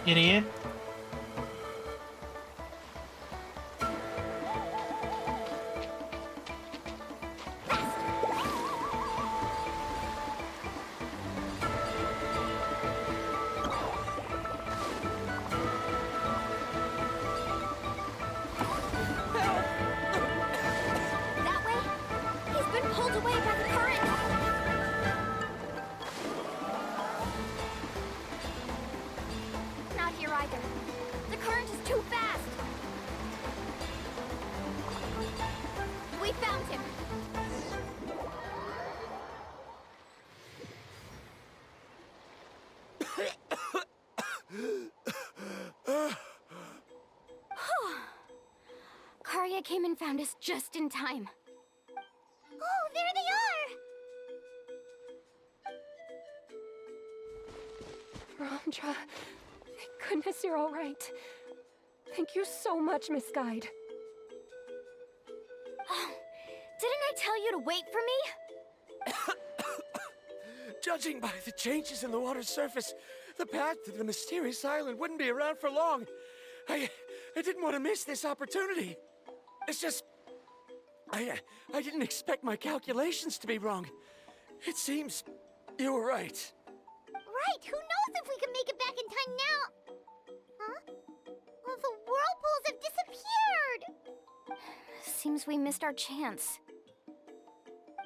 Idiot. That way? He's been pulled away by the current. Not here either. The current is too fast. We found him. Karia came and found us just in time. Oh, there they are! Varamdra, thank goodness you're all right. Thank you so much, Miss Guide. Didn't I tell you to wait for me? Judging by the changes in the water's surface, the path to the mysterious island wouldn't be around for long. I didn't want to miss this opportunity. It's just... I didn't expect my calculations to be wrong. It seems you were right. Right, who knows if we can make it back in time now? Huh? Well, the whirlpools have disappeared! Seems we missed our chance.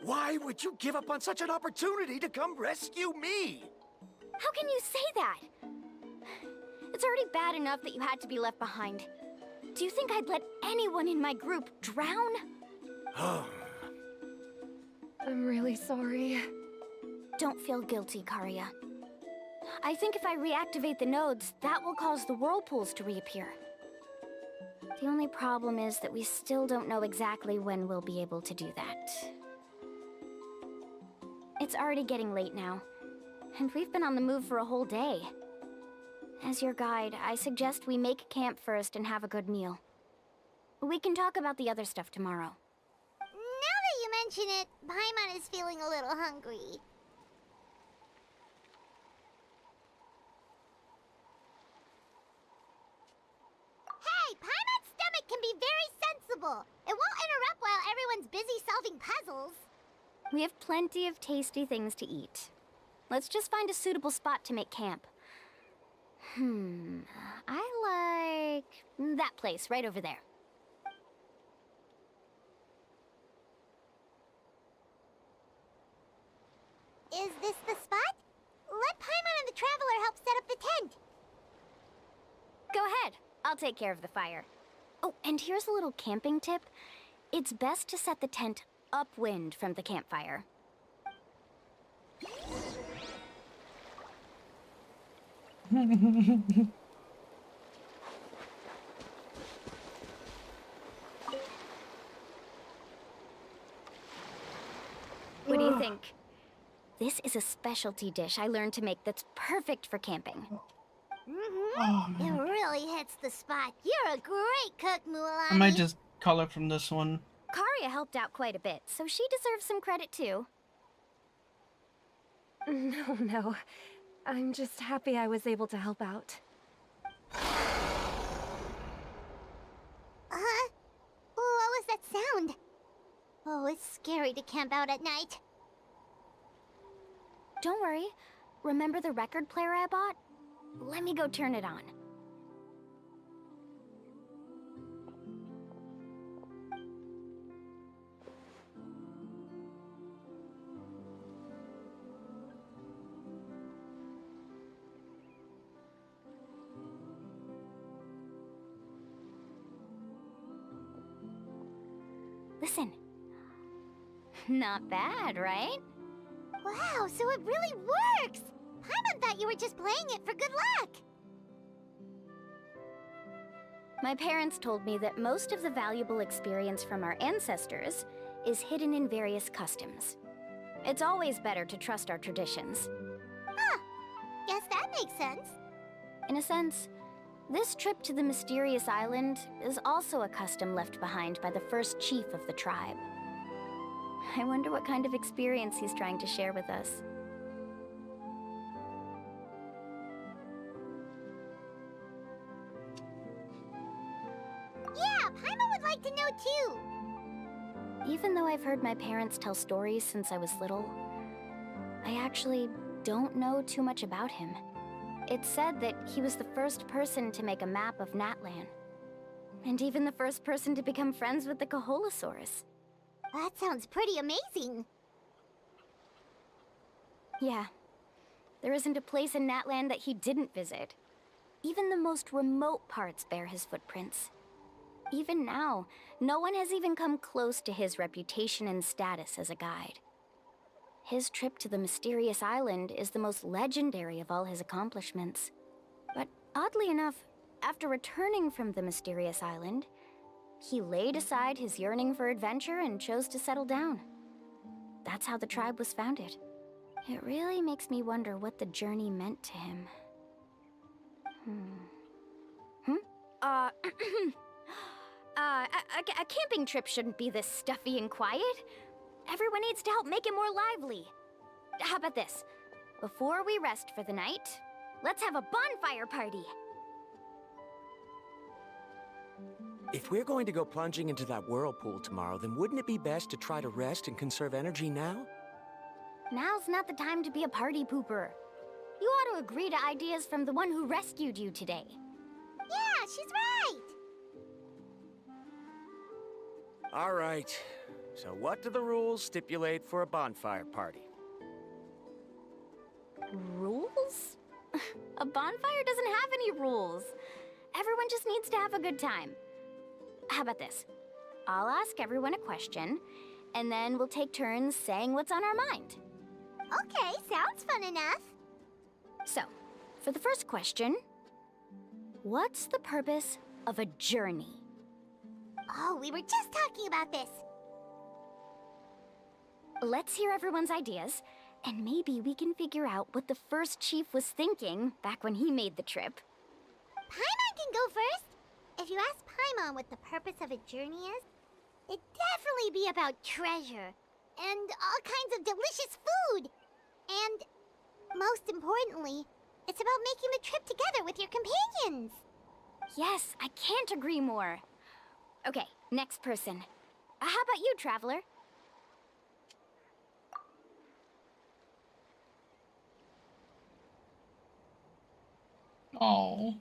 Why would you give up on such an opportunity to come rescue me? How can you say that? It's already bad enough that you had to be left behind. Do you think I'd let anyone in my group drown? I'm really sorry. Don't feel guilty, Karia. I think if I reactivate the nodes, that will cause the whirlpools to reappear. The only problem is that we still don't know exactly when we'll be able to do that. It's already getting late now, and we've been on the move for a whole day. As your guide, I suggest we make camp first and have a good meal. We can talk about the other stuff tomorrow. Now that you mention it, Paimon is feeling a little hungry. Hey, Paimon's stomach can be very sensible. It won't interrupt while everyone's busy solving puzzles. We have plenty of tasty things to eat. Let's just find a suitable spot to make camp. I like that place right over there. Is this the spot? Let Paimon and the Traveler help set up the tent. Go ahead. I'll take care of the fire. Oh, and here's a little camping tip. It's best to set the tent upwind from the campfire. What do you think? This is a specialty dish I learned to make that's perfect for camping. It really hits the spot. You're a great cook, Mualani. I might just color from this one. Karia helped out quite a bit, so she deserves some credit too. No. I'm just happy I was able to help out. What was that sound? Oh, it's scary to camp out at night. Don't worry. Remember the record player I bought? Let me go turn it on. Listen. Not bad, right? Wow, so it really works! Paimon thought you were just playing it for good luck! My parents told me that most of the valuable experience from our ancestors is hidden in various customs. It's always better to trust our traditions. Huh. Guess that makes sense. In a sense, this trip to the mysterious island is also a custom left behind by the first chief of the tribe. I wonder what kind of experience he's trying to share with us. Yeah, Paimon would like to know too! Even though I've heard my parents tell stories since I was little, I actually don't know too much about him. It's said that he was the first person to make a map of Natlan. And even the first person to become friends with the Kaholosaurus. That sounds pretty amazing. Yeah. There isn't a place in Natlan that he didn't visit. Even the most remote parts bear his footprints. Even now, no one has even come close to his reputation and status as a guide. His trip to the mysterious island is the most legendary of all his accomplishments. But oddly enough, after returning from the mysterious island, he laid aside his yearning for adventure and chose to settle down. That's how the tribe was founded. It really makes me wonder what the journey meant to him. A camping trip shouldn't be this stuffy and quiet. Everyone needs to help make it more lively. How about this? Before we rest for the night, let's have a bonfire party. If we're going to go plunging into that whirlpool tomorrow, then wouldn't it be best to try to rest and conserve energy now? Now's not the time to be a party pooper. You ought to agree to ideas from the one who rescued you today. Yeah, she's right! All right. So what do the rules stipulate for a bonfire party? Rules? A bonfire doesn't have any rules. Everyone just needs to have a good time. How about this? I'll ask everyone a question, and then we'll take turns saying what's on our mind. Okay, sounds fun enough. So, for the first question, what's the purpose of a journey? Oh, we were just talking about this. Let's hear everyone's ideas, And maybe we can figure out what the first chief was thinking back when he made the trip. Paimon can go first. If you ask Paimon what the purpose of a journey is, it'd definitely be about treasure and all kinds of delicious food. And most importantly, it's about making the trip together with your companions. Yes, I can't agree more. Okay, next person. How about you, Traveler? Oh.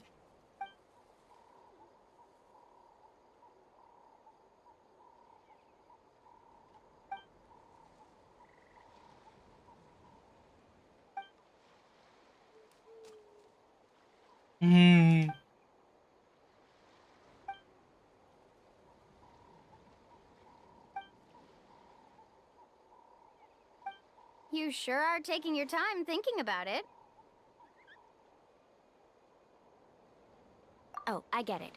Hmm. You sure are taking your time thinking about it. Oh, I get it.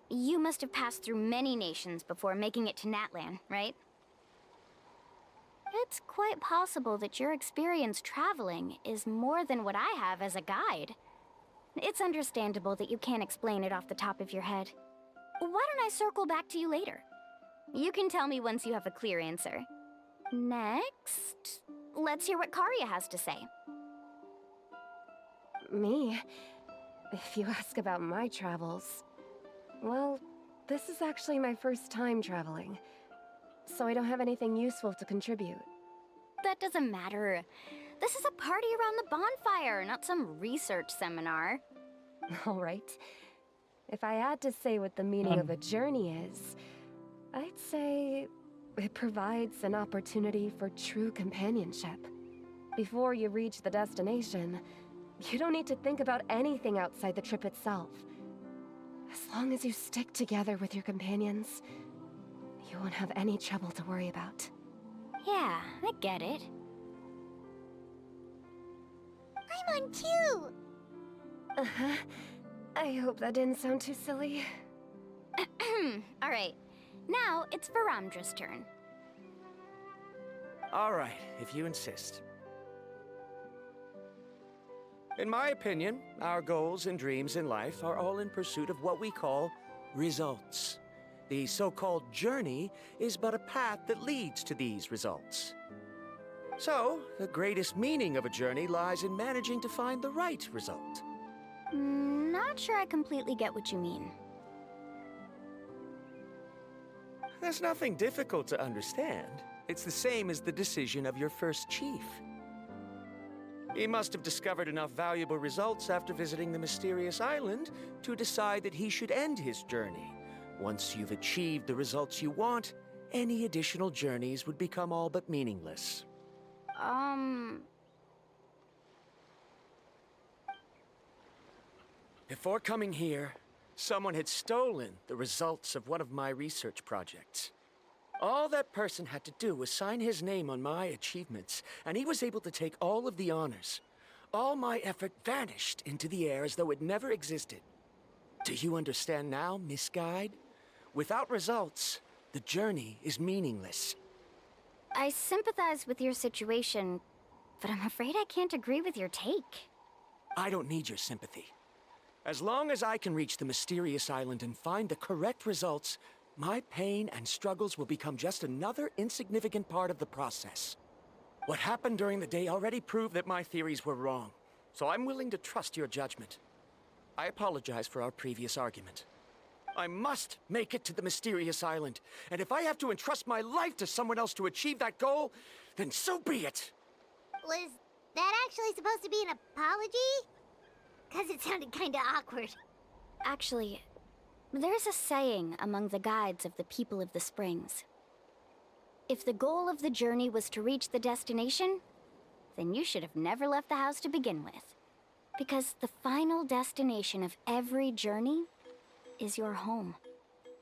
You must have passed through many nations before making it to Natlan, right? It's quite possible that your experience traveling is more than what I have as a guide. It's understandable that you can't explain it off the top of your head. Why don't I circle back to you later? You can tell me once you have a clear answer. Next, let's hear what Karya has to say. Me? If you ask about my travels... Well, this is actually my first time traveling, so I don't have anything useful to contribute. That doesn't matter. This is a party around the bonfire, not some research seminar. All right. If I had to say what the meaning of a journey is, I'd say it provides an opportunity for true companionship. Before you reach the destination, you don't need to think about anything outside the trip itself. As long as you stick together with your companions, you won't have any trouble to worry about. Yeah, I get it. I'm on too! Uh-huh. I hope that didn't sound too silly. Alright, now it's Varamdra's turn. Alright, if you insist. In my opinion, our goals and dreams in life are all in pursuit of what we call results. The so-called journey is but a path that leads to these results. So, the greatest meaning of a journey lies in managing to find the right result. Not sure I completely get what you mean. There's nothing difficult to understand. It's the same as the decision of your first chief. He must have discovered enough valuable results after visiting the mysterious island to decide that he should end his journey. Once you've achieved the results you want, any additional journeys would become all but meaningless. Before coming here, someone had stolen the results of one of my research projects. All that person had to do was sign his name on my achievements, and he was able to take all of the honors. All my effort vanished into the air as though it never existed. Do you understand now, Miss Guide? Without results, the journey is meaningless. I sympathize with your situation, but I'm afraid I can't agree with your take. I don't need your sympathy. As long as I can reach the mysterious island and find the correct results, my pain and struggles will become just another insignificant part of the process. What happened during the day already proved that my theories were wrong, so I'm willing to trust your judgment. I apologize for our previous argument. I must make it to the mysterious island, and if I have to entrust my life to someone else to achieve that goal, then so be it! Was that actually supposed to be an apology? 'Cause it sounded kinda awkward. Actually, there's a saying among the guides of the people of the Springs. If the goal of the journey was to reach the destination, then you should have never left the house to begin with. Because the final destination of every journey is your home.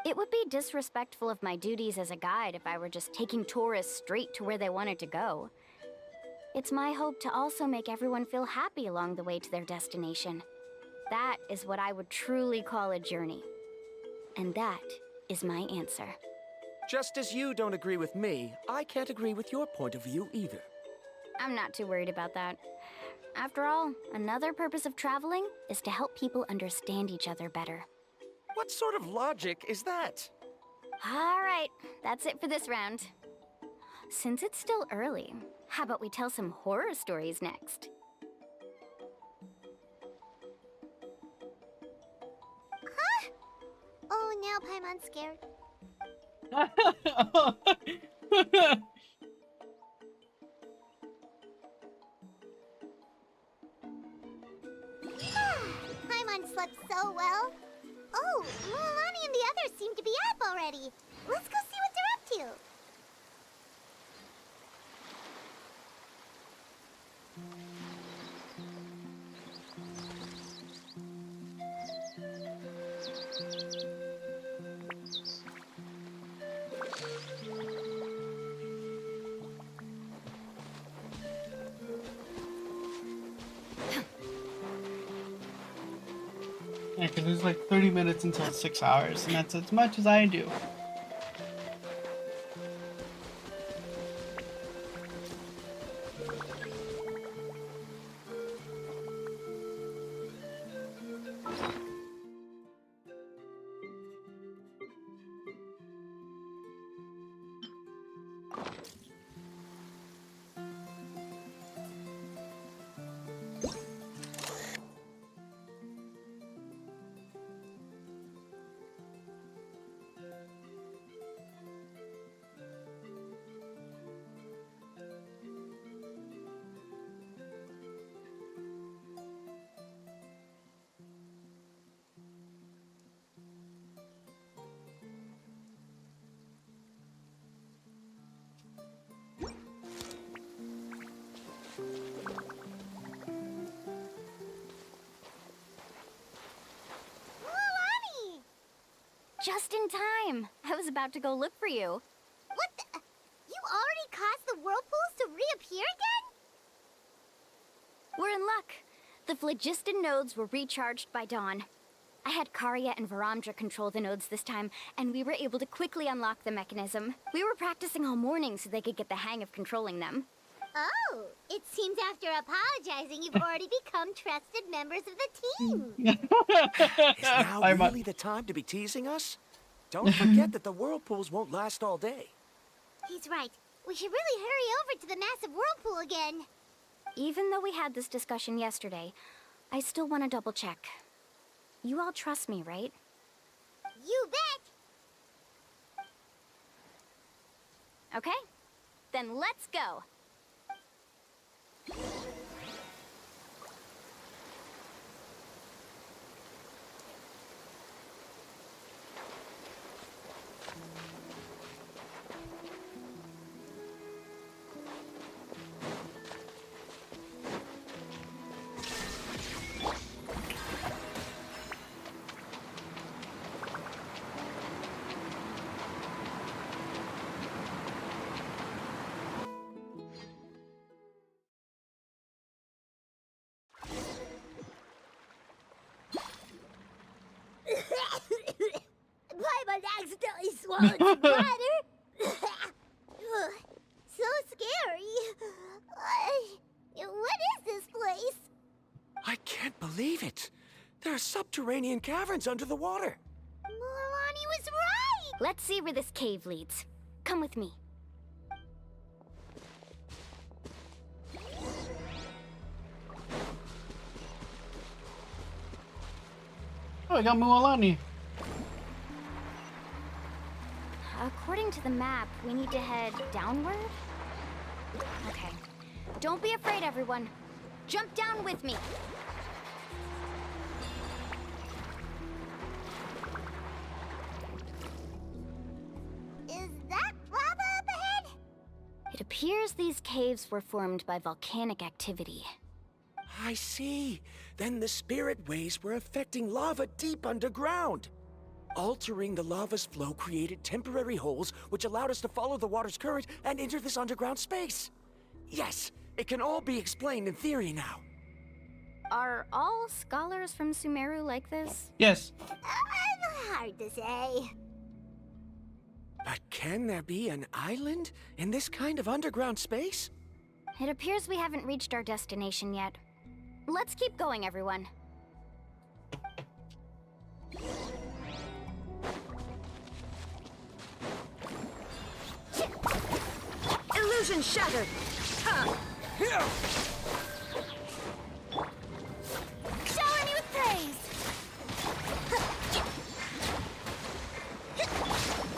It would be disrespectful of my duties as a guide if I were just taking tourists straight to where they wanted to go. It's my hope to also make everyone feel happy along the way to their destination. That is what I would truly call a journey. And that is my answer. Just as you don't agree with me, I can't agree with your point of view either. I'm not too worried about that. After all, another purpose of traveling is to help people understand each other better. What sort of logic is that? All right, that's it for this round. Since it's still early, how about we tell some horror stories next? Huh? Oh, now Paimon's scared. Paimon slept so well. Oh, Mualani and the others seem to be up already. Let's go see what they're up to. Yeah, because there's like 30 minutes until 6 hours, and that's as much as I do. Just in time. I was about to go look for you. What the? You already caused the whirlpools to reappear again? We're in luck. The phlogiston nodes were recharged by dawn. I had Karya and Varamdra control the nodes this time, and we were able to quickly unlock the mechanism. We were practicing all morning so they could get the hang of controlling them. Oh, it seems after apologizing, you've already become trusted members of the team. Is now really the time to be teasing us? Don't forget that the whirlpools won't last all day. He's right. We should really hurry over to the massive whirlpool again. Even though we had this discussion yesterday, I still want to double check. You all trust me, right? You bet! Okay, then let's go. Paimon accidentally swallowed some water. So scary. What is this place? I can't believe it. There are subterranean caverns under the water. Mualani was right! Let's see where this cave leads. Come with me. Oh, I got Mualani. According to the map, we need to head downward? Okay. Don't be afraid, everyone. Jump down with me. Is that lava up ahead? It appears these caves were formed by volcanic activity. I see. Then the spirit waves were affecting lava deep underground. Altering the lava's flow created temporary holes which allowed us to follow the water's current and enter this underground space. Yes, it can all be explained in theory now. Are all scholars from Sumeru like this? Yes. Hard to say. But can there be an island in this kind of underground space? It appears we haven't reached our destination yet. Let's keep going, everyone. Illusion shattered! Huh. Shower me with praise!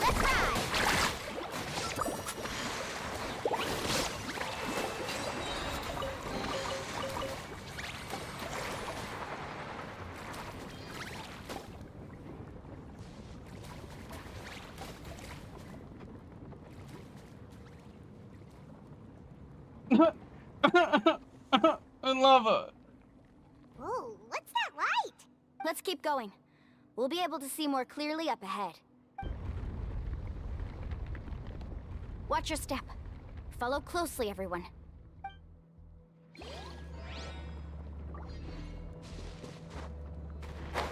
Let's ride! In lava. Ooh, what's that light? Let's keep going. We'll be able to see more clearly up ahead. Watch your step. Follow closely, everyone.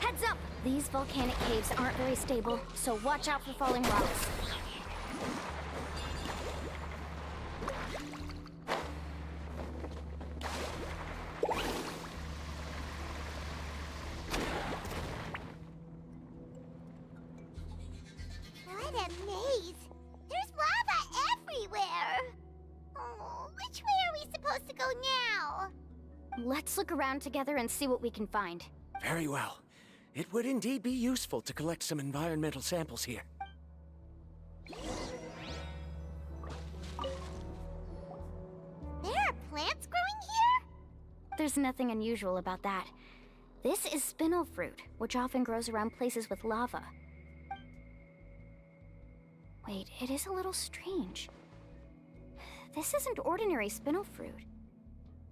Heads up! These volcanic caves aren't very stable, so watch out for falling rocks. What a maze! There's lava everywhere! Oh, which way are we supposed to go now? Let's look around together and see what we can find. Very well. It would indeed be useful to collect some environmental samples here. There are plants growing here? There's nothing unusual about that. This is spinel fruit, which often grows around places with lava. Wait, it is a little strange. This isn't ordinary spinel fruit.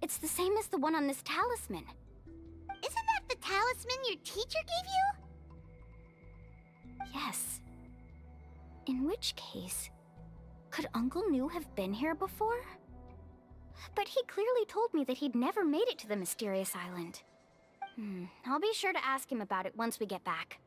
It's the same as the one on this talisman. Isn't that the talisman your teacher gave you? Yes. In which case, could Uncle New have been here before? But he clearly told me that he'd never made it to the mysterious island. I'll be sure to ask him about it once we get back.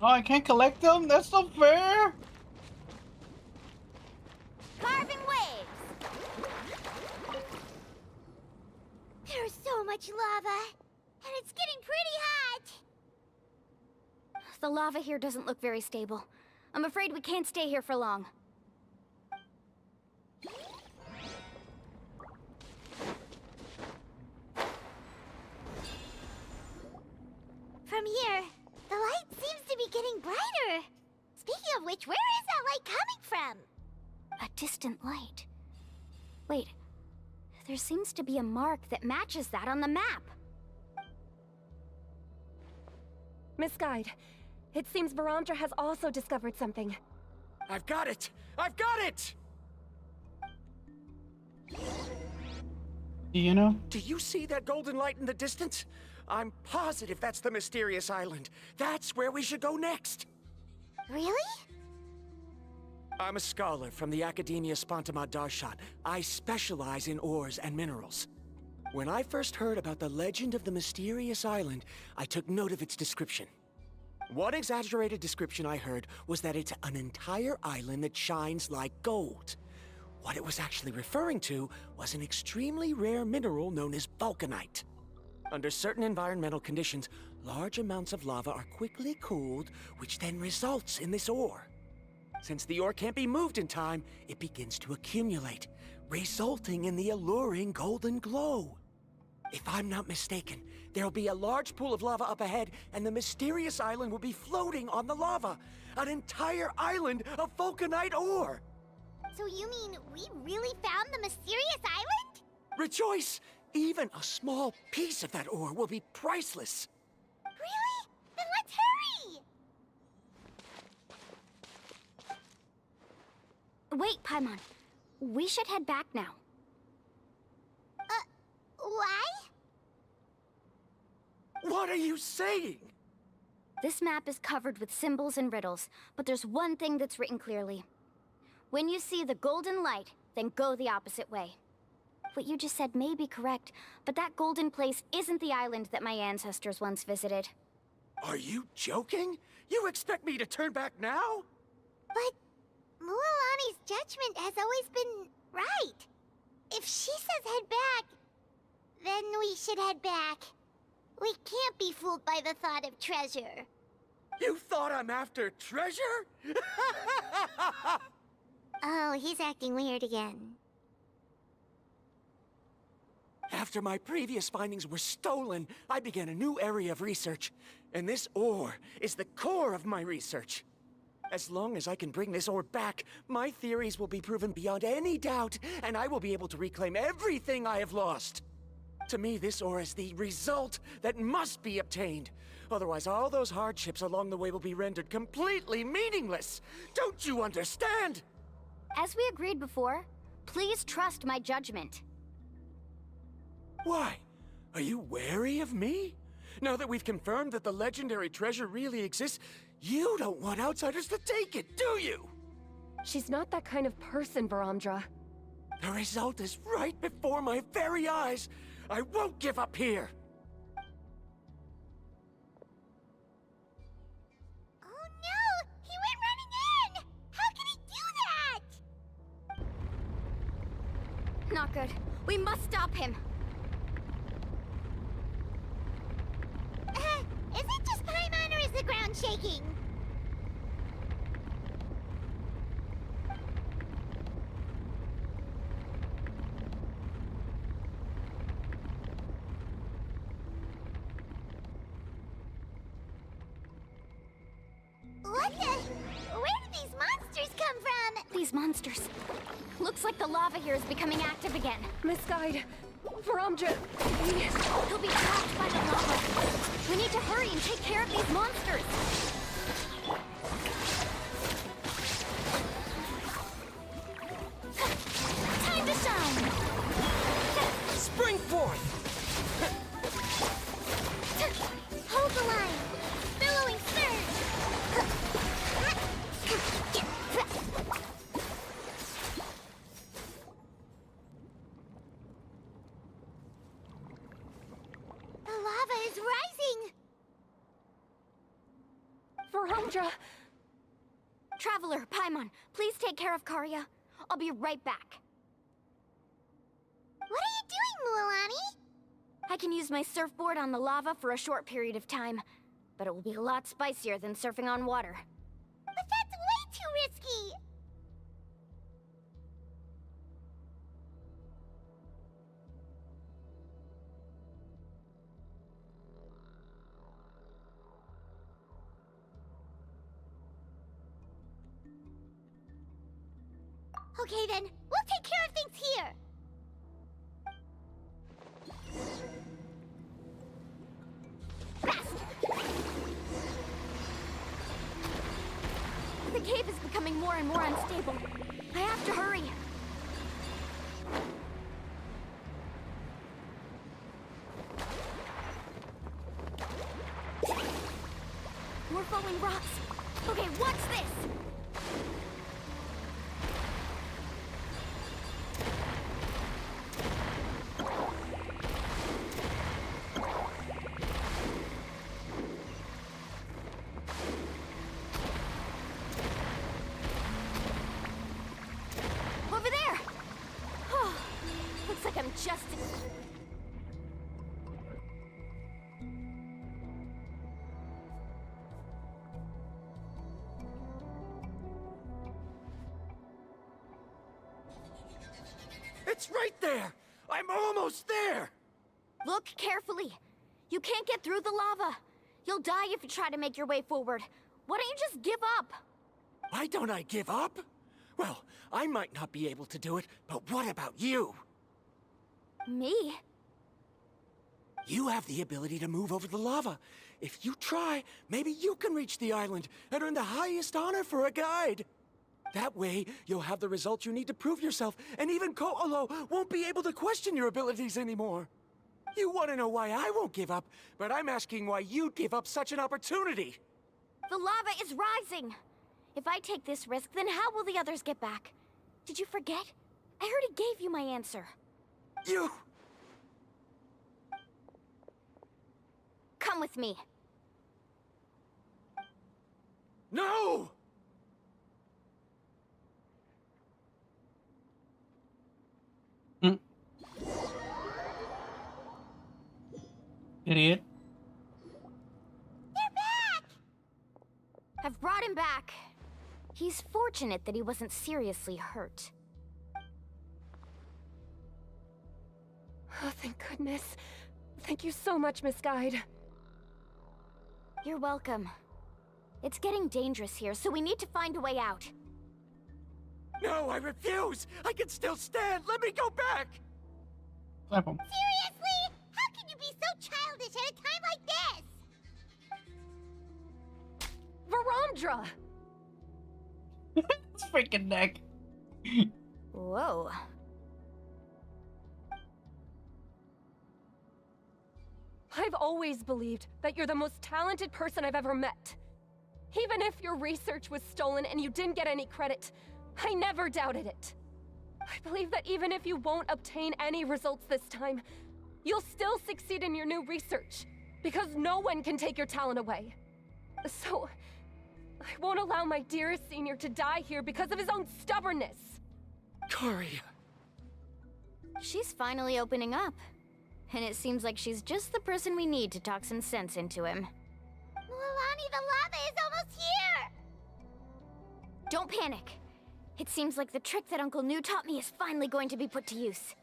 Oh, I can't collect them? That's not fair! Carving waves! There's so much lava, and it's getting pretty hot! The lava here doesn't look very stable. I'm afraid we can't stay here for long. From here, the light seems to be getting brighter. Speaking of which, where is that light coming from? A distant light. Wait, there seems to be a mark that matches that on the map. Miss Guide, it seems Baramdra has also discovered something. I've got it! I've got it! Do you know? Do you see that golden light in the distance? I'm positive that's the mysterious island. That's where we should go next. Really? I'm a scholar from the Academia Spontamad Darshan. I specialize in ores and minerals. When I first heard about the legend of the mysterious island, I took note of its description. One exaggerated description I heard was that it's an entire island that shines like gold. What it was actually referring to was an extremely rare mineral known as vulcanite. Under certain environmental conditions, large amounts of lava are quickly cooled, which then results in this ore. Since the ore can't be moved in time, it begins to accumulate, resulting in the alluring golden glow. If I'm not mistaken, there'll be a large pool of lava up ahead, and the mysterious island will be floating on the lava. An entire island of vulcanite ore! So you mean we really found the mysterious island? Rejoice! Even a small piece of that ore will be priceless. Really? Then let's hurry! Wait, Paimon. We should head back now. Why? What are you saying? This map is covered with symbols and riddles, but there's one thing that's written clearly. When you see the golden light, then go the opposite way. What you just said may be correct, but that golden place isn't the island that my ancestors once visited. Are you joking? You expect me to turn back now? But Mualani's judgment has always been right. If she says head back, then we should head back. We can't be fooled by the thought of treasure. You thought I'm after treasure? Oh, he's acting weird again. After my previous findings were stolen, I began a new area of research. And this ore is the core of my research. As long as I can bring this ore back, my theories will be proven beyond any doubt, and I will be able to reclaim everything I have lost. To me, this ore is the result that must be obtained. Otherwise, all those hardships along the way will be rendered completely meaningless. Don't you understand? As we agreed before, please trust my judgment. Why? Are you wary of me? Now that we've confirmed that the legendary treasure really exists, you don't want outsiders to take it, do you? She's not that kind of person, Baramdra. The result is right before my very eyes. I won't give up here. Oh no! He went running in! How can he do that? Not good. We must stop him. Is it just Paimon or is the ground shaking? What the? Where did these monsters come from? These monsters. Looks like the lava here is becoming active again. Misguide. Baramdra, He'll be trapped by the lava. We need to hurry and take care of these monsters. Time to shine! Spring forth! Hold the line! Billowing surge! The lava is rising! Baramdra! Traveler, Paimon, please take care of Karya. I'll be right back. What are you doing, Mualani? I can use my surfboard on the lava for a short period of time, but it will be a lot spicier than surfing on water. But that's way too risky! Okay then, we'll take care of things here! The cave is becoming more and more unstable. I have to hurry. More falling rocks. Okay, what's this? Over there! Oh, looks like I'm just... It's right there! I'm almost there! Look carefully. You can't get through the lava. You'll die if you try to make your way forward. Why don't you just give up? Why don't I give up? Well, I might not be able to do it, but what about you? Me? You have the ability to move over the lava. If you try, maybe you can reach the island and earn the highest honor for a guide. That way, you'll have the results you need to prove yourself, and even Ko'olo won't be able to question your abilities anymore. You want to know why I won't give up, but I'm asking why you'd give up such an opportunity. The lava is rising. If I take this risk, then how will the others get back? Did you forget? I already gave you my answer. You... Come with me. No! Idiot. I've brought him back. He's fortunate that he wasn't seriously hurt. Oh, thank goodness. Thank you so much, Miss Guide. You're welcome. It's getting dangerous here, so we need to find a way out. No, I refuse! I can still stand! Let me go back! Clap him. Seriously? How can you be so childish at a time like this? Verandra! His freaking neck. Whoa. I've always believed that you're the most talented person I've ever met. Even if your research was stolen and you didn't get any credit, I never doubted it. I believe that even if you won't obtain any results this time, you'll still succeed in your new research, because no one can take your talent away. So, I won't allow my dearest senior to die here because of his own stubbornness. Kari. She's finally opening up. And it seems like she's just the person we need to talk some sense into him. Milani, the lava is almost here! Don't panic. It seems like the trick that Uncle New taught me is finally going to be put to use.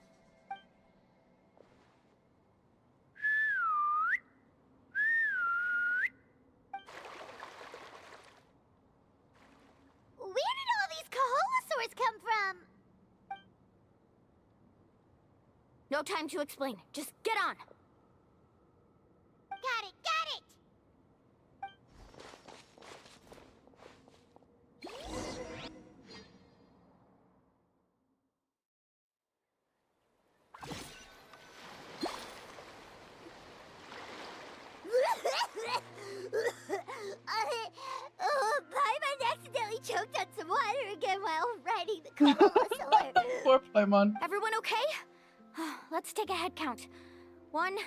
Where did all these Kaholosaurs come from? No time to explain. Just get on. Got it, got it! Paimon accidentally choked on some water again while riding the Kaholosaur. Poor Paimon. Everyone okay? Let's take a head count. 1,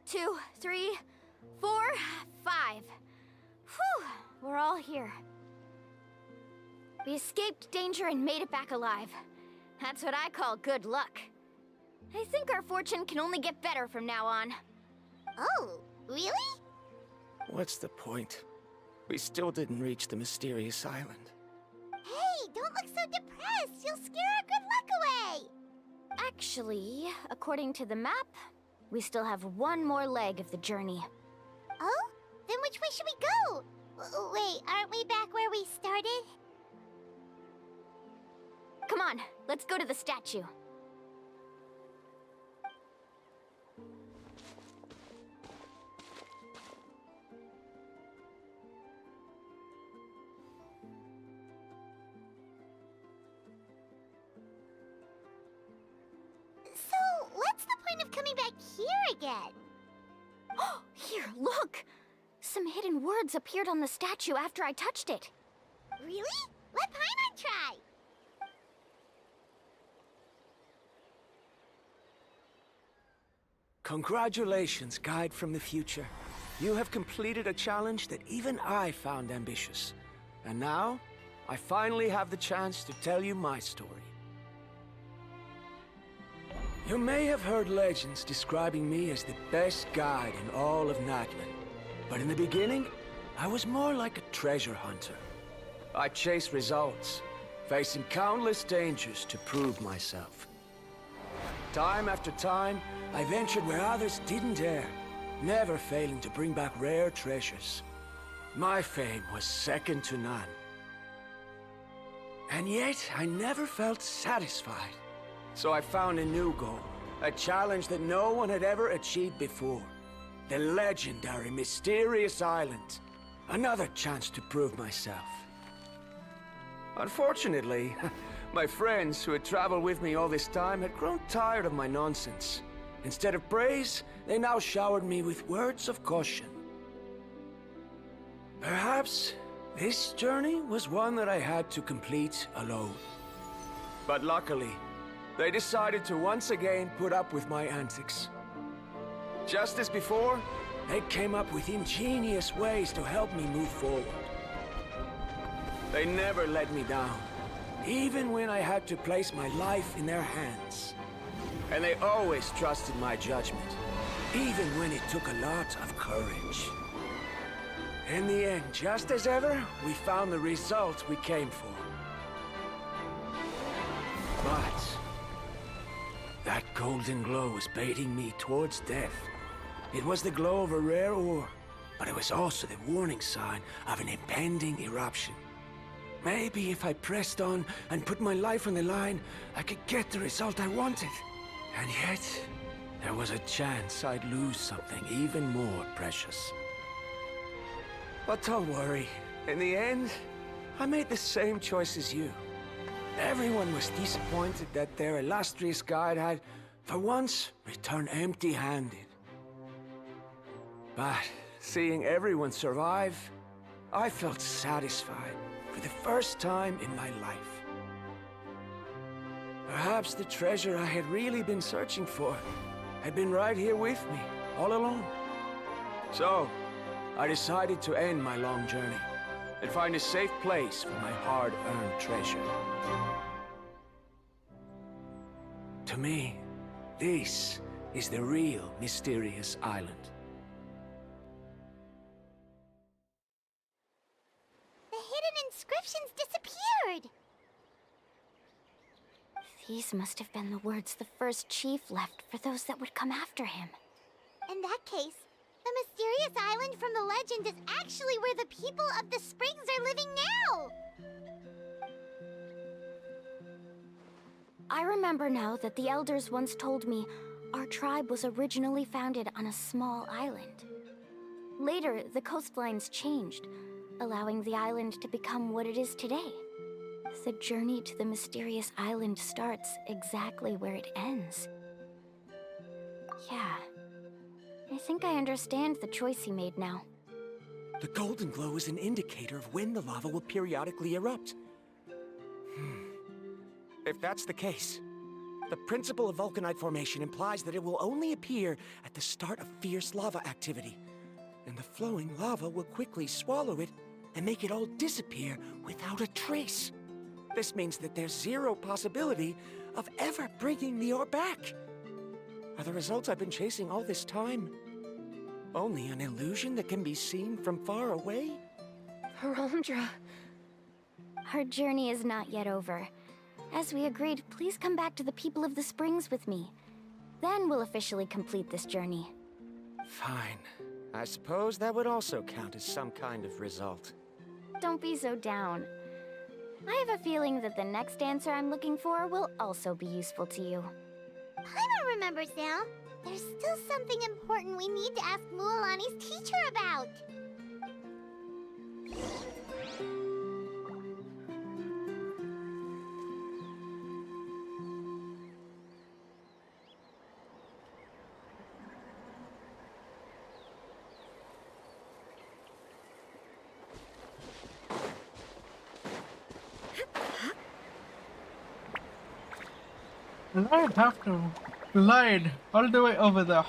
2, 3, 4, 5. Whew, we're all here. We escaped danger and made it back alive. That's what I call good luck. I think our fortune can only get better from now on. Oh, really? What's the point? We still didn't reach the mysterious island. Hey, don't look so depressed. You'll scare our good luck away. Actually, according to the map, we still have one more leg of the journey. Oh? Then which way should we go? Wait, aren't we back where we started? Come on, let's go to the statue. So, what's the point of coming back here again? Here, look! Some hidden words appeared on the statue after I touched it. Really? Let Paimon try! Congratulations, Guide from the Future. You have completed a challenge that even I found ambitious. And now, I finally have the chance to tell you my story. You may have heard legends describing me as the best guide in all of Natlan. But in the beginning, I was more like a treasure hunter. I chased results, facing countless dangers to prove myself. Time after time, I ventured where others didn't dare, never failing to bring back rare treasures. My fame was second to none. And yet, I never felt satisfied. So I found a new goal, a challenge that no one had ever achieved before. The legendary Mysterious Island. Another chance to prove myself. Unfortunately, my friends who had traveled with me all this time had grown tired of my nonsense. Instead of praise, they now showered me with words of caution. Perhaps this journey was one that I had to complete alone. But luckily, they decided to once again put up with my antics. Just as before, they came up with ingenious ways to help me move forward. They never let me down, even when I had to place my life in their hands. And they always trusted my judgment, even when it took a lot of courage. In the end, just as ever, we found the result we came for. But that golden glow was baiting me towards death. It was the glow of a rare ore, but it was also the warning sign of an impending eruption. Maybe if I pressed on and put my life on the line, I could get the result I wanted. And yet, there was a chance I'd lose something even more precious. But don't worry. In the end, I made the same choice as you. Everyone was disappointed that their illustrious guide had, for once, returned empty-handed. But seeing everyone survive, I felt satisfied for the first time in my life. Perhaps the treasure I had really been searching for had been right here with me, all along. So, I decided to end my long journey and find a safe place for my hard-earned treasure. To me, this is the real mysterious island. The hidden inscriptions disappeared! These must have been the words the first chief left for those that would come after him. In that case, the mysterious island from the legend is actually where the people of the springs are living now! I remember now that the elders once told me our tribe was originally founded on a small island. Later, the coastlines changed, allowing the island to become what it is today. The journey to the mysterious island starts exactly where it ends. Yeah. I think I understand the choice he made now. The golden glow is an indicator of when the lava will periodically erupt. If that's the case, the principle of vulcanite formation implies that it will only appear at the start of fierce lava activity, and the flowing lava will quickly swallow it and make it all disappear without a trace. This means that there's zero possibility of ever bringing the ore back. Are the results I've been chasing all this time only an illusion that can be seen from far away? Harondra. Our journey is not yet over. As we agreed, please come back to the people of the springs with me. Then we'll officially complete this journey. Fine. I suppose that would also count as some kind of result. Don't be so down. I have a feeling that the next answer I'm looking for will also be useful to you. I don't remember now. There's still something important we need to ask Mualani's teacher about. And I have to glide all the way over there.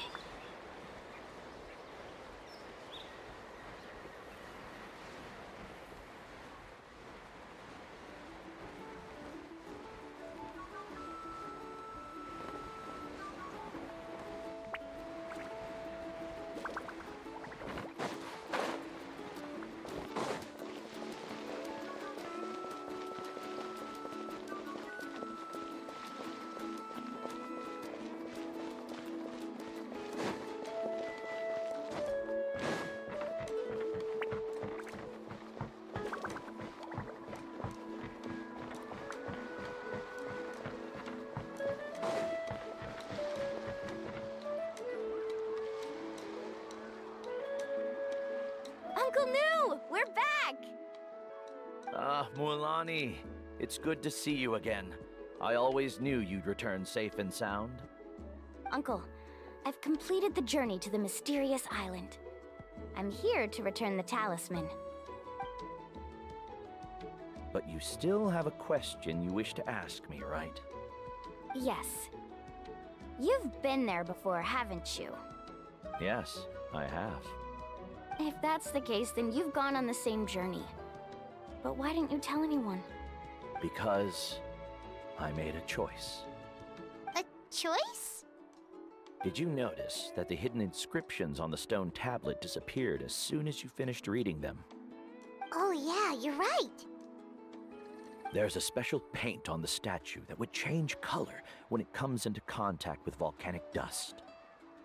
Uncle New! We're back! Ah, Mualani. It's good to see you again. I always knew you'd return safe and sound. Uncle, I've completed the journey to the mysterious island. I'm here to return the talisman. But you still have a question you wish to ask me, right? Yes. You've been there before, haven't you? Yes, I have. If that's the case, then you've gone on the same journey. But why didn't you tell anyone? Because I made a choice. A choice? Did you notice that the hidden inscriptions on the stone tablet disappeared as soon as you finished reading them? Oh yeah, you're right. There's a special paint on the statue that would change color when it comes into contact with volcanic dust.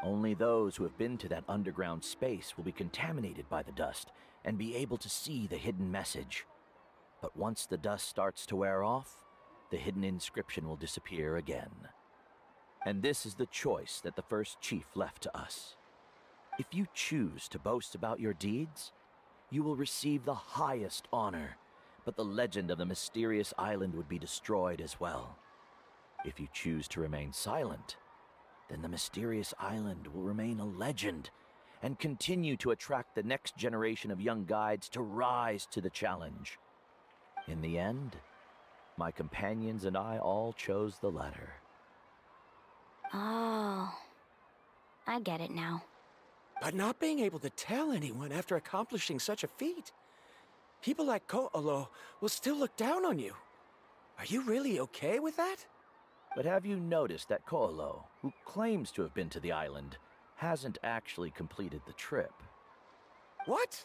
Only those who have been to that underground space will be contaminated by the dust and be able to see the hidden message. But once the dust starts to wear off, the hidden inscription will disappear again. And this is the choice that the first chief left to us. If you choose to boast about your deeds, you will receive the highest honor, but the legend of the mysterious island would be destroyed as well. If you choose to remain silent, then the mysterious island will remain a legend and continue to attract the next generation of young guides to rise to the challenge. In the end, my companions and I all chose the latter. Oh, I get it now. But not being able to tell anyone after accomplishing such a feat. People like Ko'olo will still look down on you. Are you really okay with that? But have you noticed that Ko'olo, who claims to have been to the island, hasn't actually completed the trip? What?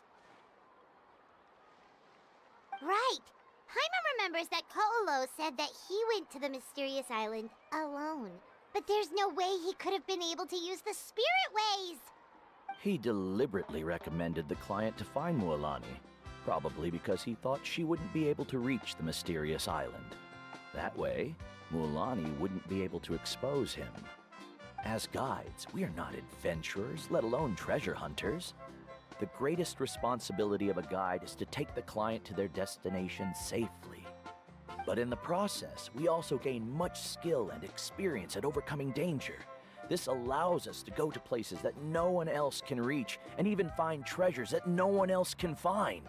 Right. Paimon remembers that Ko'olo said that he went to the mysterious island alone. But there's no way he could have been able to use the spirit ways! He deliberately recommended the client to find Mualani, probably because he thought she wouldn't be able to reach the mysterious island. That way, Mualani wouldn't be able to expose him. As guides, we are not adventurers, let alone treasure hunters. The greatest responsibility of a guide is to take the client to their destination safely. But in the process, we also gain much skill and experience at overcoming danger. This allows us to go to places that no one else can reach, and even find treasures that no one else can find.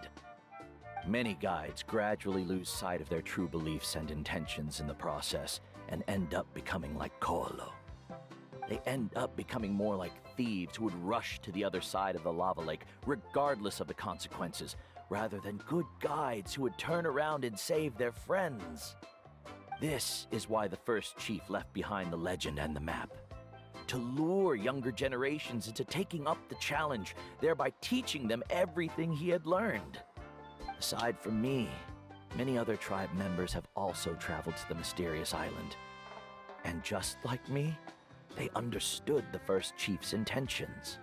Many guides gradually lose sight of their true beliefs and intentions in the process, and end up becoming like Ko'olo. They end up becoming more like thieves who would rush to the other side of the lava lake, regardless of the consequences, rather than good guides who would turn around and save their friends. This is why the first chief left behind the legend and the map. To lure younger generations into taking up the challenge, thereby teaching them everything he had learned. Aside from me, many other tribe members have also traveled to the mysterious island. And just like me, they understood the first chief's intentions.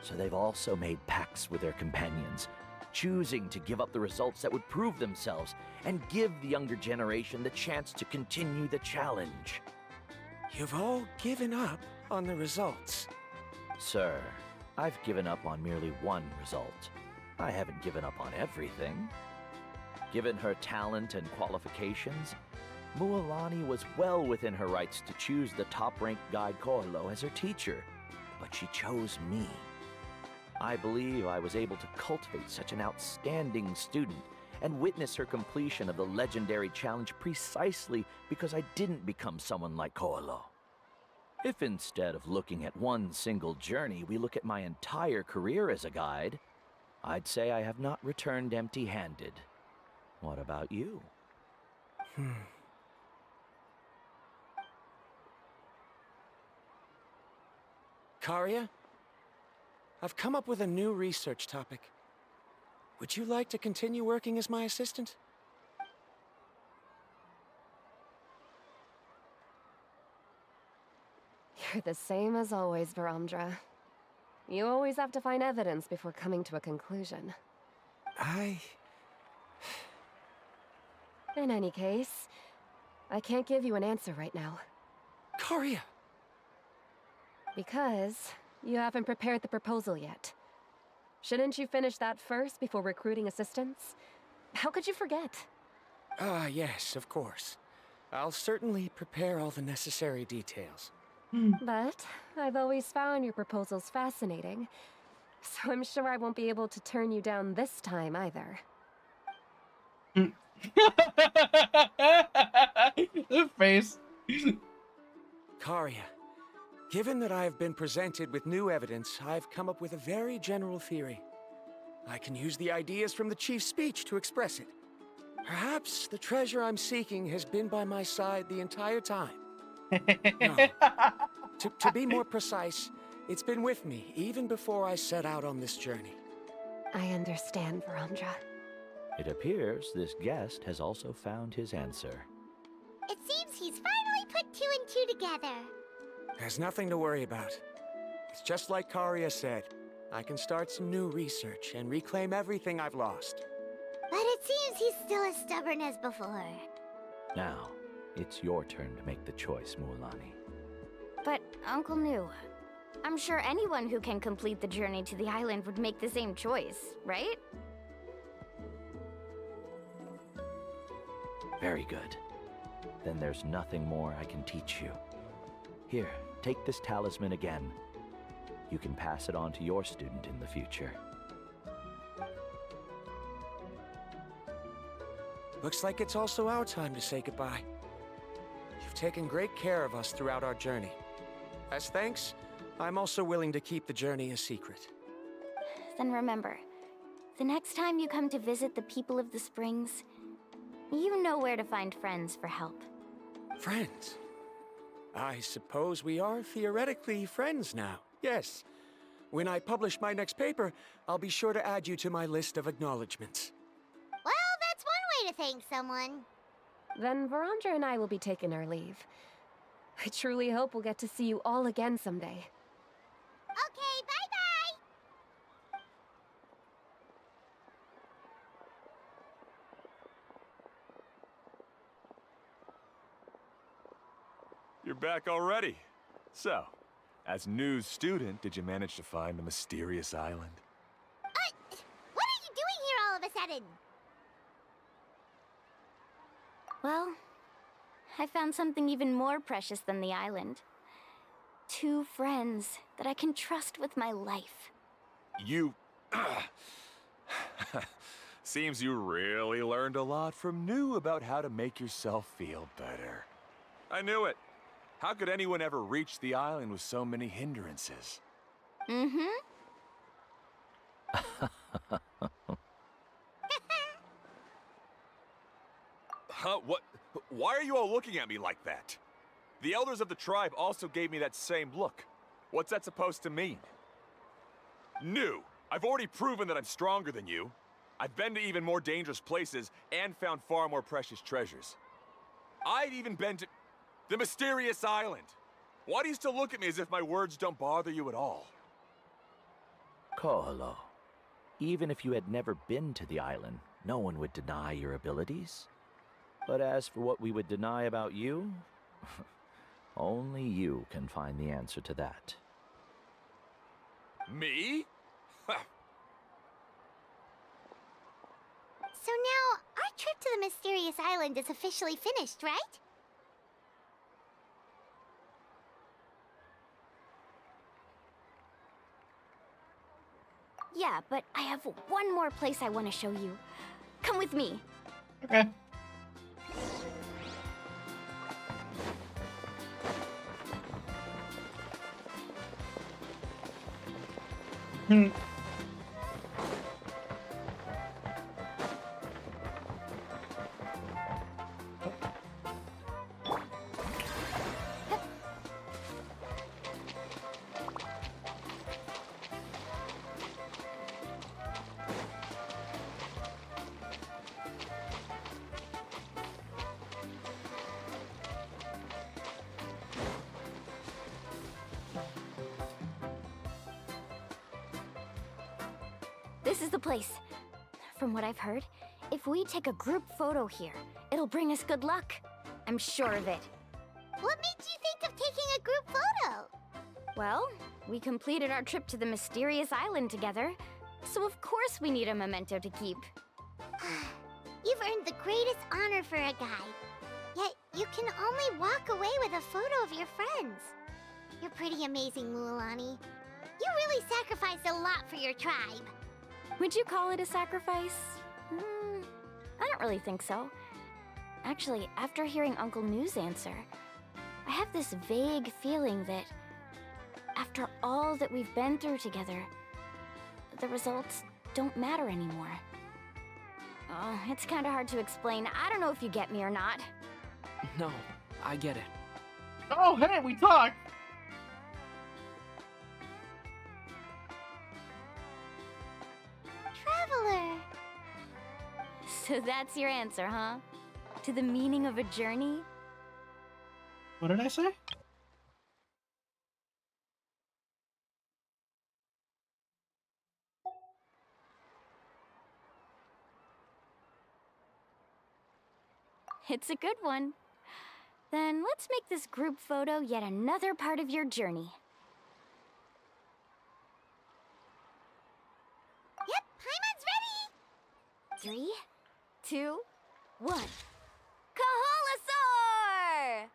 So they've also made pacts with their companions, choosing to give up the results that would prove themselves and give the younger generation the chance to continue the challenge. You've all given up on the results. Sir, I've given up on merely one result. I haven't given up on everything. Given her talent and qualifications, Mualani was well within her rights to choose the top-ranked guide Ko'olo as her teacher, but she chose me. I believe I was able to cultivate such an outstanding student and witness her completion of the legendary challenge precisely because I didn't become someone like Ko'olo. If instead of looking at one single journey, we look at my entire career as a guide, I'd say I have not returned empty-handed. What about you? Karia, I've come up with a new research topic. Would you like to continue working as my assistant? You're the same as always, Varamdra. You always have to find evidence before coming to a conclusion. In any case, I can't give you an answer right now. Karia! Because you haven't prepared the proposal yet. Shouldn't you finish that first before recruiting assistants? How could you forget? Yes, of course. I'll certainly prepare all the necessary details. But I've always found your proposals fascinating, so I'm sure I won't be able to turn you down this time either. The face. Karia, given that I have been presented with new evidence, I've come up with a very general theory. I can use the ideas from the chief's speech to express it. Perhaps the treasure I'm seeking has been by my side the entire time. No. To be more precise, it's been with me even before I set out on this journey. I understand, Verandra. It appears this guest has also found his answer. It seems he's finally put two and two together. There's nothing to worry about. It's just like Karia said. I can start some new research and reclaim everything I've lost. But it seems he's still as stubborn as before. Now, it's your turn to make the choice, Mualani. But, Uncle New, I'm sure anyone who can complete the journey to the island would make the same choice, right? Very good. Then there's nothing more I can teach you. Here, take this talisman again. You can pass it on to your student in the future. Looks like it's also our time to say goodbye. You've taken great care of us throughout our journey. As thanks, I'm also willing to keep the journey a secret. Then remember, the next time you come to visit the people of the Springs, you know where to find friends for help. Friends? I suppose we are theoretically friends now, yes. When I publish my next paper, I'll be sure to add you to my list of acknowledgements. Well, that's one way to thank someone. Then Verandra and I will be taking our leave. I truly hope we'll get to see you all again someday. Okay, bye-bye! You're back already. So, as news student, did you manage to find the mysterious island? What are you doing here all of a sudden? Well, I found something even more precious than the island. 2 friends that I can trust with my life. You... Seems you really learned a lot from New about how to make yourself feel better. I knew it. How could anyone ever reach the island with so many hindrances? Mm-hmm. Huh? What? Why are you all looking at me like that? The elders of the tribe also gave me that same look. What's that supposed to mean? New! I've already proven that I'm stronger than you. I've been to even more dangerous places and found far more precious treasures. I've even been to the mysterious island. Why do you still look at me as if my words don't bother you at all? Koholo, even if you had never been to the island, no one would deny your abilities. But as for what we would deny about you, only you can find the answer to that. Me? So now, our trip to the mysterious island is officially finished, right? Yeah, but I have one more place I want to show you. Come with me. Okay. This is the place. From what I've heard, if we take a group photo here, it'll bring us good luck. I'm sure of it. What made you think of taking a group photo? Well, we completed our trip to the mysterious island together, so of course we need a memento to keep. You've earned the greatest honor for a guide. Yet, you can only walk away with a photo of your friends. You're pretty amazing, Mualani. You really sacrificed a lot for your tribe. Would you call it a sacrifice? I don't really think so. Actually, after hearing Uncle New's answer, I have this vague feeling that after all that we've been through together, the results don't matter anymore. Oh, it's kind of hard to explain. I don't know if you get me or not. No, I get it. Oh, hey, we talked! Traveler! So that's your answer, huh? To the meaning of a journey? What did I say? It's a good one. Then let's make this group photo yet another part of your journey. Yep, Paimon's ready! 3, 2, 1. Kaholasaur!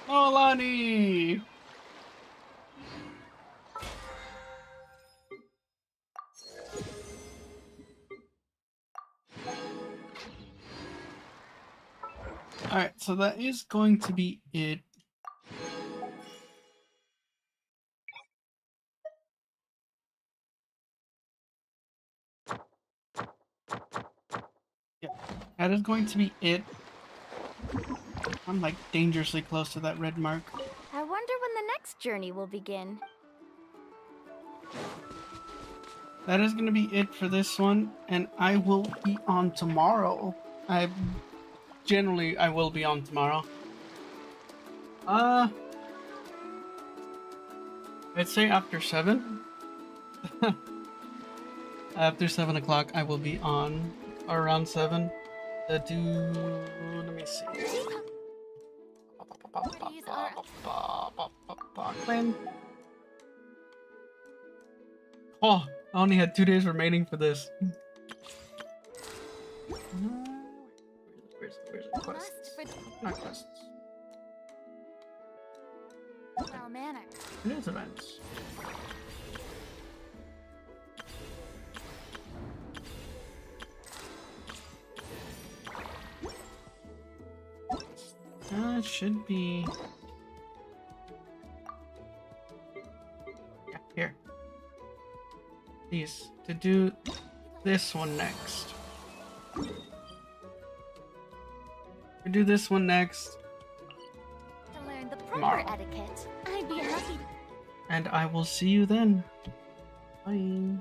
Mualani! Alright, so that is going to be it. Yeah, that is going to be it. I'm like dangerously close to that red mark. I wonder when the next journey will begin. That is going to be it for this one, and I will be on tomorrow. I will be on tomorrow. I'd say after 7. After 7 o'clock, I will be on, or around 7. Let me see. Clan. Oh, I only had 2 days remaining for this. Where's the quests? Not quests. Well mannered. It is events. It should be... Yeah, here. These. To do this one next. We do this one next. To learn the proper Tomorrow. etiquette, I'd be happy to... And I will see you then. Bye.